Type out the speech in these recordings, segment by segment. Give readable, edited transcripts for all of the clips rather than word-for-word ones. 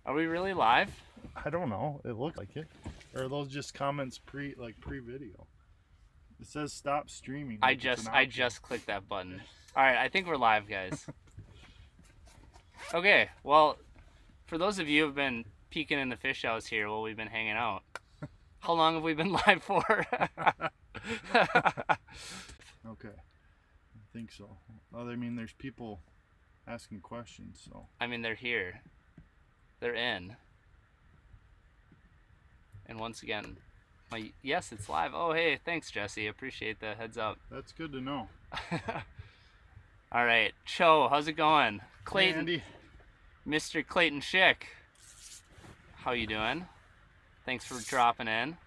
Are we really live? I don't know. It looked like it. Or are those just comments pre-video? It says stop streaming. I Like it's an I option. just clicked that button. All right, I think we're live, guys. Okay, well, for those of you who've been peeking in the fish house here while we've been hanging out, how long have we been live for? Okay. I think so. Oh, I mean, there's people asking questions, so. I mean, they're here. They're in. And once again, yes, it's live. Oh, hey, thanks, Jesse. Appreciate the heads up. That's good to know. All right, Cho, how's it going? Clayton, Hey, Andy. Mr. Clayton Schick, how you doing? Thanks for dropping in.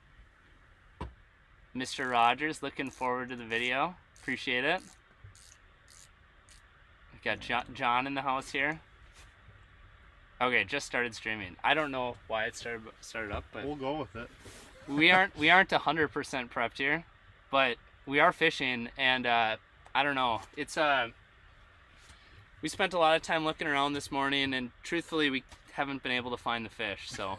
Mr. Rogers, looking forward to the video. Appreciate it. We got John in the house here. Okay, just started streaming. I don't know why it started up, but We'll go with it. we aren't 100% prepped here, but we are fishing, and I don't know. It's we spent a lot of time looking around this morning, and truthfully, we haven't been able to find the fish. So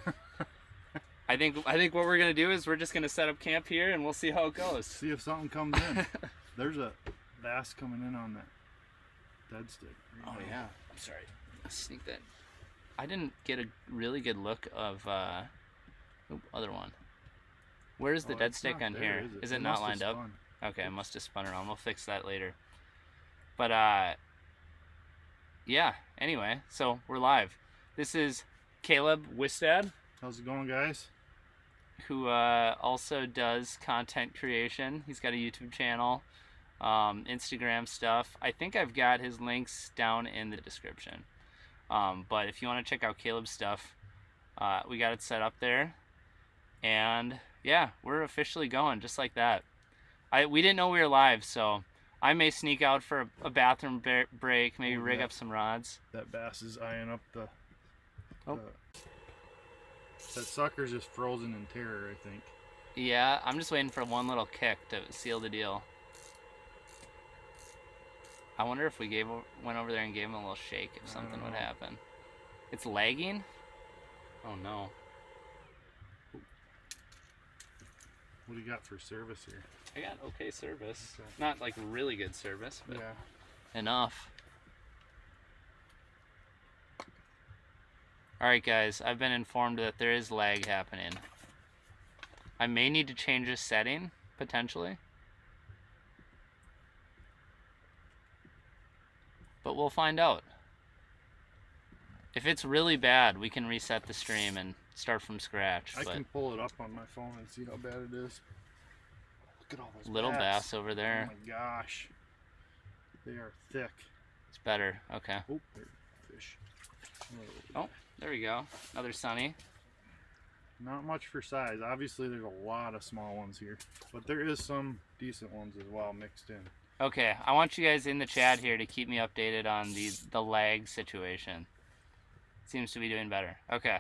I think what we're gonna do is we're just gonna set up camp here, and we'll see how it goes. See if something comes in. There's a bass coming in on that dead stick. Oh yeah, I'm sorry. Let's sneak that. I didn't get a really good look of other one. Where's the dead stick on here? Is it not lined up? Okay, I must have spun around. We'll fix that later. But yeah, anyway, so we're live. This is Caleb Wistad. How's it going, guys? Who also does content creation. He's got a YouTube channel, Instagram stuff. I think I've got his links down in the description. But if you want to check out Caleb's stuff, we got it set up there. And yeah, we're officially going just like that. We didn't know we were live, so I may sneak out for a bathroom break, maybe rig up some rods. That bass is eyeing up the... Oh. That sucker's just frozen in terror, I think. Yeah, I'm just waiting for one little kick to seal the deal. I wonder if we went over there and gave him a little shake, if something would happen. It's lagging? Oh no. What do you got for service here? I got okay service. Okay. Not like really good service, but yeah. enough. Alright guys, I've been informed that there is lag happening. I may need to change this setting, potentially. But we'll find out. If it's really bad, we can reset the stream and start from scratch. I can pull it up on my phone and see how bad it is. Look at all those little bass over there. Oh my gosh. They are thick. It's better. Okay. Oh, there's fish. Oh, there we go. Another sunny. Not much for size. Obviously, there's a lot of small ones here. But there is some decent ones as well mixed in. Okay, I want you guys in the chat here to keep me updated on the lag situation. Seems to be doing better. Okay.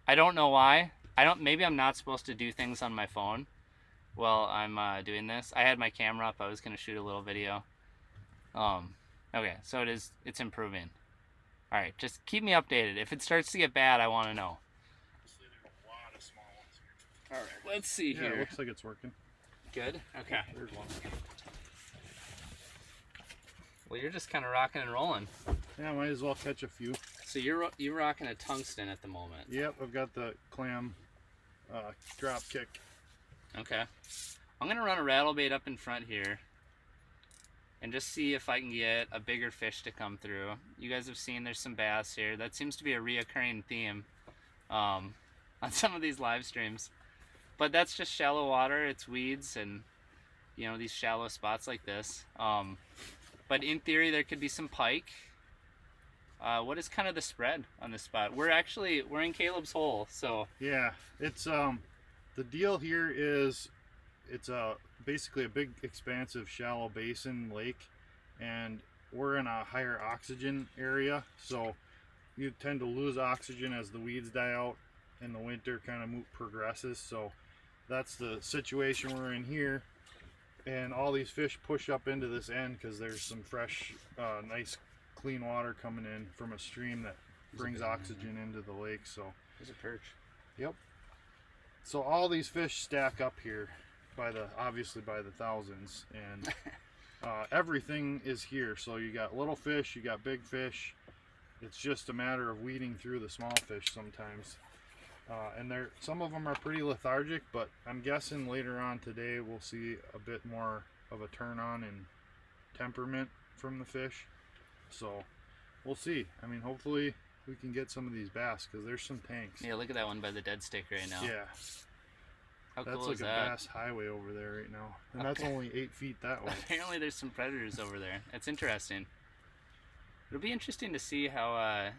I don't know why. Maybe I'm not supposed to do things on my phone while I'm doing this. I had my camera up. I was going to shoot a little video. Okay, so it's improving. All right, just keep me updated. If it starts to get bad, I want to know. There's a lot of small ones here. All right, let's see here. It looks like it's working. Good? Okay. There's one. Well, you're just kind of rocking and rolling. Yeah, might as well catch a few. So you're rocking a tungsten at the moment. Yep, I've got the clam drop kick. Okay. I'm going to run a rattle bait up in front here and just see if I can get a bigger fish to come through. You guys have seen there's some bass here. That seems to be a reoccurring theme on some of these live streams. But that's just shallow water. It's weeds and, you know, these shallow spots like this. But in theory, there could be some pike. What is kind of the spread on this spot? We're in Caleb's hole, so. Yeah, it's the deal here is it's basically a big expansive shallow basin lake, and we're in a higher oxygen area, so you tend to lose oxygen as the weeds die out and the winter kind of progresses. So that's the situation we're in here. And all these fish push up into this end because there's some fresh, nice, clean water coming in from a stream that brings oxygen into the lake. So there's a perch. yep. So all these fish stack up here obviously by the thousands, and everything is here. So you got little fish, you got big fish. It's just a matter of weeding through the small fish sometimes. And some of them are pretty lethargic, but I'm guessing later on today we'll see a bit more of a turn on in temperament from the fish. So we'll see. I mean, hopefully we can get some of these bass, because there's some tanks. Yeah, look at that one by the dead stick right now. Yeah. How That's cool like is a that? bass highway over there right now. And that's only 8 feet that way. Apparently there's some predators over there. That's interesting. It'll be interesting to see how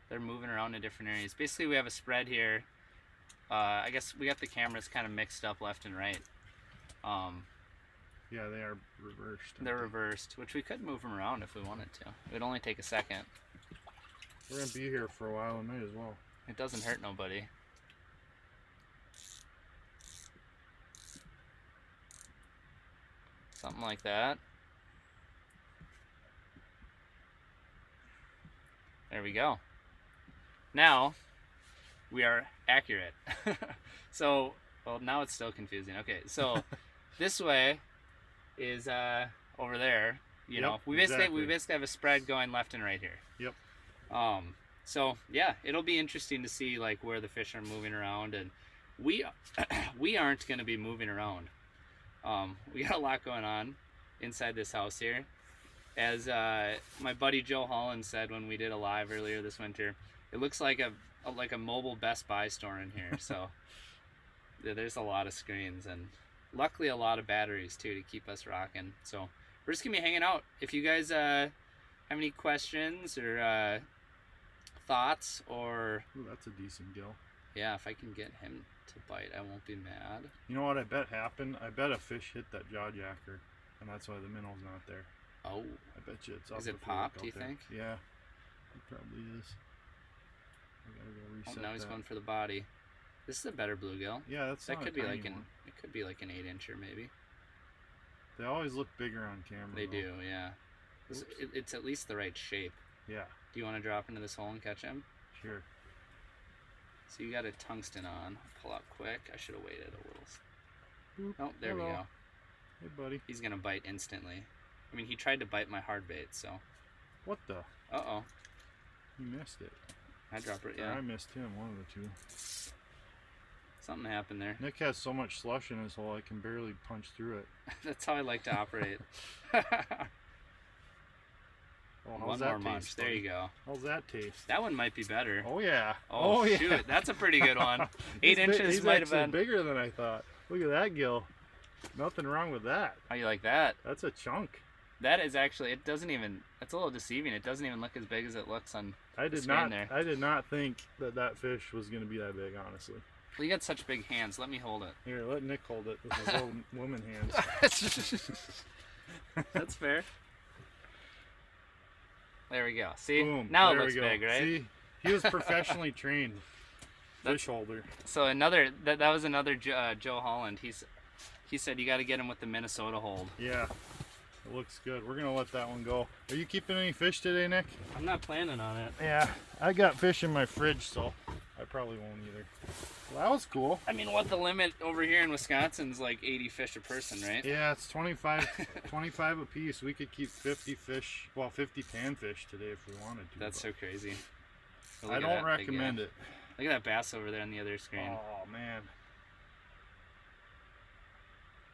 they're moving around in different areas. Basically, we have a spread here. I guess we got the cameras kind of mixed up left and right. Yeah, they are reversed. They're reversed, which we could move them around if we wanted to. It would only take a second. We're going to be here for a while, and might as well. It doesn't hurt nobody. Something like that. There we go. Now, we are accurate. So, well, now it's still confusing. Okay, so this way is over there. You know, we basically have a spread going left and right here. Yep. So yeah, it'll be interesting to see like where the fish are moving around, and we aren't going to be moving around. We got a lot going on inside this house here. As my buddy Joe Holland said when we did a live earlier this winter, it looks like a mobile Best Buy store in here. So there's a lot of screens, and luckily a lot of batteries too to keep us rocking. So we're just gonna be hanging out. If you guys have any questions or thoughts, or ooh, that's a decent gill. Yeah, if I can get him to bite, I won't be mad. You know what I bet happened? I bet a fish hit that jaw jacker, and that's why the minnow's not there. Oh. I bet you it's up. Is it popped, do you think? Yeah, it probably is. I gotta go reset now he's that. going for the body. This is a better bluegill. Yeah, that's that not could a be tiny like one. it could be like an 8-incher maybe. They always look bigger on camera. They though. do, yeah. It's at least the right shape. Yeah. Do you want to drop into this hole and catch him? Sure. So you got a tungsten on. I'll pull out quick. I should have waited a little. Boop. Oh, there we Hello. go. Hey, buddy. He's gonna bite instantly. I mean, he tried to bite my hard bait, so. What the? Uh-oh. You missed it. I dropped it, Or yeah. I missed him, one of the two. Something happened there. Nick has so much slush in his hole, I can barely punch through it. That's how I like to operate. Oh, how's One that more munch. taste, There buddy? you go. How's that taste? That one might be better. Oh, yeah. Oh, yeah. shoot. That's a pretty good one. 8 inches He's might have actually been. bigger than I thought. Look at that gill. Nothing wrong with that. How you like that? That's a chunk. That is actually, it doesn't even, it's a little deceiving. It doesn't even look as big as it looks on the screen there. I did not think that fish was going to be that big, honestly. Well, you got such big hands. Let me hold it. Here, let Nick hold it with his little woman hands. That's fair. There we go. See? Boom. Now it There looks we go. big, right? See? He was professionally trained fish holder. So another, that was another Joe Holland. He said you got to get him with the Minnesota hold. Yeah. It looks good. We're going to let that one go. Are you keeping any fish today, Nick? I'm not planning on it. Yeah. I got fish in my fridge, so I probably won't either. Well, that was cool. I mean, what the limit over here in Wisconsin is like 80 fish a person, right? Yeah, it's 25 a piece. We could keep 50 fish, well, 50 panfish today if we wanted to. That's so crazy. But I look at don't that big recommend guy. it. Look at that bass over there on the other screen. Oh, man.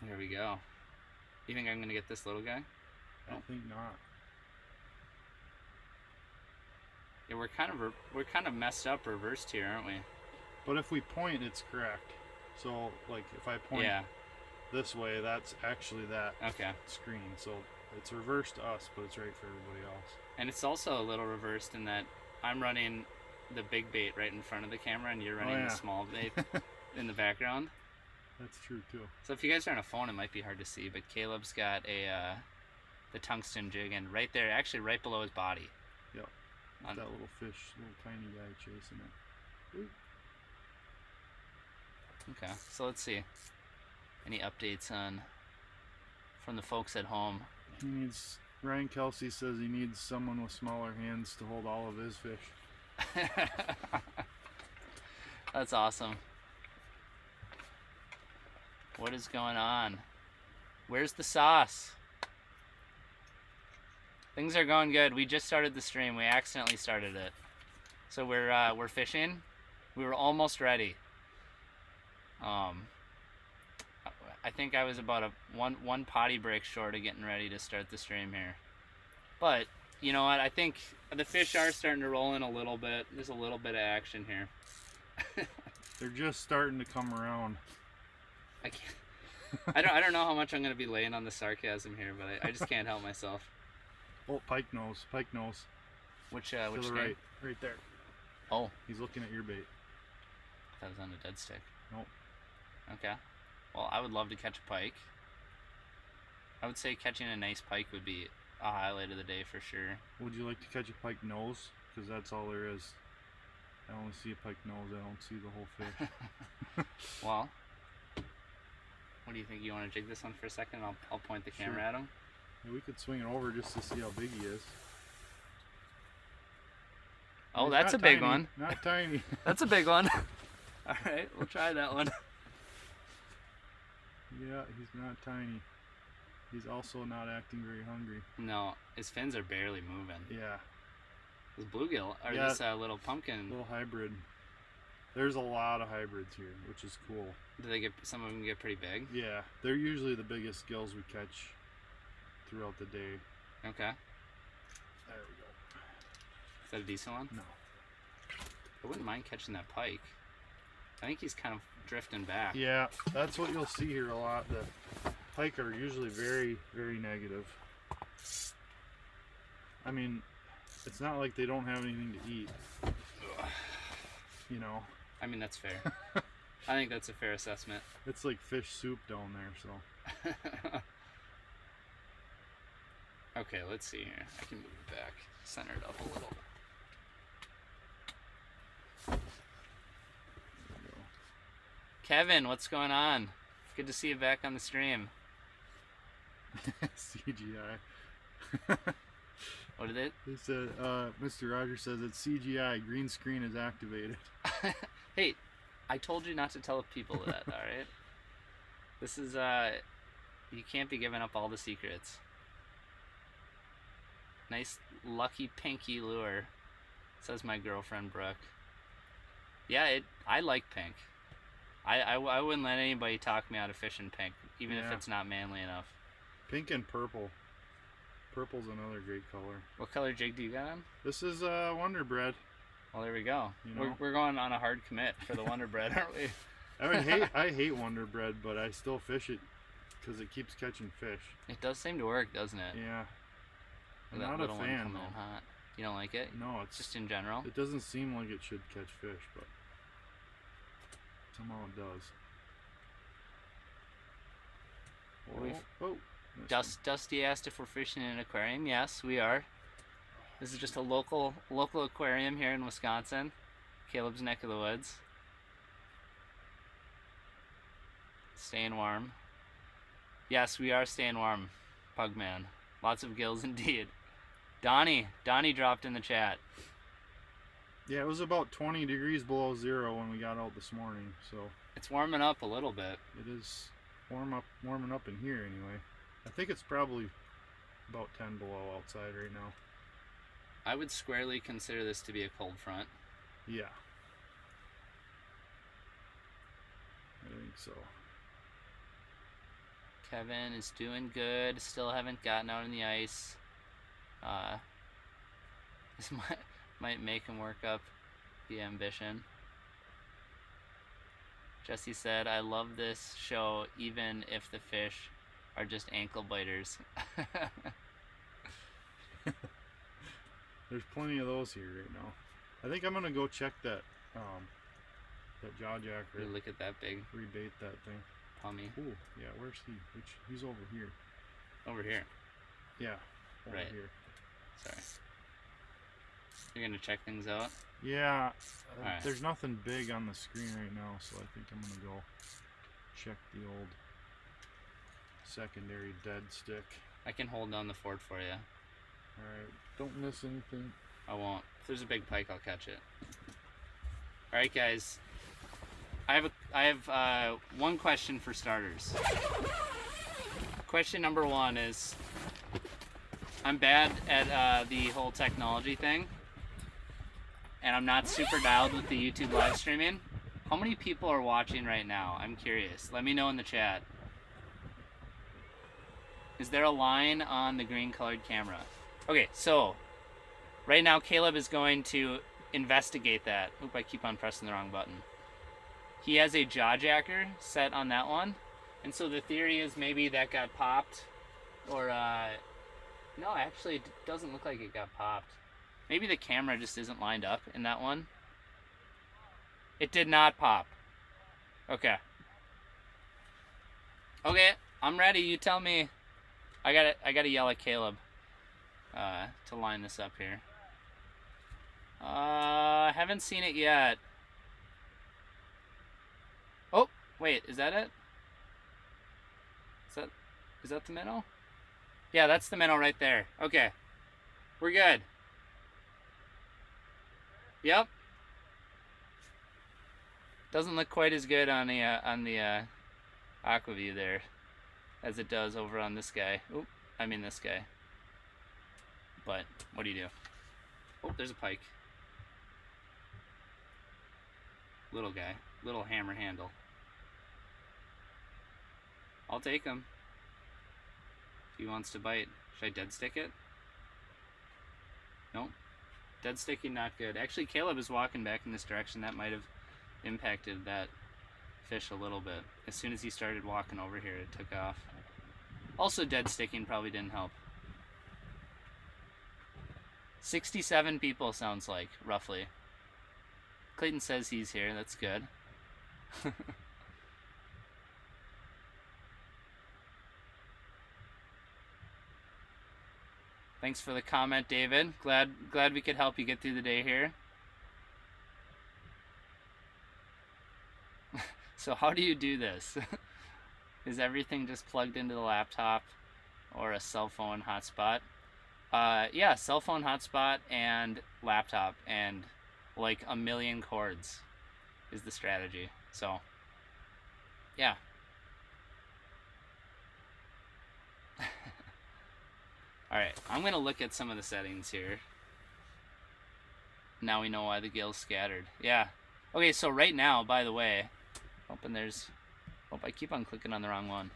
There we go. You think I'm going to get this little guy? I think not. Yeah, we're kind of messed up reversed here, aren't we? But if we point, it's correct. So, like, if I point Yeah. this way, that's actually that Okay. screen. So it's reversed to us, but it's right for everybody else. And it's also a little reversed in that I'm running the big bait right in front of the camera, and you're running yeah. the small bait in the background. That's true too. So if you guys are on a phone, it might be hard to see, but Caleb's got the tungsten jig, and right there, actually right below his body. Yep. That little fish, little tiny guy chasing it. Ooh. Okay, so let's see. Any updates from the folks at home? Ryan Kelsey says he needs someone with smaller hands to hold all of his fish. That's awesome. What is going on? Where's the sauce? Things are going good. We just started the stream. We accidentally started it. So we're fishing. We were almost ready. I think I was about a one potty break short of getting ready to start the stream here. But you know what? I think the fish are starting to roll in a little bit. There's a little bit of action here. They're just starting to come around. I can't. I don't know how much I'm gonna be laying on the sarcasm here, but I just can't help myself. Oh, pike nose, pike nose. Which To the stream? right there. Oh, He's looking at your bait. that was on a dead stick. Nope. Okay. Well, I would love to catch a pike. I would say catching a nice pike would be a highlight of the day for sure. Would you like to catch a pike nose? Because that's all there is. I only see a pike nose. I don't see the whole fish. Well, what do you think? You want to jig this one for a second? I'll point the camera Sure. at him. Yeah, we could swing it over just to see how big he is. Oh, He's that's a not big tiny, one. Not tiny. That's a big one. All right, we'll try that one. Yeah, he's not tiny. He's also not acting very hungry. No, his fins are barely moving. Yeah, This bluegill, or Yeah. this little pumpkin. little hybrid. There's a lot of hybrids here, which is cool. Do they get? Some of them get pretty big. Yeah, they're usually the biggest gills we catch throughout the day. Okay. There we go. Is that a decent one? No. I wouldn't mind catching that pike. I think he's kind of drifting back. Yeah, that's what you'll see here a lot. The pike are usually very, very negative. I mean, it's not like they don't have anything to eat. You know, I mean, that's fair. I think that's a fair assessment. it's like fish soup down there, so. Okay, let's see here. I can move it back, center it up a little. There we go. Kevin, what's going on? Good to see you back on the stream. CGI. What did it? He said, Mr. Rogers says it's CGI, green screen is activated. Hey, I told you not to tell people that, alright? This is, you can't be giving up all the secrets. Nice, lucky pinky lure, says my girlfriend Brooke. Yeah, I like pink. I wouldn't let anybody talk me out of fishing pink, even if Yeah. it's not manly enough. Pink and purple. Purple's another great color. What color jig do you got on? This is Wonder Bread. Well, there we go. You know? We're going on a hard commit for the Wonder Bread, aren't we? I hate Wonder Bread, but I still fish it because it keeps catching fish. It does seem to work, doesn't it? Yeah. I'm With that not a little one fan, coming in though. hot. You don't like it? No, it's Just in general? It doesn't seem like it should catch fish, but somehow it does. We've- Oh, missed him. Dusty asked if we're fishing in an aquarium. Yes, we are. This is just a local aquarium here in Wisconsin. Caleb's neck of the woods. Staying warm. Yes, we are staying warm, Pugman. Lots of gills indeed. Donnie dropped in the chat. Yeah, it was about 20 degrees below zero when we got out this morning, so It's warming up a little bit. it is warming up in here anyway. I think it's probably about 10 below outside right now. I would squarely consider this to be a cold front. Yeah. I think so. Kevin is doing good. Still haven't gotten out on the ice. This might make him work up the ambition. Jesse said, I love this show even if the fish are just ankle biters. There's plenty of those here right now. I think I'm gonna go check that jaw jacker. Ooh, look at that big Rebait that thing. pummy Ooh, yeah, where's he? He's over here. over here. Yeah, over Right. here. Sorry. You're gonna check things out? Yeah, Alright. there's nothing big on the screen right now, so I think I'm gonna go check the old secondary dead stick. I can hold down the fort for you. Alright, don't miss anything. I won't. If there's a big pike, I'll catch it. All right, guys. I have one question for starters. Question number one is, I'm bad at the whole technology thing, and I'm not super dialed with the YouTube live streaming. How many people are watching right now? I'm curious. Let me know in the chat. Is there a line on the green colored camera? Okay, so right now Caleb is going to investigate that. Oop, I keep on pressing the wrong button. He has a jaw jacker set on that one. And so the theory is maybe that got popped, or no, actually it doesn't look like it got popped. Maybe the camera just isn't lined up in that one. It did not pop. Okay. Okay, I'm ready. You tell me. I gotta yell at Caleb to line this up here. I haven't seen it yet. Oh, wait, is that it? Is that the minnow? Yeah, that's the minnow right there. Okay, we're good. Yep. Doesn't look quite as good on the aqua view there as it does over on this guy. Oop, I mean this guy. But what do you do? Oh, there's a pike. Little guy, little hammer handle. I'll take him if he wants to bite. Should I dead stick it? Nope. Dead sticking, not good. Actually, Caleb is walking back in this direction. That might have impacted that fish a little bit. As soon as he started walking over here, it took off. Also, dead sticking probably didn't help. 67 people sounds like, roughly. Clayton says he's here. That's good. Thanks for the comment, David. Glad we could help you get through the day here. So how do you do this? Is everything just plugged into the laptop or a cell phone hotspot? Yeah, cell phone hotspot and laptop and like a million cords is the strategy. So, yeah. Alright, I'm going to look at some of the settings here. Now we know why the gill's scattered. Yeah. Okay, so right now, by the way, and there's... Oh, I keep on clicking on the wrong one.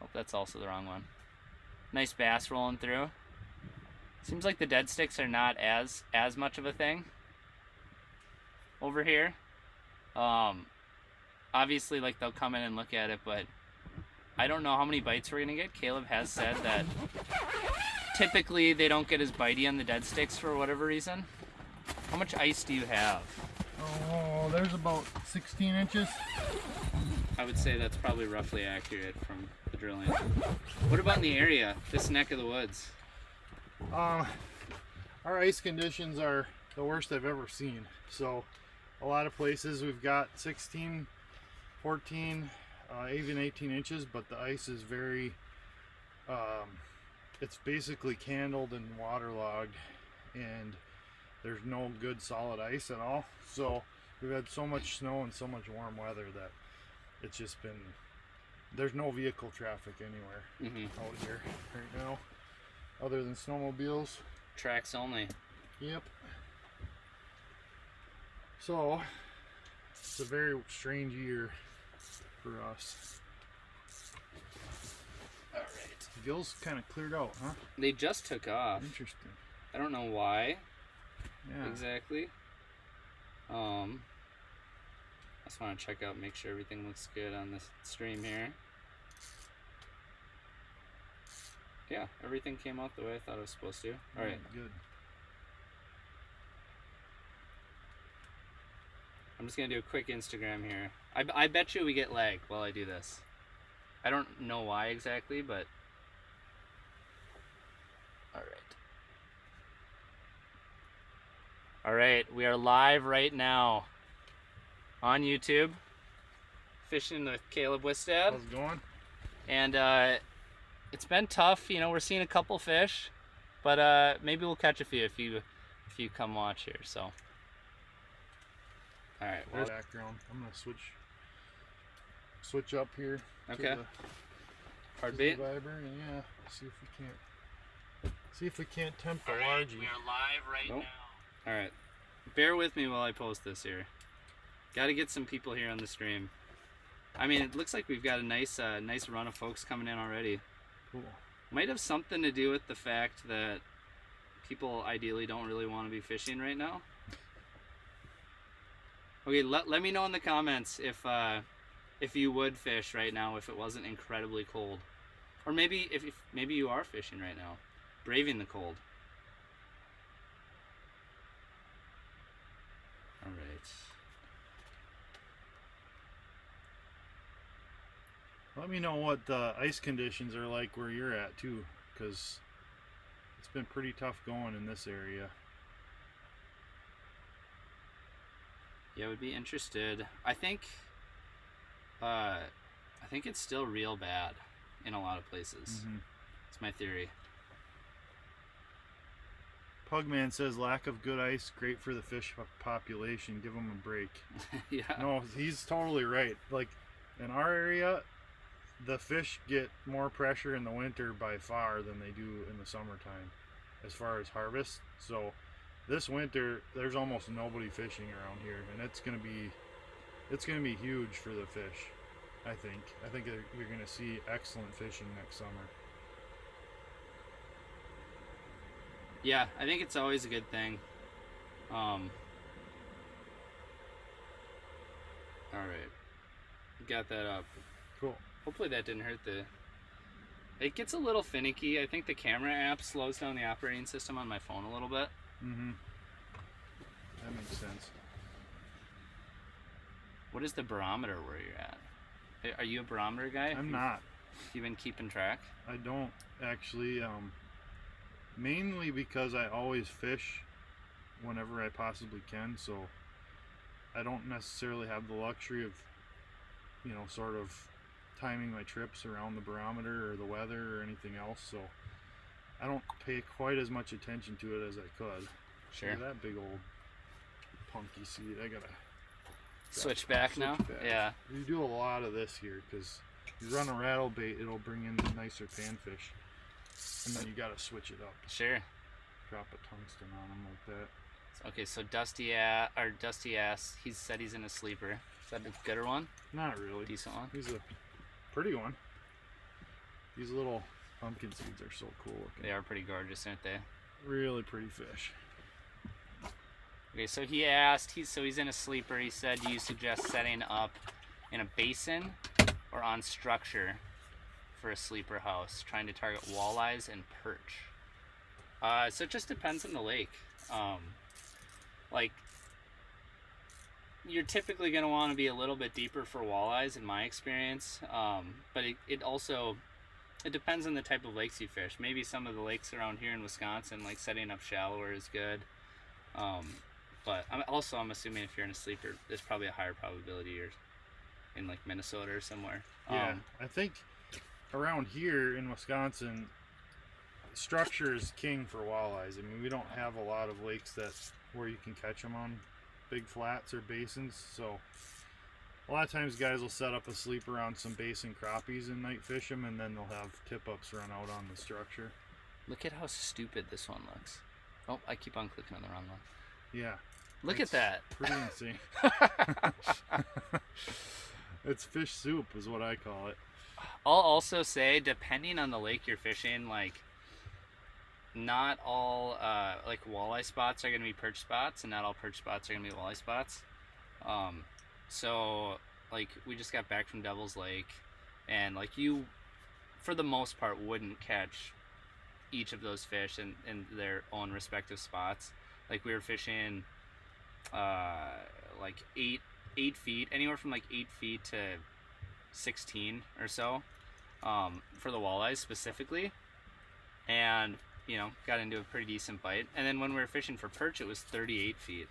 Oh, that's also the wrong one. Nice bass rolling through. Seems like the dead sticks are not as much of a thing over here. Obviously, like, they'll come in and look at it, but I don't know how many bites we're gonna get. Caleb has said that typically they don't get as bitey on the dead sticks for whatever reason. How much ice do you have? Oh, there's about 16 inches. I would say that's probably roughly accurate from the drilling. What about in the area, this neck of the woods? Our ice conditions are the worst I've ever seen. So a lot of places we've got 16, 14, even 18 inches, but the ice is very, it's basically candled and waterlogged, and there's no good solid ice at all. So we've had so much snow and so much warm weather that it's just been, there's no vehicle traffic anywhere out here right now other than snowmobiles. Tracks only. Yep. So it's a very strange year for us. Alright. The gills kind of cleared out, huh? They just took off. Interesting. I don't know why. Yeah. Exactly. I just want to check out, make sure everything looks good on this stream here. Yeah, everything came out the way I thought it was supposed to. Alright. Good. I'm just going to do a quick Instagram here. I bet you we get lag while I do this. I don't know why exactly, but... Alright. Alright, we are live right now on YouTube, fishing with Caleb Wistad. How's it going? And it's been tough, you know, we're seeing a couple fish, but maybe we'll catch a few if you if you come watch here. So, all right. Well, Background. I'm gonna switch up here. okay. To the, Hard to bait. the Viber, and yeah, see if we can't tempt the largie. We are live right Nope. now. All right. Bear with me while I post this here. Got to get some people here on the stream. I mean, it looks like we've got a nice run of folks coming in already. Cool. Might have something to do with the fact that people ideally don't really want to be fishing right now. Okay, let me know in the comments if you would fish right now if it wasn't incredibly cold, or maybe if maybe you are fishing right now, braving the cold. All right. Let me know what the ice conditions are like where you're at too, because it's been pretty tough going in this area. Yeah, I would be interested. I think it's still real bad in a lot of places. Mm-hmm. It's my theory. Pugman says lack of good ice, great for the fish population. Give them a break. Yeah. No, he's totally right. Like in our area, the fish get more pressure in the winter by far than they do in the summertime as far as harvest. So this winter there's almost nobody fishing around here, and it's gonna be huge for the fish. I think you're gonna see excellent fishing next summer. Yeah, I think it's always a good thing. All right, got that up. Cool. Hopefully that didn't hurt the. It gets a little finicky. I think the camera app slows down the operating system on my phone a little bit. Mm-hmm. That makes sense. What is the barometer where you're at? Are you a barometer guy? I'm not. You been keeping track? I don't actually. Mainly because I always fish whenever I possibly can, so I don't necessarily have the luxury of, sort of timing my trips around the barometer or the weather or anything else, so I don't pay quite as much attention to it as I could. Sure. Look at that big old punky seed. I gotta Switch back now? back. Yeah. You do a lot of this here because you run a rattle bait, it'll bring in nicer panfish. And then you gotta switch it up. Sure. Drop a tungsten on them like that. Okay, so Dusty Ass, he said he's in a sleeper. Is that a gooder one? Not really. Decent one? He's a pretty one. These little pumpkin seeds are so cool looking. They are pretty gorgeous, aren't they? Really pretty fish. Okay, so he asked, he's in a sleeper. He said, do you suggest setting up in a basin or on structure for a sleeper house, trying to target walleyes and perch? So it just depends on the lake. Like, you're typically going to want to be a little bit deeper for walleyes in my experience, but it depends on the type of lakes you fish. Maybe some of the lakes around here in Wisconsin, like setting up shallower is good. But I'm assuming if you're in a sleeper, there's probably a higher probability you're in like Minnesota or somewhere. Yeah, I think around here in Wisconsin, structure is king for walleyes. I mean, we don't have a lot of lakes where you can catch them on big flats or basins, so a lot of times guys will set up a sleeper on some basin crappies and night fish them, and then they'll have tip-ups run out on the structure. Look at how stupid this one looks. Oh, I keep on clicking on the wrong one. Yeah. Look at that. Pretty insane. It's fish soup is what I call it. I'll also say, depending on the lake you're fishing, like, not all like walleye spots are going to be perch spots, and not all perch spots are going to be walleye spots. So, like, we just got back from Devil's Lake, and, like, you, for the most part, wouldn't catch each of those fish in their own respective spots. Like, we were fishing, like, 8 feet, anywhere from, like, 8 feet to 16 or so, for the walleyes specifically, and, got into a pretty decent bite. And then when we were fishing for perch, it was 38 feet.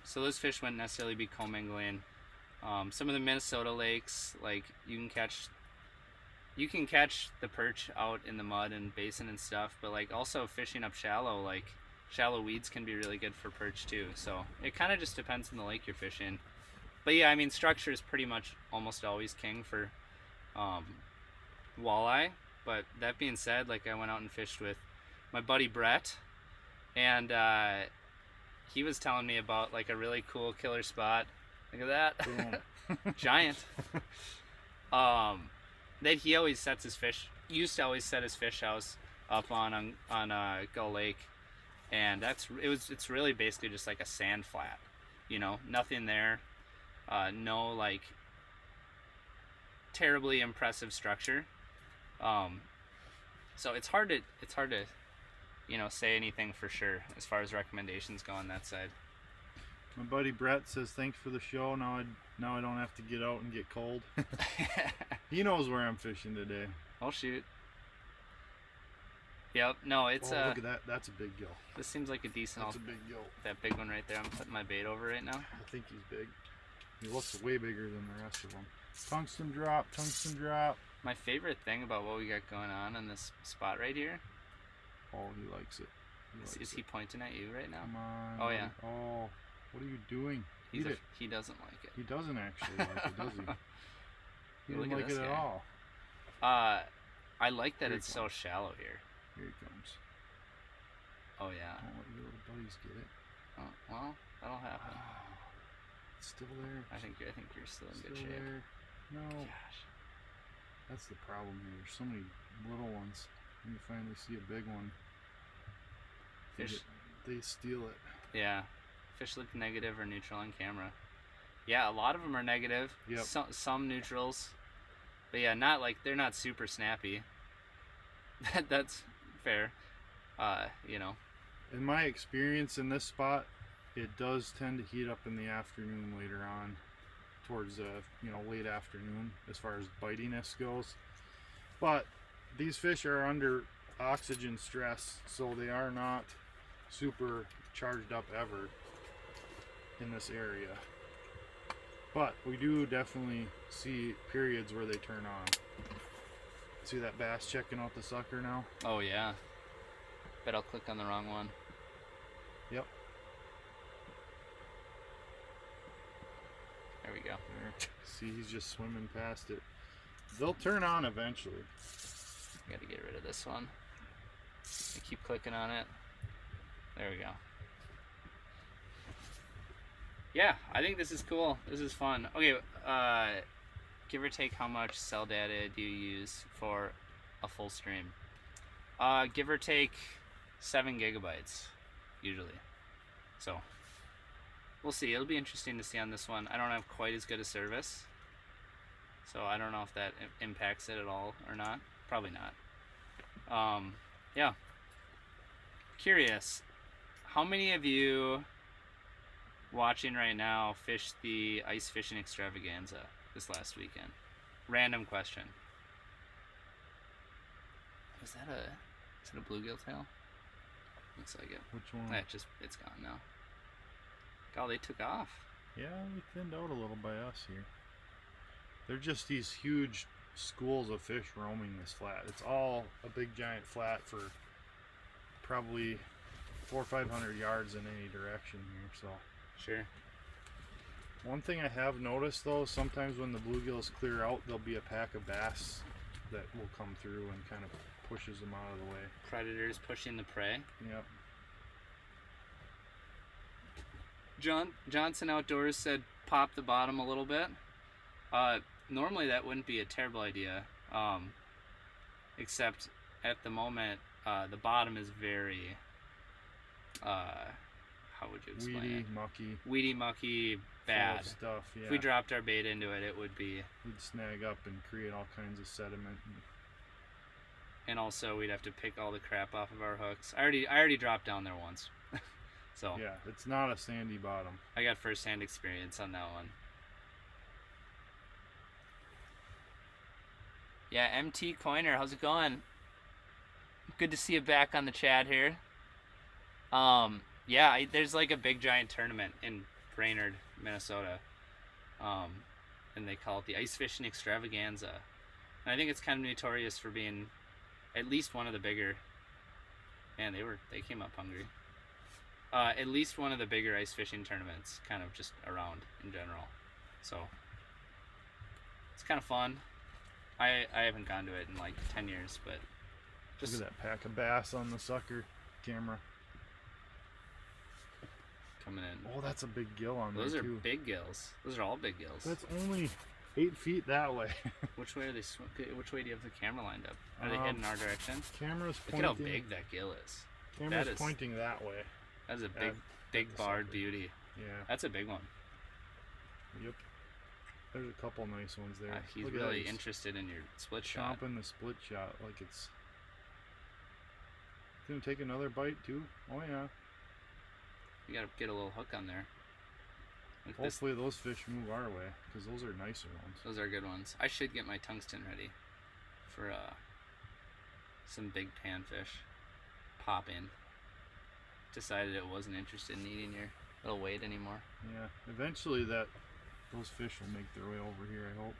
So those fish wouldn't necessarily be commingling. Some of the Minnesota lakes, like, you can catch the perch out in the mud and basin and stuff, but, like, also fishing up shallow, like Shallow weeds can be really good for perch too. So it kind of just depends on the lake you're fishing. But yeah, I mean, structure is pretty much almost always king for walleye. But that being said, like I went out and fished with my buddy Brett, and he was telling me about like a really cool killer spot. Look at that. Giant. That he always sets his fish, used to always set his fish house up on Gull Lake, and it's really basically just like a sand flat, you know, nothing there, no like terribly impressive structure, so it's hard to you know, say anything for sure as far as recommendations go on that side. My buddy Brett says thanks for the show. Now I don't have to get out and get cold. He knows where I'm fishing today. Oh shoot. Yep. No, it's look at that. That's a big gill. This seems like a decent. That's a big gill. That big one right there. I'm putting my bait over right now. I think he's big. He looks way bigger than the rest of them. Tungsten drop. Tungsten drop. My favorite thing about what we got going on in this spot right here. Oh, he likes it. Is he pointing at you right now? Come on. Oh yeah. Oh, what are you doing? He doesn't like it. He doesn't actually like it, does he? He doesn't like it at all. I like that it's so shallow here. Here he comes. Oh yeah. Don't let your little buddies get it. Oh, well, that'll happen. Oh, it's still there. I think you're still in good Still shape. there. No. Gosh. That's the problem here. There's so many little ones. When you finally see a big one, they steal it. Yeah. Fish look negative or neutral on camera. Yeah, a lot of them are negative. Yep. Some neutrals. But yeah, they're not super snappy. That's fair. You know. In my experience in this spot, it does tend to heat up in the afternoon later on, towards late afternoon as far as bitiness goes. But these fish are under oxygen stress, so they are not super charged up ever in this area. But we do definitely see periods where they turn on. See that bass checking out the sucker now? Oh yeah. Bet I'll click on the wrong one. Yep. There we go. There. See, he's just swimming past it. They'll turn on eventually. Gotta get rid of this one. I keep clicking on it. There we go. Yeah, I think this is cool. This is fun. Okay, give or take, how much cell data do you use for a full stream? Give or take 7 gigabytes, usually. So, we'll see. It'll be interesting to see on this one. I don't have quite as good a service, so I don't know if that impacts it at all or not. Probably not. Yeah. Curious, how many of you watching right now fished the ice fishing extravaganza this last weekend? Random question. Is that a bluegill tail? Looks like it. Which one? It's gone now. God, they took off. Yeah, we thinned out a little by us here. They're just these huge schools of fish roaming this flat. It's all a big giant flat for probably 400 or 500 yards in any direction here. So Sure. one thing I have noticed though, sometimes when the bluegills clear out, there'll be a pack of bass that will come through and kind of pushes them out of the way. Predators pushing the prey. Yep. Johnson Outdoors said pop the bottom a little bit. Normally that wouldn't be a terrible idea, except at the moment the bottom is very, how would you explain it? Weedy, mucky, bad stuff. Yeah. If we dropped our bait into it, it would be. We'd snag up and create all kinds of sediment. And also we'd have to pick all the crap off of our hooks. I already dropped down there once. So yeah, it's not a sandy bottom. I got first-hand experience on that one. Yeah, MT Coiner, how's it going? Good to see you back on the chat here. Yeah, there's like a big giant tournament in Brainerd, Minnesota. And they call it the Ice Fishing Extravaganza. And I think it's kind of notorious for being at least one of the bigger. Man, they came up hungry. At least one of the bigger ice fishing tournaments, kind of just around in general. So it's kind of fun. I haven't gone to it in like 10 years, but just look at that pack of bass on the sucker camera. coming in. Oh, that's a big gill on Those there are too. big gills. Those are all big gills. That's only 8 feet that way. Which way are they? Which way do you have the camera lined up? Are they heading our direction? Camera's Look pointing. at how big that gill is. Camera's that is- pointing that way. That's a At big the barred sucker. beauty. Yeah. That's a big one. Yep. There's a couple nice ones there. He's Look at really that. He's interested in your split shot. chomping the split shot like it's. Gonna take another bite too. Oh yeah. You gotta get a little hook on there. Like this, Hopefully those fish move our way, because those are nicer ones. those are good ones. I should get my tungsten ready for some big panfish. Pop in. Decided it wasn't interested in eating your little weight anymore. Yeah. Eventually those fish will make their way over here, I hope.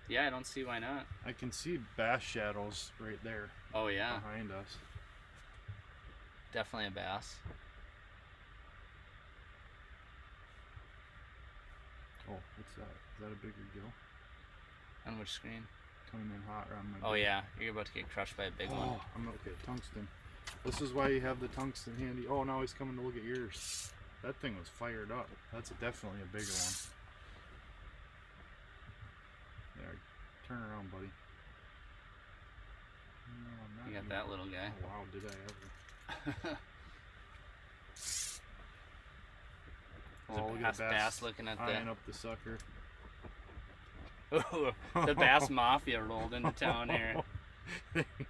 Yeah, I don't see why not. I can see bass shadows right there Oh yeah, behind us. definitely a bass. Oh, what's that? Is that a bigger gill? On which screen? Coming in hot around my Oh bait. yeah, you're about to get crushed by a big one. Oh, I'm okay. Tungsten. This is why you have the tungsten handy. Oh, now he's coming to look at yours. That thing was fired up. That's definitely a bigger one. There. Turn around, buddy. No, You not got that little guy. Oh, wow, did I ever. There's Oh, a look at bass looking at eyeing up the sucker. the bass mafia rolled into town here.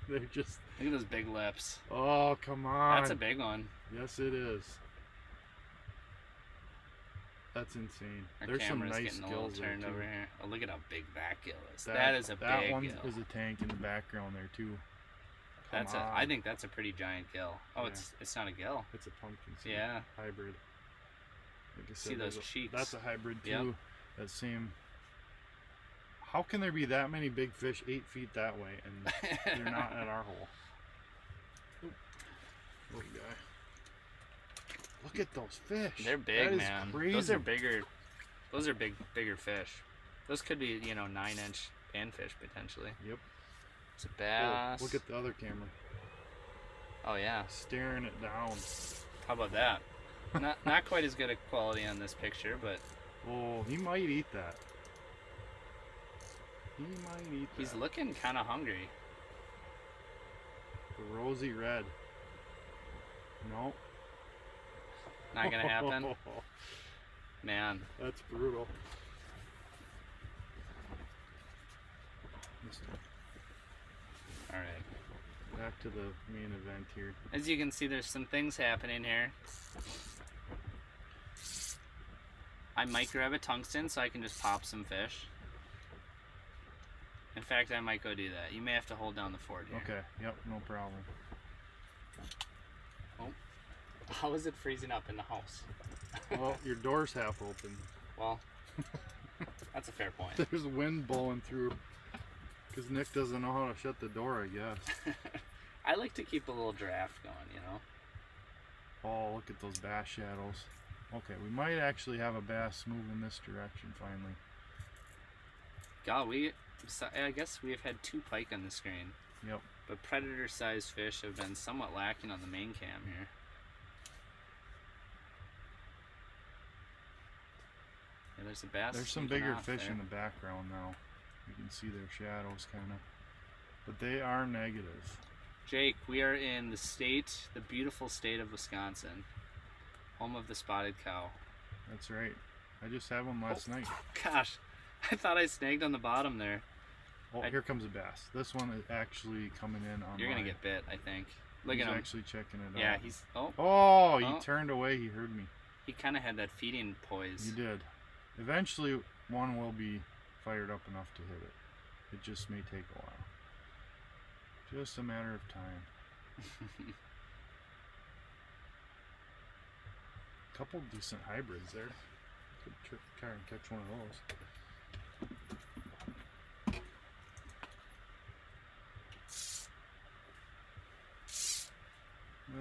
They're just. Look at those big lips. Oh, come on. That's a big one. Yes, it is. That's insane. Our There's some camera's nice getting a little gills there turned too. over here. Oh, look at how big that gill is. That is a that big one gill. is a tank in the background there too. That's Come I on. think that's a pretty giant gill. Oh, Yeah. it's not a gill. It's a pumpkin seed Yeah. hybrid. Like I See said, those there's cheeks. That's a hybrid too. Yep. That same. How can there be that many big fish 8 feet that way and they're not at our hole? Oop. Little guy. Look at those fish. They're big, That is man. Crazy. Those are bigger. Those are bigger fish. Those could be, 9-inch panfish potentially. Yep. It's a Oh, bass. look at the other camera. Oh yeah. Staring it down. How about that? Not quite as good a quality on this picture, but Oh, he might eat that. He might eat that. he's looking kind of hungry. The rosy red. No. Not gonna happen. Man, That's brutal. all right. Back to the main event here. As you can see, there's some things happening here. I might grab a tungsten so I can just pop some fish. In fact, I might go do that. You may have to hold down the fort here. Okay, yep, no problem. How is it freezing up in the house? Well, your door's half open. Well, that's a fair point. There's wind blowing through. Because Nick doesn't know how to shut the door, I guess. I like to keep a little draft going, Oh, look at those bass shadows. Okay, we might actually have a bass move in this direction finally. God, I guess we have had 2 pike on the screen. Yep. But predator-sized fish have been somewhat lacking on the main cam here. Yeah, there's a bass. There's some sneaking bigger off fish there. in the background now. You can see their shadows kind of. But they are negative. Jake, we are in the beautiful state of Wisconsin, home of the spotted cow. That's right. I just had one last night. Gosh, I thought I snagged on the bottom there. Oh, here comes a bass. This one is actually coming in on You're gonna get bit, I think. Look He's at him. actually checking it Yeah, out. he's. Oh, he Oh. turned away. He heard me. He kind of had that feeding poise. He did. Eventually, one will be fired up enough to hit it. It just may take a while. Just a matter of time. Couple decent hybrids there. Could try and catch one of those.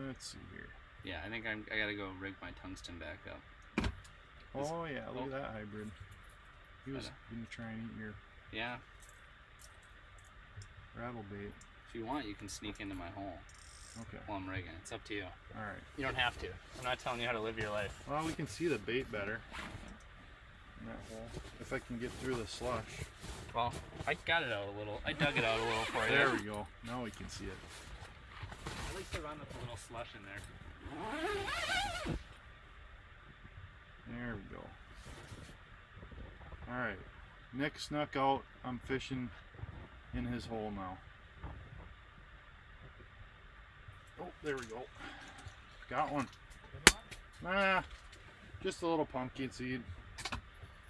Let's see here. Yeah, I think I gotta go rig my tungsten back up. Oh yeah, look oh. at that hybrid. He was gonna try and eat your Yeah. rattle bait. If you want, you can sneak into my hole Okay. while I'm rigging. It's up to you. All right. You don't have to. I'm not telling you how to live your life. Well, we can see the bait better in that hole. If I can get through the slush. Well, I got it out a little. I dug it out a little for you. There we go. Now we can see it. At least I run with a little slush in there. There we go. All right. Nick snuck out. I'm fishing in his hole now. Oh, there we go. Got one. Nah, just a little pumpkin seed.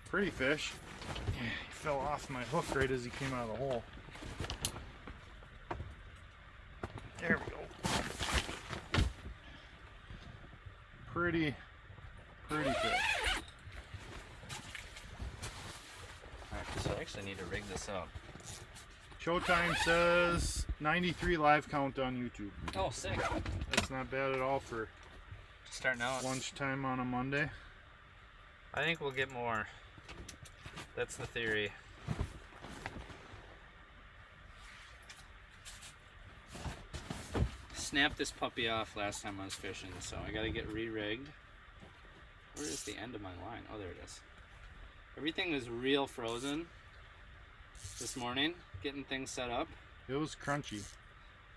Pretty fish. He fell off my hook right as he came out of the hole. There we go. Pretty fish. Alright, so I actually need to rig this up. Showtime says 93 live count on YouTube. Oh, sick. That's not bad at all for Starting out. lunchtime on a Monday. I think we'll get more. That's the theory. Snapped this puppy off last time I was fishing, so I gotta get re-rigged. Where is the end of my line? Oh, there it is. Everything was real frozen this morning, getting things set up. It was crunchy.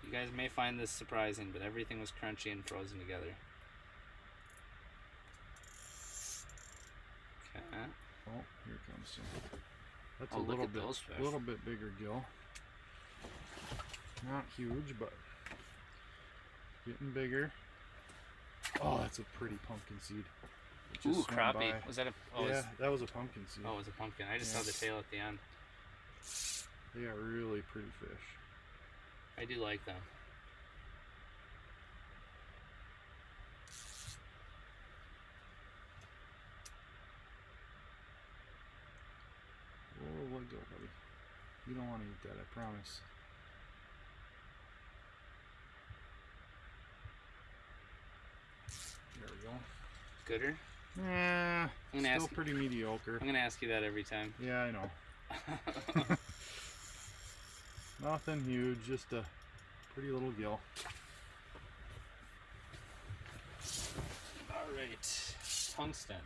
You guys may find this surprising, but everything was crunchy and frozen together. Okay. Oh, here comes some. That's Oh, a look little at bit, those fish. little bit bigger gill. Not huge, but getting bigger. Oh, that's a pretty pumpkin seed. It just Ooh, swam crappie. by. Was that a? Oh, Yeah, that was a pumpkin seed. oh, it was a pumpkin. I just Yeah. saw the tail at the end. They are really pretty fish. I do like them. Oh, let go, buddy. You don't want to eat that, I promise. There we go. Gooder? Yeah, I'm gonna still ask. pretty mediocre. I'm gonna ask you that every time. Yeah, I know. Nothing huge, just a pretty little gill. All right, tungsten.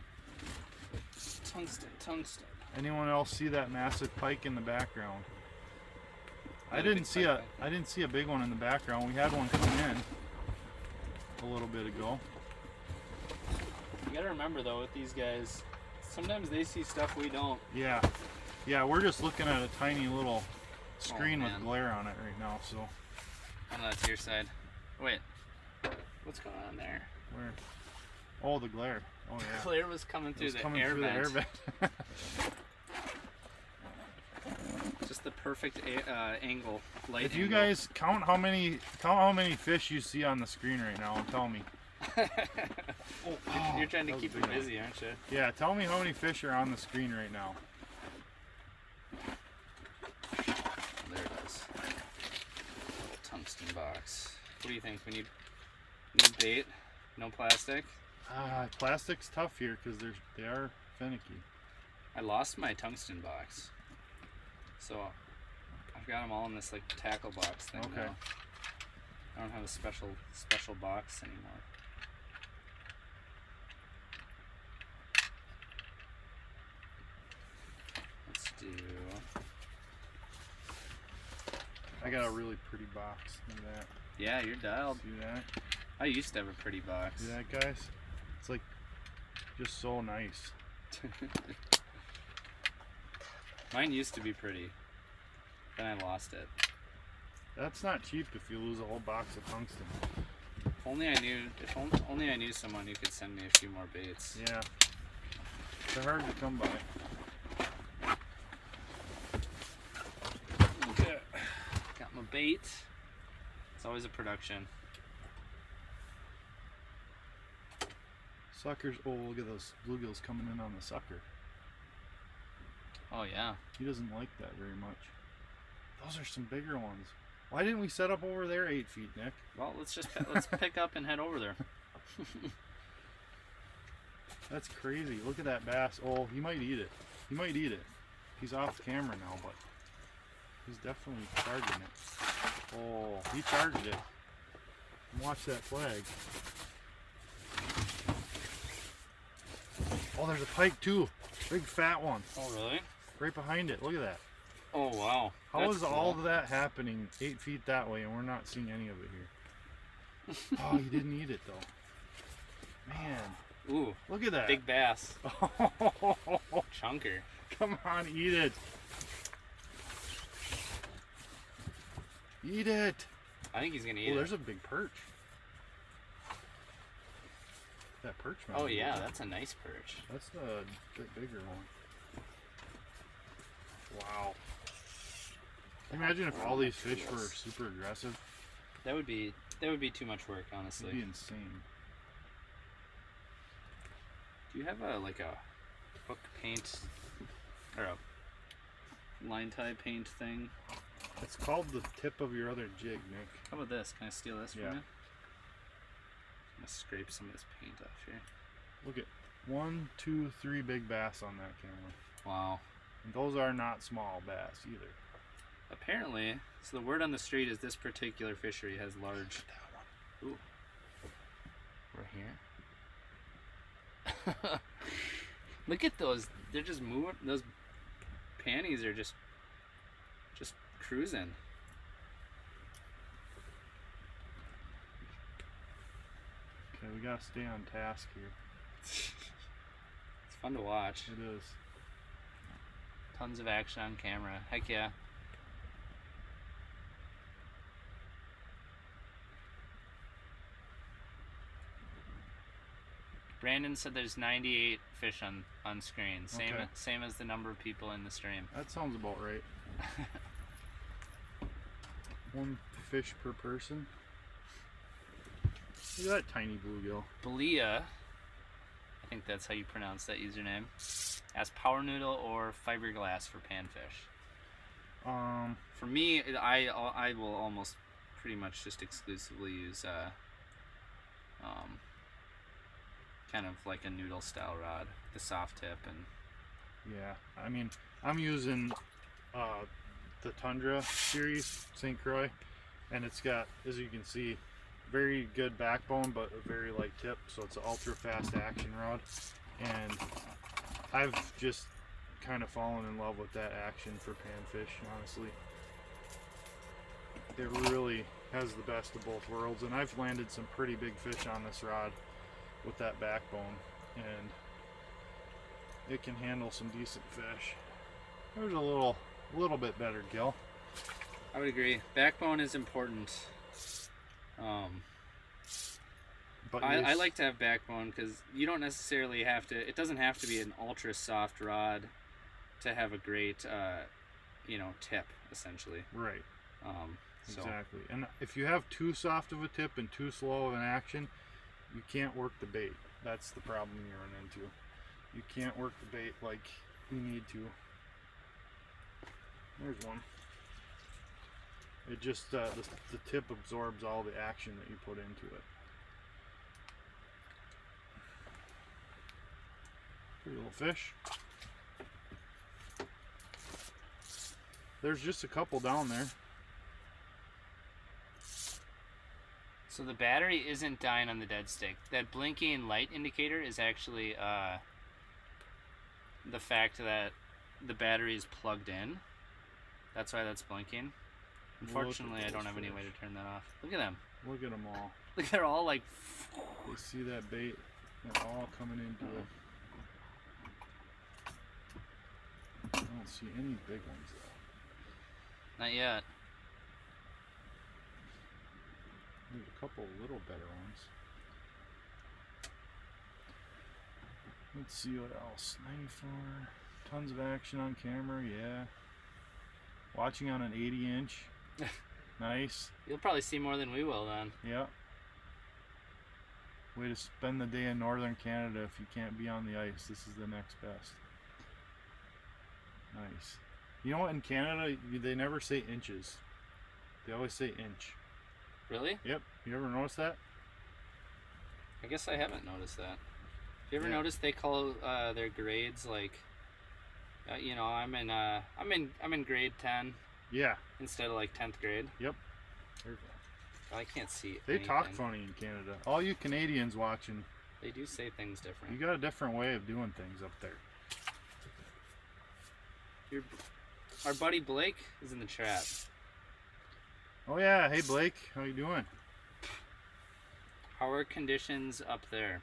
Tungsten. Anyone else see that massive pike in the background? I Not a didn't big see pike, I didn't see a big one in the background. We had one come in a little bit ago. You gotta remember though, with these guys, sometimes they see stuff we don't. Yeah, we're just looking at a tiny little screen with man. glare on it right now. So Oh no, that's your side. Wait, what's going on there? where? Oh, the glare. Oh yeah. Glare was coming It through was the coming air through vent. the air vent. Just the perfect angle. Light If you angle. guys count how many fish you see on the screen right now, and tell me. You're trying to that was keep a them big one. busy, aren't you? Yeah, tell me how many fish are on the screen right now. There it is. Little tungsten box. What do you think? We need bait, no plastic. Plastic's tough here because they are finicky. I lost my tungsten box, so I've got them all in this like tackle box thing Okay. now. I don't have a special box anymore. Let's do. I got a really pretty box. Look at that. Yeah, you're dialed. See that? I used to have a pretty box. See that, guys? It's like just so nice. Mine used to be pretty. Then I lost it. That's not cheap if you lose a whole box of tungsten. If only I knew someone who could send me a few more baits. Yeah. They're hard to come by. Okay. Got my bait. It's always a production. Suckers. Oh, look at those bluegills coming in on the sucker. Oh yeah. He doesn't like that very much. Those are some bigger ones. Why didn't we set up over there 8 feet, Nick? Well, let's pick up and head over there. That's crazy. Look at that bass. Oh, he might eat it. He might eat it. He's off camera now, but he's definitely charging it. Oh, he charged it. Watch that flag. Oh, there's a pike too. Big fat one. Oh, really? Right behind it. Look at that. Oh, wow. How is all of that happening 8 feet that way and we're not seeing any of it here? Oh, he didn't eat it though. Man. Ooh. Look at that. Big bass. Chunker. Come on, eat it. Eat it. I think he's going to eat Oh, it. there's a big perch. That perch, man. Oh, yeah. That's a nice perch. That's the bigger one. Wow. Imagine if all these fish were super aggressive. That would be too much work, honestly. It'd be insane. Do you have a hook paint or a line tie paint thing? It's called the tip of your other jig, Nick. How about this? Can I steal this from you? Yeah. I'm gonna scrape some of this paint off here. Look at 1, 2, 3 big bass on that camera. Wow. And those are not small bass either. Apparently, so the word on the street is this particular fishery has large. Ooh. Right here. Look at those. They're just moving. Those panties are just cruising. Okay, we gotta stay on task here. It's fun to watch. It is. Tons of action on camera. Heck yeah. Brandon said there's 98 fish on screen. Same as the number of people in the stream. That sounds about right. 1 fish per person. Look at that tiny bluegill. Belia, I think that's how you pronounce that username, as power noodle or fiberglass for panfish. For me, I will almost pretty much just exclusively use kind of like a noodle style rod, the soft tip, and yeah, I mean, I'm using the Tundra series, St. Croix, and it's got, as you can see, very good backbone but a very light tip, so it's an ultra fast action rod, and I've just kind of fallen in love with that action for panfish, honestly. It really has the best of both worlds, and I've landed some pretty big fish on this rod with that backbone, and it can handle some decent fish. There's a little bit better gill. I would agree. Backbone is important. But I like to have backbone because you don't necessarily have to. It doesn't have to be an ultra soft rod to have a great, tip essentially. Right. So. Exactly. And if you have too soft of a tip and too slow of an action, you can't work the bait. That's the problem you run into. You can't work the bait like you need to. There's one. It just the tip absorbs all the action that you put into it. Pretty little fish. There's just a couple down there. So the battery isn't dying on the dead stick. That blinking light indicator is actually the fact that the battery is plugged in. That's why that's blinking. Unfortunately, I don't have any way to turn that off. Look at them. Look at them all. Look, they're all like... You see that bait? They're all coming into it. I don't see any big ones though. Not yet. There's a couple little better ones. Let's see what else. 94. Tons of action on camera, yeah. Watching on an 80-inch. Nice. You'll probably see more than we will then. Yeah. Way to spend the day in northern Canada if you can't be on the ice. This is the next best. Nice. You know what, in Canada, they never say inches. They always say inch. Really? Yep. You ever notice that? I guess I haven't noticed that. You ever Yeah. notice they call their grades like, you know, I'm in grade 10 Yeah. instead of like 10th grade. Yep. I can't see. They anything. talk funny in Canada. All you Canadians watching, They do say things different. you got a different way of doing things up there. Our buddy Blake is in the trap. Oh yeah, hey Blake, how you doing? How are conditions up there?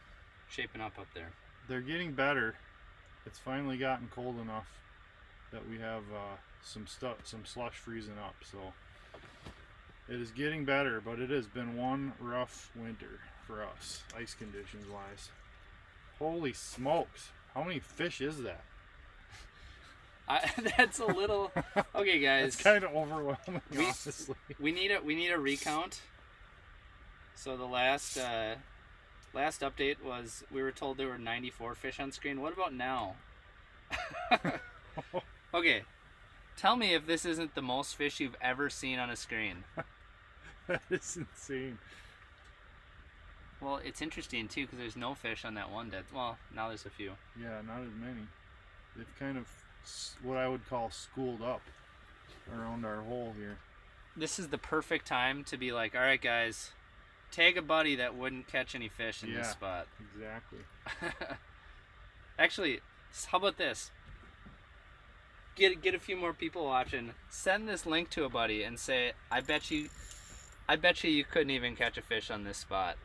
Shaping up there? They're getting better. It's finally gotten cold enough that we have some slush freezing up. So it is getting better, but it has been one rough winter for us, ice conditions wise. Holy smokes! How many fish is that? That's a little. Okay, guys. It's kind of overwhelming, honestly. We need a recount. So the last update was we were told there were 94 fish on screen. What about now? Okay, tell me if this isn't the most fish you've ever seen on a screen. That is insane. Well, it's interesting too because there's no fish on that one dead. Well, now there's a few. Yeah, not as many. They've kind of what I would call schooled up around our hole here. This is the perfect time to be like, all right, guys, tag a buddy that wouldn't catch any fish in this spot. Exactly. Actually, how about this? Get a few more people watching. Send this link to a buddy and say, I bet you you couldn't even catch a fish on this spot.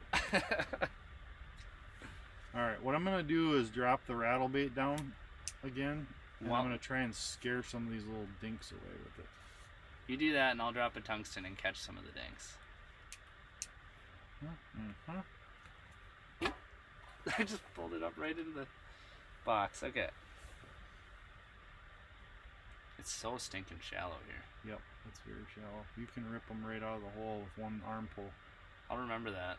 All right, what I'm gonna do is drop the rattle bait down again, and I'm gonna try and scare some of these little dinks away with it. You do that, and I'll drop a tungsten and catch some of the dinks. I just pulled it up right into the box. Okay. It's so stinking shallow here. Yep, it's very shallow. You can rip them right out of the hole with one arm pull. I'll remember that.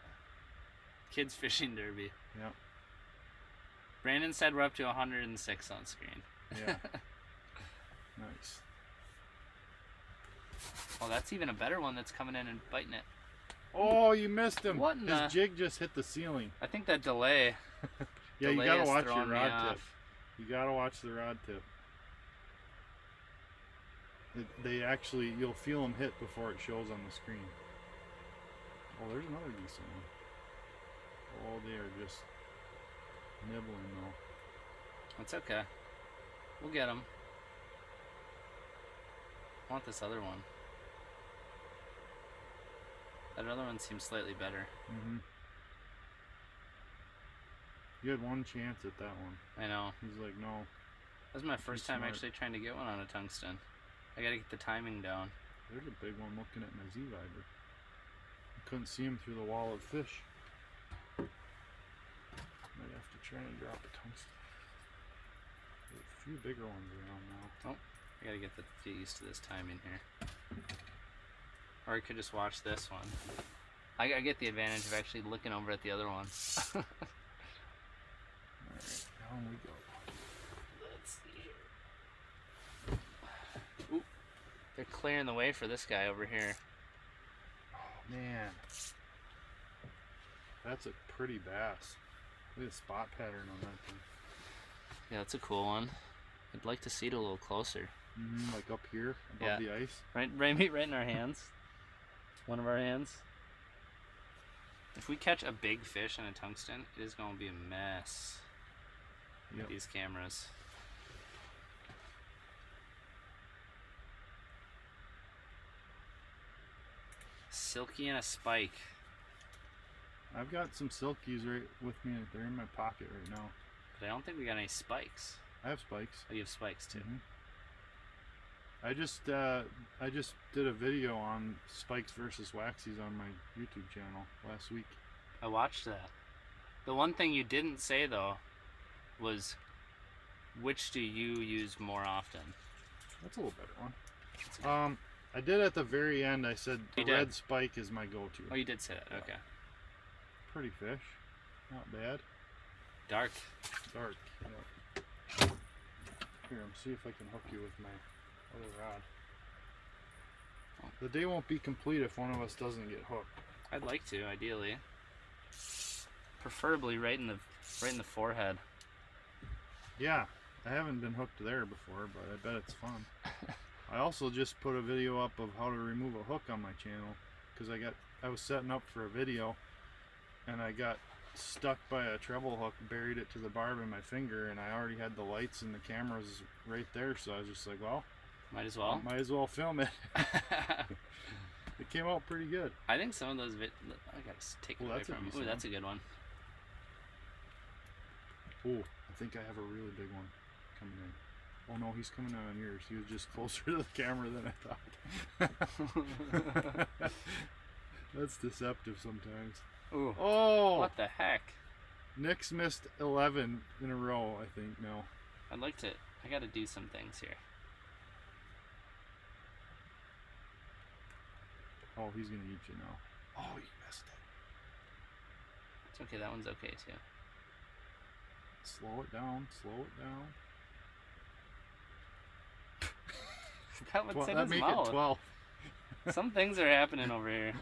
Kids Fishing Derby. Yep. Brandon said we're up to 106 on screen. Yeah. Nice. Well, that's even a better one that's coming in and biting it. Oh, you missed him. What in His jig just hit the ceiling. I think that delay. Yeah, you delay gotta is watch your throwing me rod tip. off. You gotta watch the rod tip. They actually, you'll feel them hit before it shows on the screen. Oh, there's another decent one. Oh, they are just nibbling though. That's okay. We'll get them. I want this other one. That other one seems slightly better. Mm-hmm. You had one chance at that one. I know. He's like, no. That was my first time smart. actually trying to get one on a tungsten. I gotta get the timing down. There's a big one looking at my Z-Viber. I couldn't see him through the wall of fish. Might have to try and drop a tungsten. There's a few bigger ones around now. Oh, I gotta get used to this timing here. Or I could just watch this one. I get the advantage of actually looking over at the other ones. Alright, down we go. Let's see here. Oop. They're clearing the way for this guy over here. Oh man. That's a pretty bass. Look at the spot pattern on that thing. Yeah, that's a cool one. I'd like to see it a little closer. Mm-hmm, like up here above the ice. Right in our hands. One of our hands. If we catch a big fish in a tungsten, it is going to be a mess. With these cameras. Silky and a spike. I've got some silkies right with me. They're in my pocket right now. But I don't think we got any spikes. I have spikes. Oh, you have spikes too. Mm-hmm. I just did a video on spikes versus waxies on my YouTube channel last week. I watched that. The one thing you didn't say though was, which do you use more often? That's a little better one. I did at the very end. I said the red spike is my go-to. Oh, you did say that. Yeah. Okay. Pretty fish, not bad. Dark. Dark. Yeah. Here, I'm see if I can hook you with my other rod. The day won't be complete if one of us doesn't get hooked. I'd like to, ideally. Preferably right in the forehead. Yeah, I haven't been hooked there before, but I bet it's fun. I also just put a video up of how to remove a hook on my channel because I was setting up for a video and I got stuck by a treble hook, buried it to the barb in my finger, and I already had the lights and the cameras right there, so I was just like, well, might as well film it. It came out pretty good. I think some of those I gotta take it away from. Ooh, that's a good one. Oh, I think I have a really big one coming in. Oh no, he's coming out on yours. He was just closer to the camera than I thought. That's deceptive sometimes. Ooh. Oh! What the heck? Nick's missed 11 in a row, I think, now. I gotta do some things here. Oh, he's gonna eat you now. Oh, you missed it. It's okay, that one's okay too. Slow it down, slow it down. That would sit That his make mouth. it 12. Some things are happening over here.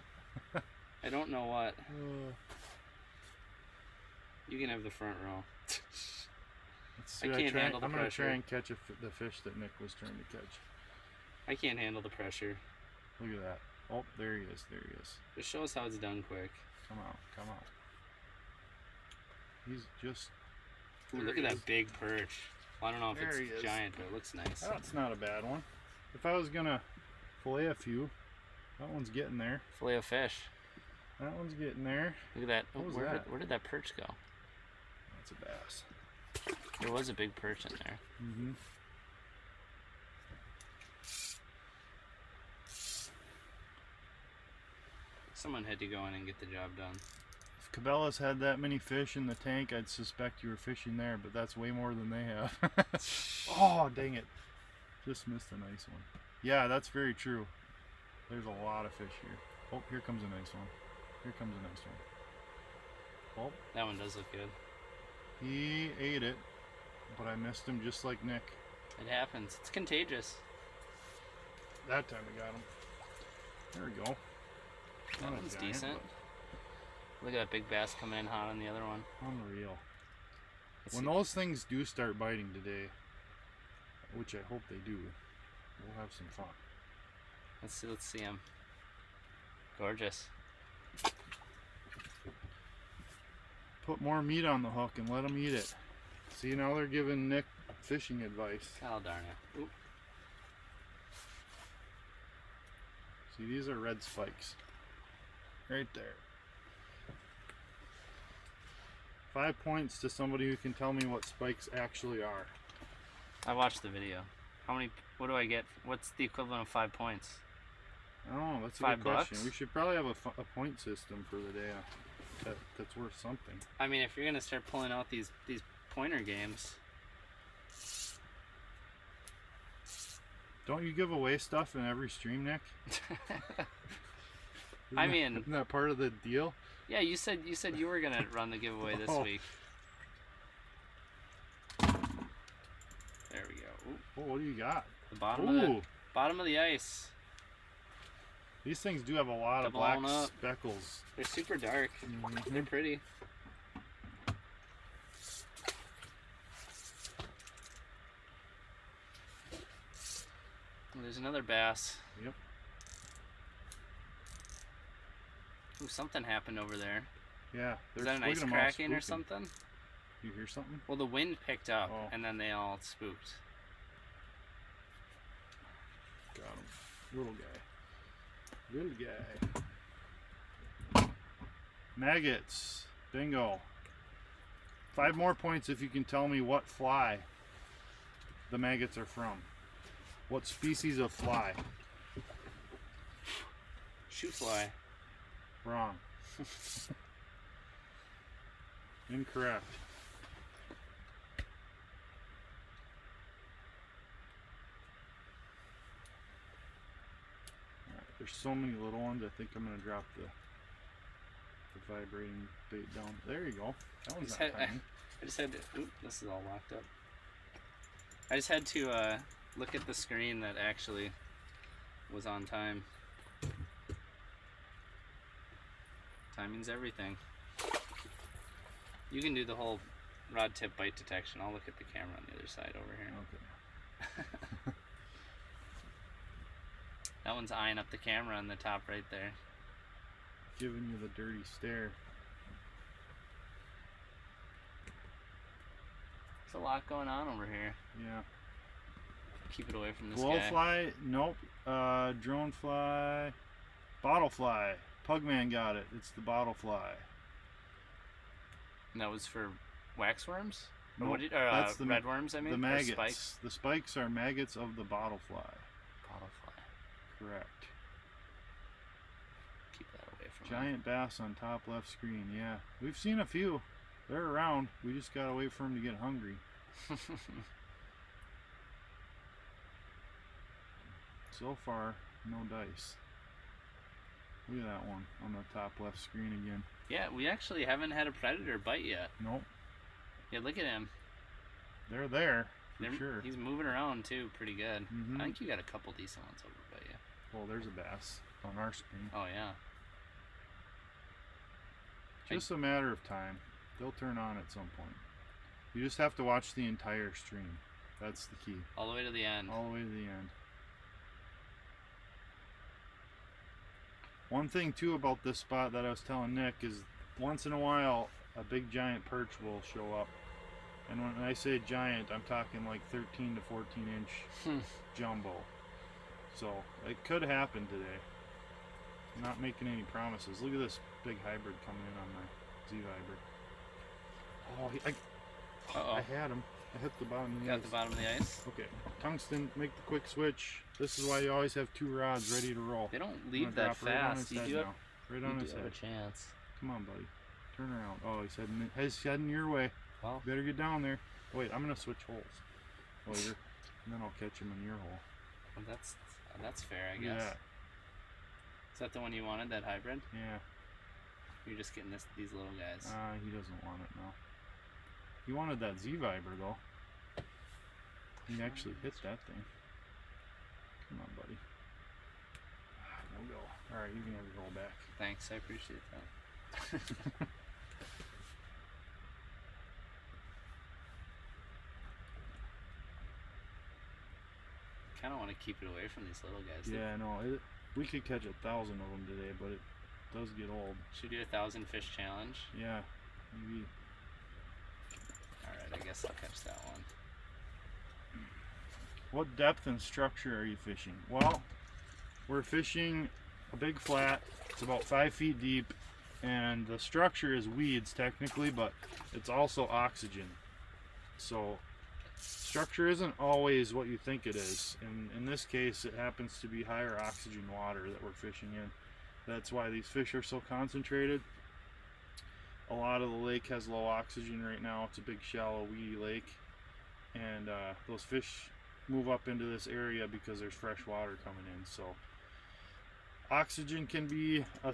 I don't know what. You can have the front row. Let's I see, can't handle the I'm gonna pressure. try and catch the fish that Nick was trying to catch. I can't handle the pressure. Look at that. Oh, there he is. There he is. Just show us how it's done quick. Come out. Come out. He's just... Ooh, look at that big perch. Well, I don't know if There he it's is. giant, but it looks nice. That's not a bad one. If I was gonna fillet a few, that one's getting there. Fillet of fish. That one's getting there. Look at that. Oh, What was where that? did that perch go? That's a bass. There was a big perch in there. Mm-hmm. Someone had to go in and get the job done. If Cabela's had that many fish in the tank, I'd suspect you were fishing there, but that's way more than they have. Oh, dang it. Just missed a nice one. Yeah, that's very true. There's a lot of fish here. Oh, here comes a nice one. Here comes a nice one. Oh, That one does look good. he ate it, but I missed him just like Nick. It happens. It's contagious. That time I got him. There we go. That Not a one's giant, decent. Look at that big bass coming in hot on the other one. but unreal. Let's When see. those things do start biting today, which I hope they do, we'll have some fun. Let's see him. Gorgeous. Put more meat on the hook and let them eat it. See, now they're giving Nick fishing advice. Oh, darn it. Oop. See, these are red spikes. Right there. 5 points to somebody who can tell me what spikes actually are. I watched the video. What do I get? What's the equivalent of 5 points? Oh, that's a $5 good question. bucks? We should probably have a point system for the day that's worth something. I mean, if you're gonna start pulling out these pointer games, Don't you give away stuff in every stream, Nick? I mean, isn't that part of the deal? yeah, you said you were gonna run the giveaway this Oh. week. There we go. Ooh, Oh, what do you got? the bottom Ooh, of the ice. these things do have a lot of They're black blown up. speckles. They're super dark. Mhm. They're pretty. Oh, there's another bass. Yep. Ooh, something happened over there. Yeah. Is they're- that an look ice at 'em all cracking or spooping. something? You hear something? Well, the wind picked up, Oh. and then they all spooked. Got him. Little guy. Little guy. Maggots. Bingo. 5 more points if you can tell me what fly the maggots are from. What species of fly? Shoe fly. Wrong. Incorrect. Alright, there's so many little ones, I think I'm going to drop the vibrating bait down. There you go. That one's Just not had- tiny. I just had to. Oop, this is all locked up. I just had to look at the screen that actually was on time. Timing's everything. You can do the whole rod tip bite detection. I'll look at the camera on the other side over here. Okay. That one's eyeing up the camera on the top right there. Giving you the dirty stare. There's a lot going on over here. Yeah. Keep it away from this Glow guy. fly, nope. Drone fly, bottle fly. Pugman got it. It's the bottle fly. And that was for waxworms? Or Nope, what did, that's the redworms, I mean? The Or maggots. spikes? The spikes are maggots of the bottle fly. Bottle fly. Correct. Keep that away from Giant bass on top left screen. Yeah, we've seen a few. They're around. We just gotta wait for them to get hungry. him. So far, no dice. Look at that one on the top left screen again. Yeah, we actually haven't had a predator bite yet. Nope. Yeah, look at him. They're there for They're- sure. He's moving around too, pretty good. Mhm. I think you got a couple decent ones over by you. Well, there's a bass on our screen. Oh yeah. Just a matter of time. They'll turn on at some point. You just have to watch the entire stream. That's the key. All the way to the end. All the way to the end. One thing too about this spot that I was telling Nick is once in a while a big giant perch will show up. And when I say giant, I'm talking like 13 to 14 inch jumbo. So it could happen today. I'm not making any promises. Look at this big hybrid coming in on my Z-Viber. Oh, Uh-oh. I had him. I hit the bottom of the Got ice. the bottom of the ice. Okay, tungsten, make the quick switch. This is why you always have 2 rods ready to roll. They don't I'm leave gonna that drop right on fast. his You head do have, now. Right you on do his have head. a chance. Come on, buddy. Turn around. Oh, he's heading your way. Well, Better get down there. Wait, I'm gonna switch holes later, and then I'll catch him in your hole. well, that's fair, I guess. Yeah, Is that the one you wanted, that hybrid? yeah. You're just getting these little guys. He doesn't want it now. He wanted that Z-Viber though. He actually hit that thing. Come on, buddy. No go. All right, you can have your roll back. Thanks, I appreciate that. Kind of want to keep it away from these little guys. Yeah, no, we could catch 1,000 of them today, but it does get old. Should we do a 1,000 fish challenge? Yeah, maybe. Alright, I guess I'll catch that one. What depth and structure are you fishing? Well, we're fishing a big flat. It's about 5 feet deep, and the structure is weeds technically, but it's also oxygen. So structure isn't always what you think it is. And in this case, it happens to be higher oxygen water that we're fishing in. That's why these fish are so concentrated. A lot of the lake has low oxygen right now. It's a big, shallow, weedy lake. And those fish move up into this area because there's fresh water coming in. So oxygen can be a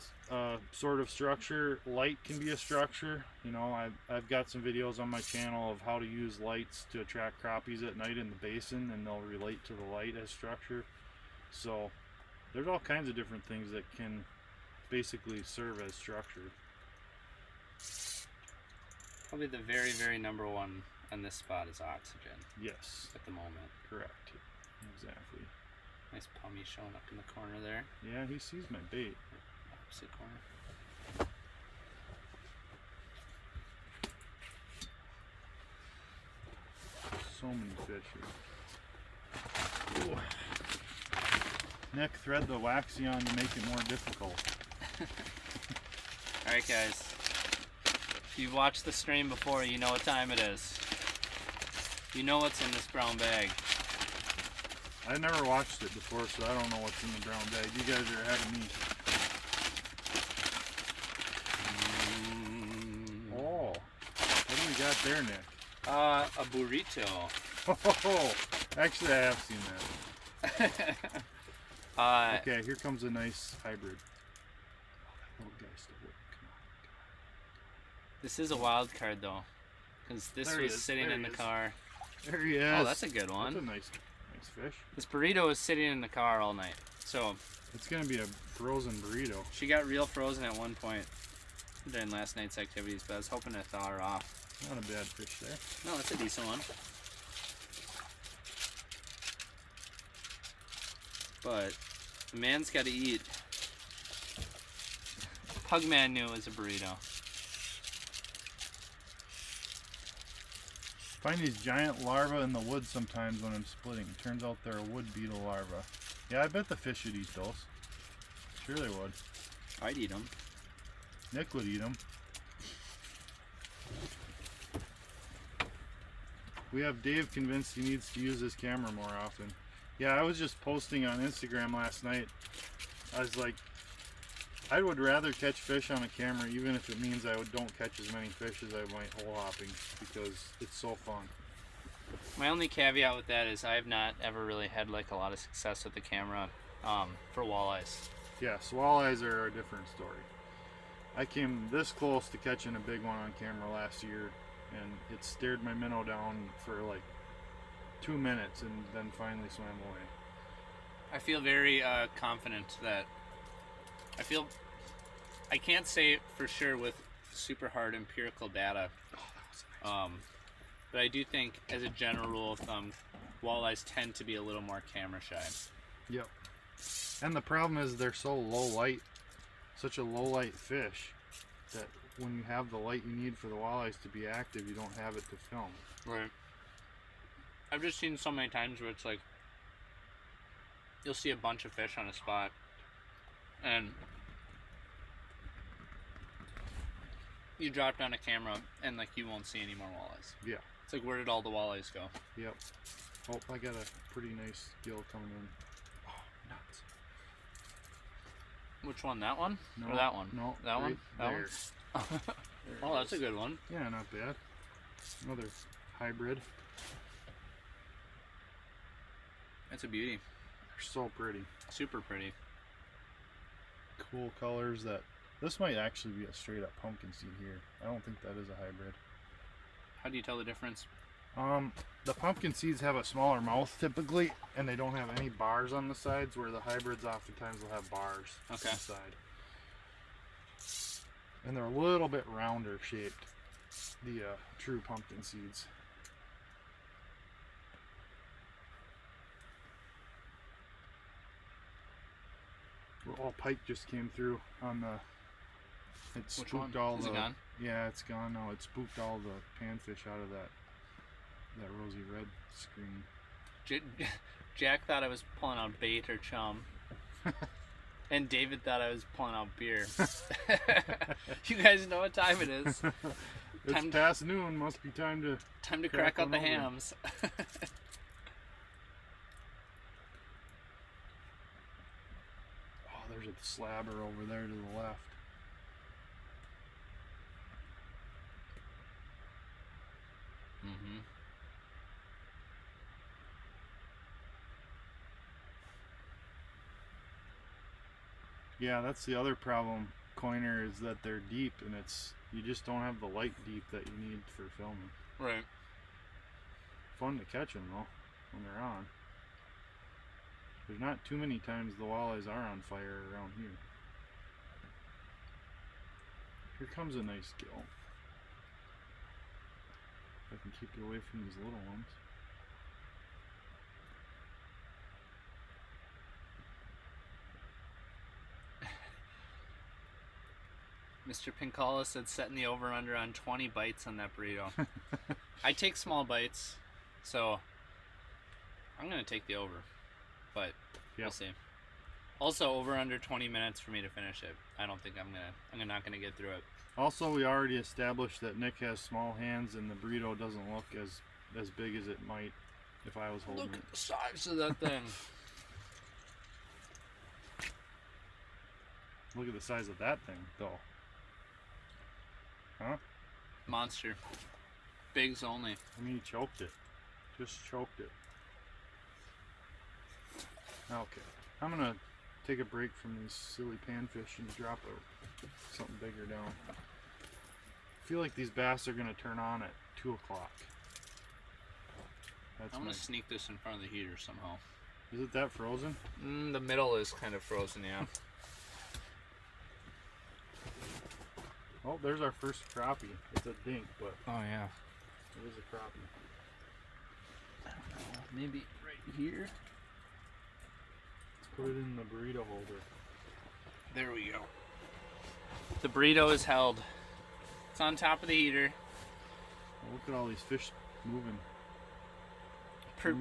sort of structure. Light can be a structure. You know, I've got some videos on my channel of how to use lights to attract crappies at night in the basin, and they'll relate to the light as structure. So there's all kinds of different things that can basically serve as structure. Probably the very, very number one on this spot is oxygen Yes, at the moment. correct. Exactly. Nice pummy showing up in the corner there. Yeah, he sees my bait. Opposite corner. So many fish here. Ooh. Nick, thread the waxy on to make it more difficult. Alright guys, if you've watched the stream before, you know what time it is. You know what's in this brown bag. I never watched it before, so I don't know what's in the brown bag. You guys are ahead of me. Oh, what do we got there, Nick? A burrito. Oh, actually, I have seen that. Okay, here comes a nice hybrid. Oh, that little guy's still working. Come on. This is a wild card though, because this There he was is, sitting there in he the is. car. There he is. Oh, that's a good one. That's a nice fish. This burrito was sitting in the car all night, so It's gonna be a frozen burrito. she got real frozen at one point. during last night's activities, but I was hoping to thaw her off. Not a bad fish there. No, that's a decent one. But the man's got to eat. Pugman knew it was a burrito. Find these giant larvae in the woods sometimes when I'm splitting. Turns out they're a wood beetle larva. Yeah, I bet the fish would eat those. Sure they would. I'd eat them. Nick would eat them. We have Dave convinced he needs to use his camera more often. Yeah, I was just posting on Instagram last night. I was like, I would rather catch fish on a camera, even if it means I don't catch as many fish as I might hole hopping, because it's so fun. My only caveat with that is I have not ever really had like a lot of success with the camera for walleyes. Yes, walleyes are a different story. I came this close to catching a big one on camera last year, and it stared my minnow down for like 2 minutes and then finally swam away. I feel very confident that I can't say for sure with super hard empirical data, but I do think as a general rule of thumb, walleyes tend to be a little more camera shy. Yep. And the problem is they're so low light, such a low light fish, that when you have the light you need for the walleyes to be active, you don't have it to film. Right. I've just seen so many times where it's like, you'll see a bunch of fish on a spot, and you drop down a camera, and like you won't see any more walleyes. Yeah. It's like, where did all the walleyes go? Yep. Oh, I got a pretty nice gill coming in. Oh, nuts. Which one? That one? No, Or that one? No, that one? That there. one? Oh, that's a good one. Yeah, not bad. Another hybrid. That's a beauty. They're so pretty. Super pretty. Cool colors. That this might actually be a straight up pumpkin seed here. I don't think that is a hybrid. How do you tell the difference? The pumpkin seeds have a smaller mouth typically, and they don't have any bars on the sides, where the hybrids oftentimes will have bars on the side. And they're a little bit rounder shaped, the true pumpkin seeds. Oh, pike just came through on the. It spooked all the. Is it gone? Yeah, it's gone now. It spooked all the panfish out of that rosy red screen. Jack thought I was pulling out bait or chum. And David thought I was pulling out beer. You guys know what time it is. It's past noon. Must be time to crack out the hams. Oh, there's a slabber over there to the left. Mm-hmm. Yeah, that's the other problem, Coiner, is that they're deep, and you just don't have the light deep that you need for filming. Right. Fun to catch them though when they're on. There's not too many times the walleyes are on fire around here. Here comes a nice gill. If I can keep you away from these little ones. Mr. Pincala said setting the over-under on 20 bites on that burrito. I take small bites, so I'm going to take the over, but we'll see. Also, over under 20 minutes for me to finish it. I don't think I'm not going to get through it. Also, we already established that Nick has small hands and the burrito doesn't look as big as it might if I was holding it. Look at the size of that thing. Look at the size of that thing, though. Huh? Monster. Bigs only. I mean, he choked it. Just choked it. Okay. I'm going to take a break from these silly panfish and drop something bigger down. I feel like these bass are going to turn on at 2 o'clock. I'm going to sneak this in front of the heater somehow. Is it that frozen? The middle is kind of frozen, yeah. Oh, there's our first crappie. It's a dink, but Oh yeah. it is a crappie. Maybe right here. Let's put it in the burrito holder. There we go. The burrito is held. It's on top of the heater. Oh, look at all these fish moving. Per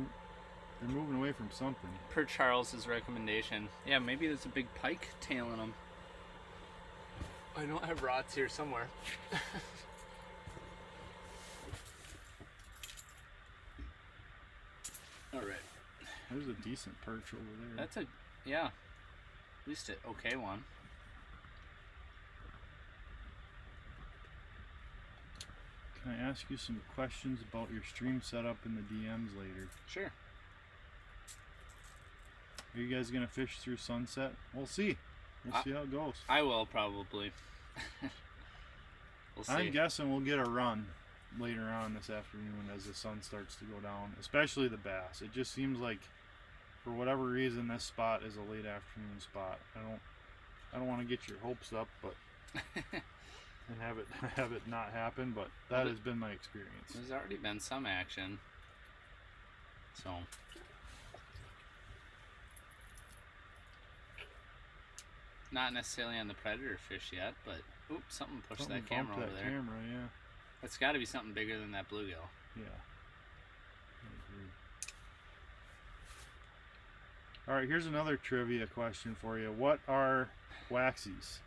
They're moving away from something. Charles's recommendation. Yeah, maybe there's a big pike tailing them. I don't have rods here somewhere. All right. There's a decent perch over there. That's a, yeah, at least an okay one. Can I ask you some questions about your stream setup in the DMs later? Sure. Are you guys gonna fish through sunset? We'll see. We'll see how it goes. I will probably. We'll see. I'm guessing we'll get a run later on this afternoon as the sun starts to go down, especially the bass. It just seems like, for whatever reason, this spot is a late afternoon spot. I don't want to get your hopes up, but and have it not happen. But that has been my experience. There's already been some action, so. Not necessarily on the predator fish yet, but oops, something pushed Something that camera bumped over that there. Camera, yeah. It's got to be something bigger than that bluegill. Yeah. I agree. All right, here's another trivia question for you. What are waxies?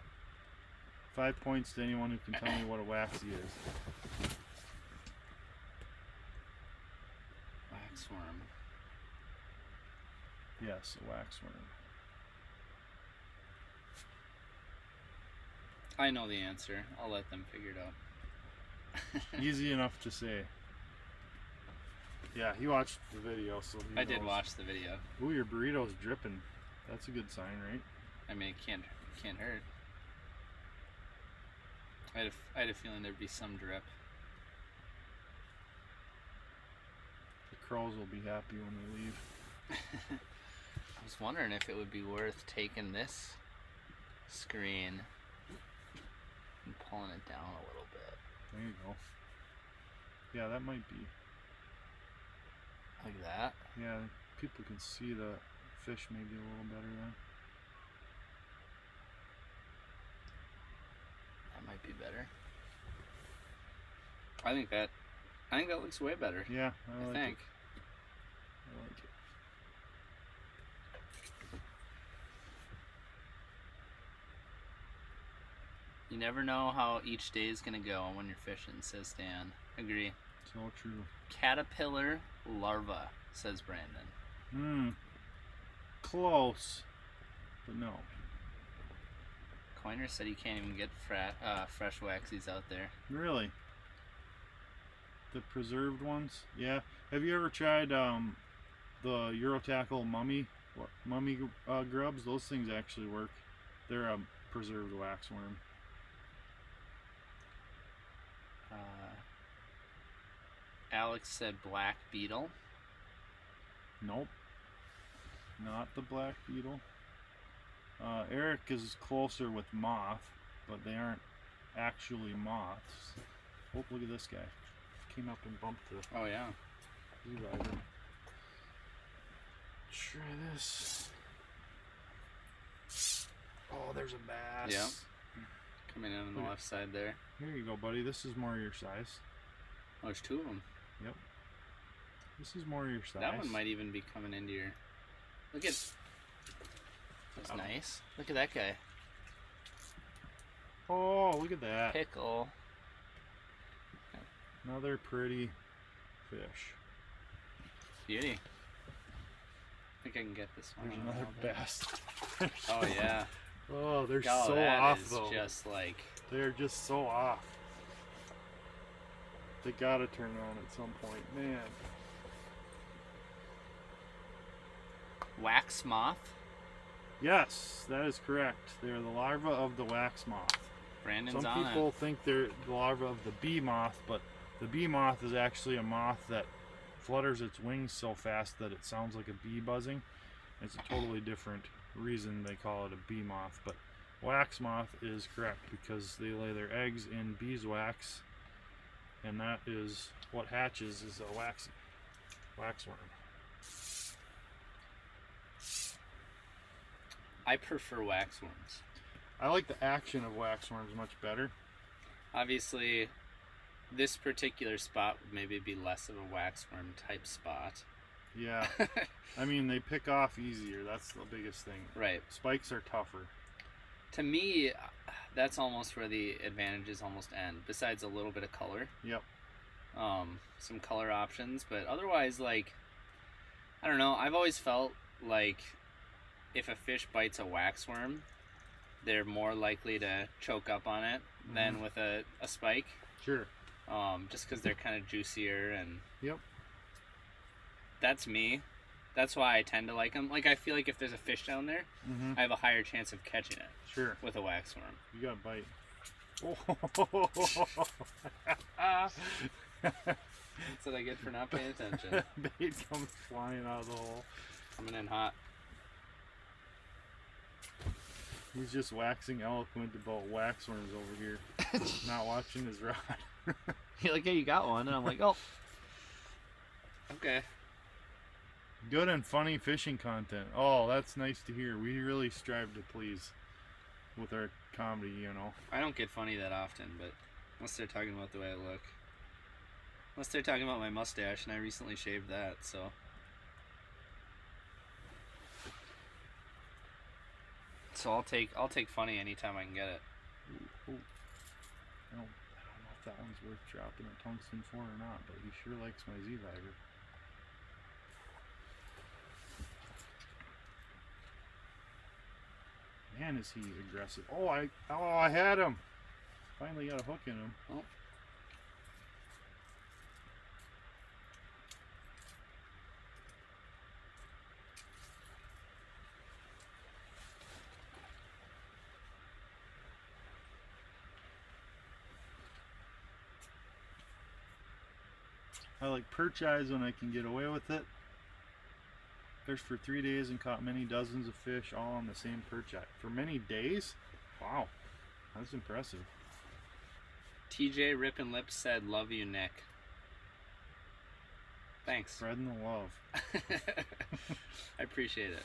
5 points to anyone who can tell me what a waxie is. Waxworm. Yes, a waxworm. I know the answer. I'll let them figure it out. Easy enough to say. Yeah, he watched the video, so he I did knows. watch the video. Ooh, your burrito's dripping. That's a good sign, right? I mean, it can't hurt. I had a feeling there'd be some drip. The crows will be happy when they leave. I was wondering if it would be worth taking this screen and pulling it down a little bit. There you go. Yeah, that might be. Like that? Yeah, people can see the fish maybe a little better then. That might be better. I think that looks way better. Yeah, I like think. it. I like it. You never know how each day is gonna go when you're fishing, says Dan. Agree. So true. Caterpillar larva, says Brandon. Close. But no. Coiner said he can't even get fresh waxies out there. Really? The preserved ones? Yeah. Have you ever tried the Eurotackle mummy grubs? Those things actually work. They're a preserved waxworm. Alex said black beetle. Nope. Not the black beetle. Eric is closer with moth, but they aren't actually moths. Oh, look at this guy. Came up and bumped the Oh yeah. rider. Try this. Oh, there's a bass. Yeah. Coming in on the left side there. Here you go, buddy. This is more your size. Oh, there's two of them. Yep. This is more your size. That one might even be coming into your... Look at... That's nice. Look at that guy. Oh, look at that. Pickle. Another pretty fish. Beauty. I think I can get this one. There's on a another little bit. bass. Oh yeah. Oh, they're Oh, so that off is though. just like... They're just so off. They gotta turn on at some point, man. Wax moth. Yes, that is correct. They're the larva of the wax moth. Brandon's Some on people it. think they're the larva of the bee moth, but the bee moth is actually a moth that flutters its wings so fast that it sounds like a bee buzzing. It's a totally different reason they call it a bee moth, but wax moth is correct because they lay their eggs in beeswax, and that is what hatches is a waxworm. I prefer waxworms. I like the action of waxworms much better. Obviously, this particular spot would maybe be less of a waxworm type spot. Yeah. I mean, they pick off easier. That's the biggest thing. Right. Spikes are tougher. To me, that's almost where the advantages almost end. Besides a little bit of color. Yep. Some color options, but otherwise, like, I don't know. I've always felt like if a fish bites a waxworm, they're more likely to choke up on it than with a spike. Sure. Just because they're kind of juicier and. Yep. That's me. That's why I tend to like them. Like, I feel like if there's a fish down there, I have a higher chance of catching it. Sure. With a waxworm. You got a bite. That's what I get for not paying attention. Bait comes flying out of the hole. Coming in hot. He's just waxing eloquent about waxworms over here. Not watching his rod. You're like, hey, you got one. And I'm like, oh. Okay. Good and funny fishing content. Oh, that's nice to hear. We really strive to please with our comedy, you know. I don't get funny that often, but unless they're talking about the way I look. Unless they're talking about my mustache, and I recently shaved that, so. So I'll take funny anytime I can get it. Ooh. I don't know if that one's worth dropping a tungsten for or not, but he sure likes my Z-Viber. Man, is he aggressive. Oh, I had him. Finally got a hook in him. Oh. I like perch eyes when I can get away with it. Fished for 3 days and caught many dozens of fish all on the same perch eye. For many days? Wow, that's impressive. TJ Rippin' Lips said, love you, Nick. Thanks. Spreading the love. I appreciate it.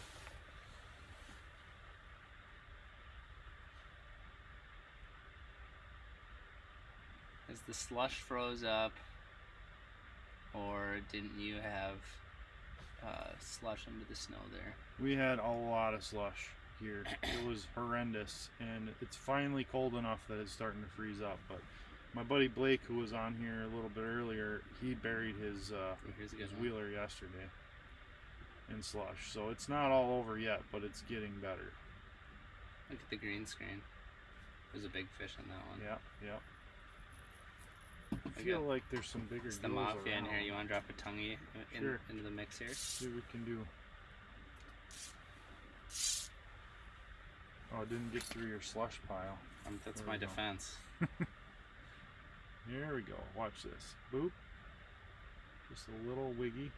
As the slush froze up, or didn't you have slush under the snow there? We had a lot of slush here. It was horrendous, and it's finally cold enough that it's starting to freeze up. But my buddy Blake, who was on here a little bit earlier, he buried his wheeler yesterday in slush. So it's not all over yet, but it's getting better. Look at the green screen. There's a big fish on that one. Yeah, yeah. I feel like there's some bigger It's the deals mafia in around. here. You want to drop a tonguey Sure. into the mix here? See what we can do. Oh, it didn't get through your slush pile. That's There my we go. defense. Here we go. Watch this. Boop. Just a little wiggy.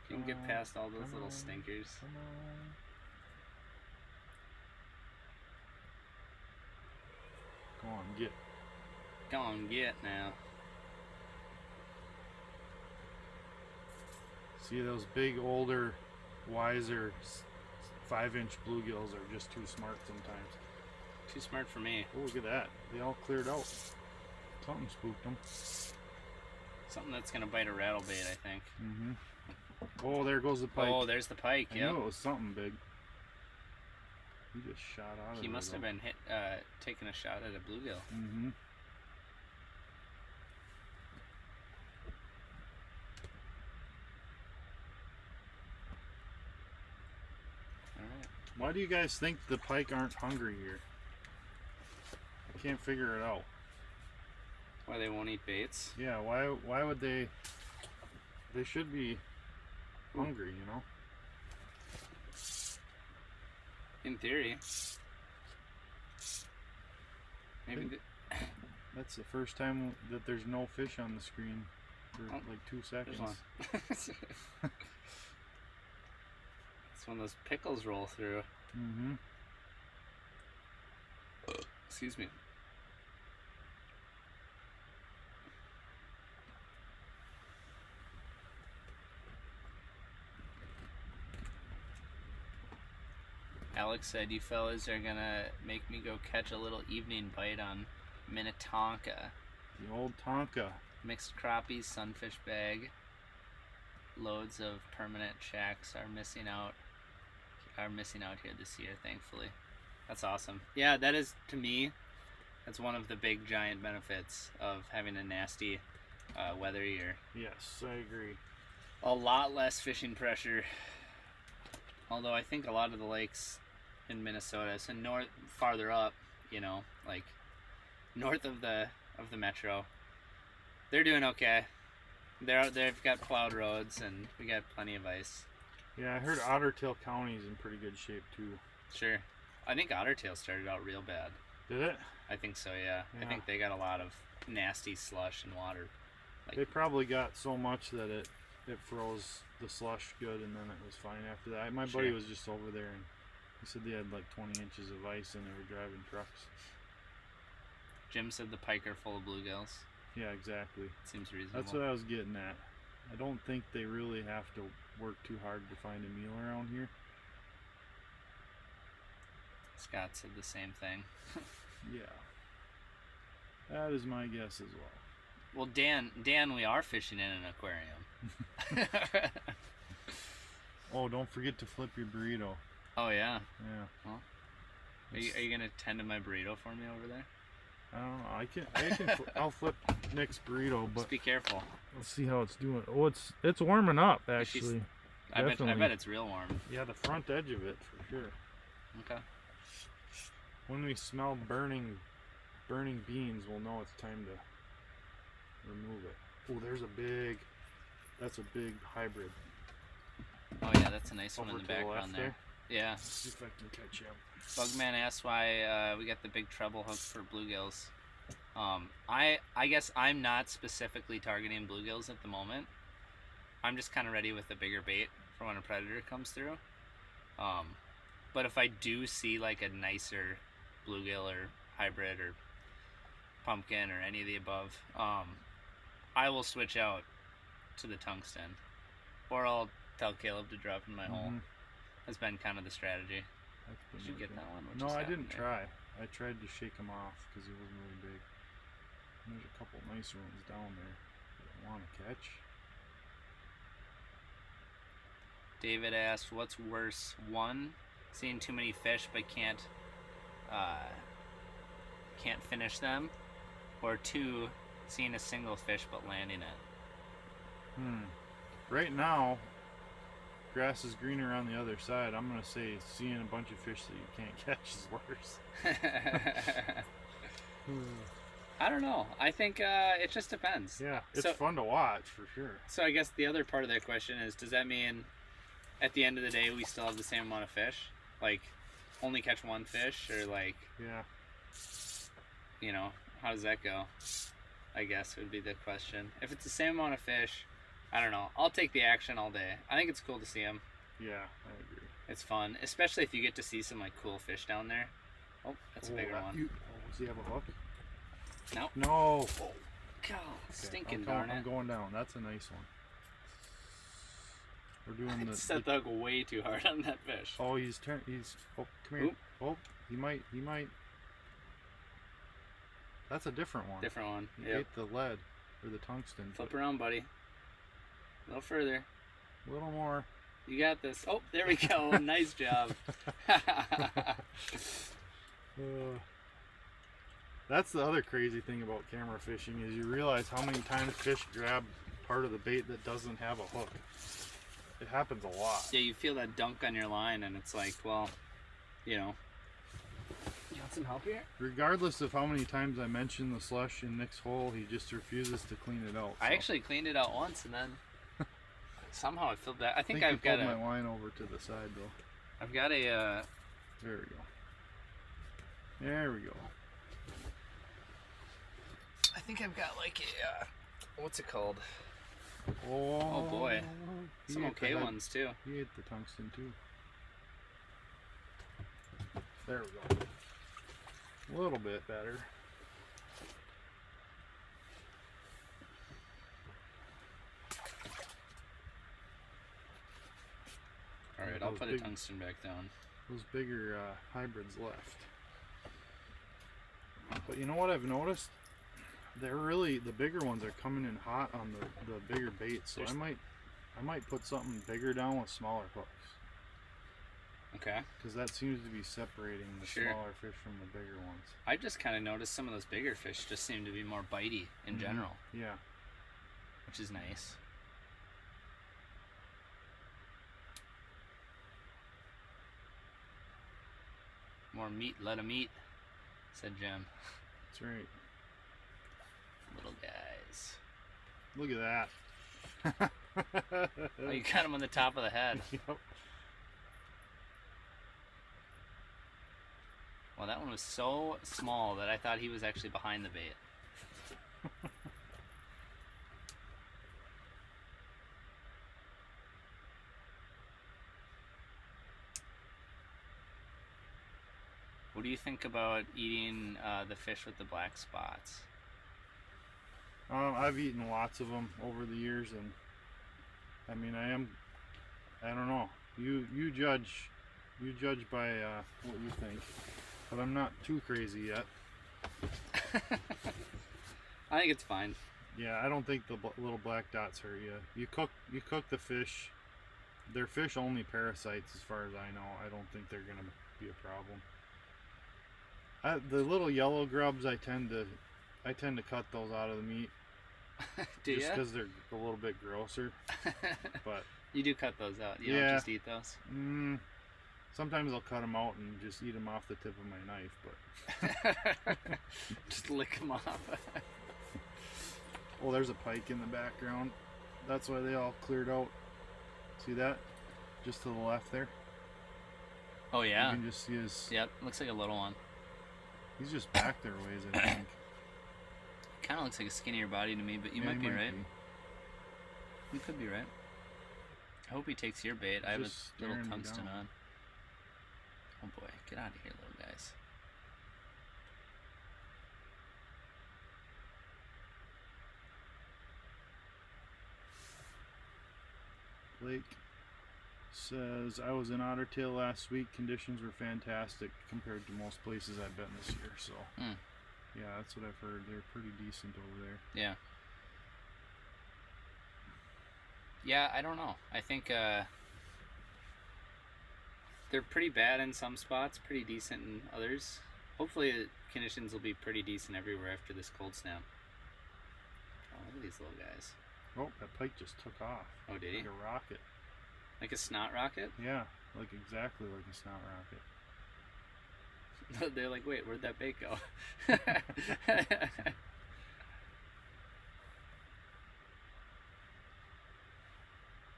You can get past all those little stinkers. Come on. Go on, get. Come on, get now. See, those big, older, wiser 5-inch bluegills are just too smart sometimes. Too smart for me. Oh, look at that. They all cleared out. Something spooked them. Something that's going to bite a rattle bait, I think. Mm-hmm. Oh, there goes the pike. Oh, there's the pike, I yep. knew it was something big. He just shot out of He there, must have though. been taking a shot at a bluegill. Mm-hmm. Alright. Why do you guys think the pike aren't hungry here? I can't figure it out. Why they won't eat baits? Yeah, why would they? They should be hungry, you know? In theory. Maybe Think- That's the first time that there's no fish on the screen for Oh, like 2 there's seconds. one. It's when those pickles roll through. Mm-hmm. Excuse me. Alex said you fellas are gonna make me go catch a little evening bite on Minnetonka. The old Tonka. Mixed crappie, sunfish bag. Loads of permanent shacks are missing out here this year, thankfully. That's awesome. Yeah, that is, to me, that's one of the big giant benefits of having a nasty weather year. Yes, I agree. A lot less fishing pressure. Although I think a lot of the lakes in Minnesota, so farther up, you know, like north of the metro, they're doing okay. They've got plowed roads and we got plenty of ice. Yeah, I heard Otter Tail County's in pretty good shape too. Sure. I think Otter Tail started out real bad. Did it? I think so, yeah. I think they got a lot of nasty slush and water. Like, they probably got so much that it froze the slush good, and then it was fine after that. My buddy was just over there, and he said they had like 20 inches of ice, and they were driving trucks. Jim said the pike are full of bluegills. Yeah, exactly. Seems reasonable. That's what I was getting at. I don't think they really have to work too hard to find a meal around here. Scott said the same thing. Yeah. That is my guess as well. Well, Dan, we are fishing in an aquarium. Oh, don't forget to flip your burrito. Oh, yeah. Yeah. Well, are you going to tend to my burrito for me over there? I don't know. I'll flip Nick's burrito, but just be careful. Let's see how it's doing. Oh, it's warming up actually. I bet it's real warm. Yeah, the front edge of it for sure. Okay. When we smell burning beans, we'll know it's time to remove it. Oh, that's a big hybrid. Oh yeah, that's a nice one in the background there. Yeah. Let's see if I can catch him. Bugman asked why we got the big treble hook for bluegills. I guess I'm not specifically targeting bluegills at the moment. I'm just kind of ready with a bigger bait for when a predator comes through. But if I do see like a nicer bluegill or hybrid or pumpkin or any of the above, I will switch out to the tungsten, or I'll tell Caleb to drop in my hole. That's been kind of the strategy. Did you get that one? No, I didn't try. I tried to shake him off because he wasn't really big. And there's a couple nicer ones down there that I want to catch. David asked, what's worse? One, seeing too many fish but can't finish them, or two, seeing a single fish but landing it? Right now, grass is greener on the other side. I'm going to say seeing a bunch of fish that you can't catch is worse. I don't know. I think it just depends. Yeah, it's fun to watch for sure. So I guess the other part of that question is, does that mean at the end of the day we still have the same amount of fish? Like, only catch one fish, or like... Yeah. You know, how does that go? I guess would be the question. If it's the same amount of fish, I don't know. I'll take the action all day. I think it's cool to see them. Yeah, I agree. It's fun, especially if you get to see some like cool fish down there. Oh, that's a bigger one. Does he have a hook? No. No. Oh, God, stinking darn it. I'm going down. That's a nice one. We're doing set the hook way too hard on that fish. Oh, he's oh, come here. Oop. Oh, he might. That's a different one. Different one. He ate the lead or the tungsten. Flip around, buddy. A little further. A little more. You got this. Oh, there we go. Nice job. That's the other crazy thing about camera fishing is you realize how many times fish grab part of the bait that doesn't have a hook. It happens a lot. Yeah, you feel that dunk on your line, and it's like, well, you know. You want some help here? Regardless of how many times I mention the slush in Nick's hole, he just refuses to clean it out. So. I actually cleaned it out once, and then somehow I feel bad. I think I've got my line over to the side though. I've got a. There we go. There we go. I think I've got like a. What's it called? Oh boy. Some okay ones too. He ate the tungsten too. There we go. A little bit better. Alright, I'll put a tungsten back down. Those bigger hybrids left. But you know what I've noticed? They're really, the bigger ones are coming in hot on the bigger baits, so I might put something bigger down with smaller hooks. Okay. Because that seems to be separating the smaller fish from the bigger ones. I just kind of noticed some of those bigger fish just seem to be more bitey in general. Yeah. Which is nice. More meat, let 'em eat, said Jim. That's right. Little guys. Look at that. Oh, you got him on the top of the head. Yep. Well, that one was so small that I thought he was actually behind the bait. What do you think about eating the fish with the black spots? I've eaten lots of them over the years, and I mean, I don't know. You judge by what you think, but I'm not too crazy yet. I think it's fine. Yeah, I don't think the little black dots hurt you. You cook the fish. They're fish only parasites, as far as I know. I don't think they're gonna be a problem. The little yellow grubs, I tend to cut those out of the meat. Do you? Just because they're a little bit grosser. But you do cut those out. You don't just eat those. Sometimes I'll cut them out and just eat them off the tip of my knife, but just lick them off. Oh, there's a pike in the background. That's why they all cleared out. See that? Just to the left there. Oh yeah. You can just see his. Yep, looks like a little one. He's just back there ways, I think. Kind of looks like a skinnier body to me, but you might be right. You could be right. I hope he takes your bait. I have a little tungsten on. Oh boy, get out of here, little guys. Blake says, I was in Ottertail last week. Conditions were fantastic compared to most places I've been this year. So, yeah, that's what I've heard. They're pretty decent over there. Yeah. Yeah, I don't know. I think they're pretty bad in some spots, pretty decent in others. Hopefully the conditions will be pretty decent everywhere after this cold snap. Oh, look at these little guys. Oh, that pike just took off. Oh, did he? Like a rocket. Like a snot rocket? Yeah, like exactly like a snot rocket. They're like, wait, where'd that bait go?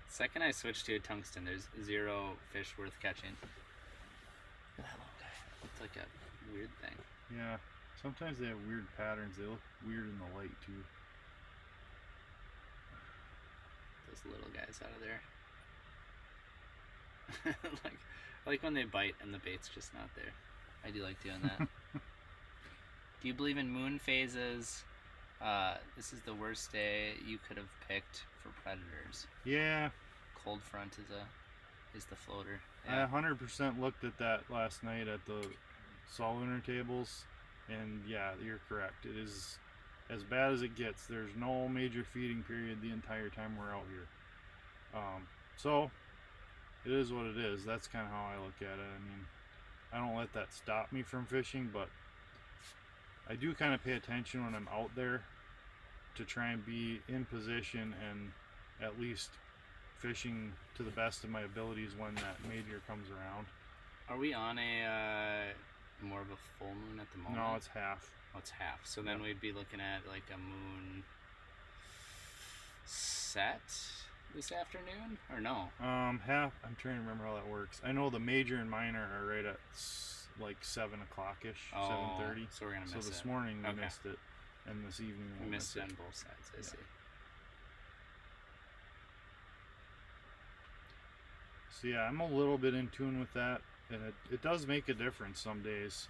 Second I switched to a tungsten, there's 0 fish worth catching. That little guy looked like a weird thing. Yeah, sometimes they have weird patterns. They look weird in the light too. Those little guys out of there. like when they bite and the bait's just not there. I do like doing that. Do you believe in moon phases? This is the worst day you could have picked for predators. Yeah. Cold front is the floater. Yeah. I 100% looked at that last night at the salt winter tables, and yeah, you're correct. It is as bad as it gets. There's no major feeding period the entire time we're out here. So it is what it is. That's kind of how I look at it. I mean, I don't let that stop me from fishing, but I do kind of pay attention when I'm out there to try and be in position and at least fishing to the best of my abilities when that major comes around. Are we on a more of a full moon at the moment? No, it's half. Oh, it's half. So then we'd be looking at like a moon set this afternoon, or no? Half. I'm trying to remember how that works. I know the major and minor are right at like 7 o'clock-ish, 7:30. So we're gonna miss it. So this morning we missed it, and this evening we missed it on both sides. I see. So yeah, I'm a little bit in tune with that, and it does make a difference some days.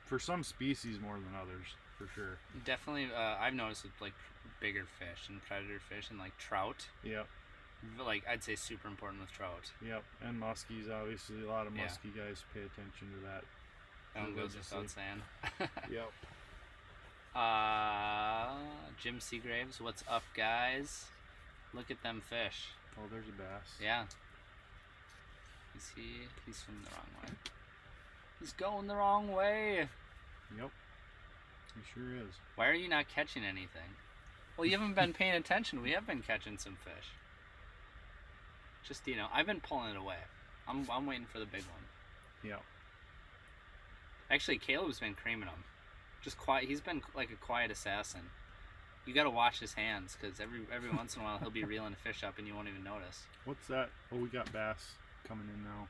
for some species more than others, for sure. Definitely, I've noticed with like bigger fish and predator fish and like trout. Yep. Like I'd say super important with trout. Yep. And muskies, obviously, a lot of Yeah. muskie guys pay attention to that. That one goes without saying. Yep. Jim Seagraves, what's up, guys? Look at them fish. Oh, there's a bass. Yeah. He's swimming the wrong way. He's going the wrong way. Yep. He sure is. Why are you not catching anything? Well, you haven't been paying attention. We have been catching some fish. Just, you know, I've been pulling it away. I'm waiting for the big one. Yep. Actually, Caleb's been creaming them. Just quiet. He's been like a quiet assassin. You got to watch his hands, because every once in a while he'll be reeling a fish up and you won't even notice. What's that? Oh, we got bass coming in now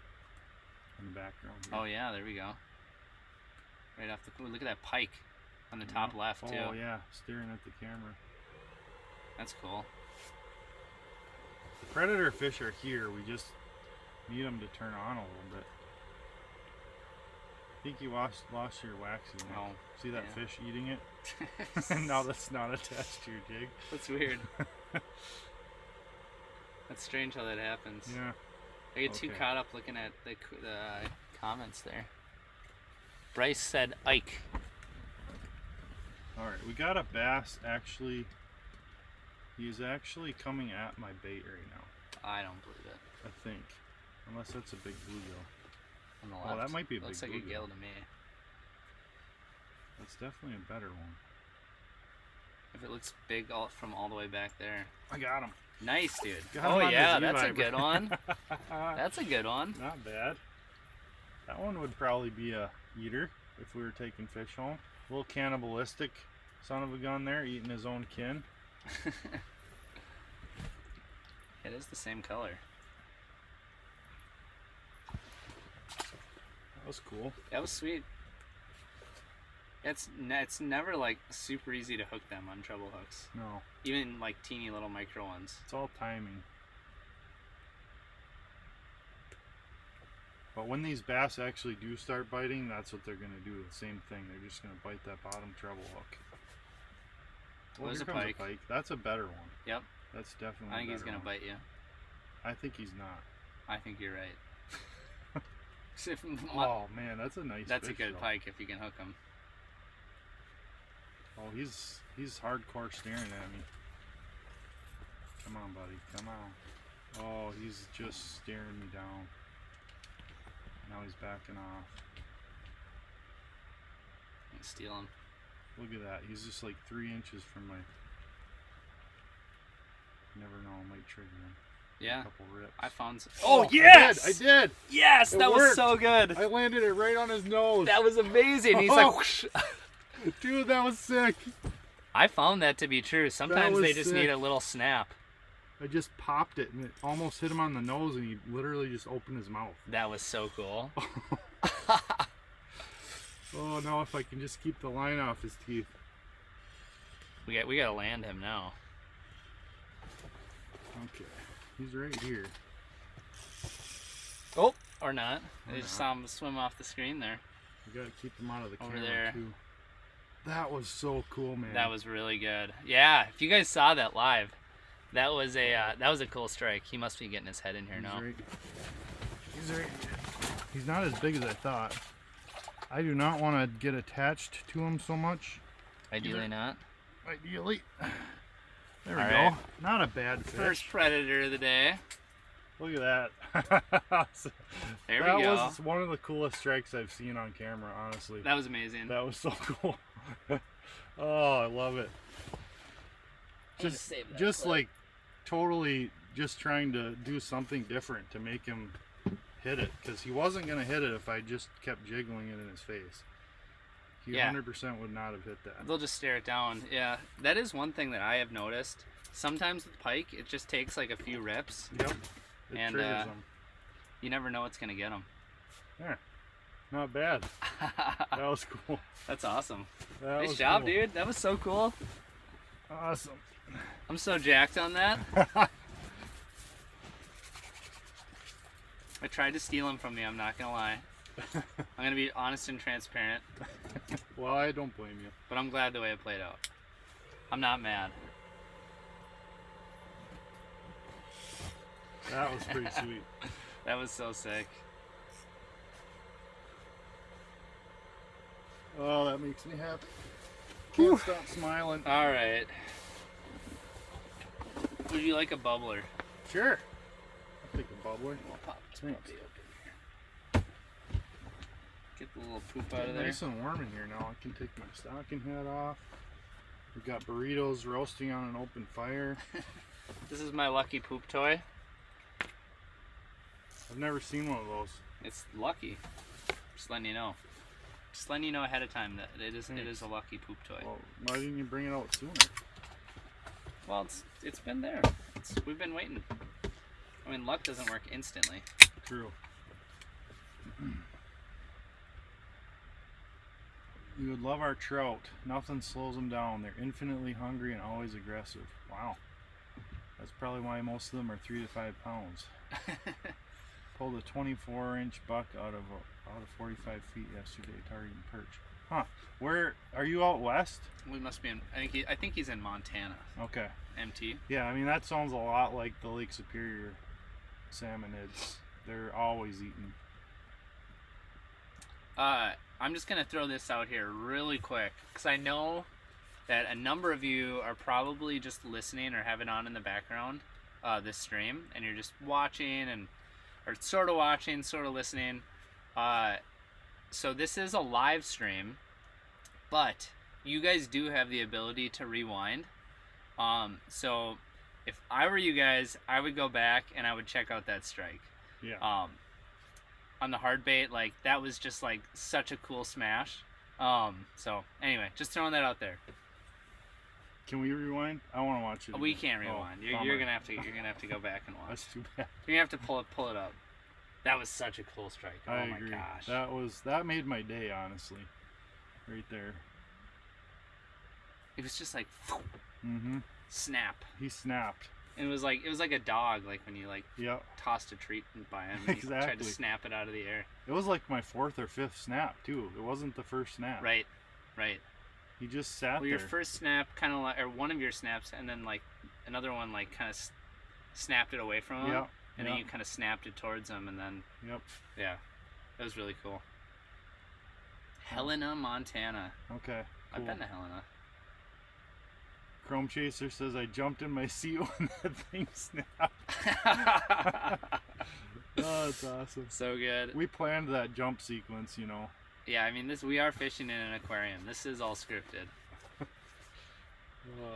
in the background here. Oh yeah, there we go. Right off the. Ooh, look at that pike on the top left too. Oh yeah, staring at the camera. That's cool. The predator fish are here. We just need them to turn on a little bit. I think you lost your waxing. Oh, see that yeah. fish eating it? Now that's not attached to your jig. That's weird. That's strange how that happens. Yeah. I get too caught up looking at the comments there. Bryce said Ike. Alright, we got a bass actually. He's actually coming at my bait right now. I don't believe it. I think. Unless that's a big bluegill. On the left. Oh, that might be a Looks big like a bluegill. gill to me. That's definitely a better one. If it looks big from all the way back there. I got him. Nice, dude. Got him Oh on yeah, the that's a Z-Viber. good one. That's a good one. Not bad. That one would probably be a eater if we were taking fish home. A little cannibalistic son of a gun there, eating his own kin. It is the same color. That was cool. That was sweet. It's never like super easy to hook them on treble hooks. No, Even like teeny little micro ones. it's all timing. But when these bass actually do start biting, that's what they're going to do. The same thing. They're just going to bite that bottom treble hook. Well, there's here a comes pike. That's a better one. Yep. That's definitely I think a he's better gonna one. bite you. I think he's not. I think you're right. Oh man, that's a nice That's fish, a good though. pike if you can hook him. Oh, he's hardcore staring at me. Come on, buddy. Come on. Oh, he's just staring me down. Now he's backing off. And steal him. Look at that. He's just like 3 inches from my... Never know. I might trigger him. Yeah. A couple rips. I found some. Oh, yes! I did! Yes! It That was worked. so good! I landed it right on his nose. That was amazing! He's Oh. like, whoosh. Dude, that was sick. I found that to be true. Sometimes was they just need sick. a little snap. I just popped it and it almost hit him on the nose and he literally just opened his mouth. That was so cool. Oh, now if I can just keep the line off his teeth. We gotta land him now. Okay. He's right here. Oh, or not. I Or just not. saw him swim off the screen there. We gotta keep him out of the Over camera there. too. That was so cool, man. That was really good. Yeah, if you guys saw that live, that was a cool strike. He must be getting his head in here now. He's right here. He's not as big as I thought. I do not want to get attached to him so much. Ideally not. Ideally. There we All go. right. Not a bad fish. First predator of the day. Look at that. There That we go. was one of the coolest strikes I've seen on camera, honestly. That was amazing. That was so cool. Oh, I love it. Just like totally just trying to do something different to make him hit it, because he wasn't going to hit it if I just kept jiggling it in his face. He Yeah. 100% would not have hit that. They'll just stare it down. Yeah, that is one thing that I have noticed. Sometimes with pike, it just takes like a few rips. Yep. It And, triggers him. You never know what's gonna get them. Yeah. Not bad. That was cool. That's awesome. That Nice was job, cool. dude. That was so cool. Awesome. I'm so jacked on that. I tried to steal him from me, I'm not gonna lie. I'm gonna be honest and transparent, Well, I don't blame you. but I'm glad the way it played out. I'm not mad. That was pretty sweet. That was so sick. Oh, that makes me happy. Can't stop smiling. All right. Would you like a bubbler? Sure. I'll take a bubbler. We'll pop this Thanks. puppy open here. Get the little poop out of there. Nice and warm in here now. I can take my stocking hat off. We've got burritos roasting on an open fire. This is my lucky poop toy. I've never seen one of those. It's lucky. Just letting you know. Just letting you know ahead of time that it is Thanks. a lucky poop toy. Well, why didn't you bring it out sooner? Well, it's been there. We've been waiting. I mean, luck doesn't work instantly. True. You would love our trout. Nothing slows them down. They're infinitely hungry and always aggressive. Wow. That's probably why most of them are 3 to 5 pounds. Pulled a 24-inch buck out of 45 feet yesterday, targeting perch. Huh? Where are you out west? We must be in. I think he's in Montana. Okay. MT. Yeah, I mean that sounds a lot like the Lake Superior salmonids. They're always eating. I'm just gonna throw this out here really quick because I know that a number of you are probably just listening or have it on in the background, this stream, and you're just watching or sort of watching, sort of listening. So this is a live stream, but you guys do have the ability to rewind. So if I were you guys, I would go back and I would check out that strike. Yeah. On the hard bait, like that was just like such a cool smash. So anyway, just throwing that out there. Can we rewind? I want to watch it. We again. can't rewind. Oh, you're gonna have to go back and watch. That's too bad. You're gonna have to pull it up. That was such a cool strike. Oh I my agree. gosh. That made my day, honestly. Right there. It was just like Mm-hmm. snap. He snapped. And it was like a dog, like when you like Yep. tossed a treat by him and he tried to Exactly. snap it out of the air. It was like my 4th or 5th snap too. It wasn't the first snap. Right. He just sat Well, there. your first snap kind of like, or one of your snaps, and then like another one like kind of snapped it away from him. Yep. And then you kind of snapped it towards him, and then Yep. yeah, that was really cool. Helena, Montana. Okay. I've Cool. been to Helena. Chrome Chaser says I jumped in my seat when that thing snapped. Oh, that's awesome. So good. We planned that jump sequence, you know. Yeah, I mean we are fishing in an aquarium. This is all scripted. Oh,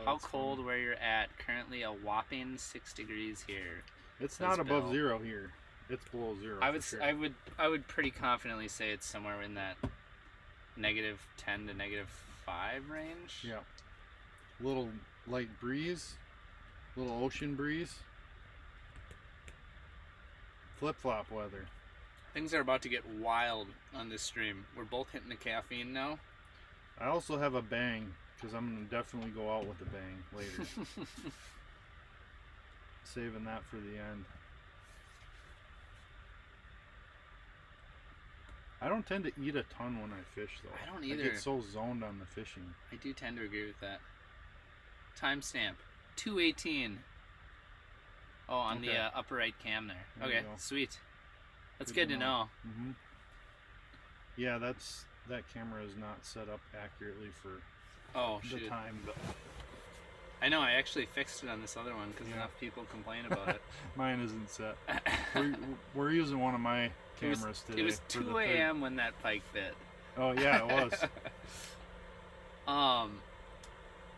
How that's cold funny. where you're at? Currently a whopping 6 degrees here. It's says not above Bill. 0 here. It's below 0. I would for sure. I would pretty confidently say it's somewhere in that -10 to -5 range. Yeah. Little light breeze, little ocean breeze. Flip-flop weather. Things are about to get wild on this stream. We're both hitting the caffeine now. I also have a bang because I'm gonna definitely go out with a bang later. Saving that for the end. I don't tend to eat a ton when I fish though. I don't I either. get so zoned on the fishing. I do tend to agree with that. Timestamp 2:18. Oh, on Okay. the upper right cam there. There you Okay, go. sweet. That's good to know. Mm-hmm. Yeah, that camera is not set up accurately for Oh the shoot. time, but I know. I actually fixed it on this other one because Yeah. enough people complain about it. mine isn't set. We're using one of my cameras today. It was for the 2 third- a.m. when that pike bit. Oh yeah, it was.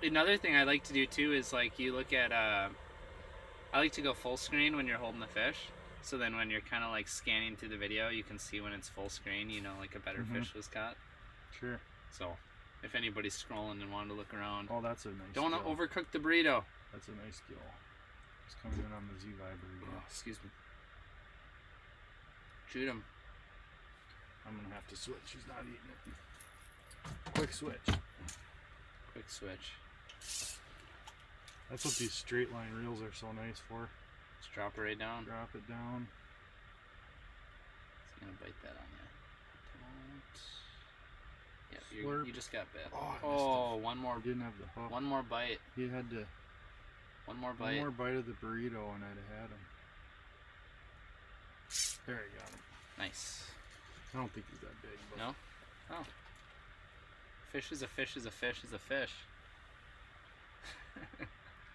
Another thing I like to do too is like you look at I like to go full screen when you're holding the fish. So then when you're kind of like scanning through the video, you can see when it's full screen, you know, like a better Mhm. fish was caught. Sure. So if anybody's scrolling and wanting to look around, Oh, that's a nice. don't gill. overcook the burrito. That's a nice gill. It's coming in on the Z Viber again. Oh, excuse me. Shoot him. I'm gonna have to switch. She's not eating it. Quick switch. Quick switch. That's what these straight line reels are so nice for. Just drop it right down. Drop it down. It's gonna bite that on you. Yeah, Slurp. you just got bit. Oh, I missed Oh, one more. I didn't have the hook. One more bite. He had to. One more One bite. more bite of the burrito, and I'd have had him. There, I got him. Nice. I don't think he's that big. But No? Oh. Fish is a fish is a fish is a fish.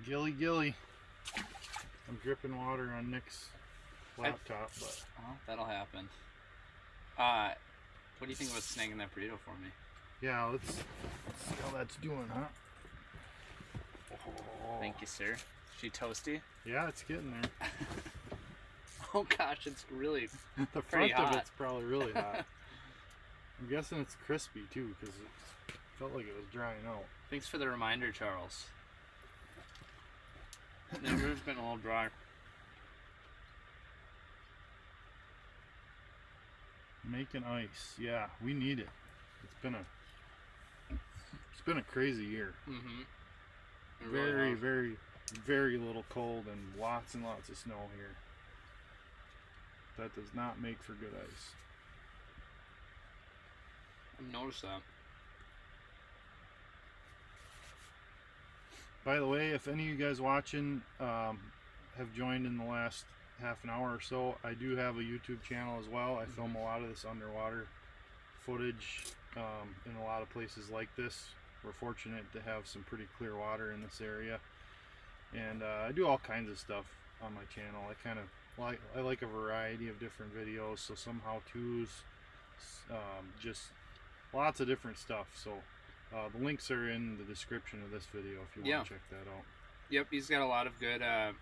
Gilly. I'm dripping water on Nick's laptop, but Oh, that'll happen. What do you think about snagging that burrito for me? yeah, let's see how that's doing, huh? Oh. Thank you, sir. She toasty? Yeah, it's getting there. Oh gosh, it's really The pretty front of hot. it's probably really hot. I'm guessing it's crispy too, because it felt like it was drying out. Thanks for the reminder, Charles. The roof's been a little dry. Making ice, yeah, we need it. It's been a crazy year. Mm-hmm. Very little cold and lots of snow here. That does not make for good ice. I've noticed that. By the way, if any of you guys watching have joined in the last half an hour or so, I do have a YouTube channel as well. I film a lot of this underwater footage in a lot of places like this. We're fortunate to have some pretty clear water in this area, and I do all kinds of stuff on my channel. I like a variety of different videos, so some how-tos, just lots of different stuff. So the links are in the description of this video if you want to check that out. Yep, he's got a lot of good. I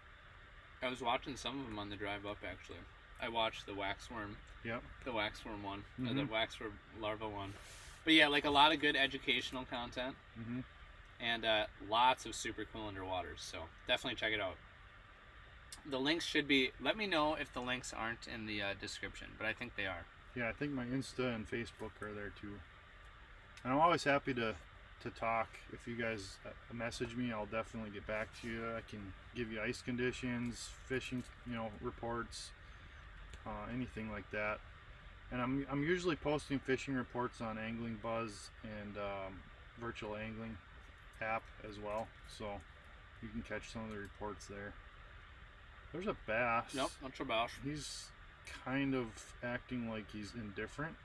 was watching some of them on the drive up actually. I watched the waxworm. Yep. The waxworm one, or the waxworm larva one. But yeah, like a lot of good educational content, and lots of super cool underwaters. So definitely check it out. The links should be. Let me know if the links aren't in the description, but I think they are. Yeah, I think my Insta and Facebook are there too. And I'm always happy to talk. If you guys message me, I'll definitely get back to you. I can give you ice conditions, fishing, reports, anything like that. And I'm usually posting fishing reports on Angling Buzz and Virtual Angling app as well, so you can catch some of the reports there. There's a bass. Nope, that's a bass. He's kind of acting like he's indifferent,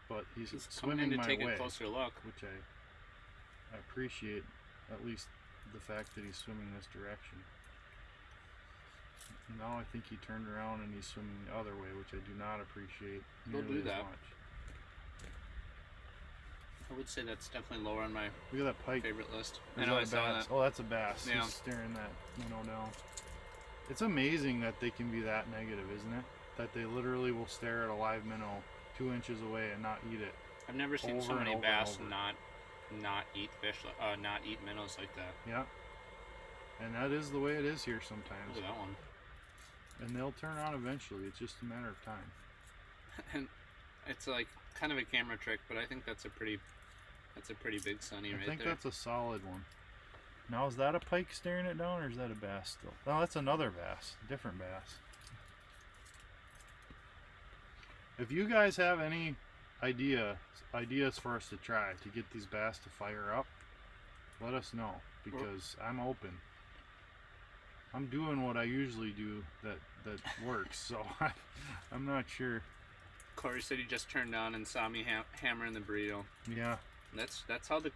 but he's swimming coming in to my take way, a closer look. which I appreciate, at least the fact that he's swimming this direction. Now I think he turned around and he's swimming the other way, which I do not appreciate nearly as much. I would say that's definitely lower on my Look at that pike. favorite list. Is I know that I a saw bass? that. Oh, that's a bass. Yeah. He's staring that minnow down. It's amazing that they can be that negative, isn't it? That they literally will stare at a live minnow 2 inches away and not eat it. I've never seen so over many and over bass and over. not eat fish, not eat minnows like that. Yeah. And that is the way it is here sometimes. Look at that one. And they'll turn on eventually. It's just a matter of time. And it's like kind of a camera trick, but I think that's a pretty big sunny right there. I think that's a solid one. Now, is that a pike staring it down, or is that a bass still? No, that's another bass. Different bass. If you guys have any ideas for us to try to get these bass to fire up, let us know, because I'm open. I'm doing what I usually do that works, so I'm not sure. Corey said he just turned on and saw me hammering the burrito. Yeah. That's how the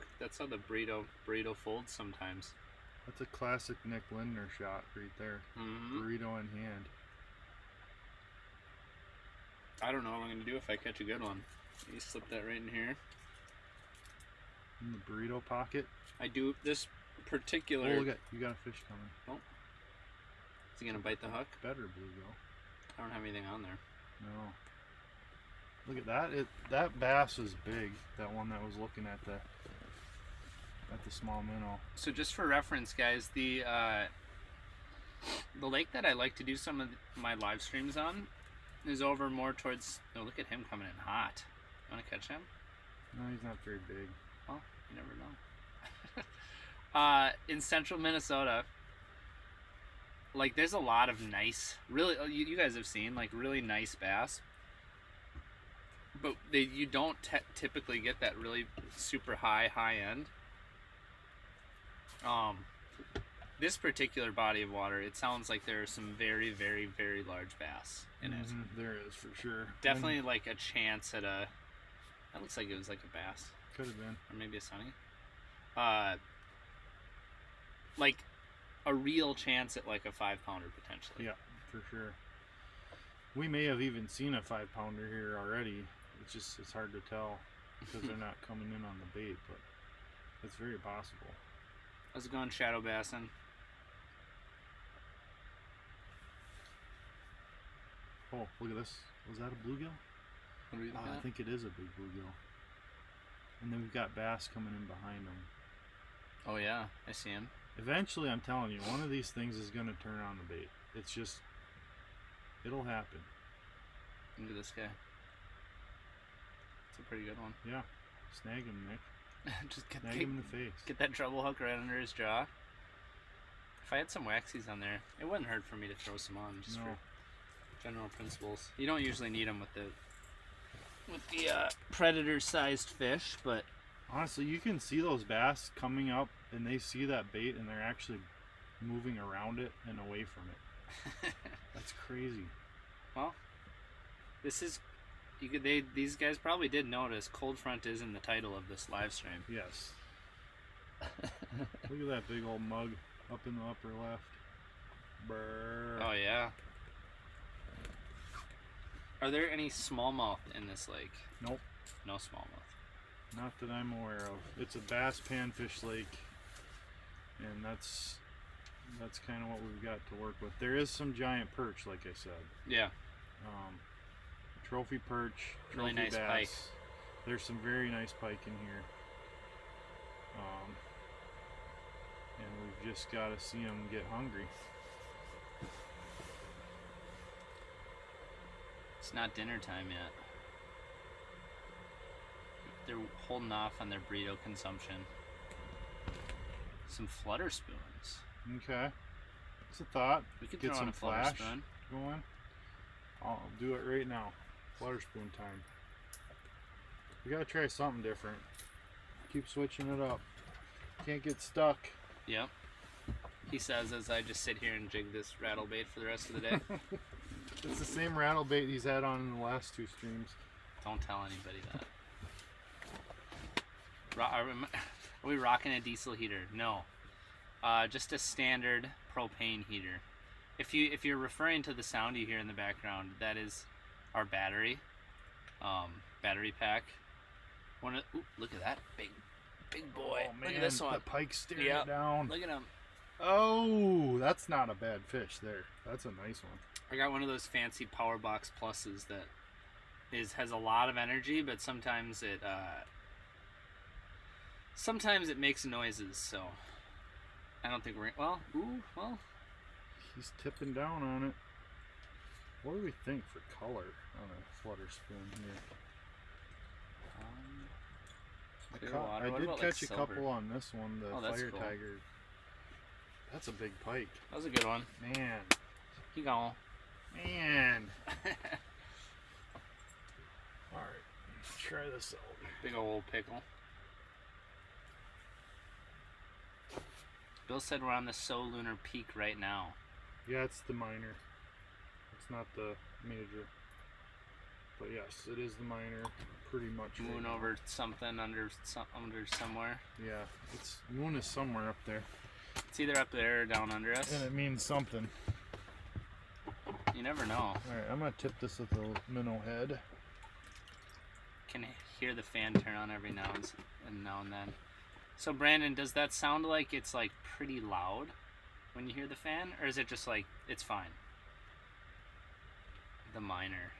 burrito folds sometimes. That's a classic Nick Lindner shot right there. Burrito in hand. I don't know what I'm gonna do if I catch a good one. You slip that right in here. In the burrito pocket. I do this particular. Oh, look at, you got a fish coming. Oh. Is he gonna bite the hook? Better, Bluegill. I don't have anything on there. No. Look at that. That bass is big. That one that was looking at the small minnow. So just for reference, guys, the lake that I like to do some of my live streams on is over more towards. Oh, look at him coming in hot. You want to catch him? No, he's not very big. Well, you never know. In central Minnesota, like there's a lot of nice, really, you guys have seen like really nice bass. but you don't typically get that really super high end. This particular body of water, it sounds like there are some very, very, very large bass in it. There is for sure. Definitely like a chance at a. That looks like it was like a bass. Could have been. Or maybe a sunny. Like a real chance at like a 5-pounder potentially. Yeah, for sure. We may have even seen a 5-pounder here already. It's hard to tell because they're not coming in on the bait, but it's very possible. How's it going, shadow bassing? Oh, look at this. Was that a bluegill? What are you looking I at? think it is a big bluegill. And then we've got bass coming in behind them. Oh yeah, I see him. Eventually, I'm telling you, one of these things is going to turn on the bait. It's just, it'll happen. Look at this guy. It's a pretty good one. Yeah. Snag him, Nick. Just Snag him in the face. Get that treble hook right under his jaw. If I had some waxies on there, it wouldn't hurt for me to throw some on, just for general principles. You don't usually need them with the predator-sized fish, but honestly, you can see those bass coming up, and they see that bait, and they're actually moving around it and away from it. That's crazy. Well, this is these guys probably did notice cold front is in the title of this live stream. Yes. Look at that big old mug up in the upper left. Brr. Oh yeah. Are there any smallmouth in this lake? Nope. No smallmouth. Not that I'm aware of. It's a bass panfish lake, and that's kind of what we've got to work with. There is some giant perch, like I said. Yeah. Trophy perch, Really trophy nice bass. pike. There's some very nice pike in here. And we've just got to see them get hungry. It's not dinner time yet. They're holding off on their burrito consumption. Some flutter spoons. Okay. It's a thought. We could Get throw on some a flutter flash spoon. going. I'll do it right now. Flutter spoon time. We gotta try something different. Keep switching it up. Can't get stuck. Yep. He says as I just sit here and jig this rattle bait for the rest of the day. It's the same rattle bait he's had on in the last 2 streams. Don't tell anybody that. Are we rocking a diesel heater? No. Just a standard propane heater. If you're referring to the sound you hear in the background, that is our battery pack. Ooh, look at that big boy. Oh, man, look at this one. The pike staring it down. Look at him. Oh, that's not a bad fish there. That's a nice one. I got one of those fancy Power Box Pluses that has a lot of energy, but sometimes it makes noises. So I don't think we're well. He's tipping down on it. What do we think for color on a flutter spoon here? I did catch a couple on this one, the Fire cool. Tiger. That's a big pike. That was a good one. Man. Keep going. Man. Alright, try this out. Big old pickle. Bill said we're on the So Lunar Peak right now. Yeah, it's the minor. It's not the major. But yes, it is the minor, pretty much. Moon right over something under somewhere. Yeah, moon is somewhere up there. It's either up there or down under us. And it means something. You never know. Alright, I'm going to tip this with a minnow head. Can hear the fan turn on every now and then. So Brandon, does that sound like it's like pretty loud when you hear the fan, or is it just like it's fine? The minor,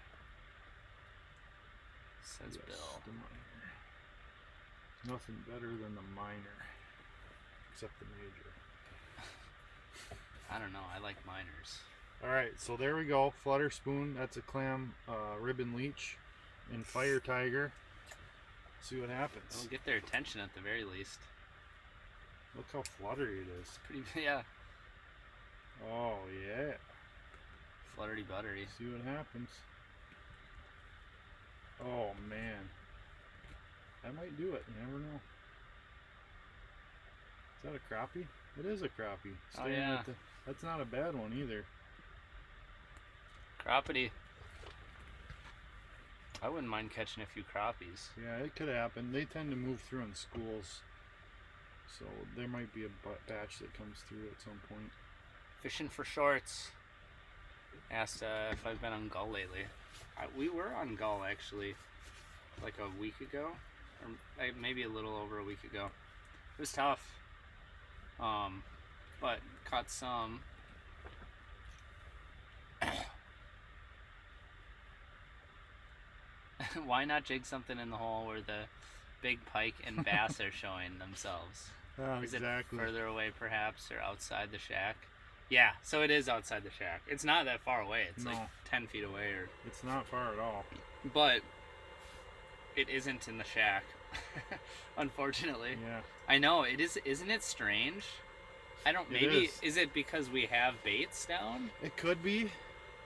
says Yes, Bill. The minor. Nothing better than the minor, except the major. I don't know. I like minors. Alright, so there we go. Flutter spoon. That's a clam ribbon leech in Fire Tiger. See what happens. We'll get their attention at the very least. Look how fluttery it is. Pretty, yeah. Oh, yeah. Fluttery buttery. See what happens. Oh man, that might do it. You never know. Is that a crappie? It is a crappie. Oh, Staying yeah. at that's not a bad one either. Crappie. I wouldn't mind catching a few crappies. Yeah, it could happen. They tend to move through in schools, so there might be a batch that comes through at some point. Fishing for shorts. Asked if I've been on gull lately. We were on gull actually, like a week ago, or maybe a little over a week ago. It was tough, but caught some. Why not jig something in the hole where the big pike and bass are showing themselves? Is Exactly. it further away perhaps, or outside the shack? Yeah, so it is outside the shack. It's not that far away. It's No. like 10 feet away, or It's not far at all. but it isn't in the shack. Unfortunately. Yeah. I know, it is. Isn't it strange? I don't. It Maybe is. is it because we have baits down It could be.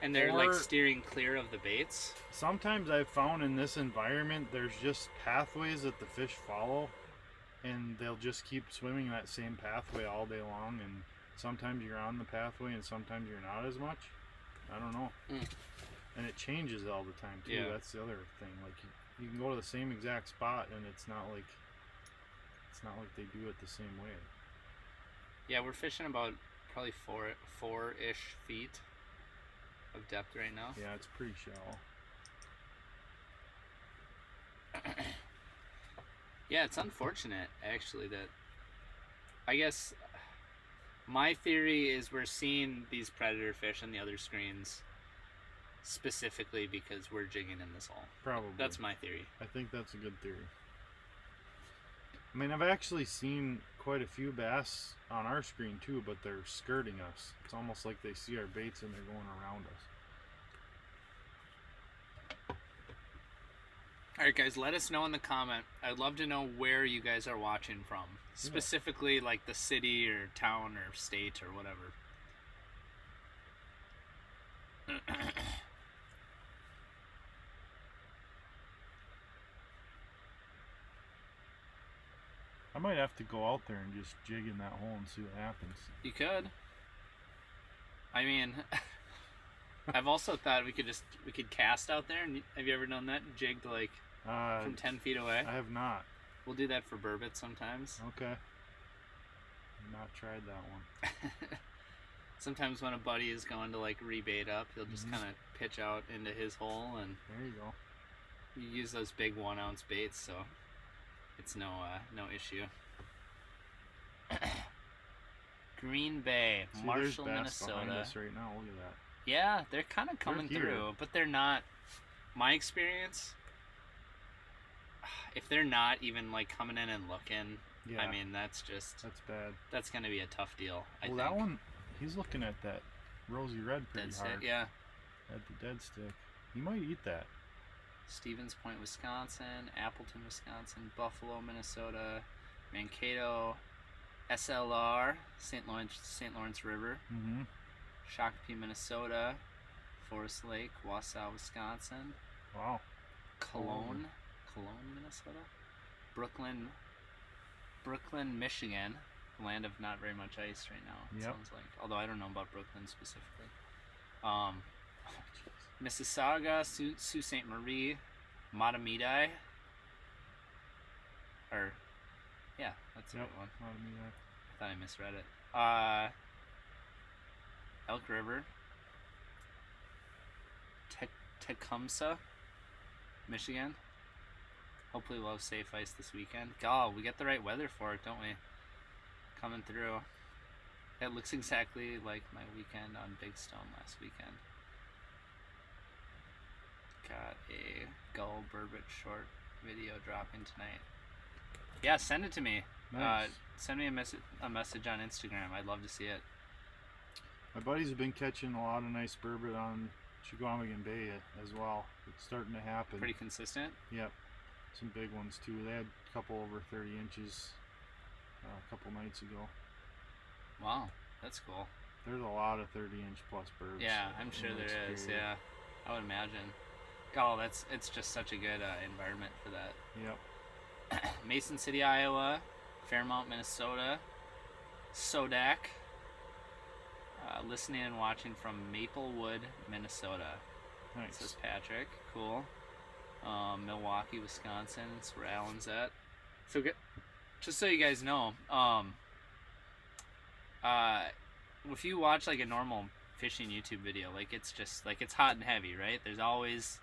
and they're like Or- steering clear of the baits? Sometimes I've found in this environment there's just pathways that the fish follow, and they'll just keep swimming that same pathway all day long, and sometimes you're on the pathway and sometimes you're not as much. I don't know. And it changes all the time too. Yeah. That's the other thing. Like you can go to the same exact spot and it's not like they do it the same way. Yeah, we're fishing about probably four-ish feet of depth right now. Yeah, it's pretty shallow. Yeah, it's unfortunate actually that I guess my theory is we're seeing these predator fish on the other screens specifically because we're jigging in this hole. Probably. That's my theory. I think that's a good theory. I mean, I've actually seen quite a few bass on our screen too, but they're skirting us. It's almost like they see our baits and they're going around us. Alright guys, let us know in the comment. I'd love to know where you guys are watching from. Specifically like the city or town or state or whatever. I might have to go out there and just jig in that hole and see what happens. You could. I mean, I've also thought we could cast out there. And have you ever done that? Jigged like from 10 feet away? I have not. We'll do that for burbot sometimes. Okay. I've not tried that one. Sometimes when a buddy is going to like rebait up, he'll just kind of pitch out into his hole, and There you go. you use those big 1 ounce baits, so it's no issue. Green Bay, See, Marshall, there's bass behind Minnesota. us right now. Look at that. Yeah, they're kind of coming here. through, but they're not. My experience, if they're not even like coming in and looking, Yeah. I mean that's bad. that's gonna be a tough deal. I Well, think. that one, he's looking at that rosy red pretty That's hard. it. Yeah. At the dead stick. He might eat that. Stevens Point, Wisconsin, Appleton, Wisconsin, Buffalo, Minnesota, Mankato, SLR, St. Lawrence River, Mm-hmm. Shakopee, Minnesota, Forest Lake, Wausau, Wisconsin, Wow. Cologne, Minnesota, Brooklyn, Michigan, land of not very much ice right now. It Yep. sounds like, although I don't know about Brooklyn specifically. Mississauga, Sault Ste. Marie, Matamidi, or yeah, that's the Yep. right one. Not me there. I thought I misread it. Elk River, Tecumseh, Michigan. Hopefully we'll have safe ice this weekend. God, we get the right weather for it, don't we? Coming through. It looks exactly like my weekend on Big Stone last weekend. Got a gull burbot short video dropping tonight. Yeah, send it to me. Nice. Send me a message on Instagram. I'd love to see it. My buddies have been catching a lot of nice burbot on Chequamegon Bay as well. It's starting to happen. Pretty consistent. Yep. Some big ones too. They had a couple over 30 inches a couple nights ago. Wow, that's cool. There's a lot of 30-inch plus burbs. Yeah, I'm sure in there this is. area. Yeah, I would imagine. Oh, it's just such a good environment for that. Yep. Mason City, Iowa, Fairmount, Minnesota, Sodak. Listening and watching from Maplewood, Minnesota. Nice. Says Patrick. Cool. Milwaukee, Wisconsin. That's where Alan's at. So just so you guys know, if you watch like a normal fishing YouTube video, like it's just like it's hot and heavy, right? There's always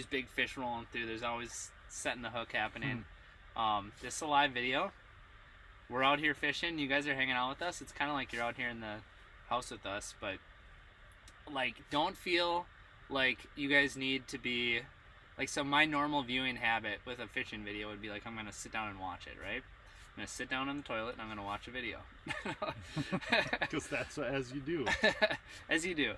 big fish rolling through. There's always setting the hook happening. This is a live video. We're out here fishing. You guys are hanging out with us. It's kind of like you're out here in the house with us, but like don't feel like you guys need to be like, so my normal viewing habit with a fishing video would be like, I'm gonna sit down and watch it, right? I'm gonna sit down on the toilet and I'm gonna watch a video. Because that's as you do. As you do.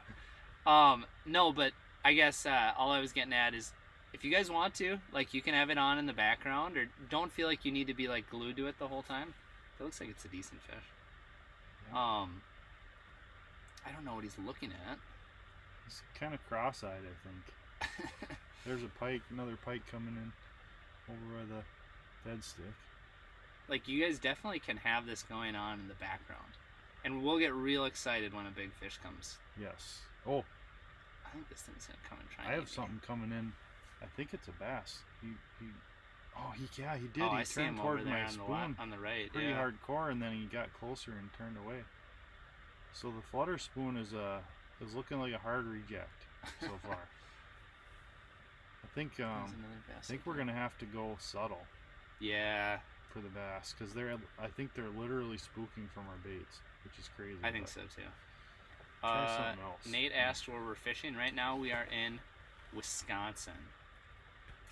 No, but I guess all I was getting at is, if you guys want to, like, you can have it on in the background, or don't feel like you need to be like glued to it the whole time. It looks like it's a decent fish. Yeah. I don't know what he's looking at. He's kind of cross-eyed, I think. There's a pike, another pike coming in over by the dead stick. Like, you guys definitely can have this going on in the background, and we'll get real excited when a big fish comes. Yes. Oh, I think this thing's gonna come and try. I have something coming in. I think it's a bass. He did. Oh, he I see him turned toward over there my on spoon on the right. pretty Yeah. hardcore, and then he got closer and turned away. So the flutter spoon is looking like a hard reject so far. I think we're gonna have to go subtle. Yeah. For the bass, because I think they're literally spooking from our baits, which is crazy. I think so too. Try something else. Nate asked where we're fishing. Right now we are in Wisconsin,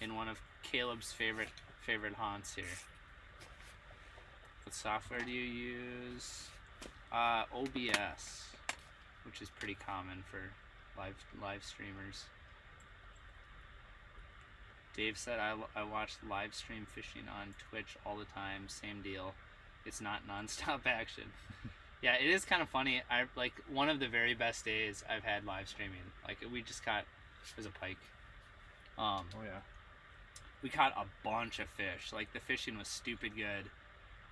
in one of Caleb's favorite haunts here. What software do you use? OBS, which is pretty common for live streamers. Dave said, I watch live stream fishing on Twitch all the time. Same deal. It's not nonstop action. Yeah, it is kind of funny. Like, one of the very best days I've had live streaming. Like, we just caught, there's a pike. Oh yeah. We caught a bunch of fish. Like, the fishing was stupid good.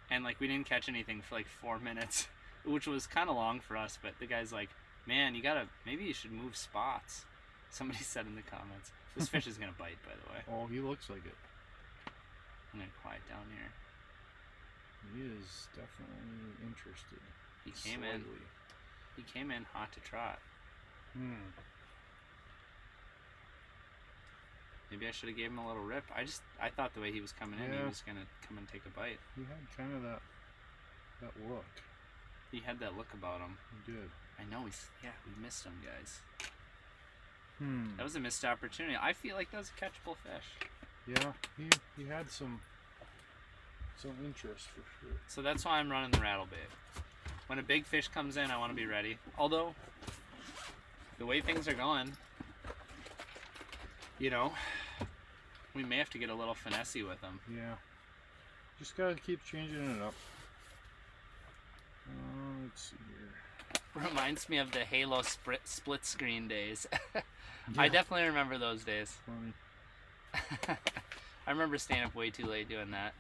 And like, we didn't catch anything for like 4 minutes, which was kind of long for us. But the guy's like, man, maybe you should move spots. Somebody said in the comments. This fish is gonna bite, by the way. Oh, he looks like it. I'm gonna quiet down here. He is definitely interested. He came in hot to trot. Maybe I should have gave him a little rip. I thought the way he was coming in, he was gonna come and take a bite. He had kind of that look. He had that look about him. He did. I know. We missed him, guys. Hmm. That was a missed opportunity. I feel like that was a catchable fish. Yeah, he had some interest for sure. So that's why I'm running the rattle bait. When a big fish comes in, I want to be ready. Although, the way things are going, you know, we may have to get a little finessey with them. Yeah. Just gotta keep changing it up. Let's see here. Reminds me of the Halo split screen days. Yeah. I definitely remember those days. Funny. I remember staying up way too late doing that.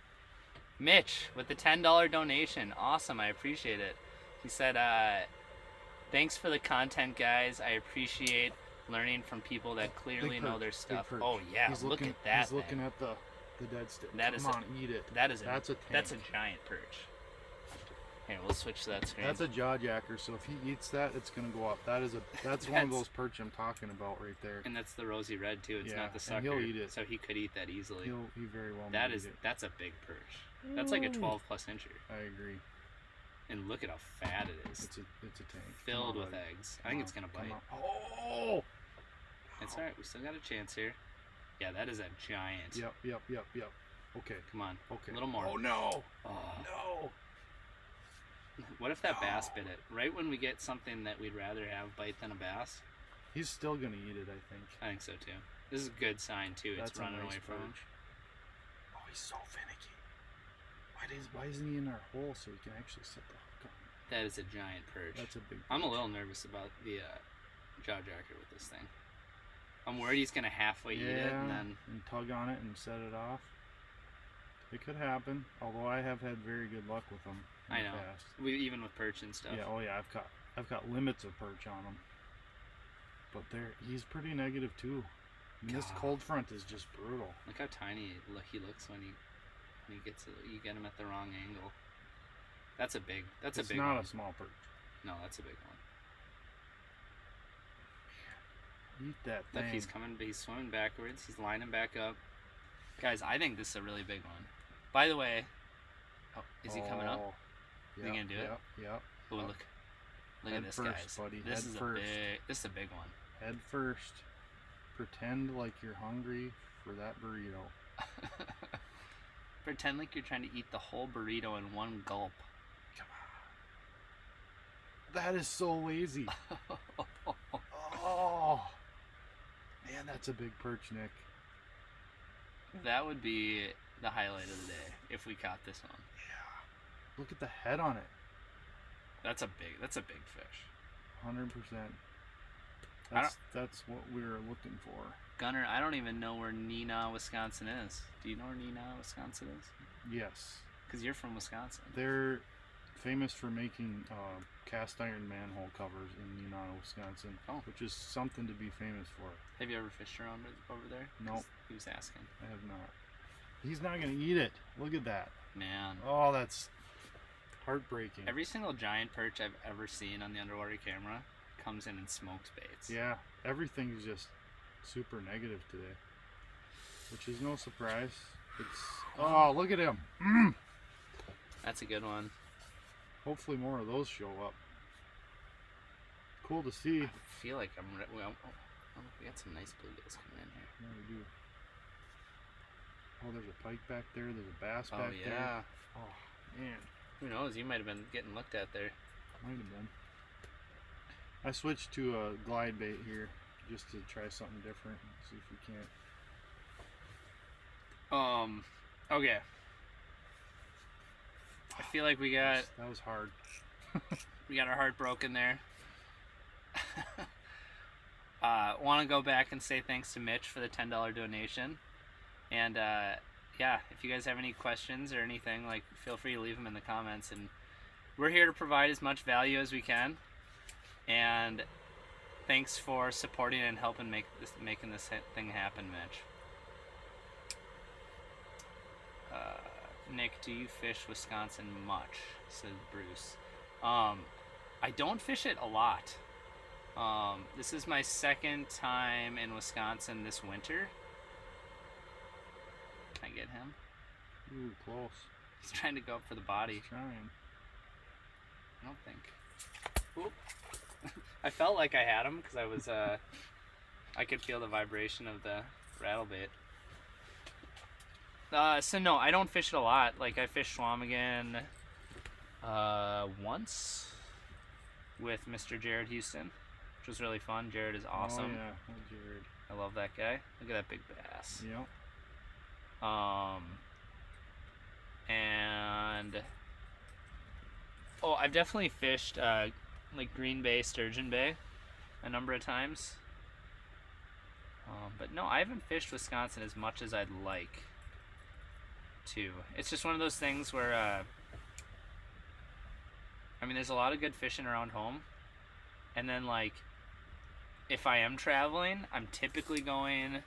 Mitch with the $10 donation. Awesome, I appreciate it. He said, thanks for the content, guys. I appreciate learning from people that clearly know their stuff. Oh yeah, look at that. He's looking at the dead stick. Come on, eat it. That's a giant perch. Here, we'll switch to that screen. That's a jaw jacker, so if he eats that, it's gonna go up. That's one of those perch I'm talking about right there. And that's the rosy red too. It's not the sucker. And he'll eat it. So he could eat that easily. He very well. That's a big perch. That's like a 12+ incher. I agree. And look at how fat it is. It's a tank. Filled with eggs. I think it's gonna bite. Oh! It's alright, we still got a chance here. Yeah, that is a giant. Yep. Okay. Come on. Okay. A little more. Oh no! Oh. No! What if that bass bit it? Right when we get something that we'd rather have bite than a bass? He's still gonna eat it, I think. I think so too. This is a good sign too. It's running away from him. Oh, he's so finicky. Why isn't he in our hole so we can actually set the hook on? That is a giant perch. That's a big perch. I'm a little nervous about the jaw jacker with this thing. I'm worried he's gonna halfway eat it and then tug on it and set it off. It could happen, although I have had very good luck with them in I the know. past. Even with perch and stuff. Yeah, oh yeah, I've got limits of perch on him. But he's pretty negative too. I mean, this cold front is just brutal. Look how tiny he looks when he gets it. You get him at the wrong angle. That's a big one. It's not a small perch. No, that's a big one. Eat that thing. Look, he's swimming backwards. He's lining back up. Guys, I think this is a really big one. By the way, is he coming up? Is he gonna do it? Yep. Oh, look at this, first, guys. Buddy. This is a big one. Head first. Pretend like you're hungry for that burrito. Pretend like you're trying to eat the whole burrito in one gulp. Come on. That is so lazy. Oh, man, that's a big perch, Nick. That would be the highlight of the day if we caught this one. Yeah. Look at the head on it. That's a big fish. 100%. That's what we were looking for. Gunner, I don't even know where Neenah, Wisconsin is. Do you know where Neenah, Wisconsin is? Yes. Because you're from Wisconsin. They're famous for making cast iron manhole covers in Neenah, Wisconsin. Oh. Which is something to be famous for. Have you ever fished around over there? No. He was asking. I have not. He's not going to eat it. Look at that. Man. Oh, that's heartbreaking. Every single giant perch I've ever seen on the underwater camera comes in and smokes baits. Yeah, everything's just super negative today, which is no surprise. Oh, look at him. That's a good one. Hopefully more of those show up. Cool to see. I feel like we got some nice bluegills coming in here. Yeah, we do. Oh, there's a pike back there. There's a bass back there. Yeah. Oh, man. Who knows? You might have been getting looked at there. Might have been. I switched to a glide bait here just to try something different and see if we can't. Okay. I feel like we got... That was hard. We got our heart broken there. Want to go back and say thanks to Mitch for the $10 donation. And yeah, if you guys have any questions or anything, like, feel free to leave them in the comments. And we're here to provide as much value as we can. And thanks for supporting and helping making this thing happen, Mitch. Nick, do you fish Wisconsin much? Says Bruce. I don't fish it a lot. This is my second time in Wisconsin this winter. Can I get him? Ooh, close. He's trying to go up for the body. He's trying. I don't think. Oop. I felt like I had him because I was, I could feel the vibration of the rattle bait. So no, I don't fish it a lot. Like, I fished Swamigan once with Mr. Jared Houston, which was really fun. Jared is awesome. Oh yeah, oh, Jared. I love that guy. Look at that big bass. Yep. And oh, I've definitely fished like Green Bay, Sturgeon Bay a number of times. But no, I haven't fished Wisconsin as much as I'd like to. It's just one of those things where I mean, there's a lot of good fishing around home, and then, like, if I am traveling, I'm typically going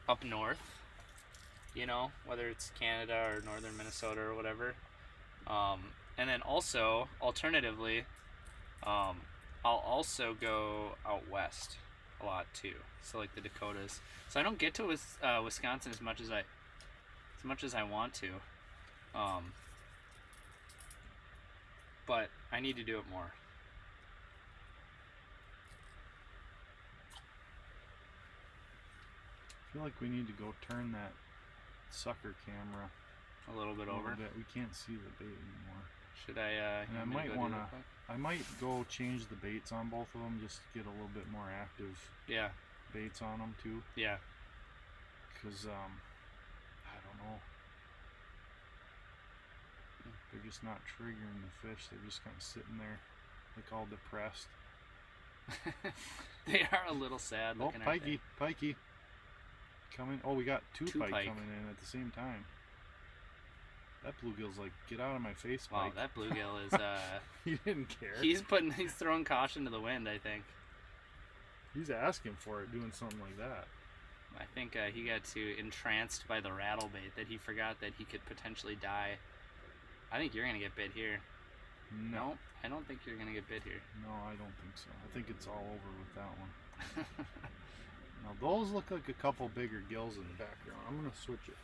up north, you know, whether it's Canada or northern Minnesota or whatever. And then also, alternatively, I'll also go out west a lot too, so like the Dakotas. So I don't get to Wisconsin as much as I want to, but I need to do it more. I feel like we need to go turn that sucker camera A little bit a over. little bit. We can't see the bait anymore. Should I? And I might want to. I might go change the baits on both of them just to get a little bit more active. Yeah. Baits on them too. Yeah. Cause I don't know. They're just not triggering the fish. They're just kind of sitting there, like all depressed. They are a little sad Oh, looking, aren't they? pikey. Coming. Oh, we got two pike pike. coming in at the same time. That bluegill's like, get out of my face, Wow, pike. that bluegill is He didn't care. he's throwing caution to the wind, I think. He's asking for it, doing something like that. I think he got too entranced by the rattle bait that he forgot that he could potentially die. I think you're gonna get bit here. No, I don't think you're gonna get bit here. no, I don't think so. I think it's all over with that one. Now those look like a couple bigger gills in the background. I'm gonna switch it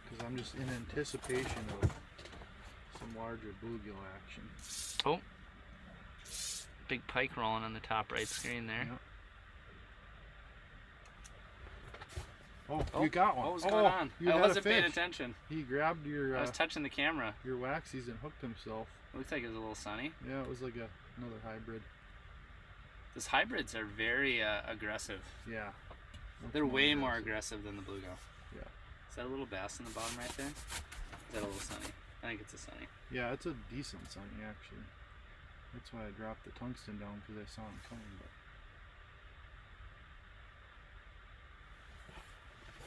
because I'm just in anticipation of some larger bluegill action. Oh, big pike rolling on the top right screen there. Yep. Oh, you got one. What was going on? You I had wasn't a paying fish. attention. He grabbed your I was touching the camera. your waxies and hooked himself. It looks like it was a little sunny. Yeah, it was like another hybrid. Those hybrids are very aggressive. Yeah. They're way more aggressive than the bluegill. Yeah. Is that a little bass in the bottom right there? Is that a little sunny? I think it's a sunny. Yeah, it's a decent sunny actually. That's why I dropped the tungsten down because I saw him coming. But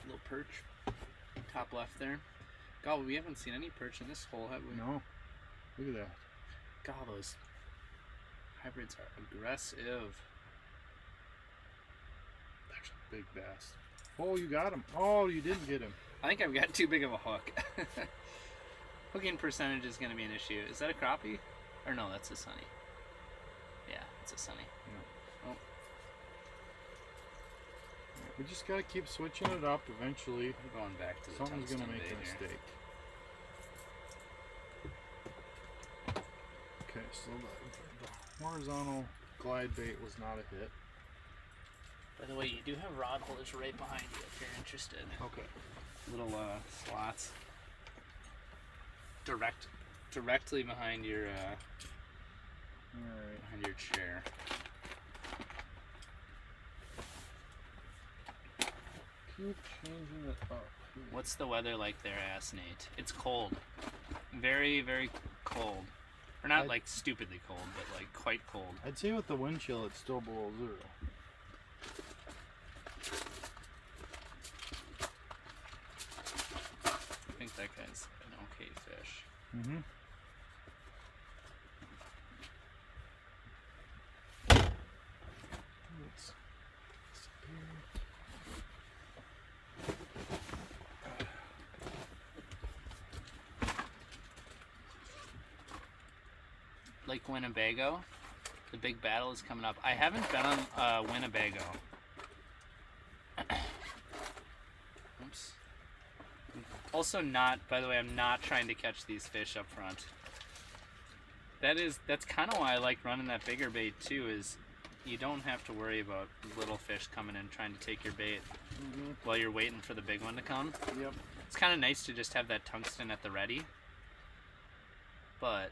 Little perch. Top left there. God, we haven't seen any perch in this hole, have we? no, look at that. God, those hybrids are aggressive. There's a big bass. Oh, you got him. Oh, you didn't get him. I think I've got too big of a hook. Hooking percentage is going to be an issue. Is that a crappie? Or no, that's a sunny. Yeah, it's a sunny. Yeah. Oh, We just gotta keep switching it up. Eventually, we're going back to the something's tungsten gonna make bait a here. mistake. Okay, so the horizontal glide bait was not a hit. By the way, you do have rod holders right behind you if you're interested. Okay. Little slots. Directly behind your Alright. behind your chair. Keep changing it up. What's the weather like there, Ass Nate? It's cold. Very, very cold. Or not like stupidly cold, but like quite cold. I'd say with the wind chill, it's still below 0. I think that guy's an okay fish. Mm-hmm. Let's disappear. Lake Winnebago. The big battle is coming up. I haven't been on Winnebago. Oops. Also not, by the way, I'm not trying to catch these fish up front. That's kind of why I like running that bigger bait too, is you don't have to worry about little fish coming in trying to take your bait while you're waiting for the big one to come. Yep. It's kind of nice to just have that tungsten at the ready. But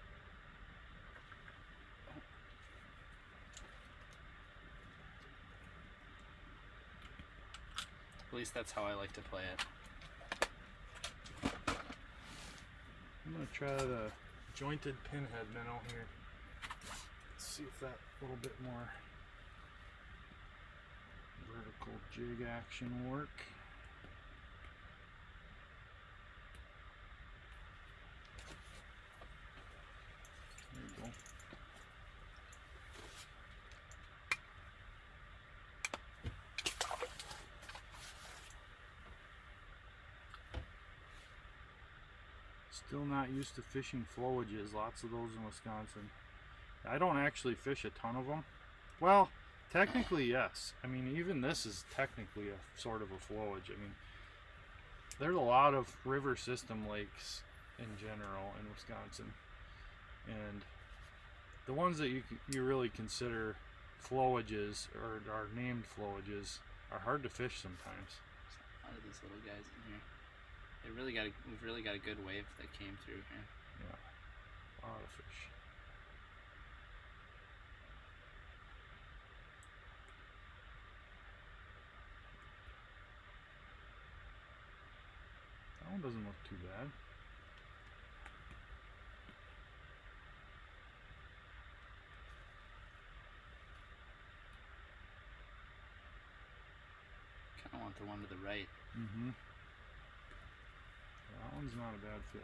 at least that's how I like to play it. I'm gonna try the jointed pinhead minnow here. Let's see if that little bit more vertical jig action will work. There you go. Still not used to fishing flowages, lots of those in Wisconsin. I don't actually fish a ton of them. Well, technically yes. I mean, even this is technically a sort of a flowage. I mean, there's a lot of river system lakes in general in Wisconsin, and the ones that you really consider flowages or are named flowages are hard to fish sometimes. There's a lot of these little guys in here. We've really got a good wave that came through here. Yeah, a lot of fish. That one doesn't look too bad. want the one to the right. Mm-hmm. That one's not a bad fish.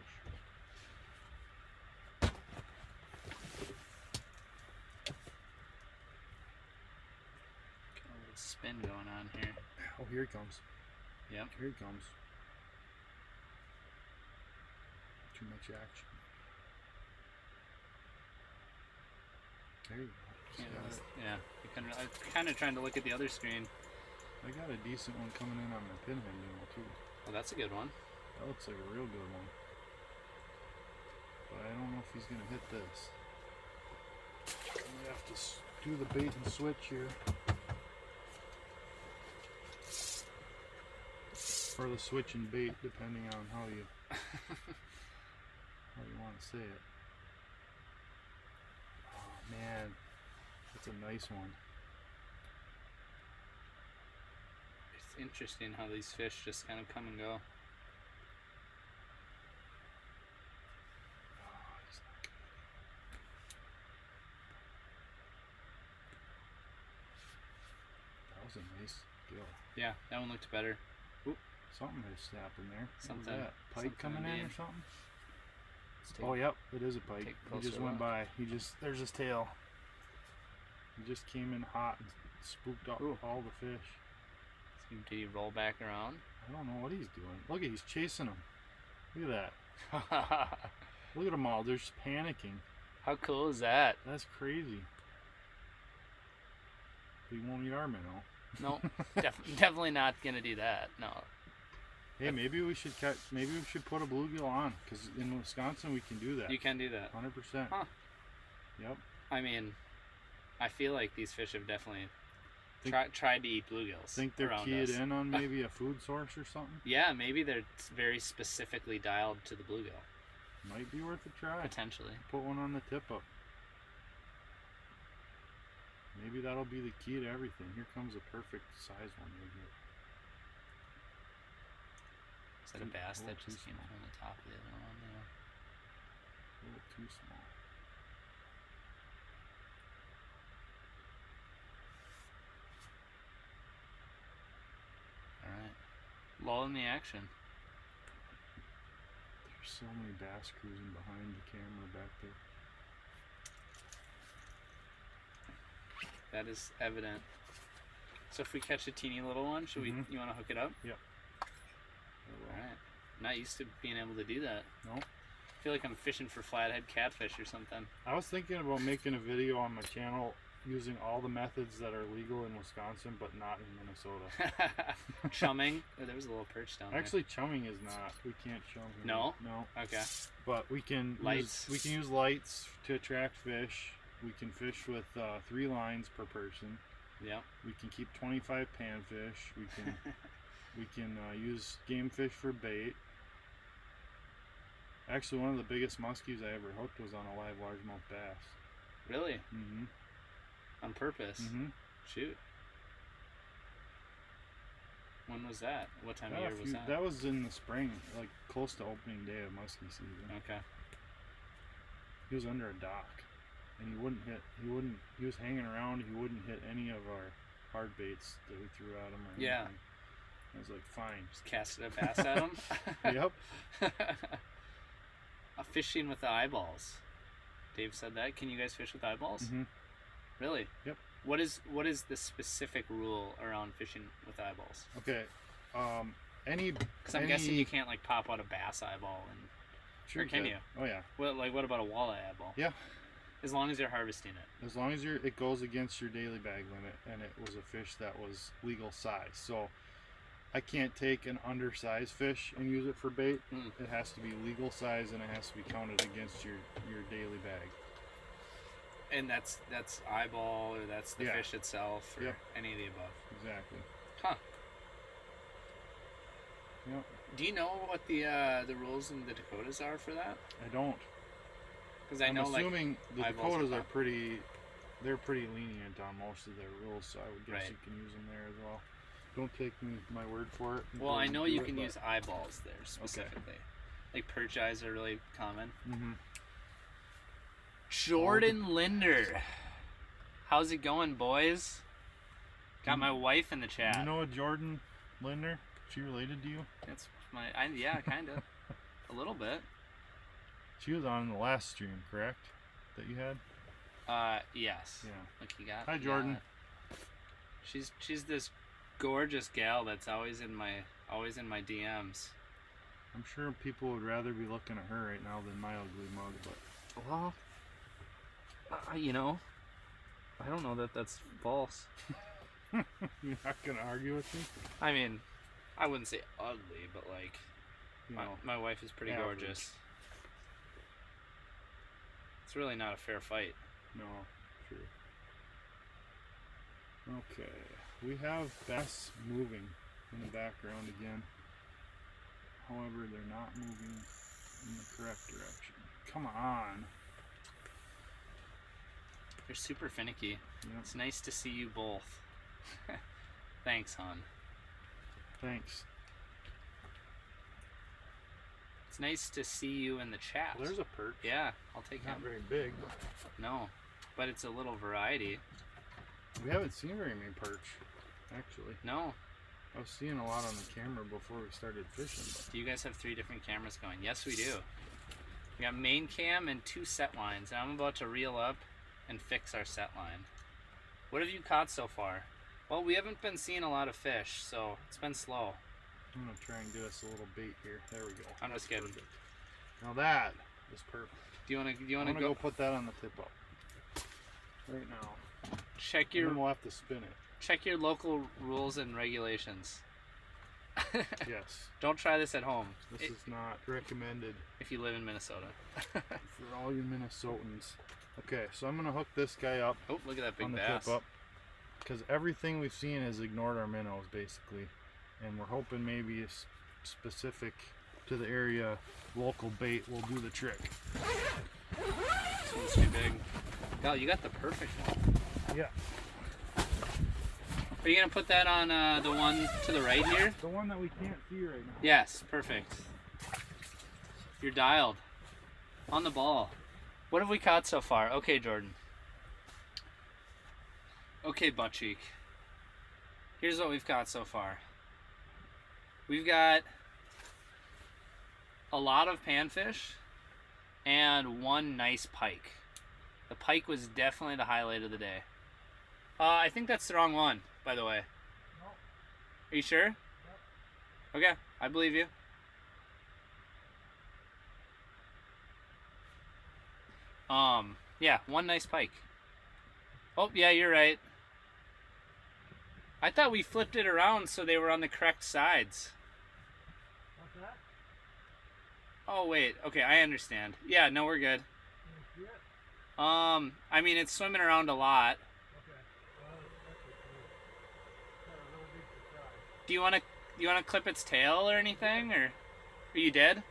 Got a little spin going on here. Oh, here he comes. Yep. Here he comes. Too much action. There you go. Yeah. I'm kind of trying to look at the other screen. I got a decent one coming in on my pinhead now too. Well, that's a good one. That looks like a real good one. But I don't know if he's gonna hit this. We have to do the bait and switch here. Or the switch and bait, depending on how you want to say it. Oh man, that's a nice one. It's interesting how these fish just kind of come and go. Oh, he's not good. That was a nice gill. Yeah, that one looked better. Something is snapping there. Something. What was that? Pike coming in or something? Oh, yep, it is a pike. He just went by. There's his tail. He just came in hot and spooked up all the fish. Did he roll back around? I don't know what he's doing. Look at, he's chasing them. Look at that. Look at them all. They're just panicking. How cool is that? That's crazy. He won't eat our minnow. No, definitely not gonna do that. No. Hey, maybe we should put a bluegill on, because in Wisconsin we can do that. You can do that. 100%. Huh. Yep. I mean, I feel like these fish have definitely tried to eat bluegills. Think they're keyed in on maybe a food source or something? Yeah, maybe they're very specifically dialed to the bluegill. Might be worth a try. Potentially. Put one on the tip up. Maybe that'll be the key to everything. Here comes a perfect size one right here. Is that a bass that just came from the top of the other one? Yeah. A little too small. Alright. Lull in the action. There's so many bass cruising behind the camera back there. That is evident. So if we catch a teeny little one, should you want to hook it up? Yep. Alright. Not used to being able to do that. No. I feel like I'm fishing for flathead catfish or something. I was thinking about making a video on my channel using all the methods that are legal in Wisconsin but not in Minnesota. Chumming? Oh, there was a little perch down there. Actually, chumming is not. We can't chum here. No? No. Okay. But we can use lights to attract fish. We can fish with 3 lines per person. Yeah. We can keep 25 panfish. We can use game fish for bait. Actually, one of the biggest muskies I ever hooked was on a live largemouth bass. Really? Mm-hmm. On purpose? Mm-hmm. Shoot. When was that? What time of year was that? That was in the spring, like close to opening day of muskie season. Okay. He was under a dock, and he was hanging around. He wouldn't hit any of our hard baits that we threw at him or anything. Yeah. I was like, fine. Just casted a bass at him? Yep. Fishing with the eyeballs. Dave said that. Can you guys fish with eyeballs? Mm-hmm. Really? Yep. What is the specific rule around fishing with eyeballs? Okay. Because I'm guessing you can't like pop out a bass eyeball and. Sure, or can you? Oh yeah. Well, like what about a walleye eyeball? Yeah. As long as you're harvesting it. As long as it goes against your daily bag limit, and it was a fish that was legal size. So I can't take an undersized fish and use it for bait. It has to be legal size, and it has to be counted against your daily bag. And that's eyeball, or that's the fish itself, or any of the above. Exactly. Huh. Yep. Do you know what the rules in the Dakotas are for that? I don't. Because I'm assuming the Dakotas are pretty lenient on most of their rules, so I would guess you can use them there as well. Don't take my word for it. Well, I know you can use eyeballs there specifically. Okay. Like perch eyes are really common. Mm-hmm. Jordan Linder. How's it going, boys? Got my wife in the chat. You know a Jordan Linder? She related to you? That's yeah, kind of. A little bit. She was on the last stream, correct? That you had? Yes. Yeah. Look, you got. Hi, Jordan. She's this gorgeous gal that's always in my DMs. I'm sure people would rather be looking at her right now than my ugly mug, but Well, you know, I don't know that that's false. you're not gonna argue with me. I mean, I wouldn't say ugly, but like, You know, my wife is pretty average. gorgeous. It's really not a fair fight. No, true. Okay, we have bass moving in the background again. However, they're not moving in the correct direction. Come on. You're super finicky. Yep. It's nice to see you both. Thanks, hon. Thanks. It's nice to see you in the chat. Well, there's a perch. Yeah, I'll take Not him. very big, but No, but it's a little variety. we haven't seen very many perch, actually. No. I was seeing a lot on the camera before we started fishing. Do you guys have 3 different cameras going? Yes, we do. We got main cam and 2 set lines, and I'm about to reel up and fix our set line. What have you caught so far? Well, we haven't been seeing a lot of fish, so it's been slow. I'm gonna try and get us a little bait here. There we go. I'm just kidding. Perfect. Now that is perfect. Do you want I'm to gonna go go put that on the tip up right now. check And your then we'll have to spin it. check your local rules and regulations? Yes. Don't try this at home This is not recommended if you live in Minnesota. for all you Minnesotans. Okay, so I'm gonna hook this guy up Oh, look at that big on the bass. tip up because everything we've seen has ignored our minnows basically, and we're hoping maybe it's specific to the area local bait will do the trick. This one's too big. Oh, you got the perfect one. Yeah. Are you gonna put that on the one to the right here? The one that we can't see right now. Yes, perfect. You're dialed. On the ball. What have we caught so far? Okay, Jordan. Okay, butt cheek. Here's what we've caught so far. We've got a lot of panfish and 1 nice pike. The pike was definitely the highlight of the day. I think that's the wrong one, by the way. Nope. Are you sure? Yep. Okay, I believe you. Yeah, 1 nice pike. Oh, yeah, you're right. I thought we flipped it around so they were on the correct sides. What's that? Oh, wait. Okay, I understand. Yeah, no, we're good. Can you see it? I mean, it's swimming around a lot. Okay. Well, that's got a real big surprise. Do you want to clip its tail or anything, or are you dead?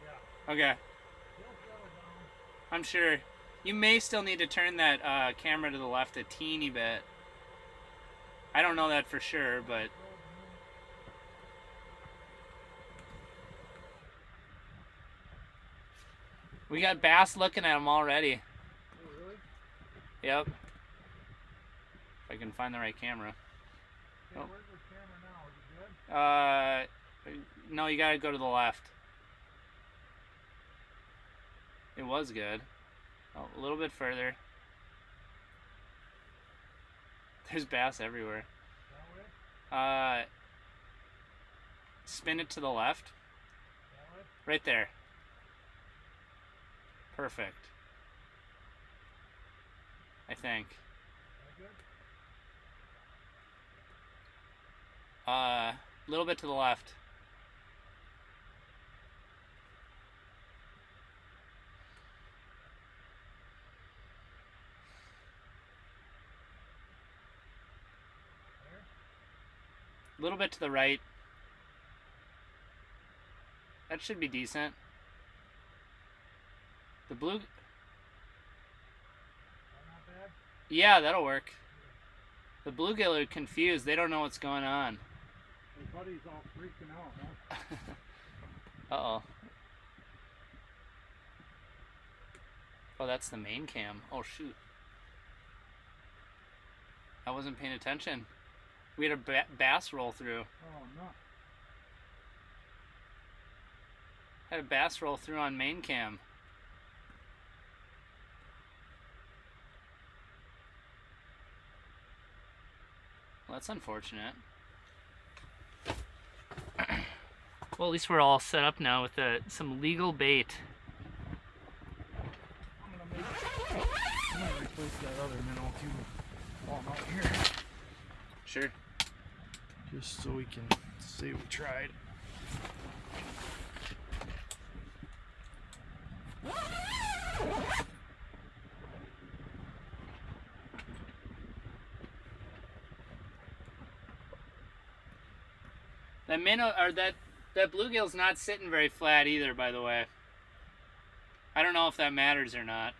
Yeah. Okay. He'll settle down. I'm sure. You may still need to turn that camera to the left a teeny bit. I don't know that for sure, but we got bass looking at them already. Oh, really? Yep. If I can find the right camera. Okay, Oh. where's the camera now? Is it good? No, you gotta go to the left. It was good. Oh, a little bit further. There's bass everywhere. That way? Spin it to the left. That way? Right there. Perfect. I think. That good? A little bit to the left. A little bit to the right. That should be decent. The blue... That not bad? Yeah, that'll work. The bluegill are confused. They don't know what's going on. His buddy's all freaking out, huh? Uh-oh. Oh, that's the main cam. Oh, shoot. I wasn't paying attention. We had a bass roll through. Oh, no. Had a bass roll through on main cam. Well, that's unfortunate. Well, at least we're all set up now with some legal bait. I'm gonna replace that other minnow too while I'm out here. Sure. Just so we can say we tried. That minnow, or that bluegill's not sitting very flat either, by the way. I don't know if that matters or not.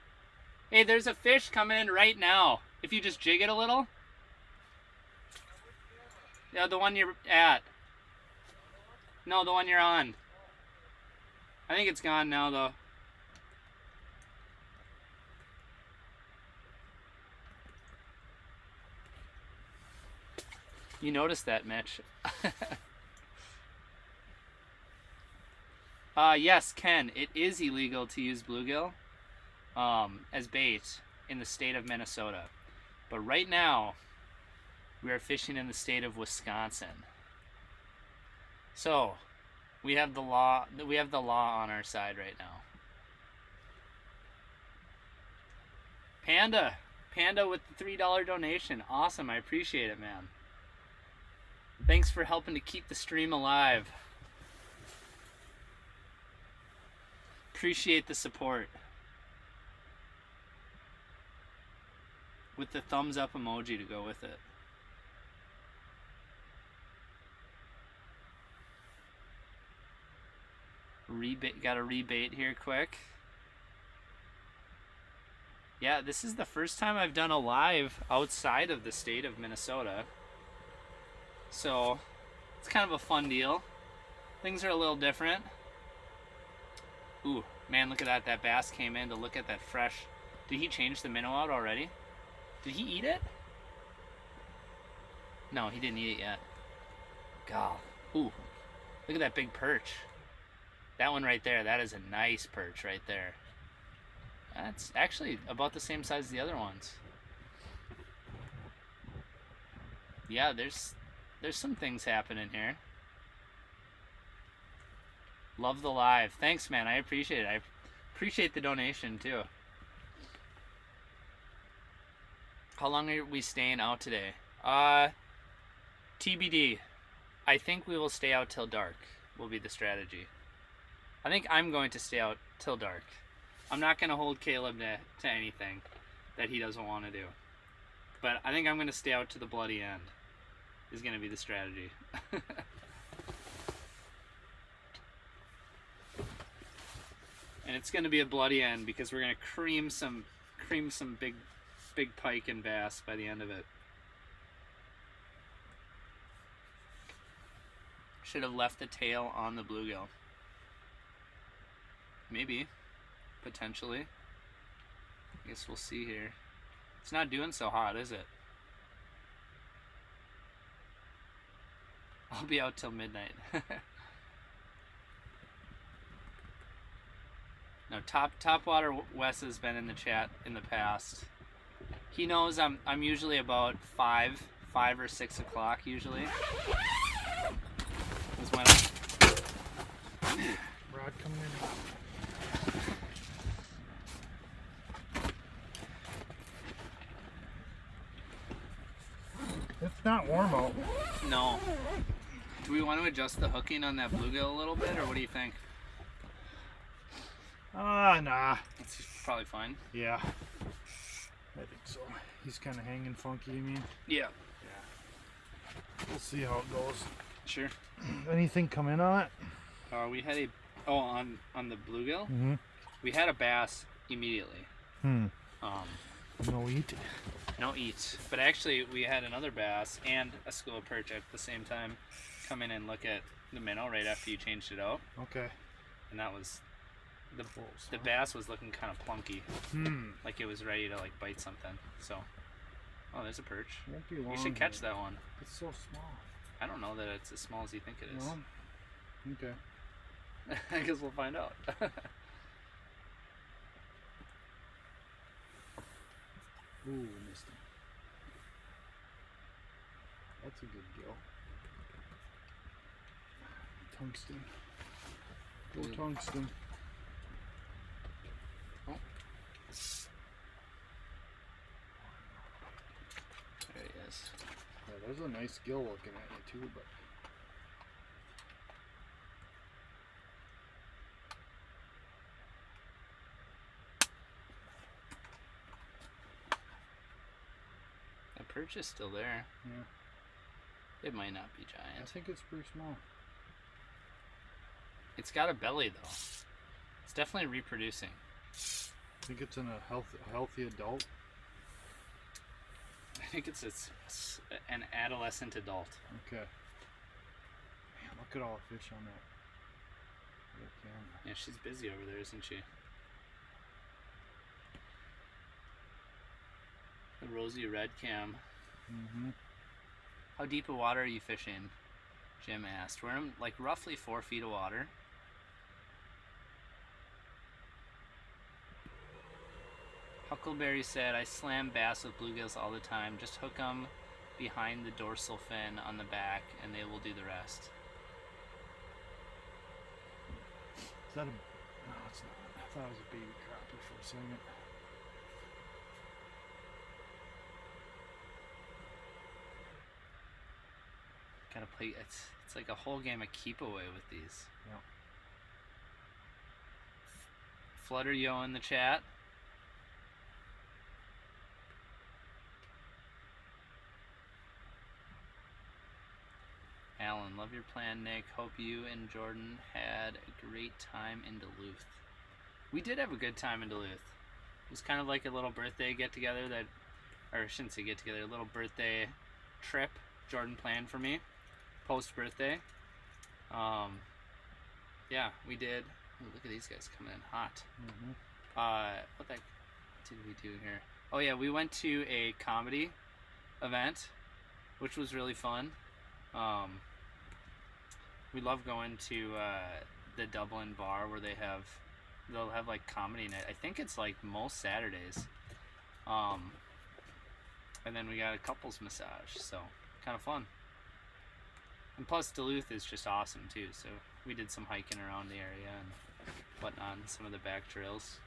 Hey, there's a fish coming in right now. If you just jig it a little. Yeah, the one you're at. No, the one you're on. I think it's gone now, though. You noticed that, Mitch. Yes, Ken, it is illegal to use bluegill as bait in the state of Minnesota. But right now, we are fishing in the state of Wisconsin. So, we have the law on our side right now. Panda with the $3 donation. Awesome, I appreciate it, man. Thanks for helping to keep the stream alive. Appreciate the support. With the thumbs up emoji to go with it. Gotta rebait here quick. Yeah, this is the first time I've done a live outside of the state of Minnesota. So, it's kind of a fun deal. Things are a little different. Ooh, man, look at that. That bass came in to look at that fresh. Did he change the minnow out already? Did he eat it? No, he didn't eat it yet. God. Ooh, look at that big perch. That one right there, that is a nice perch right there. That's actually about the same size as the other ones. Yeah, there's some things happening here. Love the live. Thanks, man. I appreciate it. I appreciate the donation, too. How long are we staying out today? TBD. I think we will stay out till dark, will be the strategy. I think I'm going to stay out till dark. I'm not going to hold Caleb to anything that he doesn't want to do. But I think I'm going to stay out to the bloody end, is going to be the strategy. And it's going to be a bloody end because we're going to cream some big pike and bass by the end of it. Should have left the tail on the bluegill. Maybe. Potentially. I guess we'll see here. It's not doing so hot, is it? I'll be out till midnight. No, Topwater Wes has been in the chat in the past. He knows I'm usually about 5 or 6 o'clock usually. That's when Rod coming in. It's not warm out. No. Do we want to adjust the hooking on that bluegill a little bit, or what do you think? Nah. It's probably fine. Yeah. I think so. He's kind of hanging funky, you mean? Yeah. Yeah. We'll see how it goes. Sure. Anything come in on it? We had on the bluegill? Mm-hmm. We had a bass immediately. No eat. No eat. But actually, we had another bass and a school of perch at the same time come in and look at the minnow right after you changed it out. Okay. And that was... The bass was looking kind of plunky. Like it was ready to like bite something. So... Oh, there's a perch. Won't be long. You should catch that one. It's so small. I don't know that it's as small as you think it is. No? Okay. I guess we'll find out. Ooh, missed him. That's a good gill. Tungsten. Go tungsten. Oh. There he is. Yeah, there's a nice gill looking at you too, but The perch is still there. yeah, It might not be I giant. think it's pretty small. It's got a belly though. It's definitely reproducing. I think it's in a healthy adult. I think it's an adolescent adult. Okay. Man, look at all the fish on that camera. Yeah, she's busy over there, isn't she? The rosy red cam. Mm-hmm. How deep of water are you fishing? Jim asked. We're in like roughly 4 feet of water. Huckleberry said, I slam bass with bluegills all the time. Just hook them behind the dorsal fin on the back and they will do the rest. Is that a... No, it's not. I thought it was a baby crappie for a second. Gotta play, it's like a whole game of keep away with these. Yeah. Flutter yo in the chat. Alan, love your plan, Nick. Hope you and Jordan had a great time in Duluth. We did have a good time in Duluth. It was kind of like a little birthday get together that, or I shouldn't say get together, a little birthday trip Jordan planned for me, post birthday. Yeah, we did. Ooh, look at these guys coming in hot. Mm-hmm. What did we do here? Oh yeah, we went to a comedy event, which was really fun. We love going to the Dublin bar where they'll have like comedy night. I think it's like most Saturdays. And then we got a couples massage, so kind of fun. And plus Duluth is just awesome too, so we did some hiking around the area and whatnot, and some of the back trails.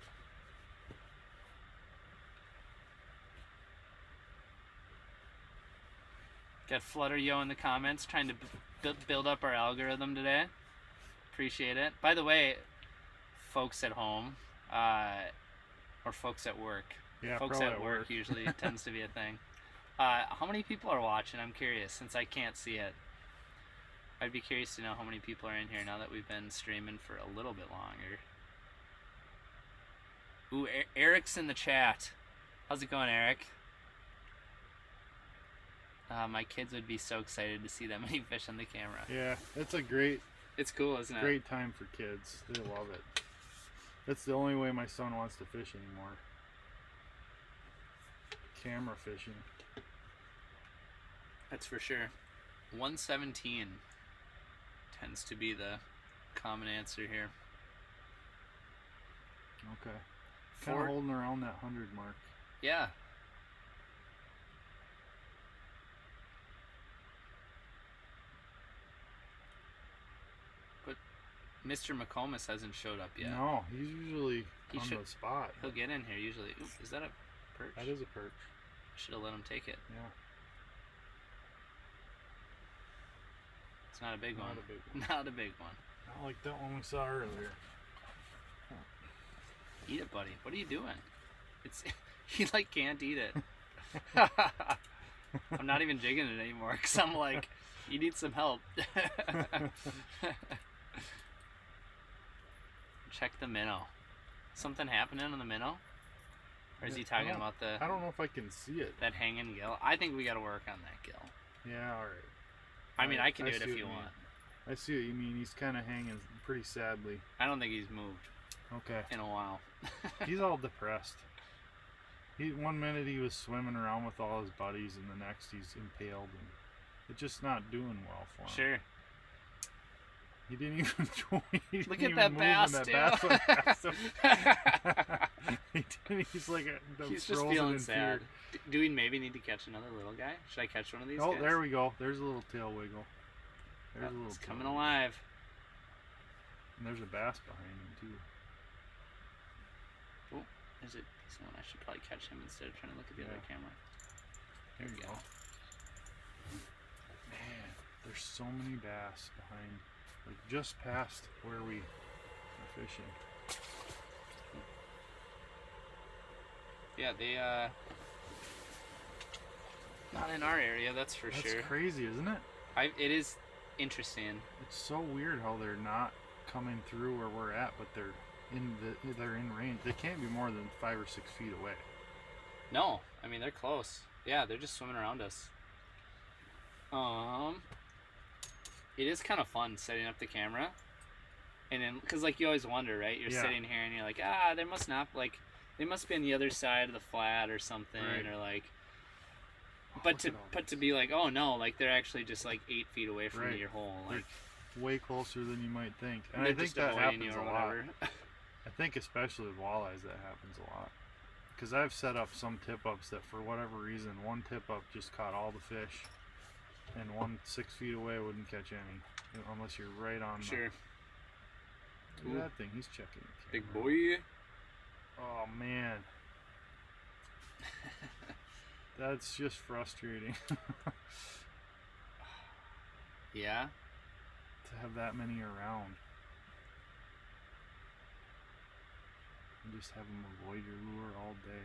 Got Flutter Yo in the comments trying to build up our algorithm today. Appreciate it. By the way, folks at home, or folks at work. Yeah, folks probably at work usually tends to be a thing. How many people are watching? I'm curious, since I can't see it. I'd be curious to know how many people are in here now that we've been streaming for a little bit longer. Ooh, Eric's in the chat. How's it going, Eric? My kids would be so excited to see that many fish on the camera. Yeah, it's cool, isn't it? Great time for kids. They love it. That's the only way my son wants to fish anymore. Camera fishing. That's for sure. 117 tends to be the common answer here. Okay. Kind of holding around that 100 mark. Yeah. But Mr. McComas hasn't showed up yet. No, he's usually on the spot. He'll get in here usually. Ooh, is that a perch? That is a perch. Should have let him take it. Yeah. It's not a big one. Not a big one. Not a big one. Not like that one we saw earlier. Eat it, buddy. What are you doing? It's he like can't eat it. I'm not even jigging it anymore because I'm like, you need some help. Check the minnow. Something happening on the minnow? Or is he talking about the... I don't know if I can see it. That hanging gill? I think we got to work on that gill. Yeah, alright. I mean, I can do it if you want. I see what you mean. He's kind of hanging pretty sadly. I don't think he's moved. Okay. In a while. He's all depressed. One minute he was swimming around with all his buddies, and the next he's impaled, and it's just not doing well for him. Sure. He didn't even join. Look at that bass, too. He's like he's just feeling sad. Do we maybe need to catch another little guy? Should I catch one of these guys? There we go. There's a little tail wiggle. There's a little. He's coming alive. And there's a bass behind him too. Oh, there's a decent one. I should probably catch him instead of trying to look at the other camera. There we go. Man, there's so many bass behind, like just past where we are fishing. Yeah, they not in our area, that's for sure. That's crazy, isn't it? It is interesting. It's so weird how they're not coming through where we're at, but they're in range. They can't be more than 5 or 6 feet away. No, I mean they're close. Yeah, they're just swimming around us. It is kind of fun setting up the camera, and then because like you always wonder, right? You're sitting here and you're like, they must not they must be on the other side of the flat or something, right. or like. But to be like, oh no, like they're actually just like 8 feet away from your hole, like they're way closer than you might think. And I think just that happens you or a lot. whatever. I think especially with walleyes that happens a lot. Because I've set up some tip-ups that for whatever reason, one tip-up just caught all the fish, and one 6 feet away wouldn't catch any, unless you're right on. Sure. Look at that thing, he's checking it. Big boy. Oh man. That's just frustrating. Yeah. To have that many around. And just have them avoid your lure all day.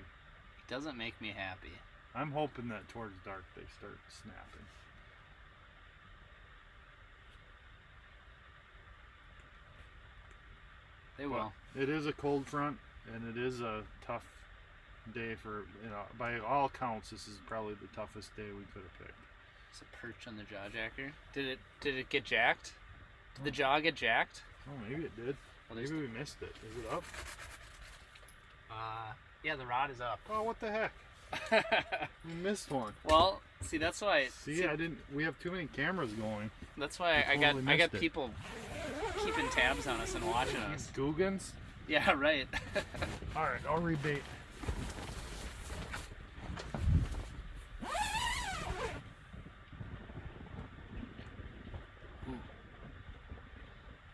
It doesn't make me happy. I'm hoping that towards dark they start snapping. They will. But it is a cold front, and it is a tough day for, by all accounts, this is probably the toughest day we could have picked. It's a perch on the jaw jacker. Did it get jacked? Did the jaw get jacked? Oh, maybe it did. Well, maybe we missed it. Is it up? Yeah, the rod is up. Oh, what the heck? We missed one. Well, see, that's why. See, I didn't. We have too many cameras going. That's why I got people keeping tabs on us and watching us. Googans? Yeah, right. All right, I'll rebait.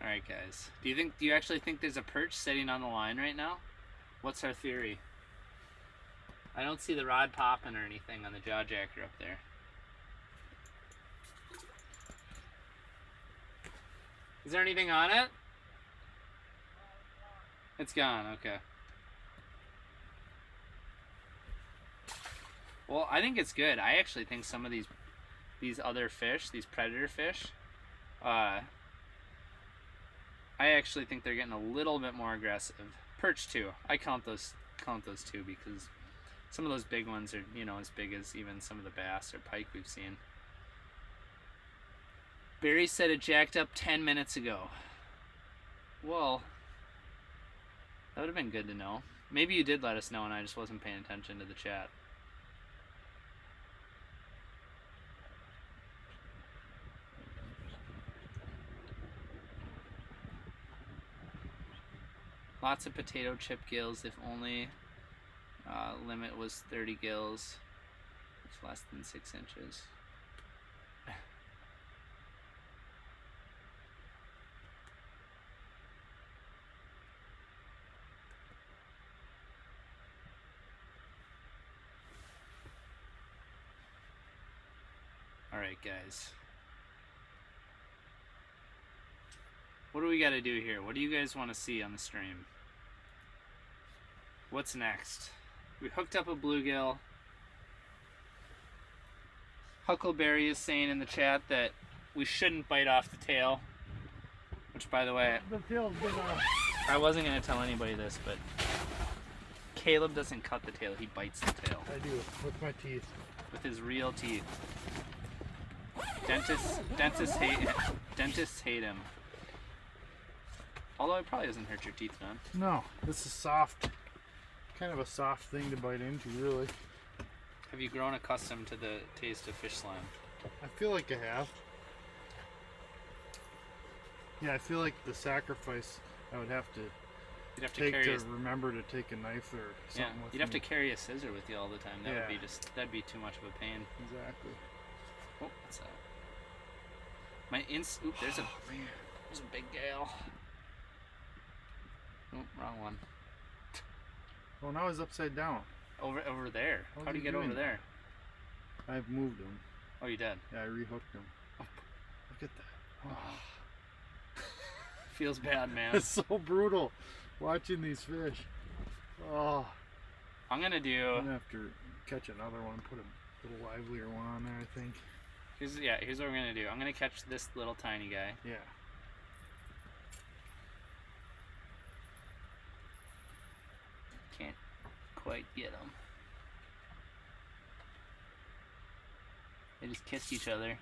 All right, guys. Do you actually think there's a perch sitting on the line right now? What's our theory? I don't see the rod popping or anything on the jaw jacker up there. Is there anything on it? It's gone, okay. Well, I think it's good. I actually think some of these other fish, these predator fish, I actually think they're getting a little bit more aggressive. Perch too. I count those two because some of those big ones are, as big as even some of the bass or pike we've seen. Barry said it jacked up 10 minutes ago. Well, that would have been good to know. Maybe you did let us know and I just wasn't paying attention to the chat. Lots of potato chip gills, if only limit was 30 gills. It's less than 6 inches. Alright, guys. What do we got to do here? What do you guys want to see on the stream? What's next? We hooked up a bluegill. Huckleberry is saying in the chat that we shouldn't bite off the tail. Which, by the way, The tail's been off. I wasn't going to tell anybody this, but Caleb doesn't cut the tail, he bites the tail. I do, with my teeth. With his real teeth. Dentists hate him. Although it probably doesn't hurt your teeth none. No, this is soft. Kind of a soft thing to bite into, really. Have you grown accustomed to the taste of fish slime? I feel like I have. Yeah, I feel like the sacrifice I would have to You'd have to take carry to remember to take a knife or something with you'd have me. to carry a scissor with you all the time. That would Yeah. be that'd be too much of a pain. Exactly. Oh, what's that? Oop, there's a Man. there's a big gale. Oh, wrong one. Oh, now he's upside down. Over there. How's How do he you get over doing there? I've moved him. Oh, you did. Yeah, I rehooked him. Look at that. Oh. Feels bad, man. It's so brutal watching these fish. Oh. I'm gonna I'm gonna have to catch another one, put a little livelier one on there, I think. Here's what we're gonna do. I'm gonna catch this little tiny guy. Yeah. Can't quite get him. They just kissed each other.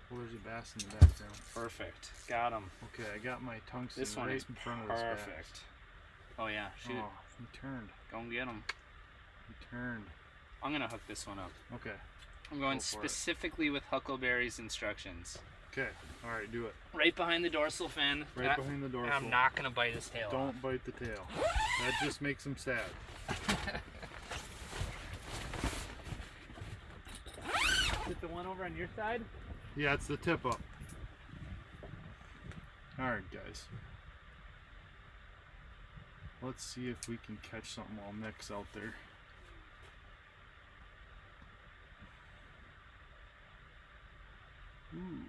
Well, there's a bass in the background. Perfect. Got him. Okay, I got my tungsten This one right is in front of this bass. perfect. Oh yeah, shoot. Oh, he turned. Go and get him. He turned. I'm gonna hook this one up. Okay. I'm going Go for it. specifically with Huckleberry's instructions. Okay. All right, do it. Right behind the dorsal fin. Right behind the And dorsal. I'm not gonna bite his tail off. Don't bite the tail. That just makes him sad. Is it the one over on your side? Yeah, it's the tip up. All right, guys. Let's see if we can catch something while Nick's out there. Ooh.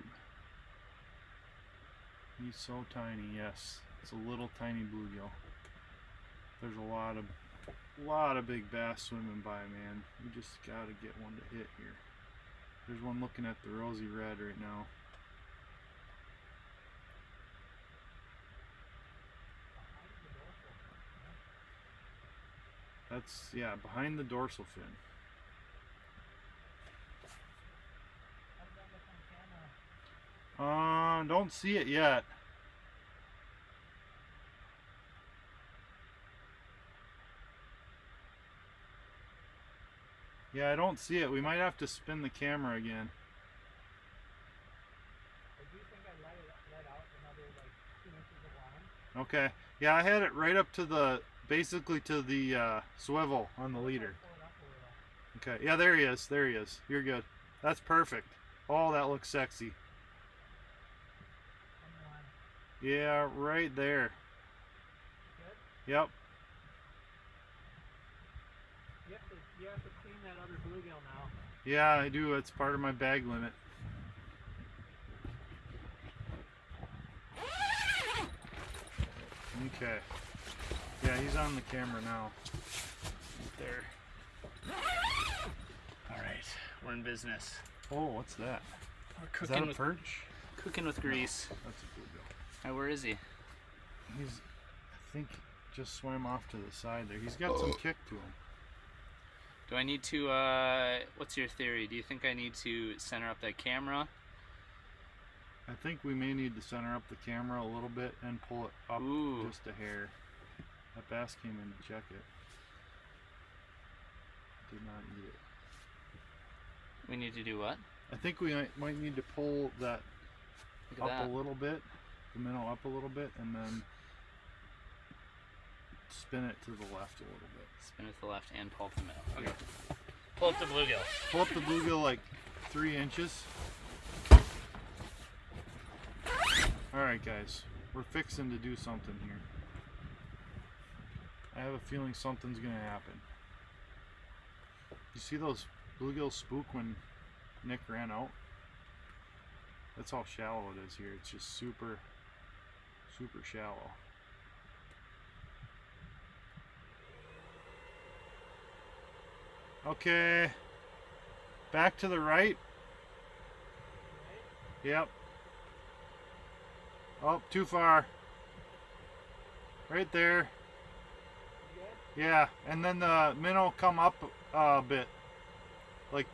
He's so tiny, yes. It's a little tiny bluegill. There's a lot of big bass swimming by, man. We just gotta get one to hit here. There's one looking at the rosy red right now. That's, yeah, behind the dorsal fin. Don't see it yet. Yeah, I don't see it. We might have to spin the camera again. I do think I let out another like 2 inches of line. Okay. Yeah, I had it right up to the, basically to the swivel on the leader. Pull it up a little. Okay. Yeah, there he is. There he is. You're good. That's perfect. Oh, that looks sexy. On the line. Yeah, right there. Good? Yep. You have to clean that other bluegill now. Yeah, I do. It's part of my bag limit. Okay. Yeah, he's on the camera now. There. Alright, we're in business. Oh, what's that? We're Is that a perch? cooking with grease. That's a bluegill. Hey, where is he? He's, I think, just swam off to the side there. He's got some kick to him. Do I need to, what's your theory? Do you think I need to center up that camera? I think we may need to center up the camera a little bit and pull it up Ooh. just a hair. That bass came in to check it. Did not eat it. We need to do what? I think we might need to pull that Look at up that. a little bit, the minnow up a little bit, and then spin it to the left a little bit. Spin it to the left and pull up the middle. Okay. Pull up the bluegill. Pull up the bluegill like 3 inches. Alright guys, we're fixing to do something here. I have a feeling something's gonna happen. You see those bluegills spook when Nick ran out? That's how shallow it is here. It's just super, super shallow. Okay. Back to the right. Yep. Oh, too far. Right there. Yeah, and then the minnow come up a bit. Like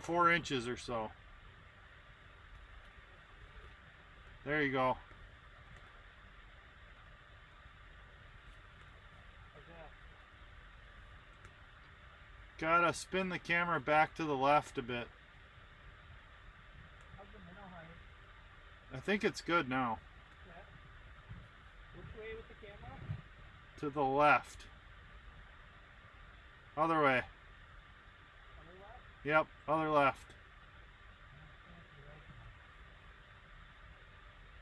4 inches or so. There you go. Gotta spin the camera back to the left a bit. How's the minnow height? I think it's good now. Yeah. Which way with the camera? To the left. Other way. Other left? Yep, other left.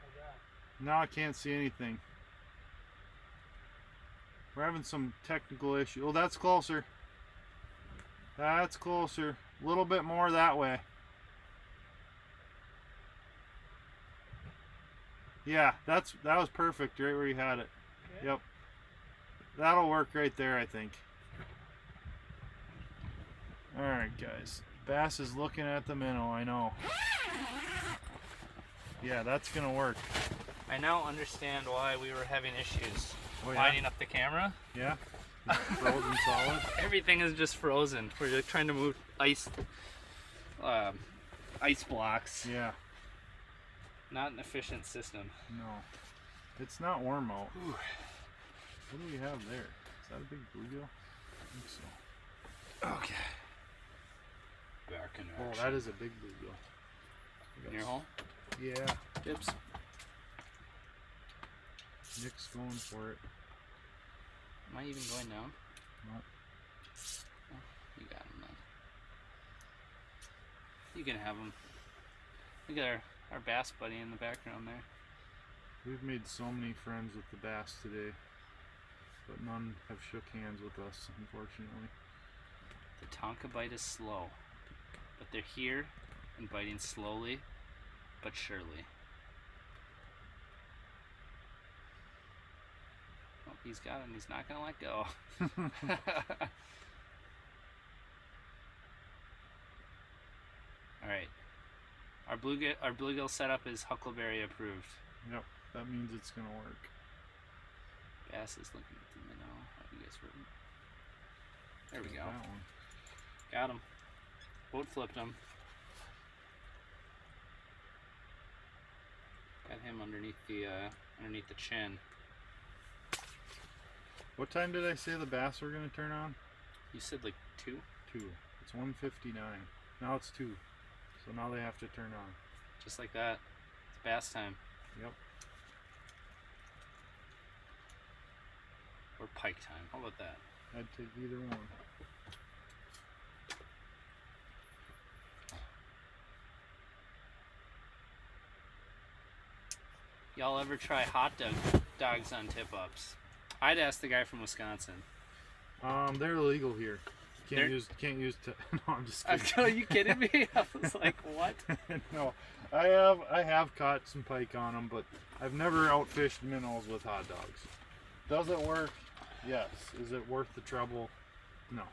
How's that? Now I can't see anything. We're having some technical issue. Oh, that's closer. That's closer. A little bit more that way. Yeah, that was perfect right where you had it. Yeah. Yep. That'll work right there, I think. Alright, guys. Bass is looking at the minnow, I know. Yeah, that's gonna work. I now understand why we were having issues Oh, yeah? lining up the camera. Yeah? It's frozen solid? Everything is just frozen. We're just trying to move ice blocks. Yeah. Not an efficient system. No. It's not warm out. What do we have there? Is that a big bluegill? I think so. Okay. Back in Oh, action. that is a big bluegill. In your hole? Yeah. Tips. Nick's going for it. Am I even going down? No. Oh, you got him then. You can have him. Look at our bass buddy in the background there. We've made so many friends with the bass today, but none have shook hands with us, unfortunately. The Tonka bite is slow, but they're here and biting slowly but surely. Oh, he's got him. He's not gonna let go. All right. Our bluegill setup is Huckleberry approved. Yep, that means it's gonna work. Bass is looking at the minnow. Oh, you guys were. There we go. That one. Got him. Boat flipped him. Got him underneath the chin. What time did I say the bass were gonna turn on? You said like 2? 2. It's 1:59. Now it's 2. So now they have to turn on. Just like that. It's bass time. Yep. Or pike time. How about that? I'd take either one. Y'all ever try hot dogs on tip-ups? I'd ask the guy from Wisconsin. They're illegal here. They're- Can't use no, I'm just Are kidding. you kidding me? I was like, what? No, I have caught some pike on them, but I've never outfished minnows with hot dogs. Does it work? Yes. Is it worth the trouble? No.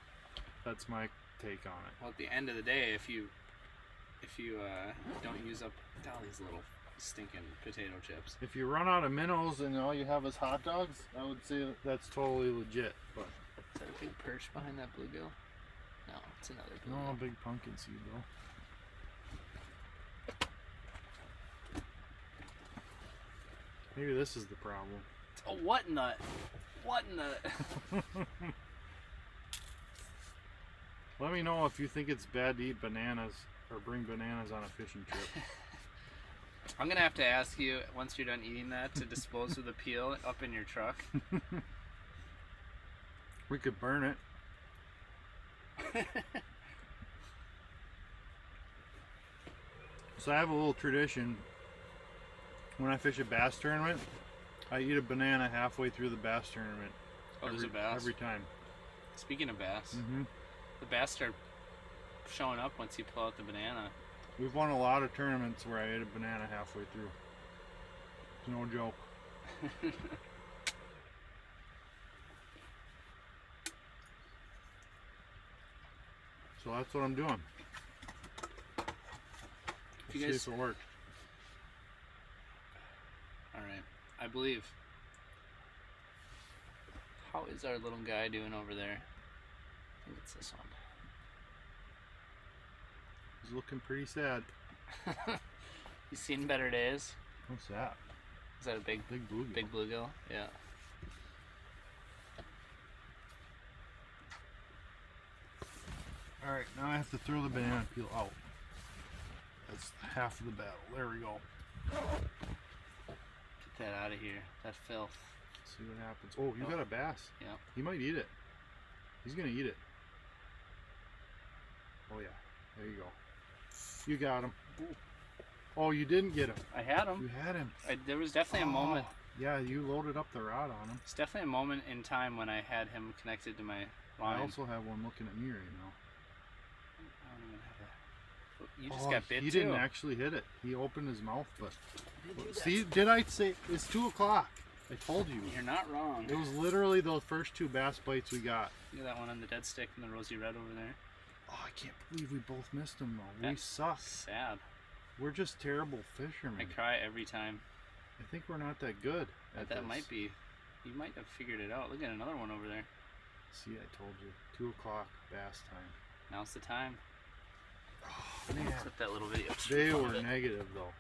That's my take on it. Well, at the end of the day, if you don't use up Dolly's little stinking potato chips. If you run out of minnows and all you have is hot dogs, I would say that's totally legit. But Is that a big perch behind that bluegill? No, it's another no, bluegill. big pumpkin seed though. Maybe this is the problem. Oh, what nut? What nut? Let me know if you think it's bad to eat bananas or bring bananas on a fishing trip. I'm gonna have to ask you once you're done eating that to dispose of the peel up in your truck. We could burn it. So I have a little tradition. When I fish a bass tournament, I eat a banana halfway through the bass tournament. Oh, there's a bass? Every time. Speaking of bass, Mm-hmm. the bass start showing up once you pull out the banana. We've won a lot of tournaments where I ate a banana halfway through. It's no joke. So that's what I'm doing. If you See guys- if it works. Alright, I believe. How is our little guy doing over there? I think it's this one. He's looking pretty sad. He's seen better days. What's that? Is that a big Big bluegill. big bluegill? Yeah. Alright, now I have to throw the banana peel out. That's half of the battle. There we go. Get that out of here. That filth. See what happens. Oh, you got a bass. Yeah. He might eat it. He's gonna eat it. Oh yeah. There you go. You got him. Oh, you didn't get him. I had him. You had him. There was definitely a moment. Yeah, you loaded up the rod on him. It's definitely a moment in time when I had him connected to my line. I also have one looking at me right now. I don't even have a... You just got bit He too. didn't actually hit it. He opened his mouth, but see, did I say it's 2 o'clock? I told you. You're not wrong. It was literally the first 2 bass bites we got. Look at that one on the dead stick and the rosy red over there. Oh, I can't believe we both missed them though. We That's suck. sad. We're just terrible fishermen. I cry every time. I think we're not that good at That this. might be. You might have figured it out. Look at another one over there. See, I told you. 2 o'clock bass time. Now's the time. Oh, man. Clip that little video. They were negative though.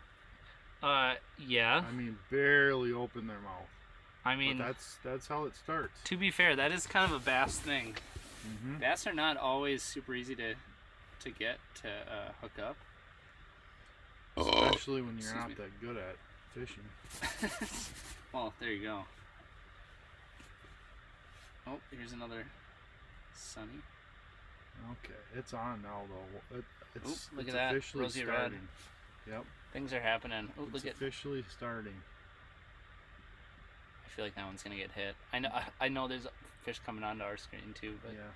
Yeah. I mean, barely opened their mouth. I mean, but that's how it starts. to be fair, that is kind of a bass thing. Mm-hmm. Bass are not always super easy to get to hook up. Especially when you're Excuse not me. that good at fishing. Well, there you go. Oh, here's another sunny. Okay, it's on now though. It's look it's at that, officially rosy red. starting. Yep. Things are happening. Oh, It's look at. officially starting. I feel like that one's gonna get hit. I know there's fish coming onto our screen too, but Yeah.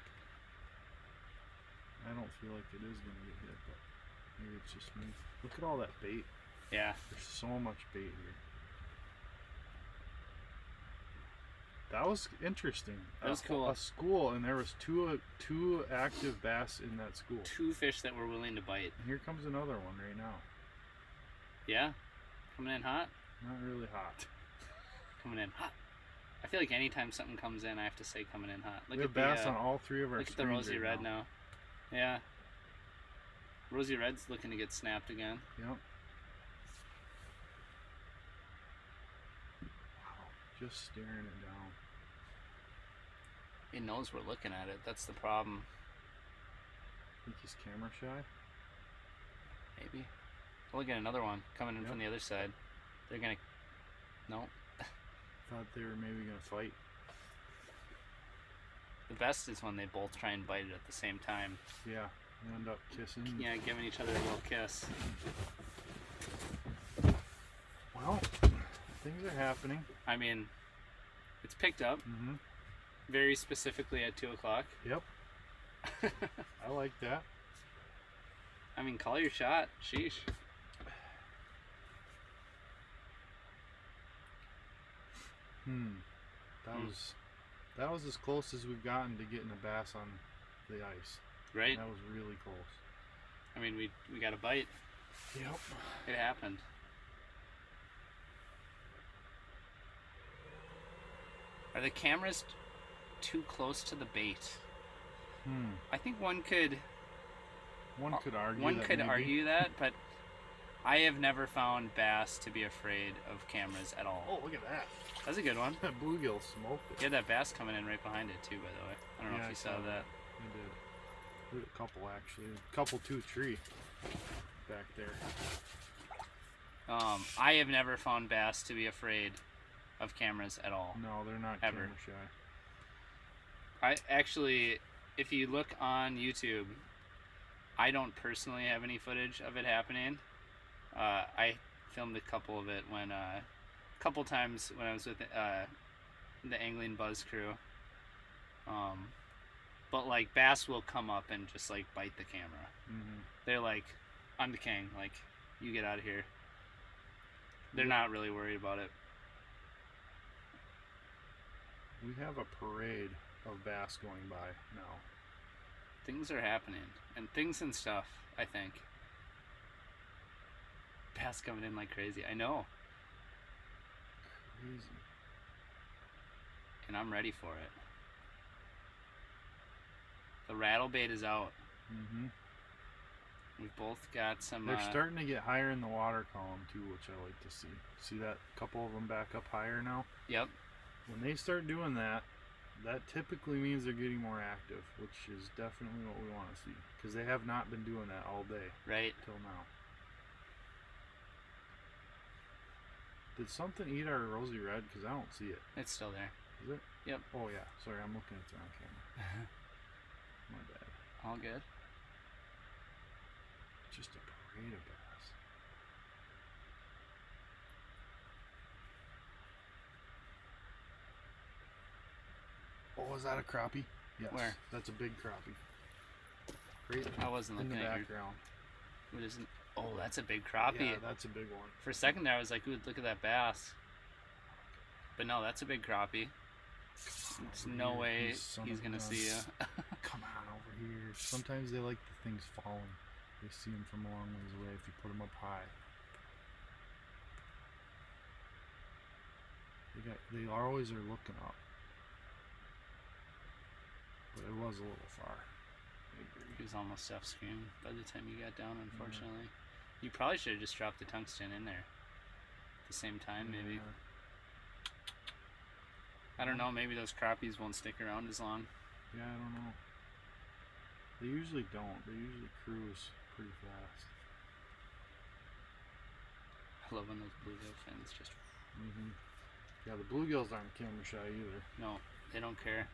I don't feel like it is gonna get hit, but maybe it's just me. Look at all that bait. yeah. There's so much bait here. That was interesting. That was cool. A school, and there was two active bass in that school. 2 fish that were willing to bite. And here comes another one right now. Yeah, coming in hot. Not really hot. Coming in hot. I feel like anytime something comes in, I have to say coming in hot. Look We at have bass the on all 3 of our look at the screens rosy right red now. Yeah. Rosy red's looking to get snapped again. Yep. Just staring it down. It knows we're looking at it. That's the problem. Think he's camera shy? Maybe. Look at another one coming in Yep. from the other side. They're gonna. No. Thought they were maybe gonna fight. The best is when they both try and bite it at the same time. Yeah, they end up kissing. Yeah, giving each other a little kiss. Well, things are happening. I mean, it's picked up Mm-hmm. very specifically at 2 o'clock. Yep, I like that. I mean, call your shot. Sheesh. That was as close as we've gotten to getting a bass on the ice. Right? That was really close. I mean, we got a bite. Yep. It happened. Are the cameras too close to the bait? I think one could argue that, but I have never found bass to be afraid of cameras at all. Oh, look at that. That's a good one. That bluegill smoked it. You had that bass coming in right behind it too, by the way. I don't know Yeah, if you I saw saw that. I did. There's a couple actually. A couple 2-3 back there. I have never found bass to be afraid of cameras at all. No, they're not Ever. camera shy. I actually, if you look on YouTube, I don't personally have any footage of it happening. I filmed a couple of it when, couple times when I was with the Angling Buzz crew. But like bass will come up and just like bite the camera. Mm-hmm. They're like, I'm the king. Like, you get out of here. They're not really worried about it. We have a parade of bass going by now. Things are happening, and things and stuff. I think. Bass coming in like crazy. I know, Crazy. and I'm ready for it. The rattle bait is out. Mm-hmm. We've both got some. They're starting to get higher in the water column too, which I like to see. See that couple of them back up higher now? Yep. When they start doing that, that typically means they're getting more active, which is definitely what we want to see. Because they have not been doing that all day Right. till now. Did something eat our rosy red? Because I don't see it. It's still there. Is it? Yep. Oh yeah. Sorry, I'm looking at the wrong camera. My bad. All good. Just a parade of bass. Oh, is that a crappie? Yes. Where? That's a big crappie. Great. I wasn't In the looking at your. background. What is it? Oh, that's a big crappie. Yeah, that's a big one. For a second there, I was like, "Ooh, look at that bass." But no, that's a big crappie. There's no way he's gonna see you. Come on over here. Sometimes they like the things falling. They see them from a long ways away if you put them up high. They always are looking up. But it was a little far. I agree. He was almost off screen by the time you got down, unfortunately. You probably should have just dropped the tungsten in there at the same time, maybe. Yeah. I don't know, maybe those crappies won't stick around as long. Yeah, I don't know. They usually don't. They usually cruise pretty fast. I love when those bluegill fins just... Yeah, the bluegills aren't camera shy either. No, they don't care.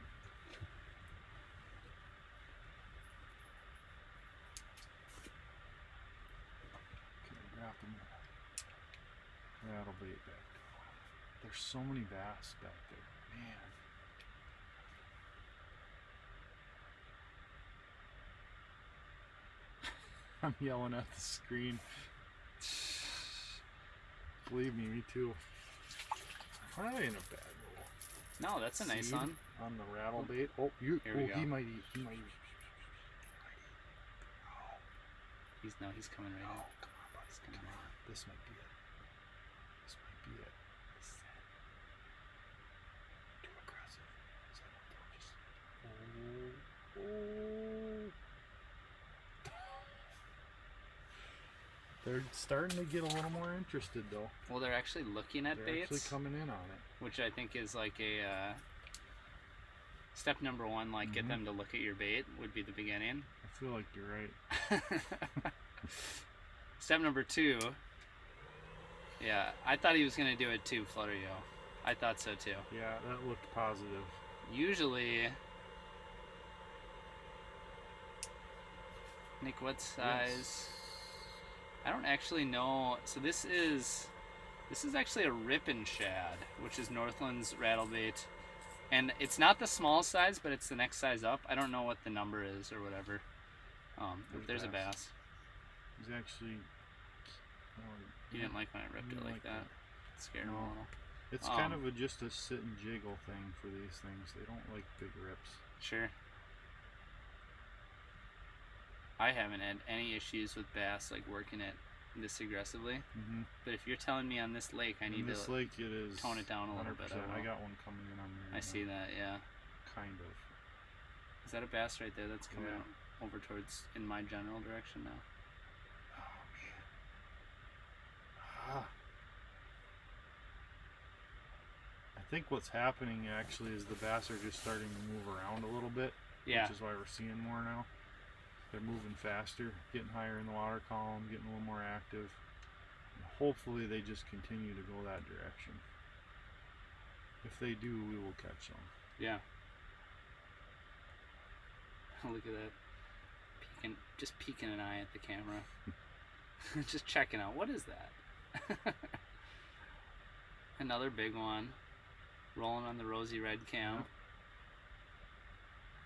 Can I wrap them up? Rattle bait back there. There's so many bass back there. Man. I'm yelling at the screen. Believe me too. Probably in a bad roll. No, that's a nice Seed one. on the rattle bait. Oh, you. Here we Oh, go. he might eat. He might eat. He's coming right Oh, in. come on, buddy. He's coming Come right on. This might be it. This might be it. Too aggressive. Is that what they're just... Oh. They're starting to get a little more interested though. Well, they're actually looking at They're baits, actually coming in on it. which I think is like a step number one. Like, get them to look at your bait would be the beginning. I feel like you're right. Step number two. Yeah, I thought he was gonna do it too, Flutterio. I thought so too. Yeah, that looked positive. Usually, Nick, what size? Yes. I don't actually know. So this is actually a rippin' shad, which is Northland's rattlebait, and it's not the small size, but it's the next size up. I don't know what the number is or whatever. There's a bass. He's actually. You didn't like when I ripped it didn't like like that. that. It scared him a No. little. It's kind of just a sit and jiggle thing for these things. They don't like big rips. Sure. I haven't had any issues with bass like working it this aggressively. But if you're telling me on this lake I need In this to lake it is tone it down a little bit, 100%. I I will. got one coming in on there. I see that, yeah. Kind of. Is that a bass right there that's coming Yeah. out over towards in my general direction now? Oh man. Ah. I think what's happening actually is the bass are just starting to move around a little bit. Yeah. Which is why we're seeing more now. They're moving faster, getting higher in the water column, getting a little more active. And hopefully they just continue to go that direction. If they do, we will catch them. Yeah. Look at that. Just peeking an eye at the camera. Just checking out. What is that? Another big one. Rolling on the rosy red cam.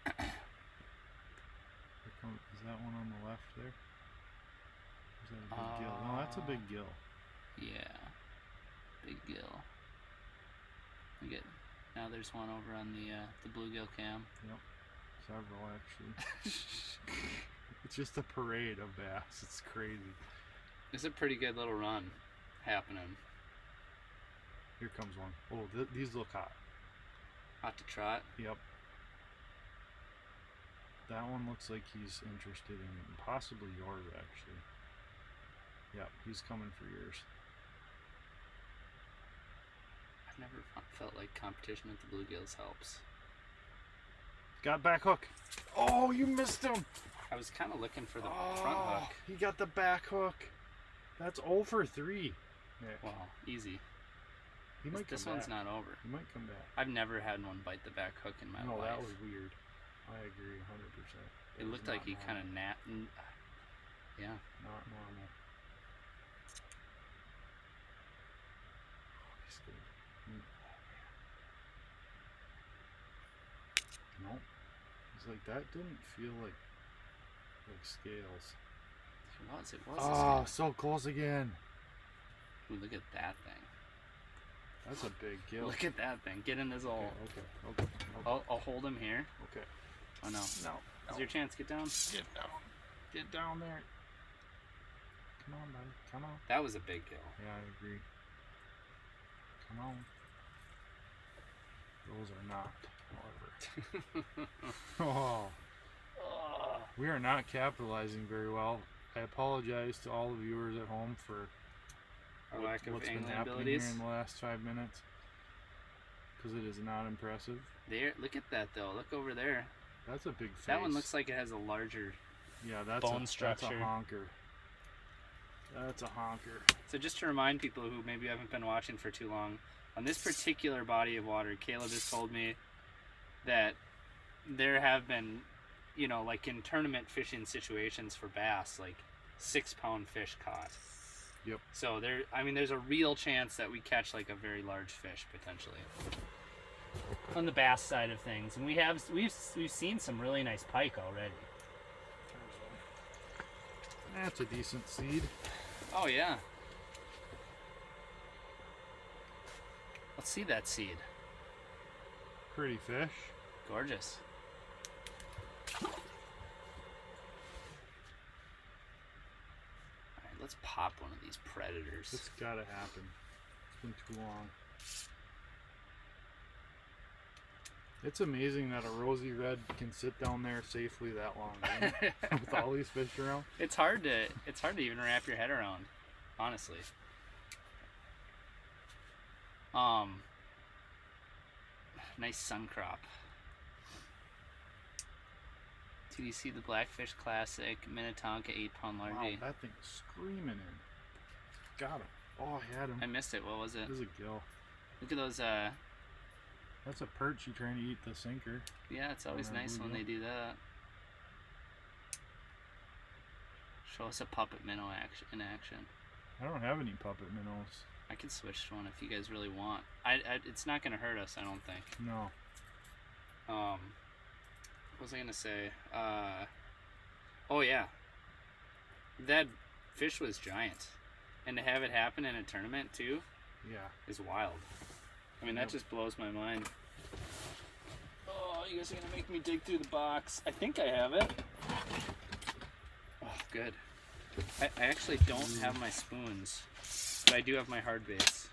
Is that one on the left there? Is that a big gill? No, that's a big gill. Yeah. Big gill. Look at, now there's one over on the bluegill cam. Yep. Several actually. It's just a parade of bass. It's crazy. It's a pretty good little run happening. Here comes one. Oh, these look hot. Hot to trot. Yep. That one looks like he's interested in possibly yours actually. Yep, he's coming for yours. I've never felt like competition with the bluegills helps. Got back hook. Oh, you missed him. I was kind of looking for the front hook. He got the back hook. That's 0 for 3. Nick. Wow, easy. He might This come one's back. not over. He might come back. I've never had one bite the back hook in my No, life. that was weird. I agree 100%. It looked like he kind of yeah. Not normal. Oh, he's good. No. It's like that didn't feel like scales. It was. Oh, so close again. Ooh, look at that thing. That's a big gill. Look at that thing. Get in this hole. Okay. I'll hold him here. Okay. Oh no. No. Is your chance? Get down. Get down. Get down there. Come on, buddy. Come on. That was a big gill. Yeah, I agree. Come on. Those are not, however. We are not capitalizing very well. I apologize to all the viewers at home for Our lack of what's been angling happening abilities. here in the last 5 minutes, because it is not impressive. There, look at that though. Look over there. That's a big face. That one looks like it has a larger. yeah, that's bone That's structure. a honker. That's a honker. So just to remind people who maybe haven't been watching for too long, on this particular body of water, Caleb has told me that there have been, you know, like in tournament fishing situations for bass, like 6-pound fish caught. Yep. So there's a real chance that we catch like a very large fish potentially. On the bass side of things, and we've seen some really nice pike already. That's a decent seed. Oh yeah. Let's see that seed. Pretty fish. Gorgeous. Alright, let's pop one of these predators. It's gotta happen. It's been too long. It's amazing that a rosy red can sit down there safely that long, man, with all these fish around. It's hard to even wrap your head around, honestly. Nice sun crop. TDC the Blackfish Classic, Minnetonka 8-pound Wow, larvae. that thing is screaming in. Got him. Oh, I had him. I missed it. What was it? This is a gill. Look at those. That's a perch you trying to eat the sinker. Yeah, it's always nice when they do that. Show us a puppet minnow in action. I don't have any puppet minnows. I can switch to one if you guys really want. It's not gonna hurt us, I don't think. No. What was I gonna say? Oh yeah. That fish was giant, and to have it happen in a tournament too, Yeah. is wild. I mean, that Yep. just blows my mind. Oh, you guys are gonna make me dig through the box. I think I have it. Oh, good. I actually don't have my spoons, but I do have my hard baits.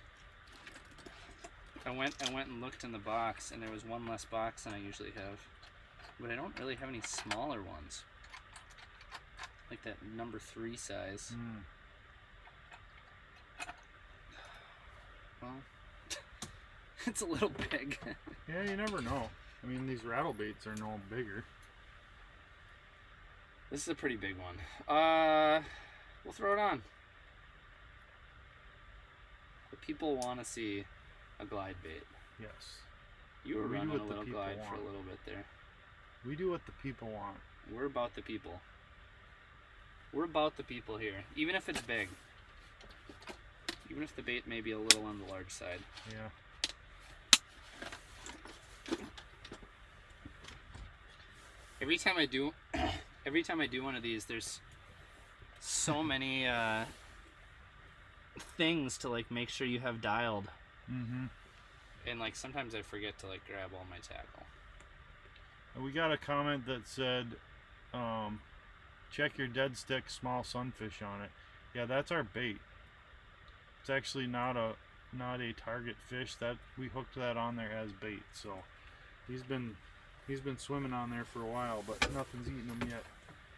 I went and looked in the box, and there was one less box than I usually have. But I don't really have any smaller ones. Like that number 3 size. Mm. Well, it's a little big. Yeah, you never know. I mean, these rattle baits are no bigger. This is a pretty big one. We'll throw it on. The people want to see a glide bait. Yes. You were We do running what a the little people glide for a want. little bit there. We do what the people want. We're about the people. We're about the people here. Even if it's big. Even if the bait may be a little on the large side. Yeah. Every time I do one of these, there's so many things to like make sure you have dialed. Mm-hmm. And like sometimes I forget to like grab all my tackle. We got a comment that said, check your dead stick small sunfish on it. Yeah, that's our bait. It's actually not a target fish. That we hooked that on there as bait. So he's been swimming on there for a while, but nothing's eating him yet.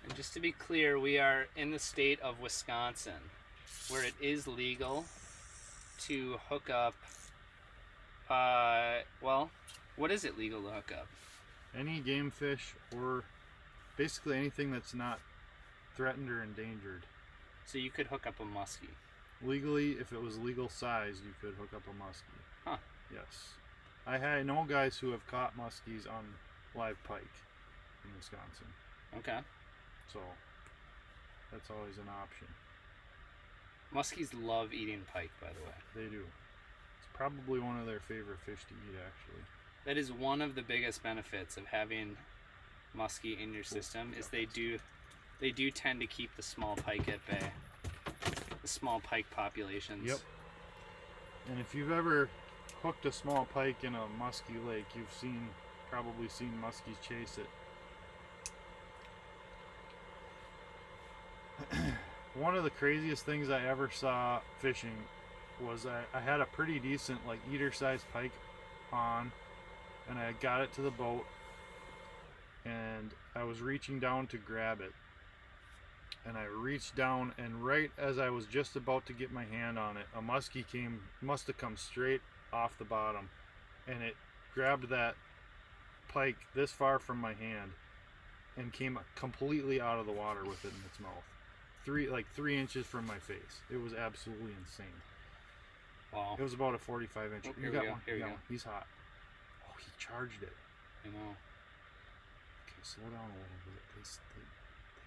And just to be clear, we are in the state of Wisconsin, where it is legal to hook up. Well, what is it legal to hook up? Any game fish or basically anything that's not threatened or endangered. So you could hook up a muskie. Legally, if it was legal sized, you could hook up a muskie. Huh. Yes. I know guys who have caught muskies on live pike in Wisconsin. Okay. So that's always an option. Muskies love eating pike, by the way. They do. It's probably one of their favorite fish to eat, actually. That is one of the biggest benefits of having muskie in your system is they do tend to keep the small pike at bay. The small pike populations. Yep. And if you've ever hooked a small pike in a muskie lake, you've probably seen muskies chase it. One of the craziest things I ever saw fishing was I had a pretty decent like eater sized pike on, and I got it to the boat, and I was reaching down to grab it, and I reached down, and right as I was just about to get my hand on it, a muskie must have come straight off the bottom, and it grabbed that pike this far from my hand and came completely out of the water with it in its mouth. 3 inches from my face. It was absolutely insane. Wow. It was about a 45 inch. Oh, You here got we go. one. Here we You got go. one. He's hot. Oh, he charged it. I know. Okay, slow down a little bit. They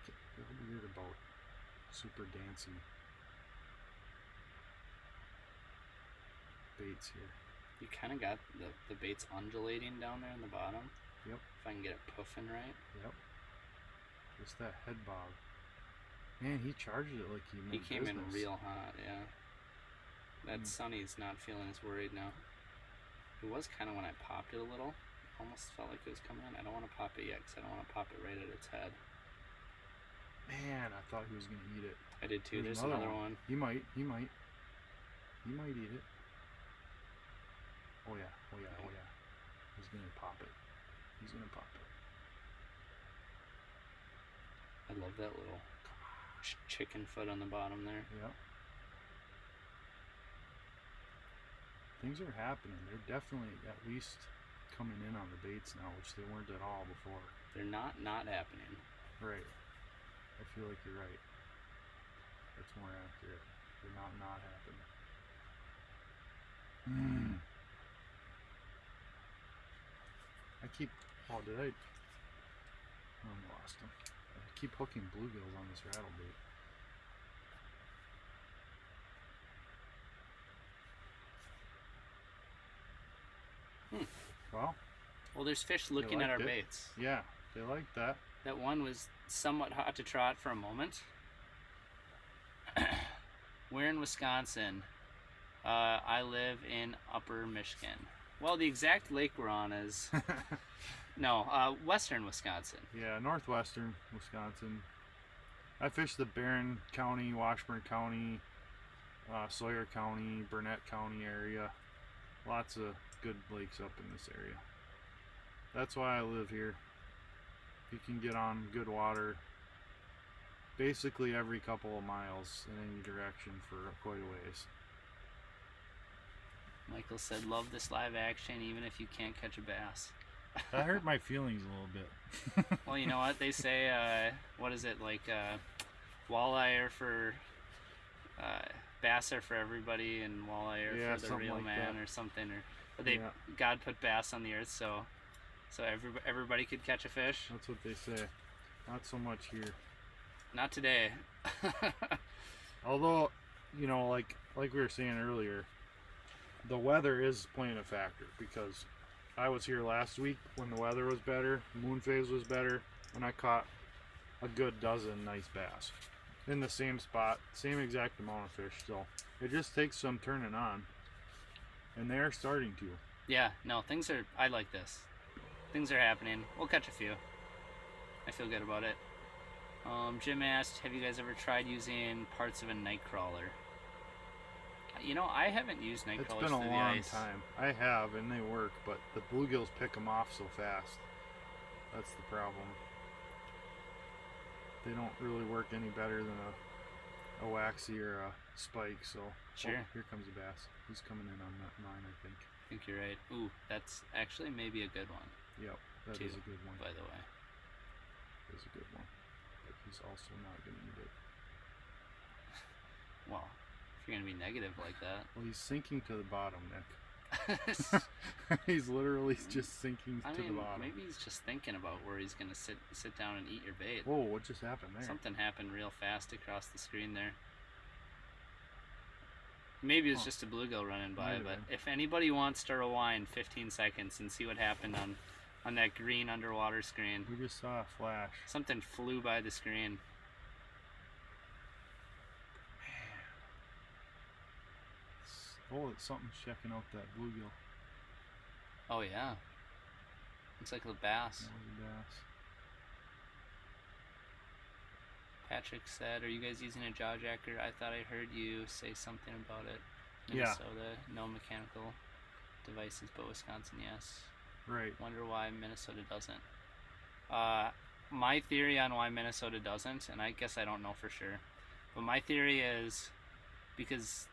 get real weird about super dancing baits here. You kind of got the baits undulating down there in the bottom. Yep. If I can get it puffing right. Yep. Just that head bob. Man, he charged it like he He meant came in business. real hot, yeah. That Sonny's not feeling as worried now. It was kind of when I popped it a little. Almost felt like it was coming in. I don't want to pop it yet because I don't want to pop it right at its head. Man, I thought he was going to eat it. I did too. There's another one. He might. He might eat it. Oh yeah. He's going to pop it. I love that little chicken foot on the bottom there. Yep. Things are happening. They're definitely at least coming in on the baits now, which they weren't at all before. They're not happening. Right. I feel like you're right. That's more accurate. They're not happening. Did I? Oh, I lost them. I keep hooking bluegills on this rattle bait. Well, there's fish looking at our liked it. baits. Yeah, they like that. That one was somewhat hot to trot for a moment. We're in Wisconsin. I live in Upper Michigan. Well, the exact lake we're on is western Wisconsin. Yeah, northwestern Wisconsin. I fish the Barron County, Washburn County, Sawyer County, Burnett County area. Lots of good lakes up in this area. That's why I live here. You can get on good water basically every couple of miles in any direction for quite a ways. Michael said, love this live action even if you can't catch a bass. That hurt my feelings a little bit. Well, you know what? They say, what is it, like walleye are for, bass are for everybody and walleye are for the real like man that. or something. Or God put bass on the earth so everybody could catch a fish. That's what they say. Not so much here. Not today. Although, like we were saying earlier, the weather is playing a factor because I was here last week when the weather was better, moon phase was better, and I caught a good dozen nice bass in the same spot, same exact amount of fish. So it just takes some turning on, and they are starting to. Yeah, no, I like this. Things are happening. We'll catch a few. I feel good about it. Jim asked, have you guys ever tried using parts of a night crawler? I haven't used night crawlers It's been through a the long ice. time. I have, and they work, but the bluegills pick them off so fast. That's the problem. They don't really work any better than a waxy or a spike, so... Sure. Oh, here comes a bass. He's coming in on that line, I think. I think you're right. Ooh, that's actually maybe a good one, Yep, that is a good one. by the way. That is a good one. But he's also not going to eat it. Well, If you're gonna be negative like that. Well, he's sinking to the bottom, Nick. He's literally just sinking to the bottom. Maybe he's just thinking about where he's gonna sit down and eat your bait. Whoa, what just happened there? Something happened real fast across the screen there. Maybe it's just a bluegill running by, but if anybody wants to rewind 15 seconds and see what happened on that green underwater screen. We just saw a flash. Something flew by the screen. Oh, something's checking out that bluegill. Oh yeah. Looks like a bass. That was a bass. Patrick said, "Are you guys using a jaw jacker? I thought I heard you say something about it. Yeah. Minnesota, no mechanical devices, but Wisconsin, yes. Right. Wonder why Minnesota doesn't." My theory on why Minnesota doesn't, and I guess I don't know for sure, but my theory is because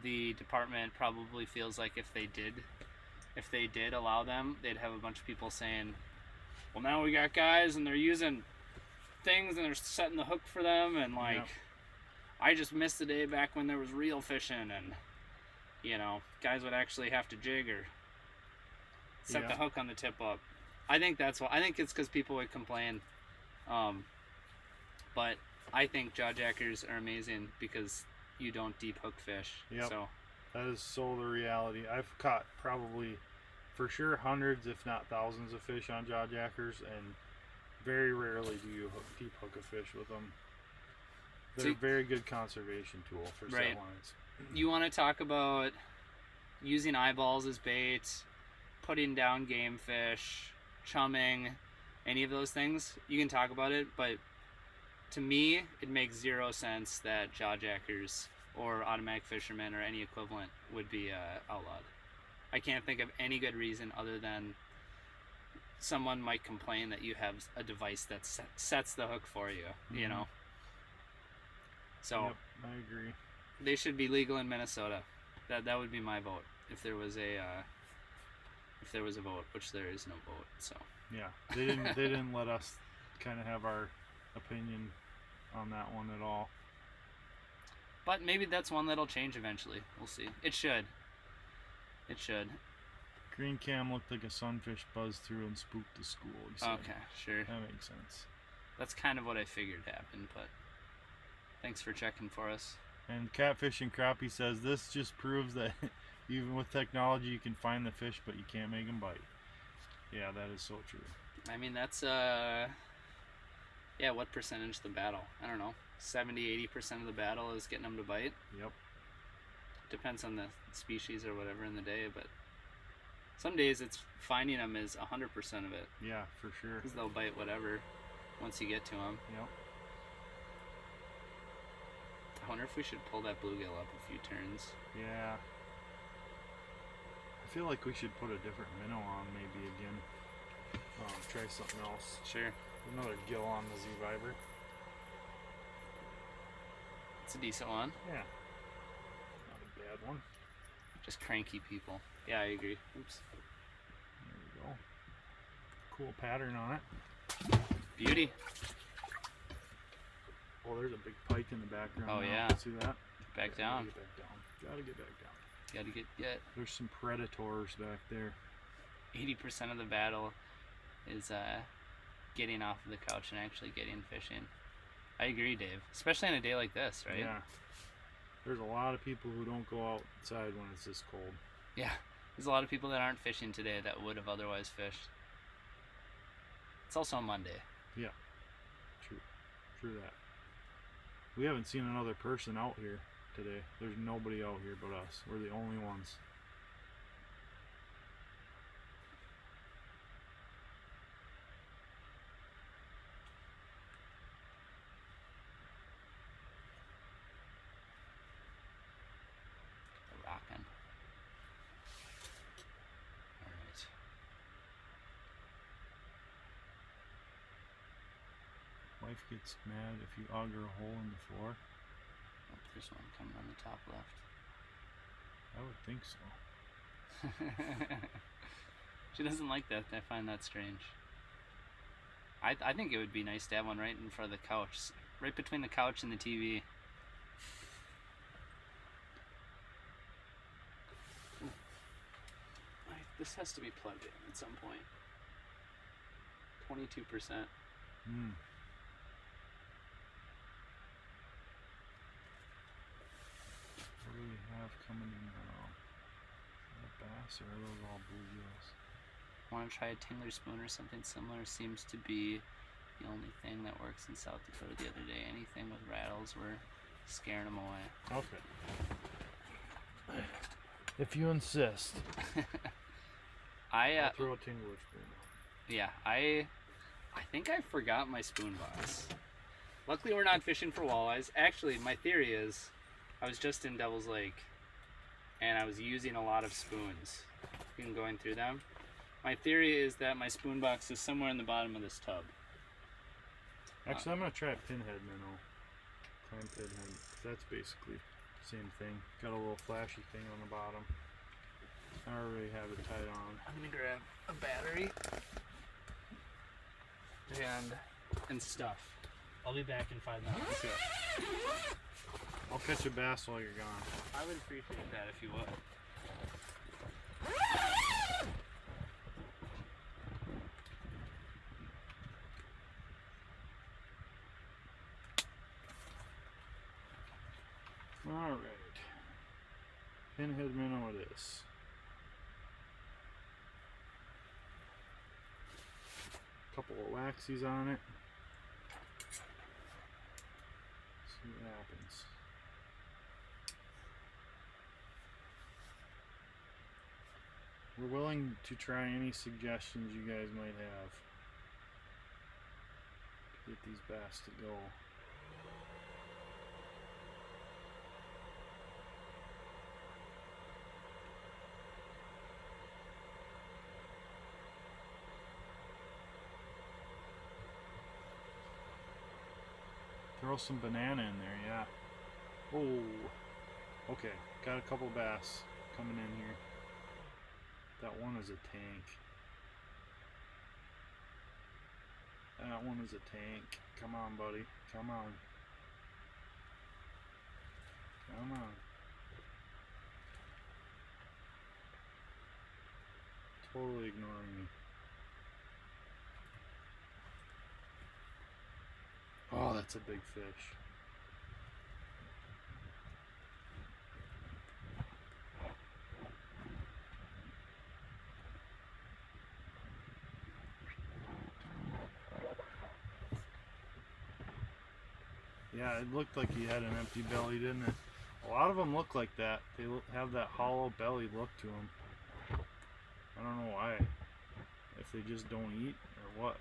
the department probably feels like if they did allow them, they'd have a bunch of people saying, "Well, now we got guys and they're using things and they're setting the hook for them, and like, Yep. I just missed the day back when there was real fishing, and guys would actually have to jig or set the hook on the tip up." I think that's why. I think it's because people would complain, but I think jaw jackers are amazing because you don't deep hook fish. Yep. So that is so the reality. I've caught probably for sure hundreds, if not thousands, of fish on jaw jackers, and very rarely do you deep hook a fish with them. They're a very good conservation tool for set lines. You want to talk about using eyeballs as bait, putting down game fish, chumming, any of those things, you can talk about it, but to me, it makes zero sense that jaw jackers or automatic fishermen or any equivalent would be outlawed. I can't think of any good reason other than someone might complain that you have a device that sets the hook for you, you know? So Yep, I agree. they should be legal in Minnesota. That would be my vote if there was a vote, which there is no vote. So yeah, they didn't let us kind of have our opinion on that one at all. But maybe that's one that'll change eventually. We'll see. It should. It should. Green cam looked like a sunfish buzzed through and spooked the school. He said. Okay, sure. That makes sense. That's kind of what I figured happened, but thanks for checking for us. And Catfish and Crappie says this just proves that even with technology you can find the fish, but you can't make them bite. Yeah, that is so true. I mean, that's what percentage of the battle? I don't know. 70-80% of the battle is getting them to bite. Yep. Depends on the species or whatever in the day, but some days it's finding them is 100% of it. Yeah, for sure. Because they'll bite whatever once you get to them. Yep. I wonder if we should pull that bluegill up a few turns. Yeah. I feel like we should put a different minnow on maybe again. Try something else. Sure. Another gill on the Z-Viber. It's a decent one. Yeah. Not a bad one. Just cranky people. Yeah, I agree. Oops. There we go. Cool pattern on it. Beauty. Oh, there's a big pike in the background. Oh, now. yeah. See that? Back down. Get back down. Gotta get back down. Gotta get. There's some predators back there. 80% of the battle is getting off of the couch and actually getting fishing. I agree, Dave. Especially on a day like this, right? Yeah. There's a lot of people who don't go outside when it's this cold. Yeah. There's a lot of people that aren't fishing today that would have otherwise fished. It's also a Monday. Yeah. True that. We haven't seen another person out here today. There's nobody out here but us. We're the only ones. They're rocking. Alright. Wife gets mad if you auger a hole in the floor. Oh, there's one coming on the top left. I would think so. She doesn't like that. I find that strange. I think it would be nice to have one right in front of the couch. Right between the couch and the TV. This has to be plugged in at some point. 22%. Hmm. What do we have coming in now? Is that bass or are those all bluegills? Want to try a tingler spoon or something similar? Seems to be the only thing that works in South Dakota the other day. Anything with rattles, we're scaring them away. Okay. If you insist. I I'll throw a tingler spoon on. yeah, I think I forgot my spoon box. Luckily, we're not fishing for walleyes. Actually, my theory is, I was just in Devil's Lake, and I was using a lot of spoons and going through them. My theory is that my spoon box is somewhere in the bottom of this tub. Actually, I'm gonna try a pinhead minnow. Clam pinhead. That's basically the same thing. Got a little flashy thing on the bottom. I already have it tied on. I'm gonna grab a battery and stuff. I'll be back in 5 minutes. Okay. I'll catch a bass while you're gone. I would appreciate that if you would. Alright. Pinhead minnow it is. Couple of waxies on it. See what happens. We're willing to try any suggestions you guys might have to get these bass to go. Throw some banana in there, yeah. Oh, okay. Got a couple bass coming in here. That one is a tank. That one is a tank. Come on, buddy. Come on. Come on. Totally ignoring me. Oh, that's a big fish. Yeah, it looked like he had an empty belly, didn't it? A lot of them look like that. They have that hollow belly look to them. I don't know why. If they just don't eat or what.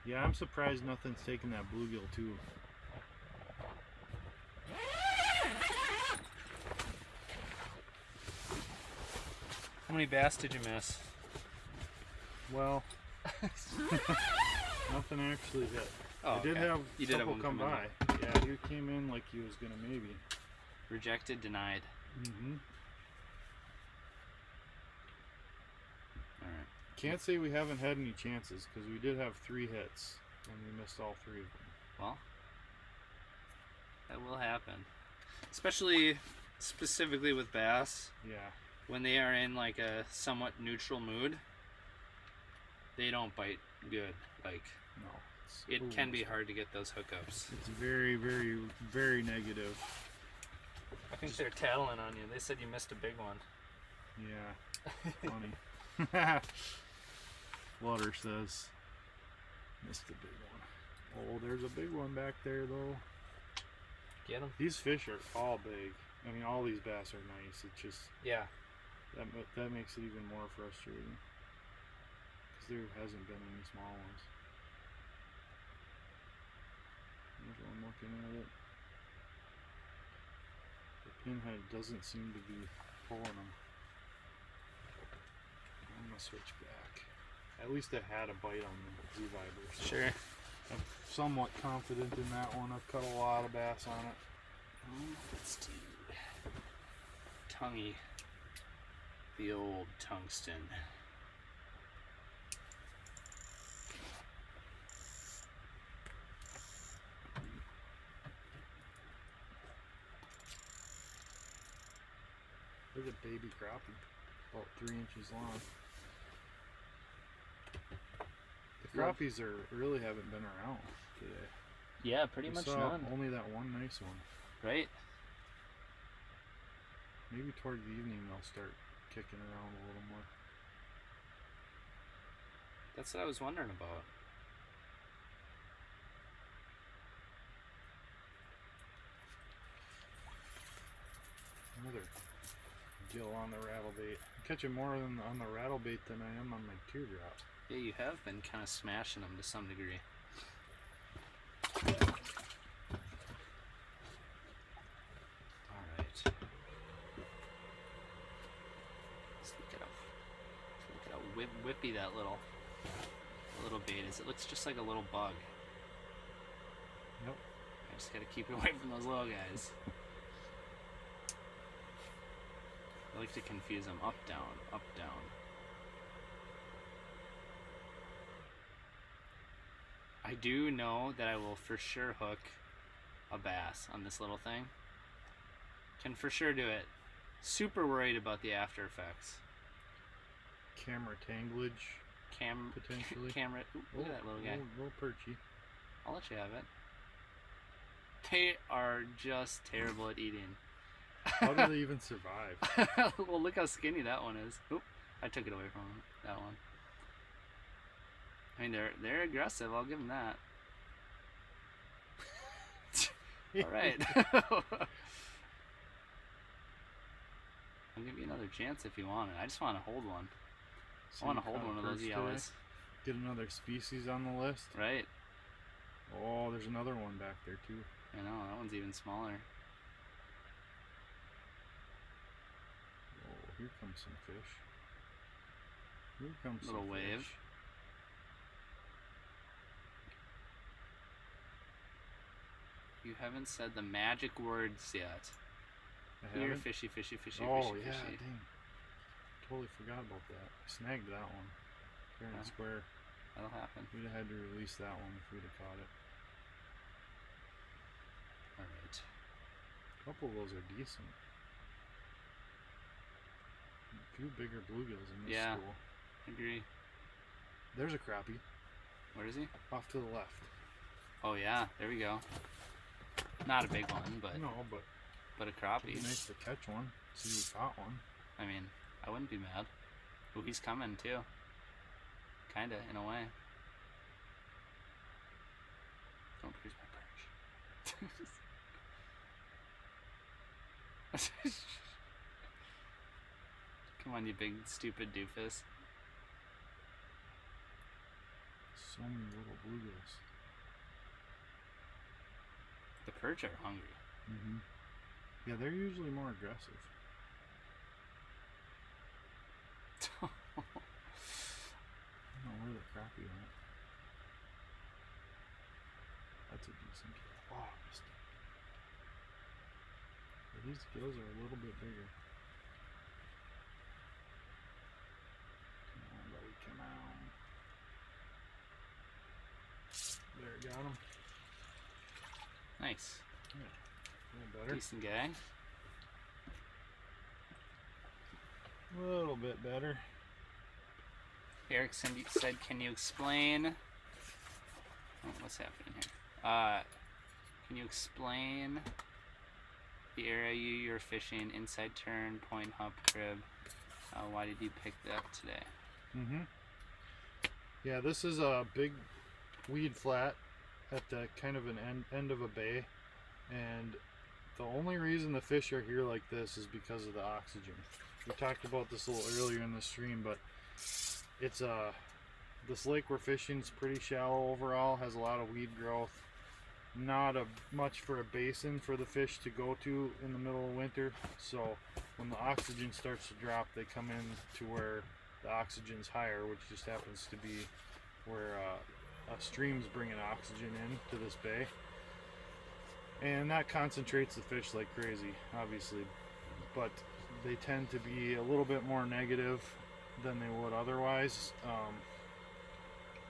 Yeah, I'm surprised nothing's taken that bluegill too. How many bass did you miss? Well, nothing actually hit. Oh, I did okay. have You a did have couple one come come in. by. Yeah, he came in like he was gonna maybe. Rejected, denied. Mm-hmm. Alright. Can't say we haven't had any chances because we did have 3 hits and we missed all 3 of them. Well, that will happen. Especially, specifically with bass, Yeah. when they are in like a somewhat neutral mood, they don't bite good. Like, No. it can be hard to get those hookups. It's very, very, very negative. I think they're tattling on you. They said you missed a big one. Yeah. Funny. Flutter says missed a big one. Oh, there's a big one back there though. Get them? These fish are all big. I mean, all these bass are nice. It's just Yeah. that makes it even more frustrating because there hasn't been any small ones. There's one looking at it. The pinhead doesn't seem to be pulling them. I'm gonna switch back. At least it had a bite on the Z-Viber. So Sure. I'm somewhat confident in that one. I've caught a lot of bass on it. Let's do tonguey. The old tungsten. Look at baby crappie, about 3 inches long. The crappies really haven't been around today. Yeah, pretty much saw none. only that one nice one. Right? Maybe toward the evening they'll start kicking around a little more. That's what I was wondering about. Another gill on the rattle bait. I'm catching more on the rattle bait than I am on my teardrop. Yeah, you have been kind of smashing them to some degree. Alright. Let's look at how whippy that little bait is. It looks just like a little bug. Yep. I just gotta keep it away from those little guys. I like to confuse them. Up, down, up, down. I do know that I will for sure hook a bass on this little thing. Can for sure do it. Super worried about the after effects. Camera tanglage. Potentially. Camera. Ooh, look at that little guy. Little perchy. I'll let you have it. They are just terrible at eating. How do they even survive? Well, look how skinny that one is. Oop, I took it away from him, that one. I mean, they're aggressive. I'll give them that. All right. I'll give you another chance if you want it. I just want to hold one. I want to hold one of those yellows. Get another species on the list. Right. Oh, there's another one back there too. I know, that one's even smaller. Oh, here comes some fish. Here comes Little some wave. Fish. You haven't said the magic words yet. Here, fishy, fishy, fishy, oh, fishy, yeah, fishy. dang. Totally forgot about that. I snagged that one. Fair and square. That'll happen. We'd have had to release that one if we'd have caught it. Alright. A couple of those are decent. A few bigger bluegills in this school. Agree. There's a crappie. Where is he? Off to the left. Oh yeah, there we go. Not a big one, but No, but a crappie. it'd be nice to catch one. See we caught one. I mean, I wouldn't be mad. Ooh, he's coming too. Kinda, in a way. Don't pierce my perch. Come on, you big stupid doofus. So many little bluegills. The perch are hungry. Mm-hmm. Yeah, they're usually more aggressive. I don't know where the crappie went. That's a decent gill. Oh, I missed it. But these gills are a little bit bigger. Come on, buddy, come on. There, got him. Nice. Yeah, a little better. Decent guy. A little bit better. Eric said, can you explain... Oh, what's happening here? Can you explain the area you're fishing, inside turn, point, hump, crib? Why did you pick that today? Mm-hmm. Yeah, this is a big weed flat at the kind of an end of a bay, and the only reason the fish are here like this is because of the oxygen. We talked about this a little earlier in the stream, but it's this lake we're fishing is pretty shallow overall, has a lot of weed growth, not much for a basin for the fish to go to in the middle of winter. So when the oxygen starts to drop, they come in to where the oxygen's higher, which just happens to be where a stream's bringing oxygen in to this bay, and that concentrates the fish like crazy, obviously, but they tend to be a little bit more negative than they would otherwise.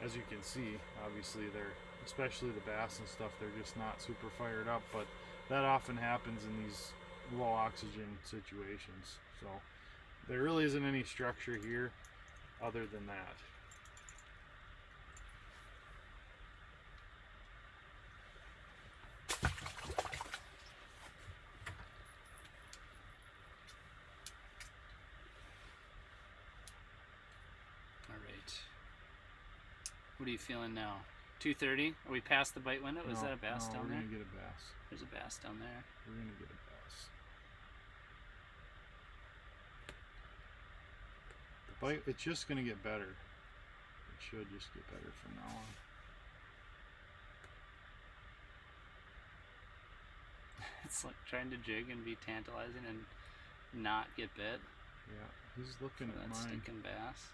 As you can see, obviously they're, especially the bass and stuff, they're just not super fired up, but that often happens in these low oxygen situations. So there really isn't any structure here other than that. All right. What are you feeling now? 2:30? Are we past the bite window? Is that a bass down we're there? gonna get a bass. There's a bass down there. We're gonna get a bass. The bite, it's just gonna get better. It should just get better from now on. It's like trying to jig and be tantalizing and not get bit Yeah, he's looking for at that mine. stinking bass.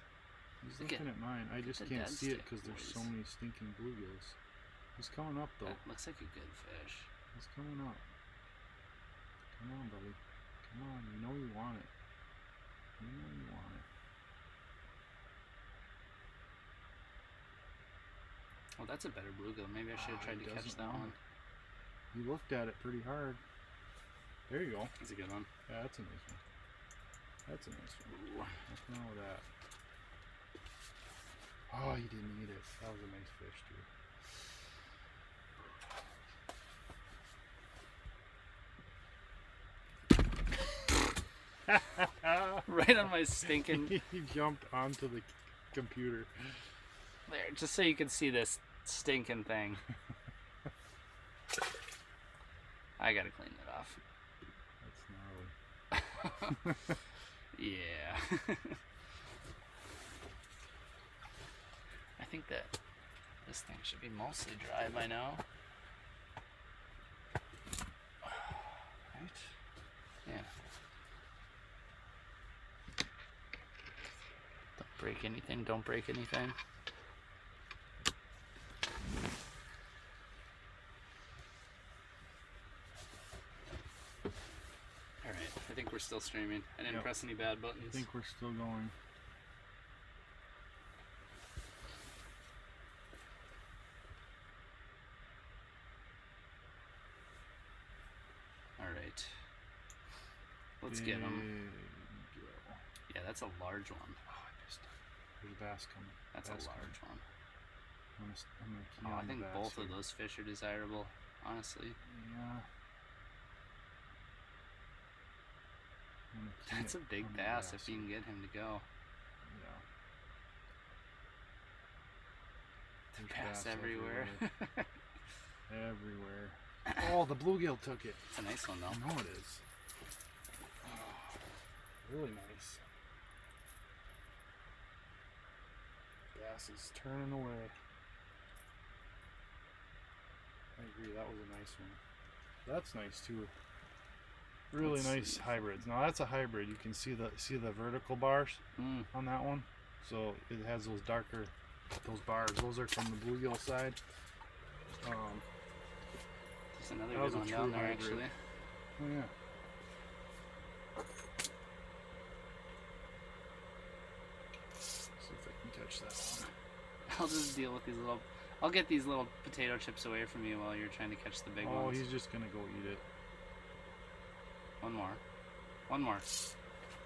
He's Look looking at mine. I just the can't dead see it stick, because there's so boys. many stinking bluegills. He's coming up though. That looks like a good fish. He's coming up. Come on, buddy. Come on. You know you want it. You know you want it. Well, that's a better bluegill. Maybe I should have tried he to catch doesn't that want one. He looked at it pretty hard. There you go. That's a good one. Yeah, that's a nice one. That's a nice one. Ooh. Nothing wrong with that. Oh, he didn't eat it. That was a nice fish, too. Right on my stinking He jumped onto the computer. there, just so you can see this stinking thing. I gotta clean that off. That's gnarly. Yeah. I think that this thing should be mostly dry by now. Right? Yeah. Don't break anything, don't break anything. Alright, I think we're still streaming. I didn't Yep. press any bad buttons. I think we're still going. Alright. Let's get him. Big gill. Yeah, that's a large one. Oh, I missed it. There's a bass coming. That's Bass a coming. large one. I'm gonna key Oh, on I the think bass both here. of those fish are desirable, honestly. Yeah. I'm gonna key That's a it big on the bass if you here. can get him to go. Yeah. There's Bass everywhere. Everywhere. Oh, the bluegill took it. It's a nice one though. I know it is. Oh, really nice. Bass is turning away. I agree, that was a nice one. That's nice too. Really Let's nice see. hybrids. Now that's a hybrid. You can see the vertical bars Mm. on that one. So it has those darker, those bars. Those are from the bluegill side. There's another That was good a one true down there hybrid. actually. Oh yeah. See if I can catch that one. I'll just deal with these little. I'll get these little potato chips away from you while you're trying to catch the big Oh, ones. he's just gonna go eat it. One more. One more.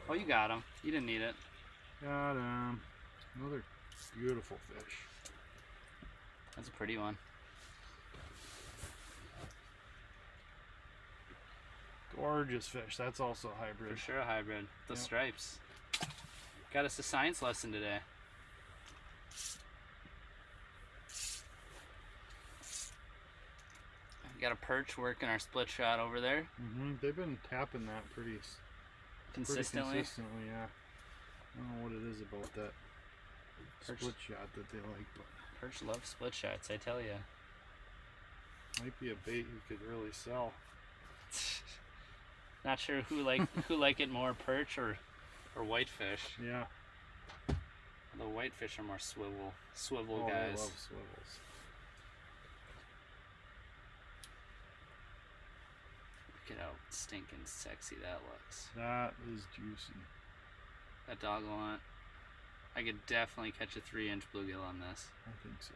Oh, you got him. You didn't need it. Got him. Another beautiful fish. That's a pretty one. Gorgeous fish. That's also a For hybrid. sure a hybrid. The Yep. stripes. Got us a science lesson today. Got a perch working our split shot over there They've been tapping that pretty consistently. consistently, yeah. I don't know what it is about that Perch. split shot that they like, but Perch love split shots, I tell you. might be a bait you could really sell. Not sure who like it more, perch or whitefish. Yeah. The whitefish are more swivel Oh, I guys. love swivels. Look at how stinking sexy that looks. That is juicy. That dog want. I could definitely catch a 3-inch bluegill on this. I think so.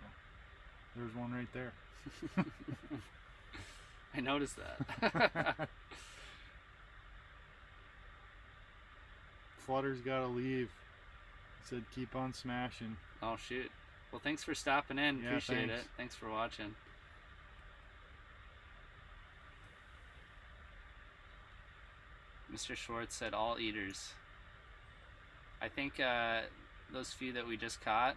There's one right there. I noticed that. Flutter's gotta leave. He said keep on smashing. Oh shoot. Well, thanks for stopping in. Yeah, Appreciate thanks. it. Thanks for watching. Mr. Schwartz said all eaters. I think those few that we just caught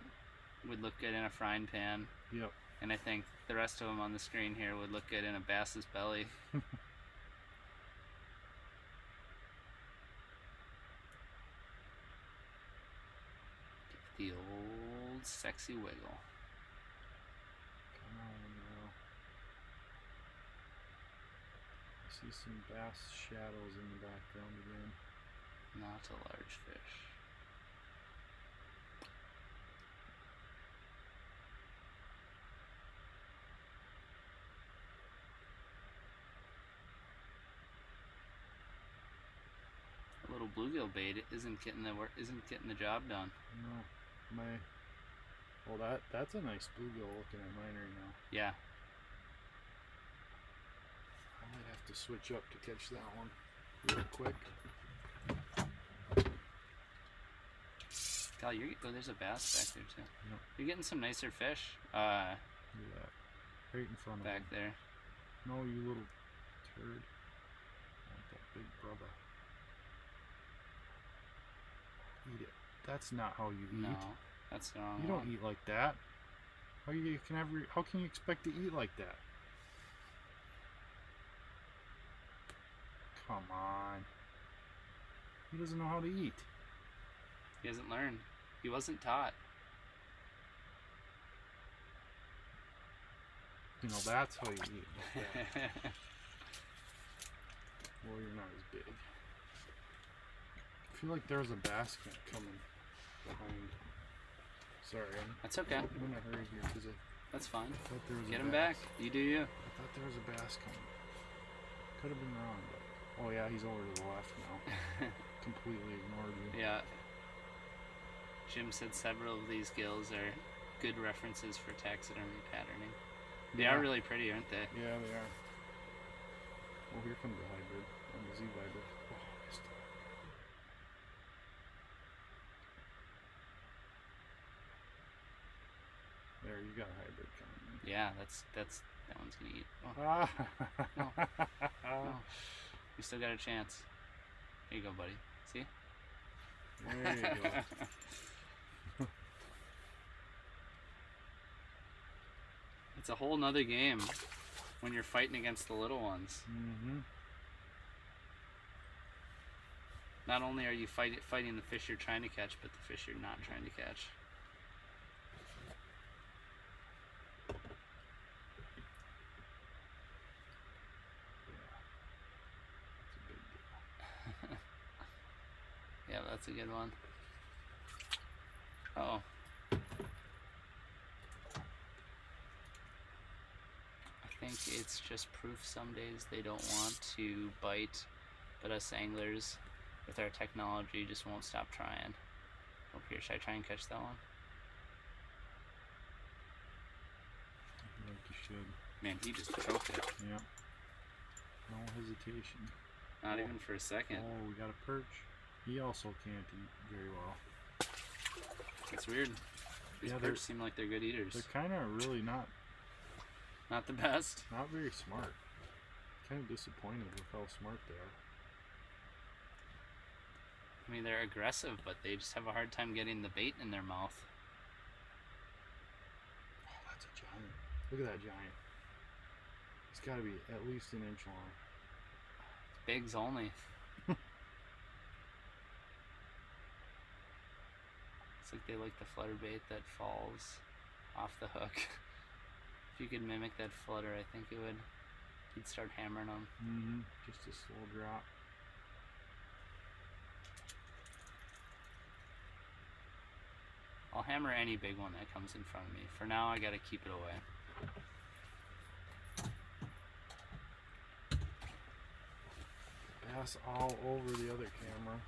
would look good in a frying pan. Yep. And I think the rest of them on the screen here would look good in a bass's belly. The old sexy wiggle. Come on now. I see some bass shadows in the background again. Not a large fish. A little bluegill bait isn't getting the job done. No, that's a nice bluegill looking at mine right now. Yeah. I might have to switch up to catch that one real quick. Golly, there's a bass back there too. Yep. You're getting some nicer fish. Look at that. Right in front of Back him. there. No, you little turd. I want that big brother. Eat it. That's not how you eat. No, that's the wrong You don't one. eat like that. How can you expect to eat like that? Come on. He doesn't know how to eat. He hasn't learned. He wasn't taught. You know, that's how you eat like that. Well, you're not as big. I feel like there's a bass coming behind. Sorry, That's okay. I'm in a hurry here because I That's fine. thought there was Get a him bass. back. You do you. I thought there was a bass coming. Could have been wrong, but oh yeah, he's over to the left now. Completely ignored you. Yeah. Jim said several of these gills are good references for taxidermy patterning. They Yeah. are really pretty, aren't they? Yeah, they are. Oh, here comes the hybrid. And the Z-hybrid. Oh, missed it. There, you got a hybrid coming. Yeah, that one's gonna eat. Oh, Ah. no. You still got a chance. Here you go, buddy. See? There you go. It's a whole nother game when you're fighting against the little ones. Mm-hmm. Not only are you fighting the fish you're trying to catch, but the fish you're not trying to catch. Yeah, that's a good one. Oh. I think it's just proof some days they don't want to bite, but us anglers, with our technology, just won't stop trying. Oh, here, should I try and catch that one? I think you should. Man, he just choked it. Yeah. No hesitation. Not even for a second. Oh, we got a perch. He also can't eat very well. It's weird. These Yeah, perch seem like they're good eaters. They're kind of really not Not the best. very smart. Kind of disappointed with how smart they are. I mean, they're aggressive, but they just have a hard time getting the bait in their mouth. Oh, that's a giant. Look at that giant. It's got to be at least an inch long. Bigs only. It's like they like the flutter bait that falls off the hook. If you could mimic that flutter, I think you'd start hammering them. Mm-hmm. Just a slow drop. I'll hammer any big one that comes in front of me. For now, I gotta keep it away. Bass all over the other camera.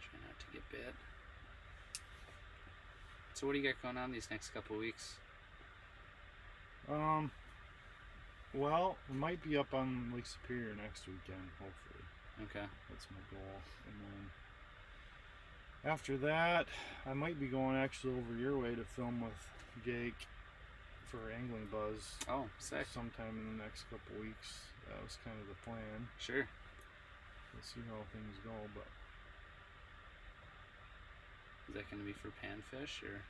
Try not to get bit. So what do you got going on these next couple weeks? Well, we might be up on Lake Superior next weekend, hopefully. Okay. That's my goal. And then After that, I might be going actually over your way to film with Jake for Angling Buzz Oh, sick. sometime in the next couple weeks. That was kind of the plan. Sure. We'll see how things go, but Is that going to be for panfish or?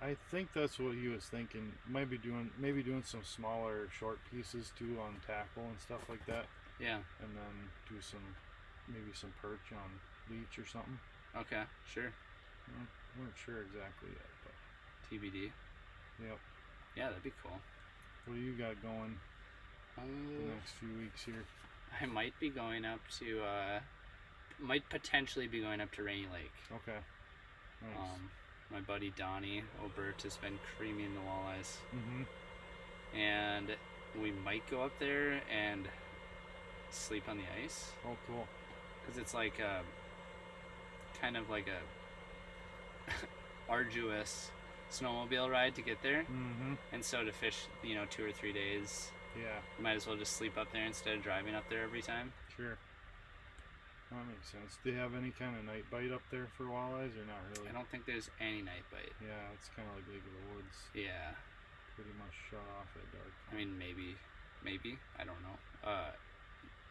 I think that's what he was thinking. Maybe doing some smaller short pieces too on tackle and stuff like that, Yeah. and then do maybe some perch on leech or something. Okay. Sure. We weren't sure exactly yet, but TBD. yep. Yeah, that'd be cool. What do you got going the next few weeks here? I might be going up to, might potentially be going up to Rainy Lake. Okay. Nice. My buddy Donnie Obert has been creaming the walleyes, and we might go up there and sleep on the ice. Oh, cool. Because it's like kind of like a arduous snowmobile ride to get there, and so to fish 2 or 3 days, Yeah, you might as well just sleep up there instead of driving up there every time. sure. That makes sense. Do you have any kind of night bite up there for walleyes or not really? I don't think there's any night bite. Yeah, it's kind of like Lake of the Woods. Yeah, Pretty much shut off at dark. I mean maybe I don't know.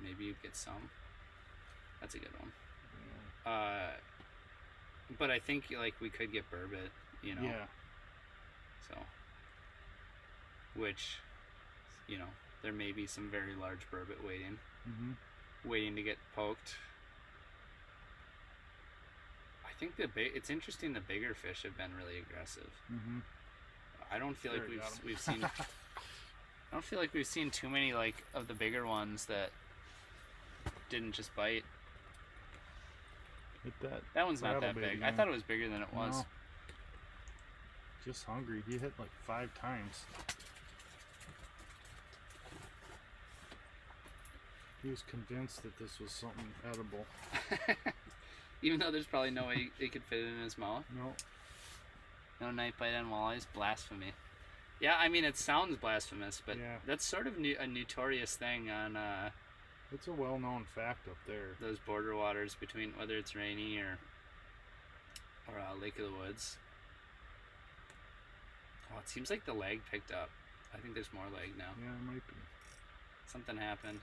Maybe you get some. That's a good one. Yeah. But I think like we could get burbot, Yeah. So, which, there may be some very large burbot waiting to get poked. I think it's interesting. The bigger fish have been really aggressive. I don't feel like we've seen. I don't feel like we've seen too many like of the bigger ones that didn't just bite. Hit that. That one's not that rattlebait big. I again. thought it was bigger than it was. No. Just hungry. He hit like 5 times. He was convinced that this was something edible. Even though there's probably no way he could fit it in his mouth. No. No night bite on walleyes. Blasphemy. Yeah, I mean, it sounds blasphemous, but Yeah. that's sort of a notorious thing on It's a well-known fact up there. those border waters between whether it's Rainy or Lake of the Woods. Oh, it seems like the lag picked up. I think there's more lag now. Yeah, it might be. Something happened.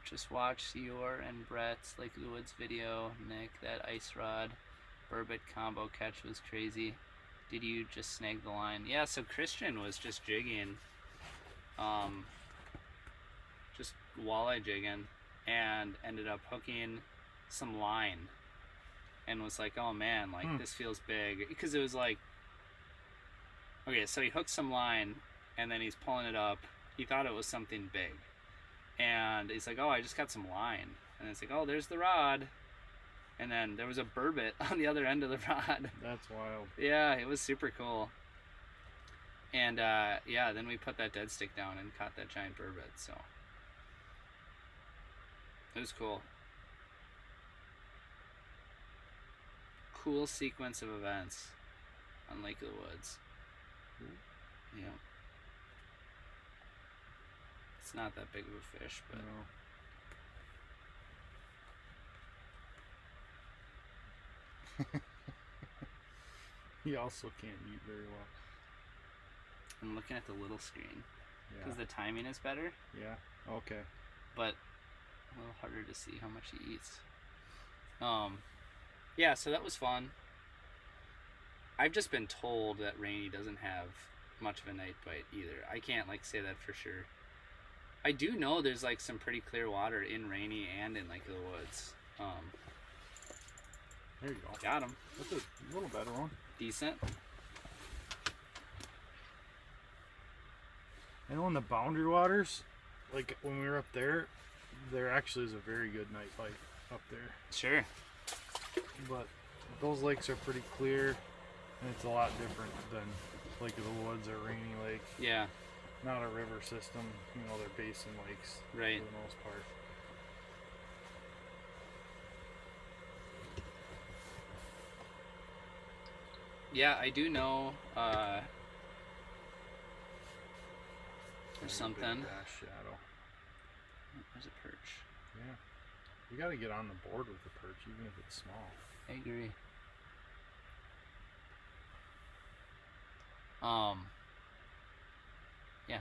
Just watched your and Brett's Lake of the Woods video, Nick. That ice rod burbot combo catch was crazy. Did you just snag the line? Yeah, so Christian was just jigging, just walleye jigging, and ended up hooking some line, and was like, oh man, like this feels big, because it was like, okay, so he hooked some line, and then he's pulling it up. He thought it was something big, and he's like, oh, I just got some line, and it's like, oh, there's the rod. And then there was a burbot on the other end of the rod. That's wild. Yeah, it was super cool. And yeah, then we put that dead stick down and caught that giant burbot, so it was cool. Cool sequence of events on Lake of the Woods. Yeah. It's not that big of a fish, but No. He also can't eat very well. I'm looking at the little screen Yeah. because the timing is better, Yeah. Okay. but a little harder to see how much he eats. Yeah, so that was fun. I've just been told that Rainy doesn't have much of a night bite either. I can't like say that for sure. I do know there's like some pretty clear water in Rainy and in Lake of the Woods. There you go. Got him. That's a little better one. Decent. I know in the boundary waters, like when we were up there actually is a very good night bite up there. Sure. But those lakes are pretty clear, and it's a lot different than Lake of the Woods or Rainy Lake. Yeah. Not a river system, they're basin lakes Right. for the most part. Yeah, I do know. There's Big something. bass shadow. There's a perch. Yeah. You gotta get on the board with the perch, even if it's small. I agree. Yeah.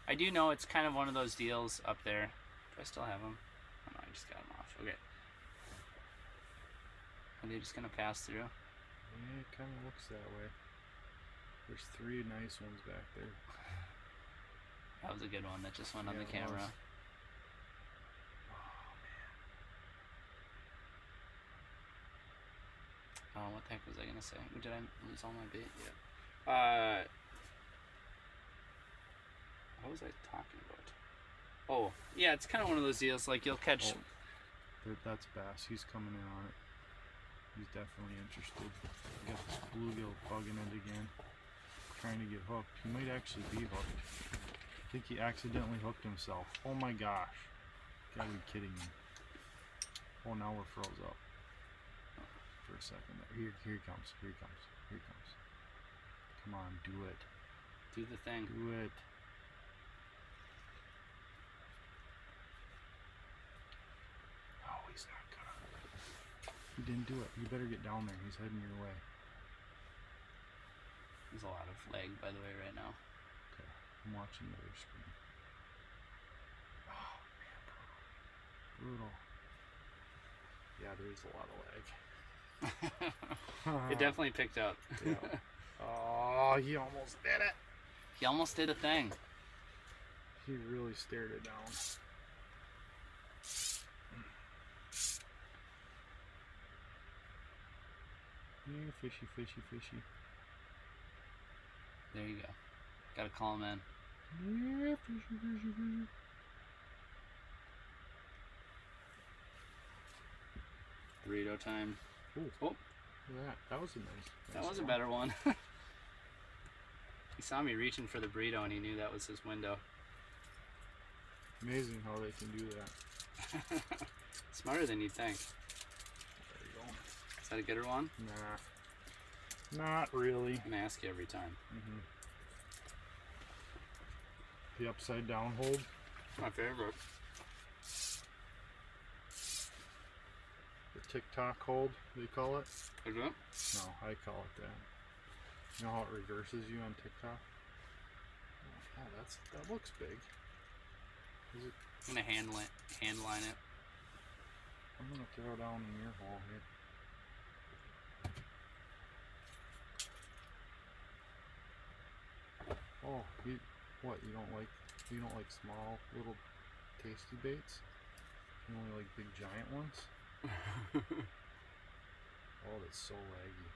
I do know it's kind of one of those deals up there. Do I still have them? Oh no, I just got them off. Okay. Are they just gonna pass through? Yeah, it kind of looks that way. There's 3 nice ones back there. That was a good one that just went on Yeah, the it camera. was. Oh, what the heck was I gonna say? Did I lose all my bait? Yeah. What was I talking about? Oh, yeah, it's kind of one of those deals. Like you'll catch. Oh, that's bass. He's coming in on it. He's definitely interested. Got this bluegill bugging it again. Trying to get hooked. He might actually be hooked. I think he accidentally hooked himself. Oh my gosh. Gotta be kidding me. Oh, now we're froze up. For a second there. Here he comes. Here he comes. Here he comes. Come on, do it. Do the thing. Do it. Oh, he's not gonna. He didn't do it. You better get down there. He's heading your way. There's a lot of lag, by the way, right now. Okay, I'm watching the other screen. Oh, man, brutal. Yeah, there's a lot of lag. It definitely picked up. Yeah. Oh, he almost did it. He almost did a thing. He really stared it down. Yeah, fishy, fishy, fishy. There you go. Gotta call him in. Yeah, fishy, fishy, fishy. Burrito time. Ooh. Oh, Look at that. That was a nice that was a one. better one. He saw me reaching for the burrito and he knew that was his window. Amazing how they can do that. Smarter than you'd think. There you go. Is that a gooder one? Nah. Not really. I'm gonna ask you every time. The upside down hold. My favorite. The TikTok hold, they call it. Is it? No, I call it that. You know how it reverses you on TikTok? Oh, yeah, that looks big. Is it? I'm gonna hand line it. I'm gonna throw down in your hole here. Oh, you don't like small little tasty baits? You only like big giant ones? Oh, that's so laggy.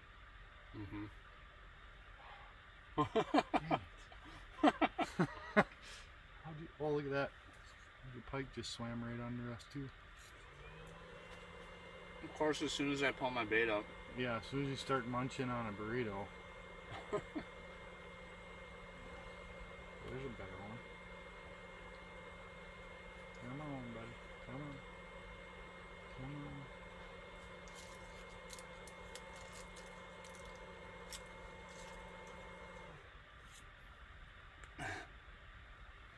Oh, look at that. The pike just swam right under us too. Of course, as soon as I pull my bait up. Yeah, as soon as you start munching on a burrito. There's a better one. Come on, buddy. Come on. Come on.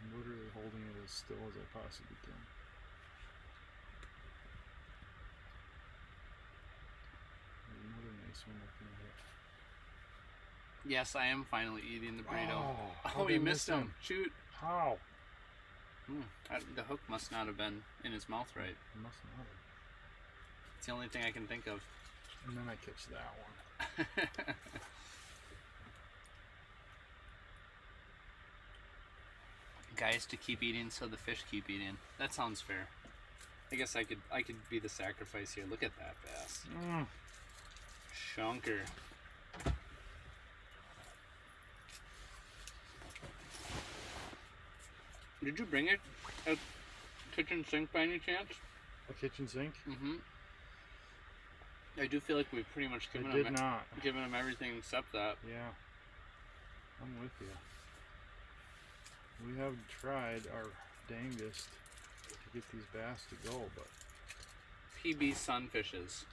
I'm literally holding it as still as I possibly can. There's another nice one up in here. Yes, I am finally eating the burrito. How'd You I missed miss him. Shoot. How? The hook must not have been in his mouth right. It must not have. It's the only thing I can think of. And then I catch that one. Guys to keep eating so the fish keep eating. That sounds fair. I guess I could be the sacrifice here. Look at that bass. Chunker. Did you bring a kitchen sink by any chance? A kitchen sink? Mm-hmm. I do feel like we've pretty much given I did not. given him everything except that. Yeah. I'm with you. We have tried our dangest to get these bass to go, but PB sunfishes.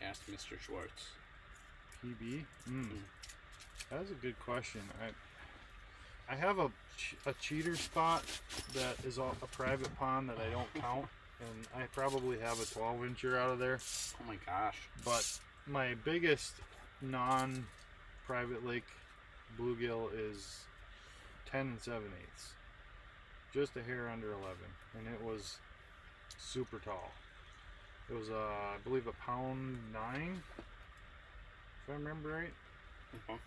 Asked Mr. Schwartz. PB? That was a good question. I have a cheater spot that is a private pond that I don't count, and I probably have a 12-incher out of there. Oh my gosh. But my biggest non-private lake bluegill is 10 7/8, just a hair under 11, and it was super tall. It was I believe a pound 9, if I remember right. Okay.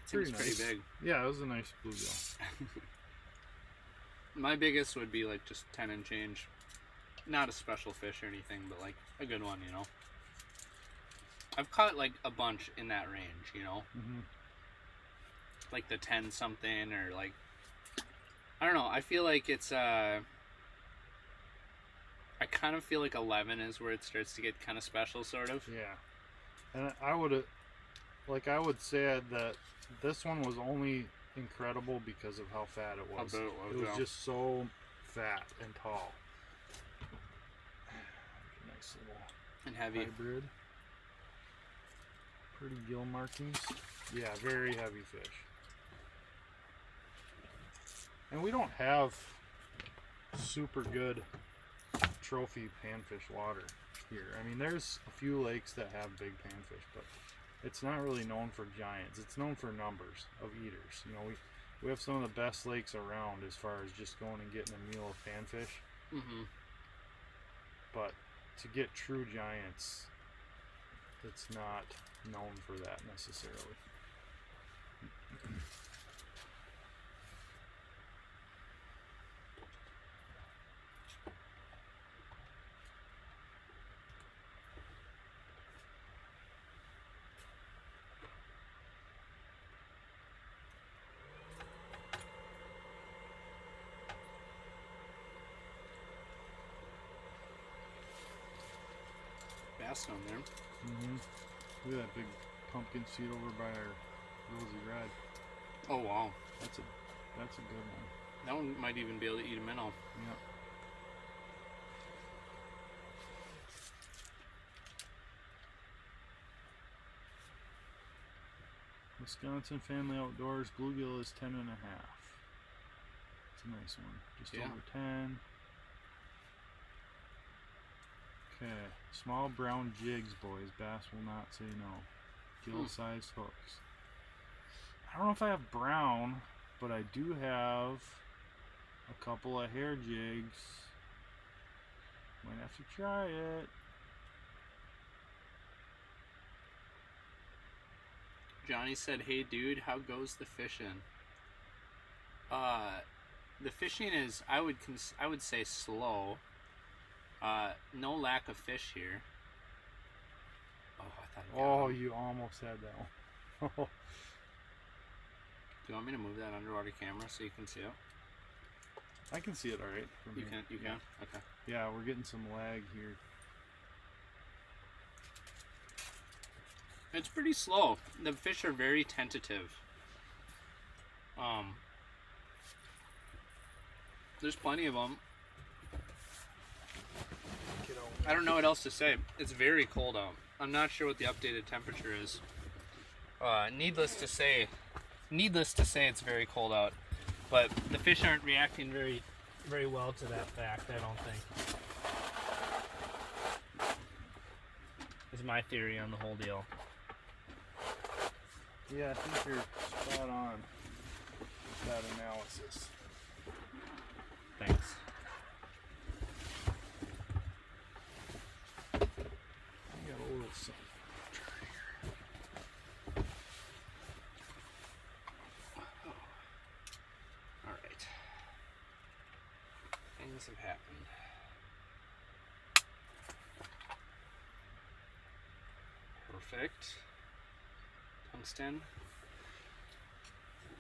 Seems pretty nice. big. Yeah, it was a nice bluegill. My biggest would be like just 10 and change. Not a special fish or anything, but like a good one, you know. I've caught like a bunch in that range, you know. Mm-hmm. Like the 10 something, or like, I don't know. I feel like it's I kind of feel like 11 is where it starts to get kind of special, sort of. Yeah, and I would say that this one was only incredible because of how fat it was. How big it was, It was yeah. just so fat and tall. Nice little And heavy. hybrid. Pretty gill markings. Yeah, very heavy fish. And we don't have super good trophy panfish water here. I mean, there's a few lakes that have big panfish, but it's not really known for giants. It's known for numbers of eaters. You know, we have some of the best lakes around as far as just going and getting a meal of panfish. Mm-hmm. But to get true giants, it's not known for that necessarily. Bass down there. Mm-hmm. Look at that big pumpkin seed over by our rosy red. Oh wow. That's a good one. That one might even be able to eat a minnow. Yep. Wisconsin Family Outdoors bluegill is 10 and a half. It's a nice one. Just Yeah. over 10. Okay. Small brown jigs, boys. Bass will not say no. Gill-sized hooks. I don't know if I have brown, but I do have a couple of hair jigs. Might have to try it. Johnny said, "Hey dude, how goes the fishing?" The fishing is, I would say, slow. No lack of fish here. Oh, I thought. Oh, you almost had that one. Do you want me to move that underwater camera so you can see it? I can see it all right from You here. can. You Yeah. can. Okay. Yeah, we're getting some lag here. It's pretty slow. The fish are very tentative. There's plenty of them. I don't know what else to say. It's very cold out. I'm not sure what the updated temperature is. Needless to say, it's very cold out. But the fish aren't reacting very well to that fact, I don't think. Is my theory on the whole deal. Yeah, I think you're spot on with that analysis. Thanks. I got a little something. Alright. Things have happened. Perfect. Tungsten.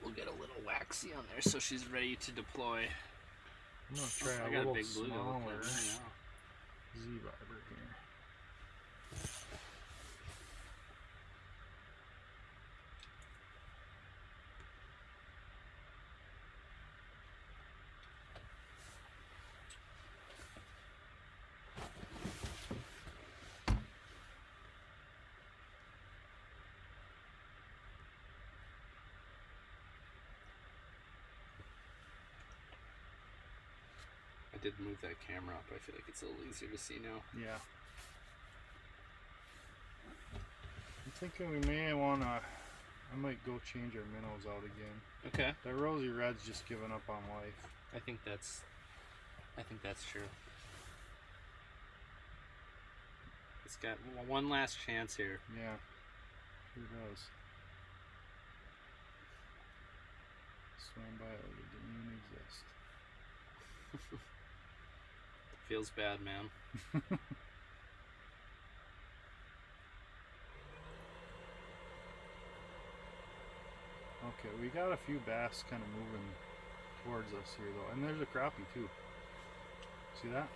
We'll get a little waxy on there so she's ready to deploy. I'm going to try I a got little a big bluegill smaller right now. Z-Viber here. did move that camera up, I feel like it's a little easier to see now. Yeah. I'm thinking we may wanna. I might go change our minnows out again. Okay. That rosy red's just giving up on life. I think that's true. It's got one last chance here. Yeah. Sure does. Swam by it like it didn't even exist. Feels bad, man. Okay, we got a few bass kind of moving towards us here though, and there's a crappie too. See that?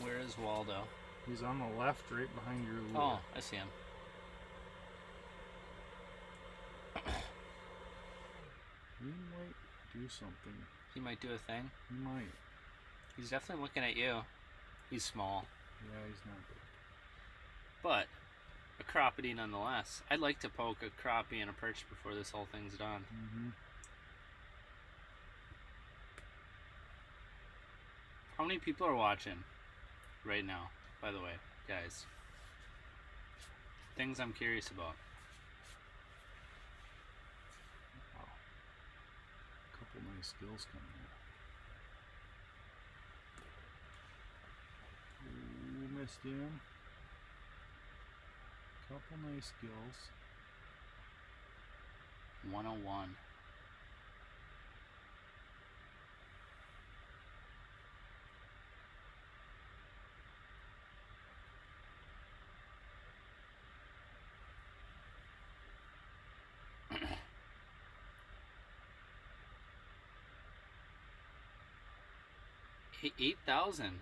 Where is Waldo? He's on the left, right behind your lure. Oh, I see him. He might do something. He might do a thing. He might. He's definitely looking at you. He's small, Yeah, he's not big. but a crappie nonetheless. I'd like to poke a crappie and a perch before this whole thing's done. Mm-hmm. How many people are watching right now, by the way, guys? Things I'm curious about. Wow. Couple nice skills coming in. Ooh, missed him. Couple nice skills. 101. Hey, 8,000.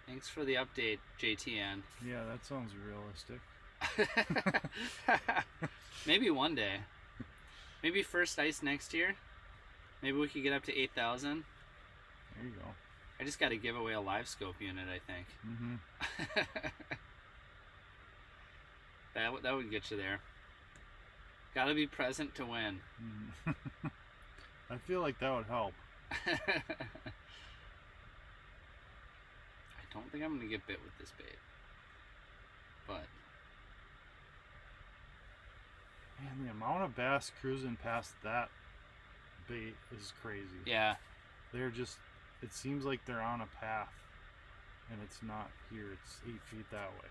Thanks for the update, JTN. Yeah, that sounds realistic. Maybe one day. Maybe first ice next year. Maybe we could get up to 8,000. There you go. I just got to give away a live scope unit, I think. Mm-hmm. that would get you there. Got to be present to win. Mm-hmm. I feel like that would help. I don't think I'm going to get bit with this bait. But man, the amount of bass cruising past that bait is crazy. yeah, They're just, it seems like they're on a path and it's not here, it's 8 feet that way.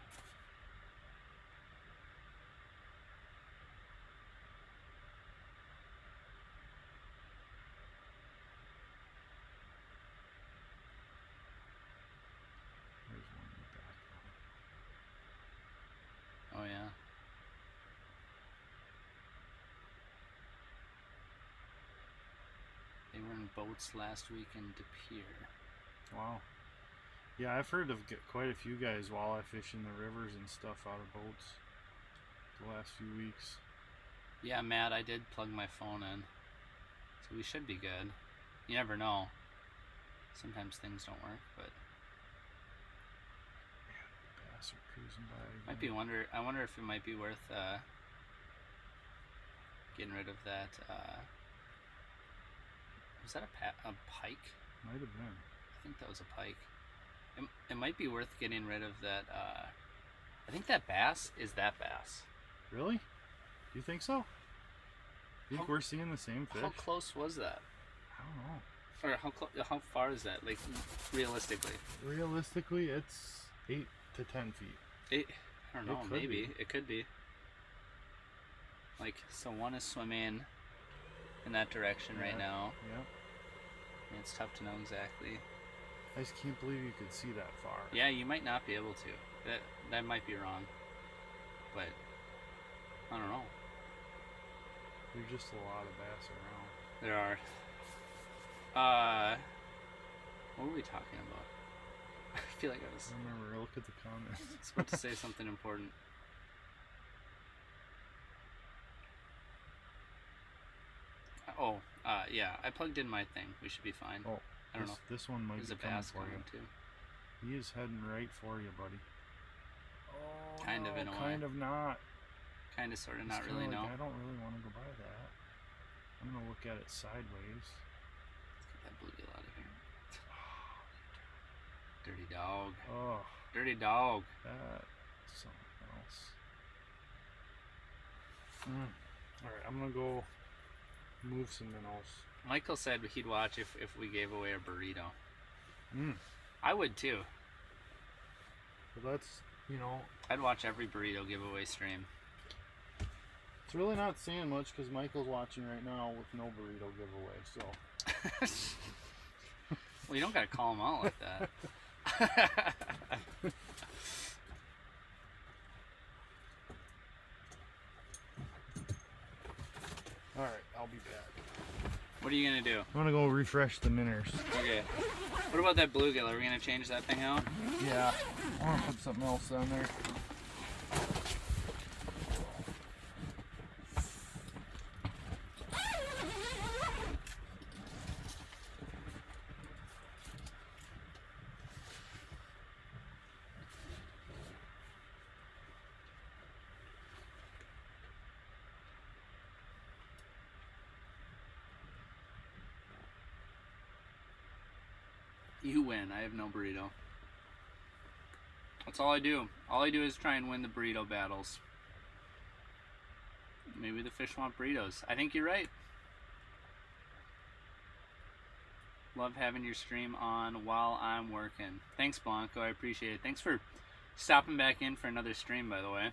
There's one in the back. oh yeah. They were in boats last week in De Pere. Wow. Yeah, I've heard of quite a few guys walleye fishing the rivers and stuff out of boats the last few weeks. Yeah, Matt, I did plug my phone in. So we should be good. You never know. Sometimes things don't work, but Bass are cruising by again. might be I wonder if it might be worth getting rid of that was that a pike? Might have been. I think that was a pike. It might be worth getting rid of that I think that bass is that bass. Really? Do you think so? You think How- we're seeing the same fish? How close was that? I don't know. Or how far is that, like, realistically? Realistically, it's 8 to 10 feet. I don't know, It could maybe. be. It could be. Like, so one is swimming in that direction right Yeah. now. Yeah. And it's tough to know exactly. I just can't believe you could see that far. Yeah, you might not be able to. That might be wrong. But, I don't know. There's just a lot of bass around. There are. What were we talking about? I feel like I was Remember, look at the comments. about to say something important. Yeah, I plugged in my thing. We should be fine. Oh, I don't know. this one might There's be a coming bass for you. coming too. He is heading right for you, buddy. Oh, Kind of, no, in a way. kind of not. Kind of, sort of, It's not kinda really, like, no. I don't really want to go by that. I'm gonna look look at it sideways. Let's get that bluegill out of here. Dirty dog. Oh, Dirty dog. that's something else. Alright, I'm gonna go move some minnows. Michael said he'd watch if we gave away a burrito. Mm. I would too. But that's, you know, I'd watch every burrito giveaway stream. it's really not saying much because Michael's watching right now with no burrito giveaway, so. Well, you don't gotta call him out like that. Alright, I'll be back. What are you gonna do? I'm gonna go refresh the minnows. Okay. What about that bluegill? Are we gonna change that thing out? Yeah, I wanna put something else on there. You win. I have no burrito. That's all I do. All I do is try and win the burrito battles. Maybe the fish want burritos. I think you're right. Love having your stream on while I'm working. Thanks, Blanco. I appreciate it. Thanks for stopping back in for another stream, by the way.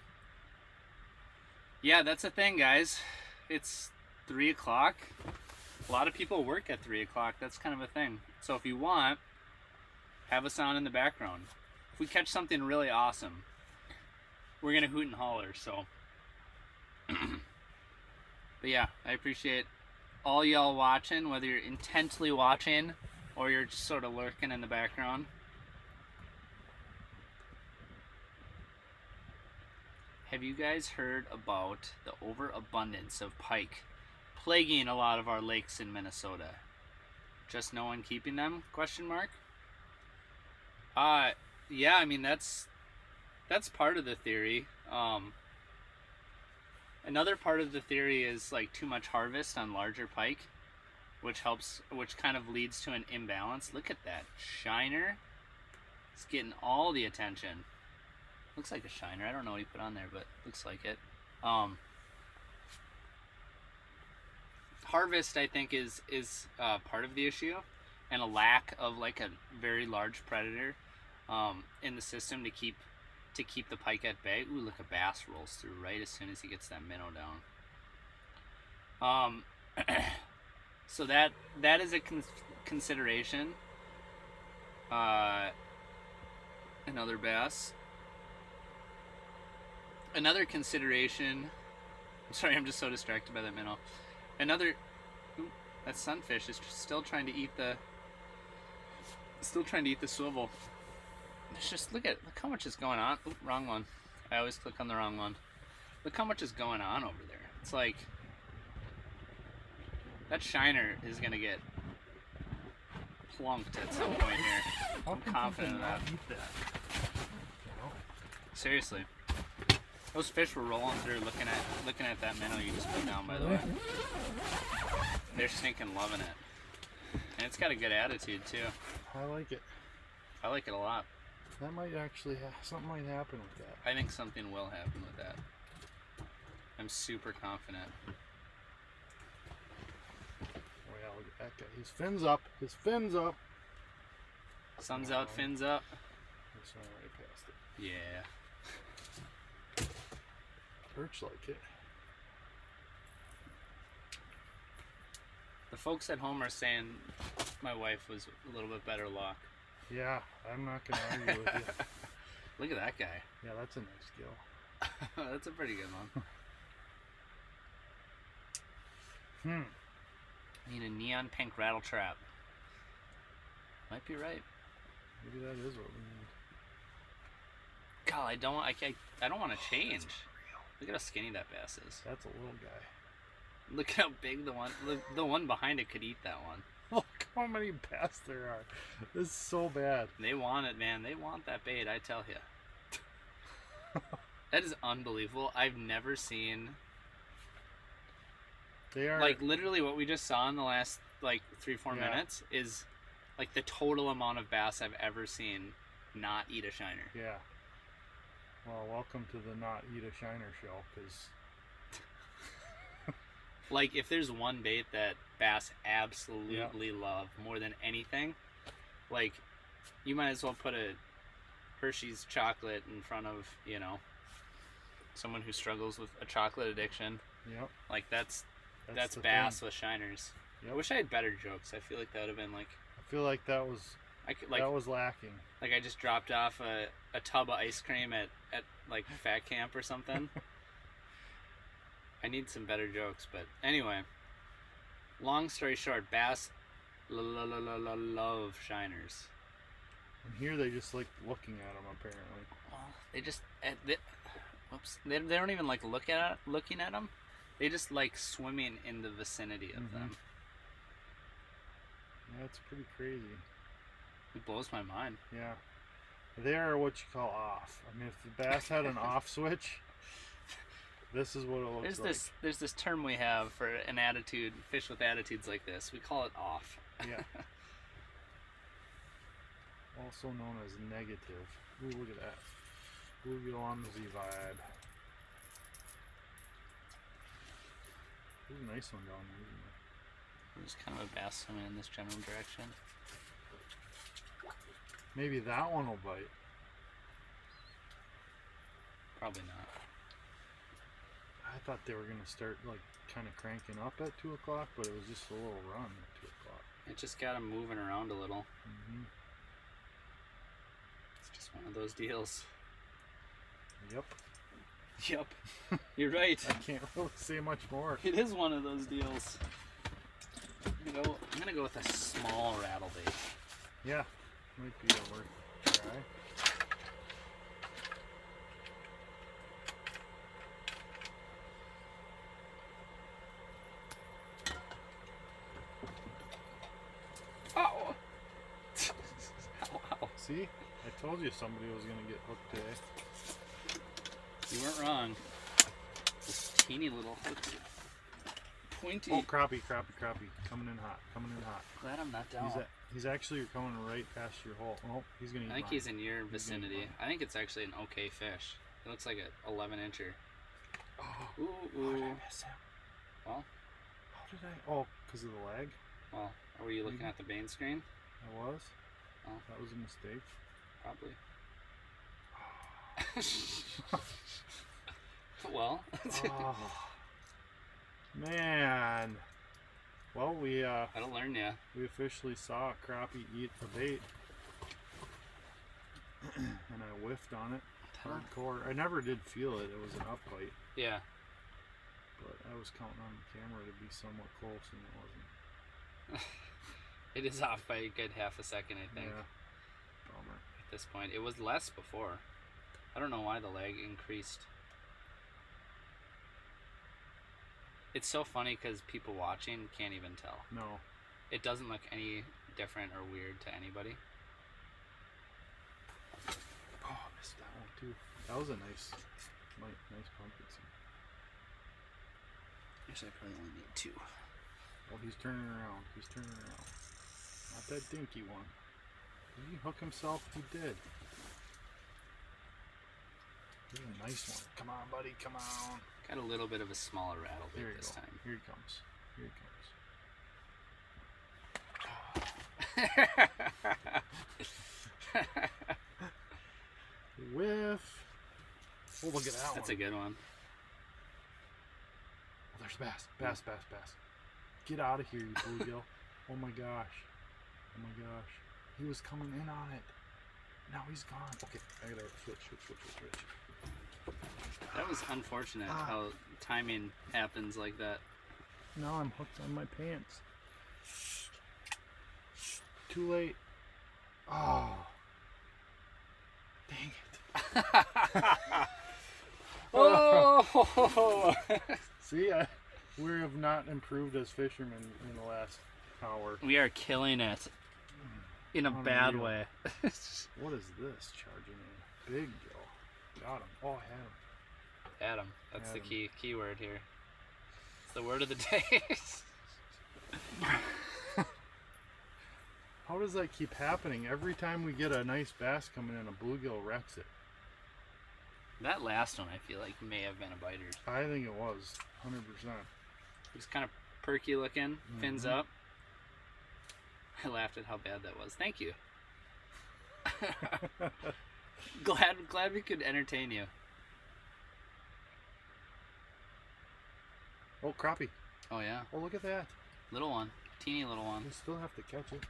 Yeah, that's the thing, guys. It's 3 o'clock. A lot of people work at 3 o'clock. That's kind of a thing. So if you want, have us on in the background. If we catch something really awesome, we're going to hoot and holler, so. But yeah, I appreciate all y'all watching, whether you're intently watching or you're just sort of lurking in the background. Have you guys heard about the overabundance of pike plaguing a lot of our lakes in Minnesota? Just no one keeping them? Question mark. Yeah, I mean that's part of the theory. Another part of the theory is like too much harvest on larger pike, which kind of leads to an imbalance. Look at that shiner. It's getting all the attention. Looks like a shiner. I don't know what he put on there, but looks like it. Harvest, I think, is part of the issue, and a lack of like a very large predator in the system to keep the pike at bay. Ooh, look, a bass rolls through right as soon as he gets that minnow down. So that is a consideration. Another bass. Another consideration. I'm sorry, I'm just so distracted by that minnow. Ooh, that sunfish is still trying to eat the swivel. It's just look how much is going on. Ooh, wrong one. I always click on the wrong one. Look how much is going on over there. It's like that shiner is gonna get plunked at some point here. I'm confident of that. Seriously. Those fish were rolling through looking at that minnow you just put down, by the way. They're stinking loving it. And it's got a good attitude too. I like it. I like it a lot. That might actually something might happen with that. I think something will happen with that. I'm super confident. Oh yeah, look at that guy. His fins up. His fins up. Sun's out, fins up. This one right past it. Yeah. Perch like it. The folks at home are saying my wife was a little bit better luck. Yeah, I'm not gonna argue with you. Look at that guy. Yeah, that's a nice gill. That's a pretty good one. Need a neon pink rattle trap. Might be right. Maybe that is what we need. God, I don't want to change. Look at how skinny that bass is. That's a little guy. Look how big the one behind it could eat that one. Look how many bass there are. This is so bad. They want it, man. They want that bait, I tell you. That is unbelievable. I've never seen They are Like literally what we just saw in the last like 3-4 Yeah. minutes is like the total amount of bass I've ever seen not eat a shiner. Yeah. Well, welcome to the Not Eat a Shiner show, because Like if there's one bait that bass absolutely love more than anything, like you might as well put a Hershey's chocolate in front of, you know, someone who struggles with a chocolate addiction. yep, Like that's the bass thing. with shiners. Yep. I wish I had better jokes. I feel like that would have been like I feel like that was I could that was lacking. like I just dropped off a tub of ice cream at like fat camp or something. I need some better jokes, but anyway. Long story short, bass love shiners. And here they just like looking at them apparently. Well, they just they don't even like looking at them. They just like swimming in the vicinity of them. Yeah, it's pretty crazy. It blows my mind. Yeah. They are what you call off. I mean, if the bass had an off switch, this is what it looks like. There's this term we have for an attitude, fish with attitudes like this. We call it off. Yeah. Also known as negative. Ooh, look at that. Bluegill on the Z-Vibe. There's a nice one down there, isn't there? There's kind of a bass swimming in this general direction. Maybe that one will bite. Probably not. I thought they were going to start like kind of cranking up at 2 o'clock, but it was just a little run at 2 o'clock. It just got them moving around a little. It's just one of those deals. Yep. Yep. You're right. I can't really say much more. It is one of those deals. I'm gonna go with a small rattle bait. Yeah. Might be a worth a try. Oh! Ow. See? I told you somebody was going to get hooked today. You weren't wrong. This teeny little hook. Pointy. Oh, crappie. Coming in hot. Glad I'm not down. He's actually coming right past your hole. Oh, he's going to eat I think mine. he's in your He's vicinity. gonna eat I think it's actually an okay fish. It looks like an 11-incher. Oh, Ooh, how did ooh. I miss him? Well, How did I? Oh, because of the lag? well, were you looking Mhm. at the Bane screen? I was? Oh. That was a mistake. Probably. Well, Oh, man. Well, that'll learn ya. we officially saw a crappie eat the bait. And I whiffed on it. Hardcore. I never did feel it. It was an up bite. Yeah. But I was counting on the camera to be somewhat close, and it wasn't. It is off by a good half a second, I think, Yeah. Bummer. at this point. It was less before. I don't know why the lag increased. It's so funny because people watching can't even tell. No. It doesn't look any different or weird to anybody. Oh, I missed that one too. That was a nice pumpkin seed. Actually, I probably only need 2. Oh, he's turning around. Not that dinky one. Did he hook himself? He did. This is a nice one. Come on, buddy. Come on. Got a little bit of a smaller rattle There bait you this go. time. Here he comes. Whiff. Oh, look at that one. That's a good one. Oh, there's bass. Bass. Get out of here, you bluegill. Oh my gosh. He was coming in on it. Now he's gone. Okay, I gotta switch. That was unfortunate how timing happens like that. Now I'm hooked on my pants. Too late. Oh. Dang it. Oh! See, we have not improved as fishermen in the last hour. We are killing it. In a Unreal. bad way. What is this charging in? Big gill. Got him. Oh, I had him. Adam. That's the Adam. keyword here. It's the word of the day. How does that keep happening? Every time we get a nice bass coming in, a bluegill wrecks it. That last one I feel like may have been a biter. I think it was 100%. He's kind of perky looking, fins Mhm. up. I laughed at how bad that was. Thank you. glad we could entertain you. Oh, crappie. Oh yeah, Oh, look at that. little one, teeny little one. We still have to catch it.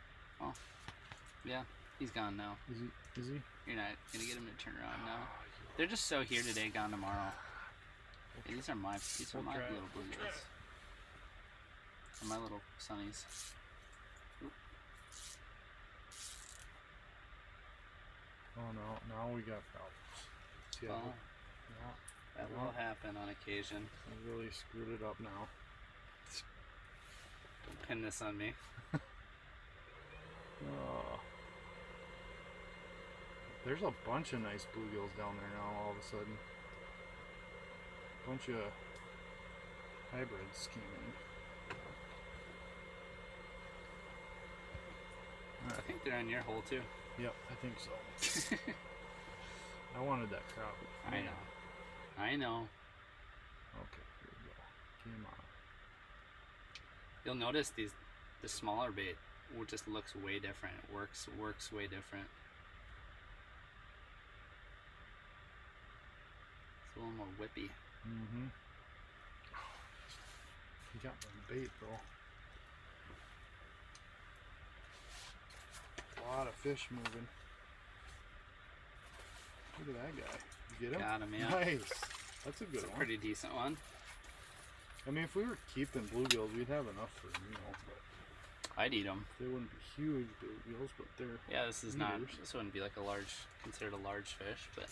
Yeah, he's gone now. Is he? Is he? You're not gonna get him to turn around now. They're just so here today, gone tomorrow. Hey, these are my We'll try it. little bluegills. They're my little sunnies. Oop. Oh no, now we got problems. See, Well, yeah, that will happen on occasion. I really screwed it up now. Don't pin this on me. Oh. There's a bunch of nice bluegills down there now all of a sudden. Bunch of hybrids came in. I think they're in your hole too. Yep, I think so. I wanted that crappie. I know. I know. Okay, here we go. Came on. You'll notice the smaller bait just looks way different. It works way different. It's a little more whippy. Mm-hmm. You got my bait though. A lot of fish moving. Look at that guy. You get him? Got him, yeah. Nice. That's a good It's a one. pretty decent one. I mean, if we were keeping bluegills, we'd have enough for a meal. But I'd eat them. they wouldn't be huge bluegills, but they're Yeah, this is not. eaters. This wouldn't be like considered a large fish, but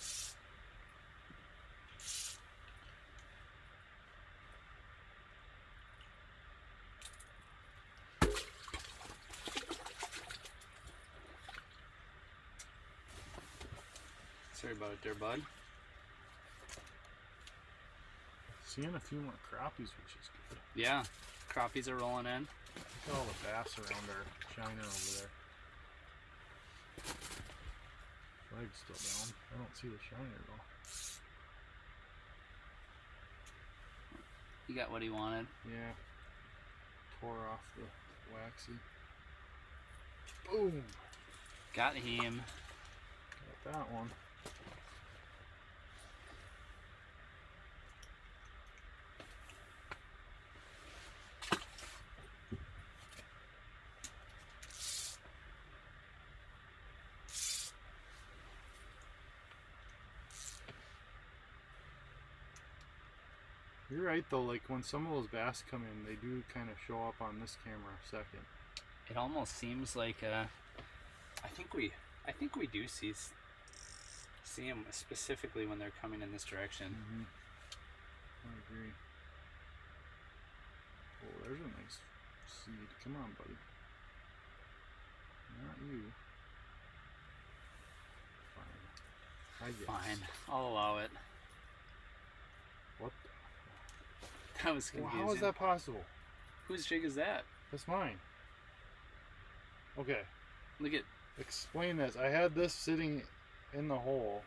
sorry about it, there, bud. Seeing a few more crappies, which is good. Yeah, crappies are rolling in. Look at all the bass around our shiner over there. Flag's still down. I don't see the shiner though. You got what he wanted. Yeah. Tore off the waxy. Boom! Got him. Got that one. You're right though, like when some of those bass come in, they do kind of show up on this camera second. It almost seems like I think we do see them specifically when they're coming in this direction. Mm-hmm. I agree. Oh, there's a nice seed. Come on, buddy. Not you. Fine. I guess. Fine, I'll allow it. What? That was Well, confusing. how is that possible? Whose jig is that? That's mine. Okay. Look at. Explain this. I had this sitting in the hole,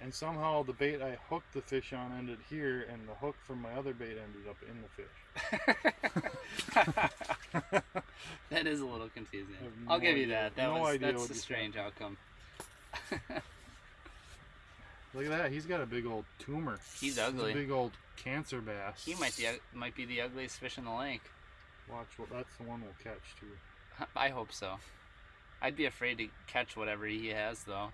and somehow the bait I hooked the fish on ended here, and the hook from my other bait ended up in the fish. That is a little confusing. I have I'll no give you idea. that. No idea That's what a just strange outcome. Look at that. He's got a big old tumor. He's He's a ugly. big old cancer bass. He might be the ugliest fish in the lake. Watch. Well, that's the one we'll catch too. I hope so. I'd be afraid to catch whatever he has, though.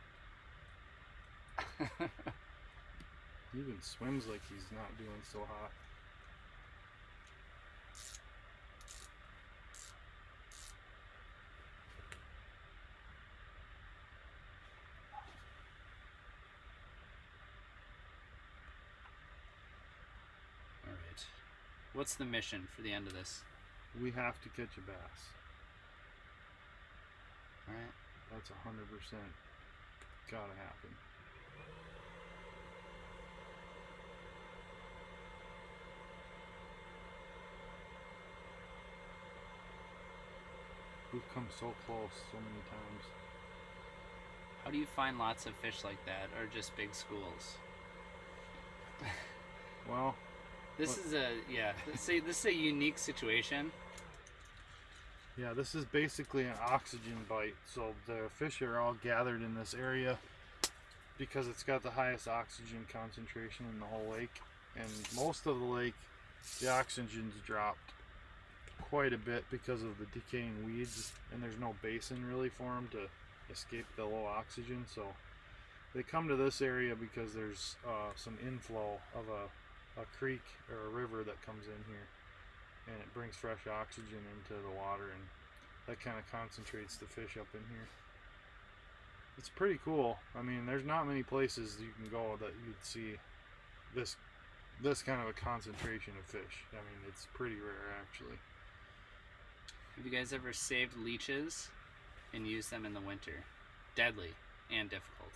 He even swims like he's not doing so hot. All right. What's the mission for the end of this? We have to catch a bass. All right. That's 100% gotta happen. We've come so close so many times. How do you find lots of fish like that, or just big schools? Well, This is a this is a unique situation. yeah, this is basically an oxygen bite. So the fish are all gathered in this area because it's got the highest oxygen concentration in the whole lake. And most of the lake, the oxygen's dropped quite a bit because of the decaying weeds, and there's no basin really for them to escape the low oxygen. So they come to this area because there's some inflow of a creek or a river that comes in here, and it brings fresh oxygen into the water, and that kind of concentrates the fish up in here. It's pretty cool. I mean, there's not many places you can go that you'd see this kind of a concentration of fish. I mean, it's pretty rare actually. Have you guys ever saved leeches and used them in the winter? Deadly and difficult.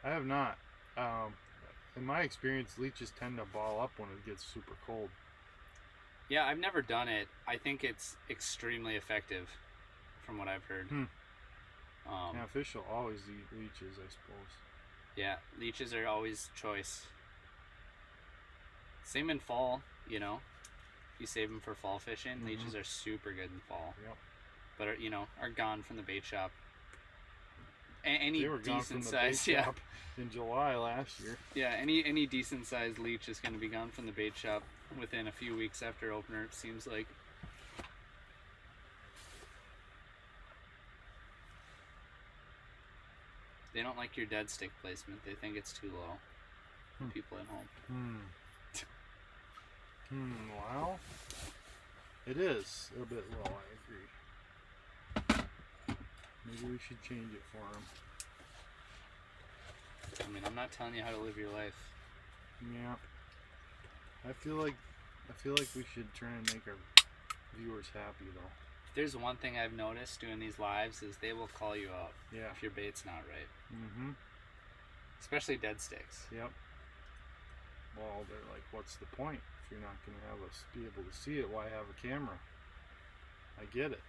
I have not. In my experience, leeches tend to ball up when it gets super cold. Yeah, I've never done it. I think it's extremely effective, from what I've heard. Yeah, fish will always eat leeches, I suppose. Yeah, leeches are always choice. Same in fall, you know. You save them for fall fishing. Leeches are super good in fall. Yep. But are gone from the bait shop. Any They were gone from decent the size, bait yeah. shop in July last year. Yeah, any decent sized leech is going to be gone from the bait shop within a few weeks after opener, it seems like. They don't like your dead stick placement. They think it's too low for people at home. Well, it is a bit low, I agree. Maybe we should change it for them. I mean, I'm not telling you how to live your life. Yeah. I feel like we should try and make our viewers happy though. There's one thing I've noticed doing these lives is they will call you out Yeah. if your bait's not right. Mm-hmm. Especially dead sticks. Yep. Well, they're like, what's the point? If you're not going to have us be able to see it, why have a camera? I get it.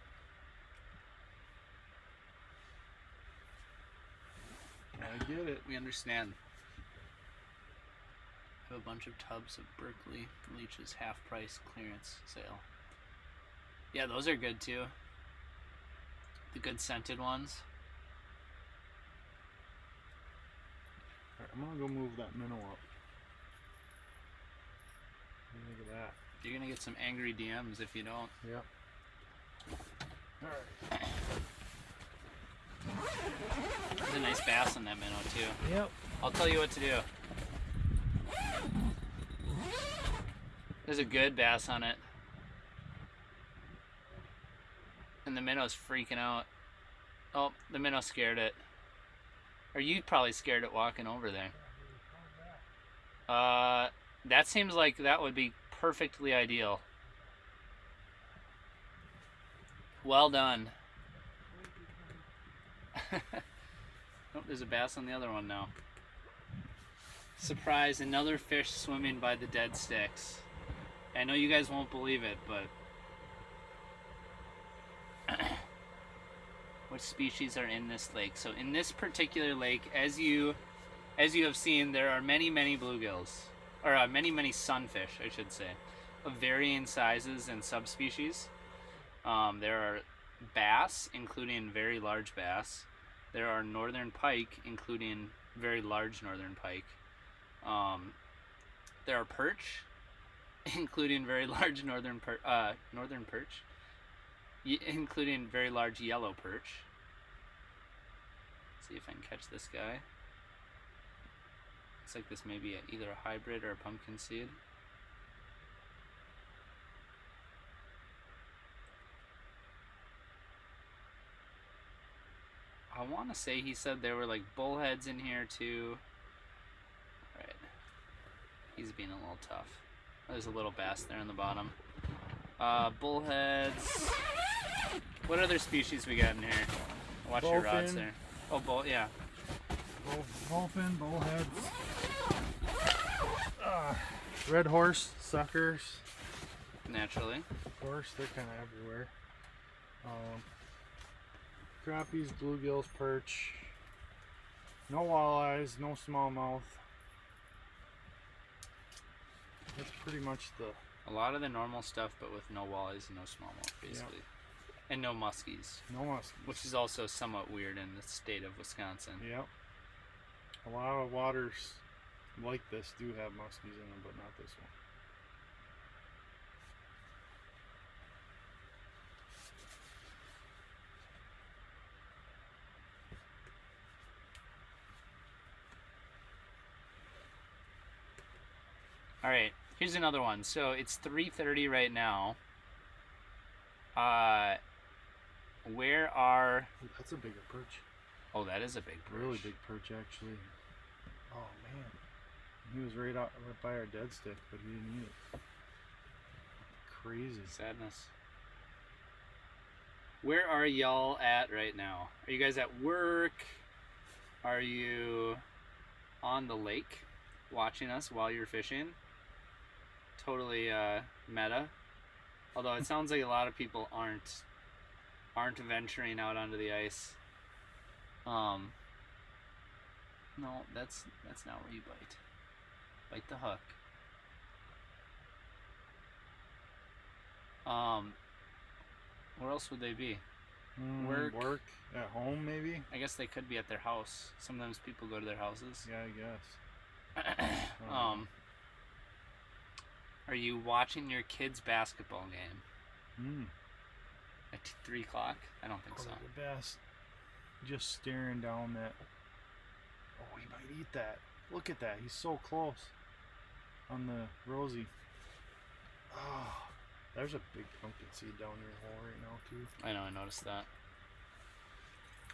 I get it. We understand. I have a bunch of tubs of Berkeley leeches half price clearance sale. Yeah, those are good too. The good scented ones. Alright, I'm going to go move that minnow up. What do you think of that? You're gonna get some angry DMs if you don't. Yep. Alright. There's a nice bass on that minnow too. Yep. I'll tell you what to do. There's a good bass on it. And the minnow's freaking out. Oh, the minnow scared it. Or you probably scared it walking over there. That seems like that would be perfectly ideal. Well done. Oh, there's a bass on the other one now. Surprise, another fish swimming by the dead sticks. I know you guys won't believe it, but what species are in this lake? So in this particular lake, as you have seen, there are many bluegills, or many sunfish, I should say, of varying sizes and subspecies. There are bass, including very large bass. There are northern pike, including very large northern pike. There are perch, including very large northern perch, including very large yellow perch. Let's see if I can catch this guy. Looks like this may be either a hybrid or a pumpkin seed. I want to say he said there were like bullheads in here too. Alright. He's being a little tough. There's a little bass there in the bottom. Bullheads. What other species we got in here? Watch your rods there. Oh, yeah. Dolphin, bullheads. Red horse, suckers. Naturally. Of course, they're kind of everywhere. Crappies, bluegills, perch. No walleyes, no smallmouth. That's pretty much the... A lot of the normal stuff, but with no walleyes and no smallmouth, basically. And no muskies. No muskies. Which is also somewhat weird in the state of Wisconsin. Yep. A lot of waters like this do have muskies in them, but not this one. All right, here's another one. So it's 3:30 right now. Where are... Ooh, that's a bigger perch. Oh, that is a big perch. Really big perch, actually. Oh, man. He was right by our dead stick, but he didn't eat it. Crazy. Sadness. Where are y'all at right now? Are you guys at work? Are you on the lake watching us while you're fishing? Totally meta. Although it sounds like a lot of people aren't venturing out onto the ice. No, that's not where you bite. Bite the hook. Where else would they be? Work at home, maybe. I guess they could be at their house. Sometimes people go to their houses. Yeah, I guess. Are you watching your kids' basketball game at 3 o'clock? I don't think so. The best. Just staring down that. Oh, he might eat that. Look at that. He's so close on the Rosie. Oh, there's a big pumpkin seed down your hole right now, too. I know, I noticed that.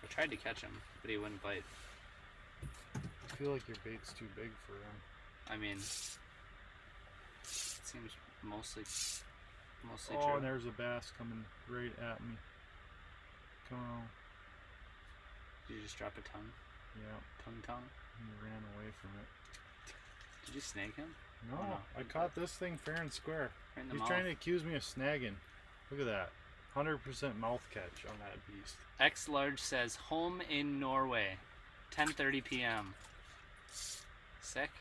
I tried to catch him, but he wouldn't bite. I feel like your bait's too big for him. I mean, it seems mostly Oh, true. and there's a bass coming right at me. Come on. Did you just drop a tongue? Yeah. Tongue? He ran away from it. Did you snag him? No, Oh, no. I caught this thing fair and square. Right in the He's mouth. trying to accuse me of snagging. Look at that. 100% mouth catch on that beast. X Large says home in Norway, 10:30 p.m. Sick.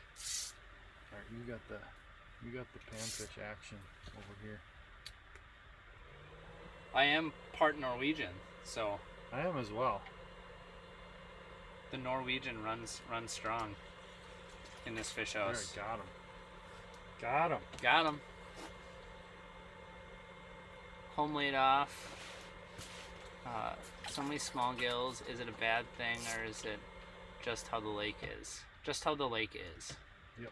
All right, you got the panfish action over here. I am part Norwegian, so I am as well. the Norwegian runs strong in this fish There, house. got him. Got him. Got him. Home laid off. So many small gills. Is it a bad thing, or is it just how the lake is? Just how the lake is. Yep.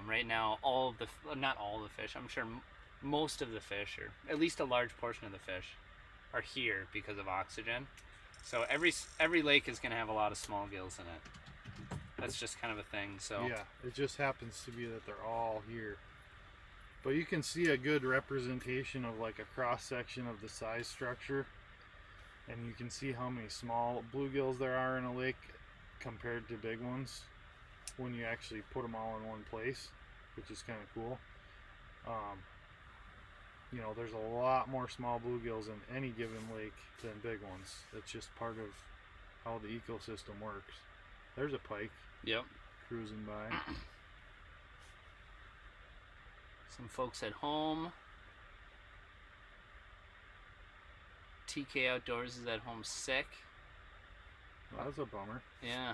Right now, not all the fish, I'm sure most of the fish, or at least a large portion of the fish, are here because of oxygen. So every lake is going to have a lot of small gills in it. That's just kind of a thing. So Yeah, it just happens to be that they're all here. But you can see a good representation of like a cross section of the size structure, and you can see how many small bluegills there are in a lake compared to big ones when you actually put them all in one place, which is kind of cool. You know, there's a lot more small bluegills in any given lake than big ones. That's just part of how the ecosystem works. There's a pike. Yep. Cruising by. Some folks at home. TK Outdoors is at home sick. Well, that's a bummer. Yeah.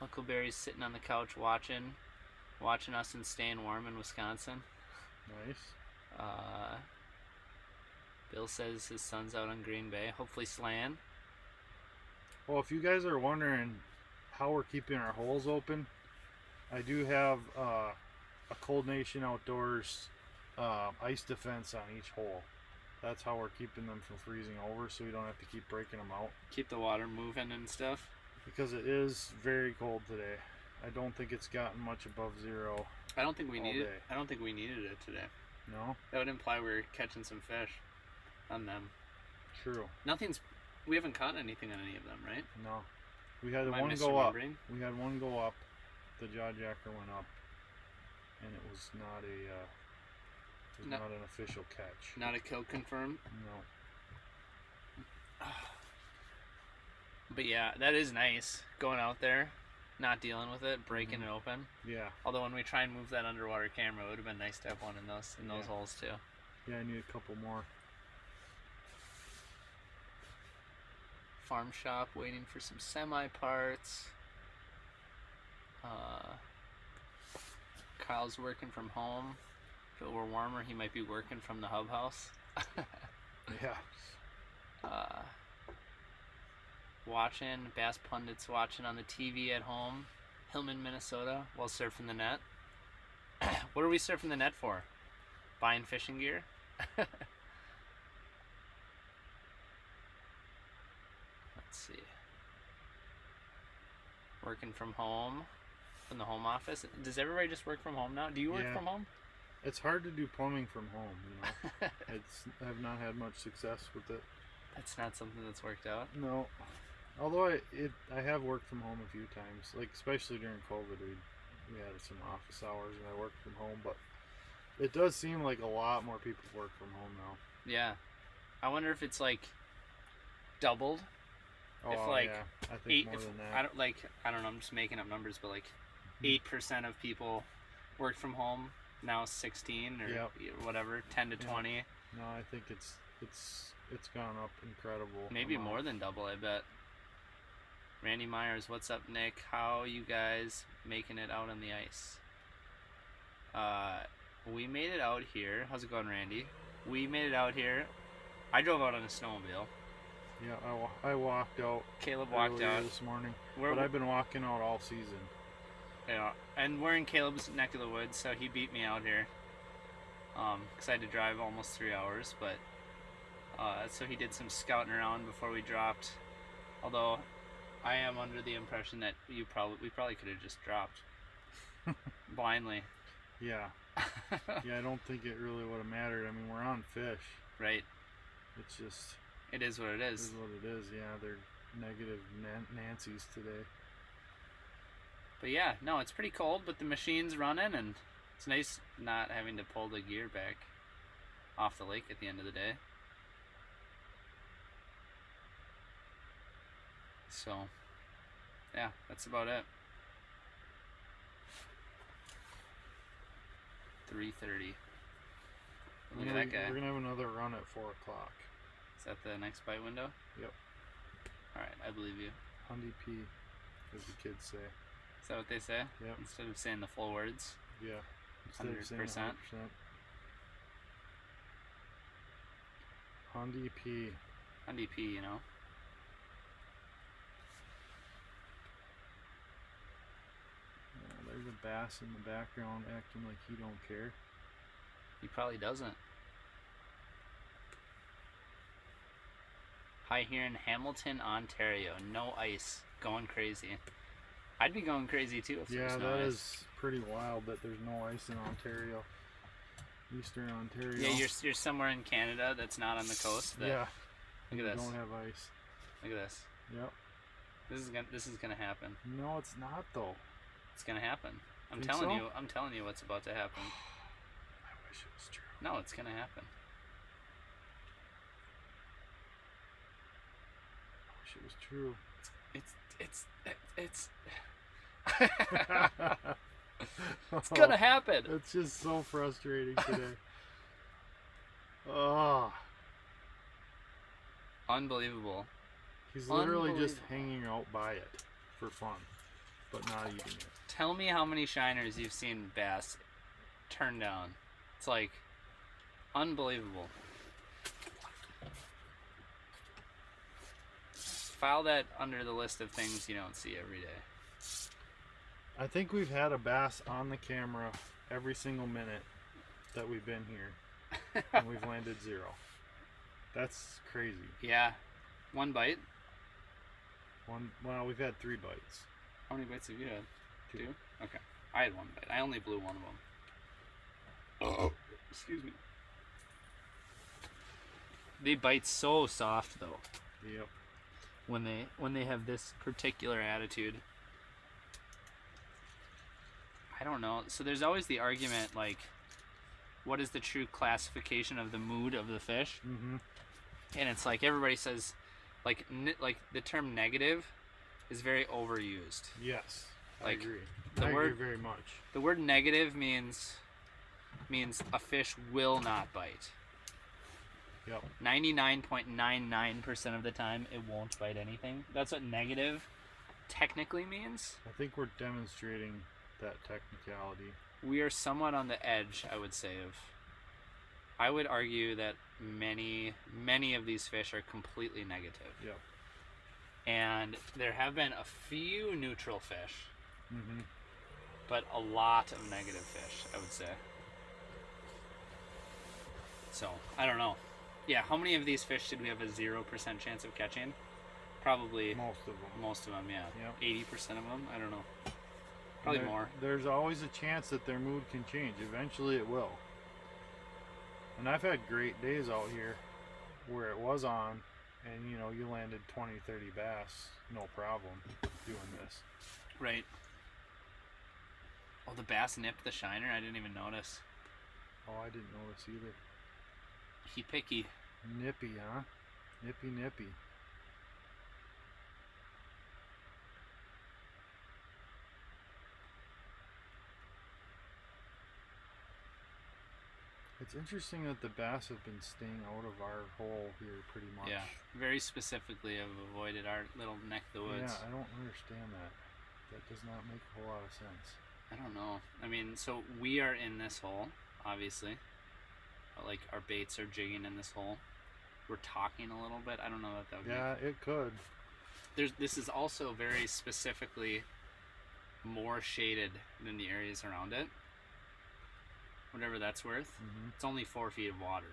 Huckleberry's sitting on the couch watching us and staying warm in Wisconsin. Nice. Bill says his son's out on Green Bay, hopefully slaying. Well, if you guys are wondering how we're keeping our holes open, I do have a Cold Nation Outdoors ice defense on each hole. That's how we're keeping them from freezing over, so we don't have to keep breaking them out. Keep the water moving and stuff. Because it is very cold today. I don't think it's gotten much above zero. I don't think we all needed. day. I don't think we needed it today. No? That would imply we're catching some fish on them. True. We haven't caught anything on any of them, right? No. We had Am I one go up. misremembering? We had one go up. The jaw jacker went up, and it was not a. Not an official catch. Not a kill confirmed. No. But yeah, that is nice. Going out there, not dealing with it, breaking it open. Yeah. Although when we try and move that underwater camera, it would have been nice to have one in those Yeah. holes too. Yeah, I need a couple more. Farm shop waiting for some semi parts. Kyle's working from home. If it were warmer, he might be working from the hub house. Yeah. Watching Bass Pundits watching on the TV at home. Hillman, Minnesota, while surfing the net. What are we surfing the net for? Buying fishing gear? Let's see. Working from home, from the home office. Does everybody just work from home now? Do you work Yeah. from home? It's hard to do plumbing from home, you know. I've not had much success with it. That's not something that's worked out. No. Although I have worked from home a few times, like especially during COVID, we had some office hours and I worked from home, but it does seem like a lot more people work from home now. Yeah. I wonder if it's like doubled. Oh, If, like, yeah, I think more If than that. I don't know, I'm just making up numbers, but like 8% of people work from home now, 16 or Yep. whatever, 10 to Yeah. 20, No, I think it's gone up incredible. maybe amount. more than double, I bet. Randy Myers, what's up, Nick? How you guys making it out on the ice? We made it out here. How's it going, Randy? We made it out here. I drove out on a snowmobile. Yeah, I walked out. Caleb walked earlier out. this morning, We're, but I've been walking out all season. Yeah, and we're in Caleb's neck of the woods, so he beat me out here. Because I had to drive almost 3 hours, but so he did some scouting around before we dropped. Although I am under the impression that we probably could have just dropped blindly. Yeah. Yeah, I don't think it really would have mattered. I mean, we're on fish. Right. It's just It is what it is is. what it is. Yeah, they're negative Nancy's today. But yeah, no, it's pretty cold, but the machine's running, and it's nice not having to pull the gear back off the lake at the end of the day. So, yeah, that's about it. 3:30. Look at that guy. We're gonna have another run at 4 o'clock. Is that the next bite window? Yep. Alright, I believe you. Hundy P, as the kids say. Is that what they say? Yep. Instead of saying the full words? Yeah. Instead of saying 100%. 100%. Hundy P. NDP, you know? There's a bass in the background acting like he don't care. He probably doesn't. Hi, here in Hamilton, Ontario. No ice. Going crazy. I'd be going crazy too if there Yeah, was no that ice. is pretty wild that there's no ice in Ontario. Eastern Ontario. Yeah, you're somewhere in Canada that's not on the coast. Yeah. Look at we this. don't have ice. Look at this. Yep. This is gonna happen. No, it's not though. It's gonna happen. I'm Think telling so? you. I'm telling you what's about to happen. I wish it was true. No, it's gonna happen. I wish it was true. It's It's gonna happen. It's just so frustrating today. Oh, Unbelievable. he's literally just Unbelievable. hanging out by it for fun, but not eating it. Tell me how many shiners you've seen bass turn down. It's like unbelievable. File that under the list of things you don't see every day. I think we've had a bass on the camera every single minute that we've been here, and we've landed 0. That's crazy. Yeah. One bite? Well, we've had 3 bites. How many bites have you had? 2. 2? Okay. I had 1 bite. I only blew one of them. Oh, excuse me. They bite so soft though. Yep. When they have this particular attitude. I don't know. So there's always the argument like, what is the true classification of the mood of the fish? Mm-hmm. And it's like everybody says like the term negative is very overused. Yes, Like, I agree. the I word- agree very much. The word negative means a fish will not bite. Yep. 99.99% of the time, it won't bite anything. That's what negative technically means. I think we're demonstrating that technicality. We are somewhat on the edge, I would say, of... I would argue that many of these fish are completely negative. Yep. And there have been a few neutral fish, Mm-hmm. but a lot of negative fish, I would say. So, I don't know. Yeah, how many of these fish did we have a 0% chance of catching? Probably Most of them. most of them, yeah. Yep. 80% of them? I don't know. Probably more. There's always a chance that their mood can change. Eventually it will. And I've had great days out here where it was on and, you know, you landed 20, 30 bass. No problem doing this. Right. Oh, the bass nipped the shiner? I didn't even notice. Oh, I didn't notice either. He picky. Nippy, huh? Nippy, nippy. It's interesting that the bass have been staying out of our hole here pretty much. Yeah. Very specifically have avoided our little neck of the woods. Yeah, I don't understand that. That does not make a whole lot of sense. I don't know. I mean, so we are in this hole, obviously. Like, our baits are jigging in this hole. We're talking a little bit. I don't know that that would Yeah, it could. This is also very specifically more shaded than the areas around it. Whatever that's worth. Mm-hmm. It's only 4 feet of water.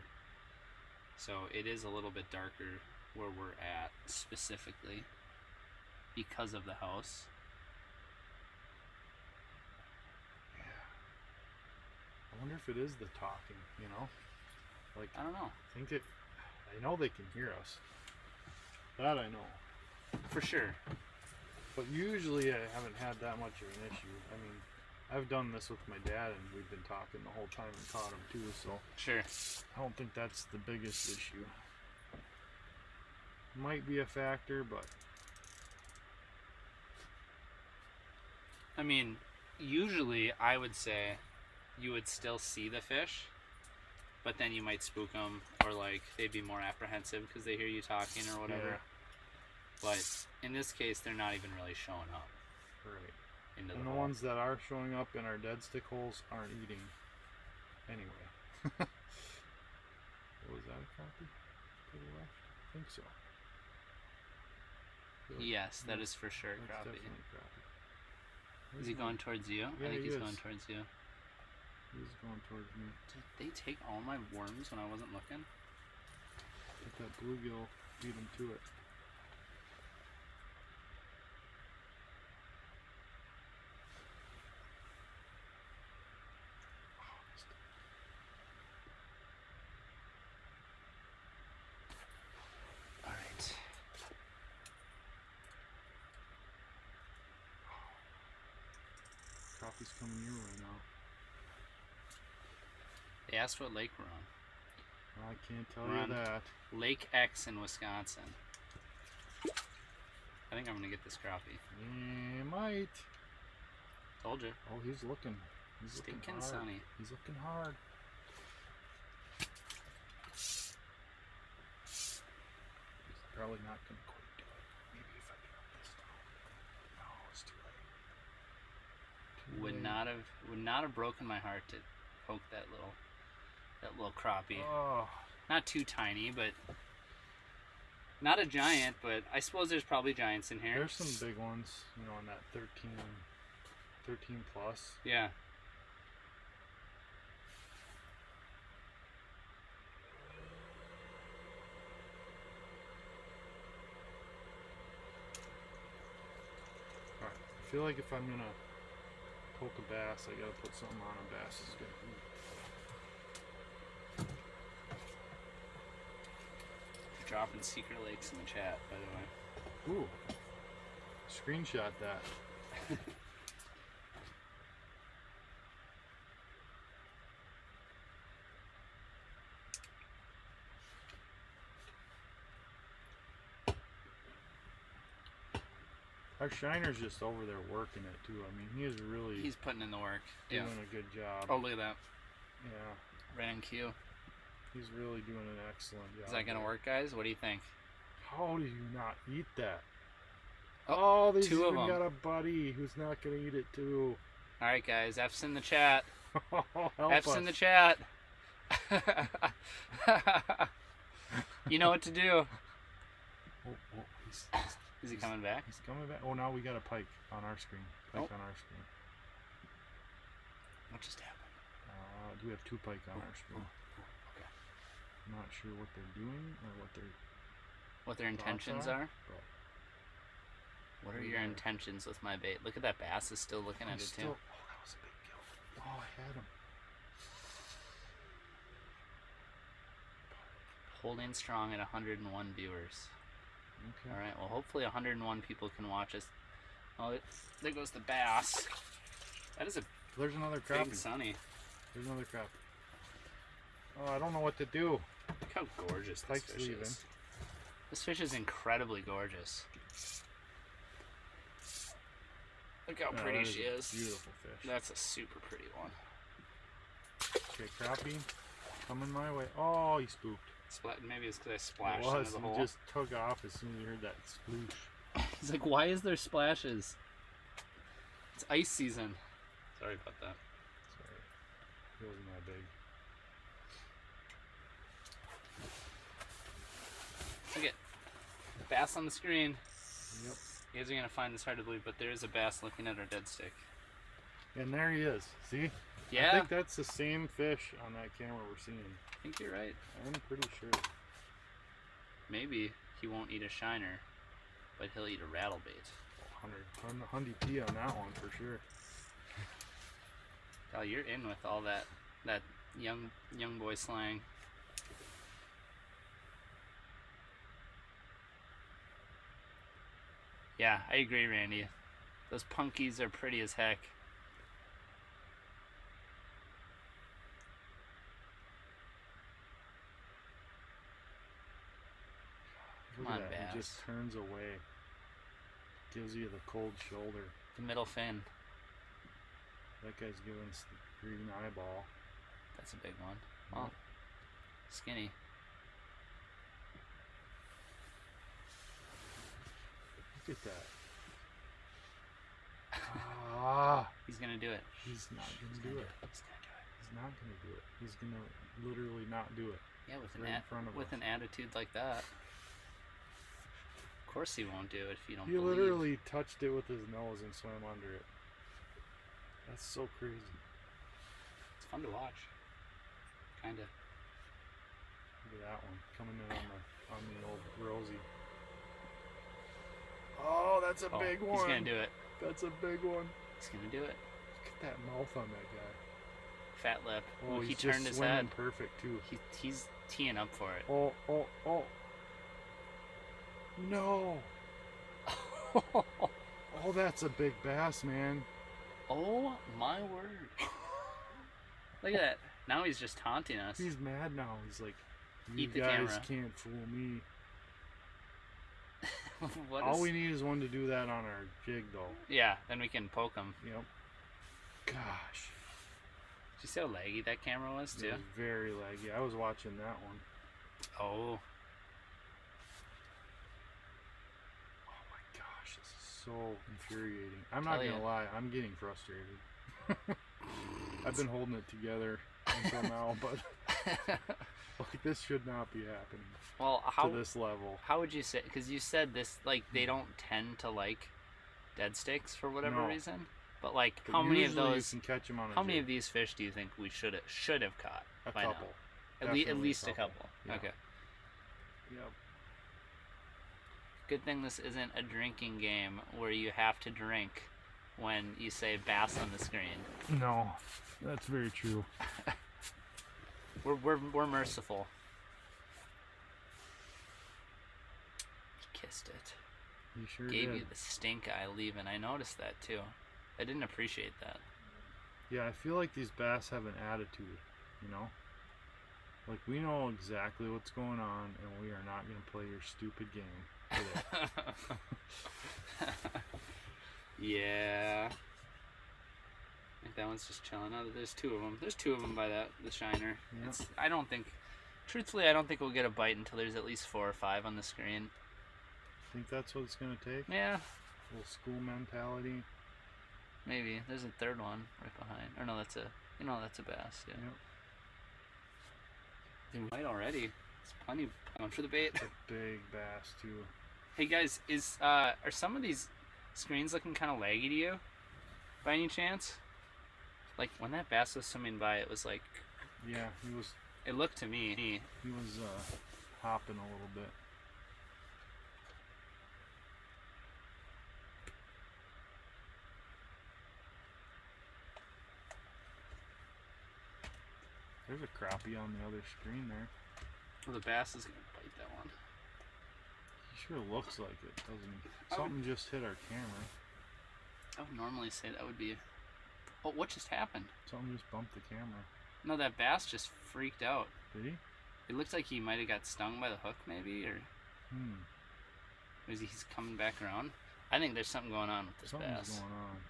So it is a little bit darker where we're at specifically because of the house. I wonder if it is the talking, you know? Like, I don't know. I know they can hear us. That I know. For sure. But usually I haven't had that much of an issue. I mean, I've done this with my dad and we've been talking the whole time and taught him too, so Sure. I don't think that's the biggest issue. Might be a factor, but I mean, usually I would say you would still see the fish, but then you might spook them, or like they'd be more apprehensive because they hear you talking or whatever. Yeah. But in this case, they're not even really showing up right. into the And the hole. ones that are showing up in our dead stick holes aren't eating anyway. Was that a copy to the left? I think so. Yes, that is for sure That's crappie. definitely crappie. Is he going towards you? Yeah, I think he he's is. going towards you. He's going towards me. Did they take all my worms when I wasn't looking? Get that bluegill, feed him to it. All right. Crappie's coming your way now. They asked what lake we're on. I can't tell We're you on that. Lake X in Wisconsin. I think I'm gonna get this crappie. Yeah, might. Told you. Oh, he's looking. He's looking Stinking hard. sunny. He's looking hard. He's probably not going to quite do it. Maybe if I drop this down. No, it's too late. Too Would late. not have broken my heart to poke that little crappie. Oh, Not too tiny, but not a giant. But I suppose there's probably giants in here. there's some big ones, you know, in that 13 plus. Yeah. Alright, I feel like if I'm going to poke a bass, I got to put something on a bass is going to eat. Dropping secret lakes in the chat, by the way. Ooh, screenshot that. Our shiner's just over there working it too. I mean, he is really He's putting in the work. doing Yeah. a good job. Oh, look at that. Yeah, Right on cue. he's really doing an excellent job. Is that gonna there. work, guys? What do you think? How do you not eat that? Oh, Oh, they've two of even them. got a buddy who's not gonna eat it too. All right, guys. F's in the chat. Help F's us. in the chat. You know what to do. Oh, Is he coming back? He's coming back. Oh, now we got a pike on our screen. Pike Oh. on our screen. What just happened? We have 2 pike on our screen. Okay. I'm not sure what they're doing or What their intentions are, are? but What are your intentions with my bait? Look at that bass is still looking at it too. oh, that was a big kill. Oh, I had him. Holding strong at 101 viewers. Okay. All right. Well, hopefully 101 people can watch us. Oh, there goes the bass. That is a There's another big crappie. sunny. There's another crappie. Oh, I don't know what to do. Look how gorgeous this Pike's fish leaving. is. This fish is incredibly gorgeous. Look how Yeah, pretty that she a is. Beautiful fish. That's a super pretty one. Okay, crappie, coming my way. Oh, he spooked. Maybe it's because I It splashed was. into the He hole. just took off as soon as he heard that sploosh. He's like, why is there splashes? It's ice season. Sorry about that. Sorry, he wasn't that big. Look at bass on the screen. Yep. You guys are gonna find this hard to believe, but there is a bass looking at our dead stick. And there he is. See? Yeah, I think that's the same fish on that camera we're seeing. I think you're right. I'm pretty sure. Maybe he won't eat a shiner, but he'll eat a rattle bait. 100 P on that one for sure. Oh, you're in with all that young boy slang. Yeah, I agree, Randy. Those punkies are pretty as heck. Come Look on, at that. He bass. just turns away. Gives you the cold shoulder. The middle fin. That guy's giving us the green eyeball. That's a big one. Well, skinny. Look at that. Ah, He's gonna do it. he's not He's gonna do it. He's gonna do it. He's not gonna do it. He's gonna literally not do it. Yeah, with Right in front of with us. an attitude like that. Of course he won't do it if you don't He believe. literally touched it with his nose and swam under it. That's so crazy. It's fun to watch. Kinda. Look at that one coming in on the old Rosie. Oh, that's a big one. He's gonna do it. That's a big one. He's gonna do it. Look at that mouth on that guy. Fat lip. Oh, Ooh, he he's turned just his swimming head. perfect too. He's teeing up for it. Oh. No. Oh, that's a big bass, man. Oh my word. Look at that. Now he's just taunting us. He's mad now. He's like, you Eat the guys camera." can't fool me. What All is- we need is one to do that on our jig, though. Yeah, then we can poke him. Yep. Gosh. Did you see how laggy that camera was too? It was very laggy. I was watching that one. Oh. Oh my gosh, this is so infuriating. I'm not Tell gonna ya. lie, I'm getting frustrated. I've been holding it together until now, but like this should not be happening Well, to this level. how would you say? Because you said this, like they don't tend to like dead sticks for whatever No. reason. But like, But how many of usually those? you can catch them on a How many jig. of these fish do you think we should have caught A by couple. now? At Definitely least a couple. Yeah. Okay. Yep. Good thing this isn't a drinking game where you have to drink when you say bass on the screen. No, that's very true. We're merciful. He kissed it. You sure Gave did. you the stink eye leaving. I noticed that too. I didn't appreciate that. Yeah, I feel like these bass have an attitude, you know? Like, we know exactly what's going on, and we are not going to play your stupid game today. Yeah. I think that one's just chilling. Oh, there's two of them. There's two of them by the shiner. Yeah. I don't think, truthfully, I don't think we'll get a bite until there's at least 4 or 5 on the screen. Think that's what it's going to take? Yeah, A little school mentality. maybe. There's a third one right behind. Or no, that's a bass. Yeah. Yep. Dude, bite already. It's plenty going for the bait. It's a big bass, too. Hey guys, are some of these screens looking kind of laggy to you, by any chance? Like when that bass was swimming by, it was like. Yeah, It looked to me. he was hopping a little bit. There's a crappie on the other screen there. Well, the bass is gonna bite that one. He sure looks like it, doesn't he? I would- Something just hit our camera. I would normally say that would be. Oh, what just happened? Something just bumped the camera. No, that bass just freaked out. Did he? It looked like he might have got stung by the hook, maybe, or Hmm. he's coming back around. I think there's something going on with this Something's bass. going on.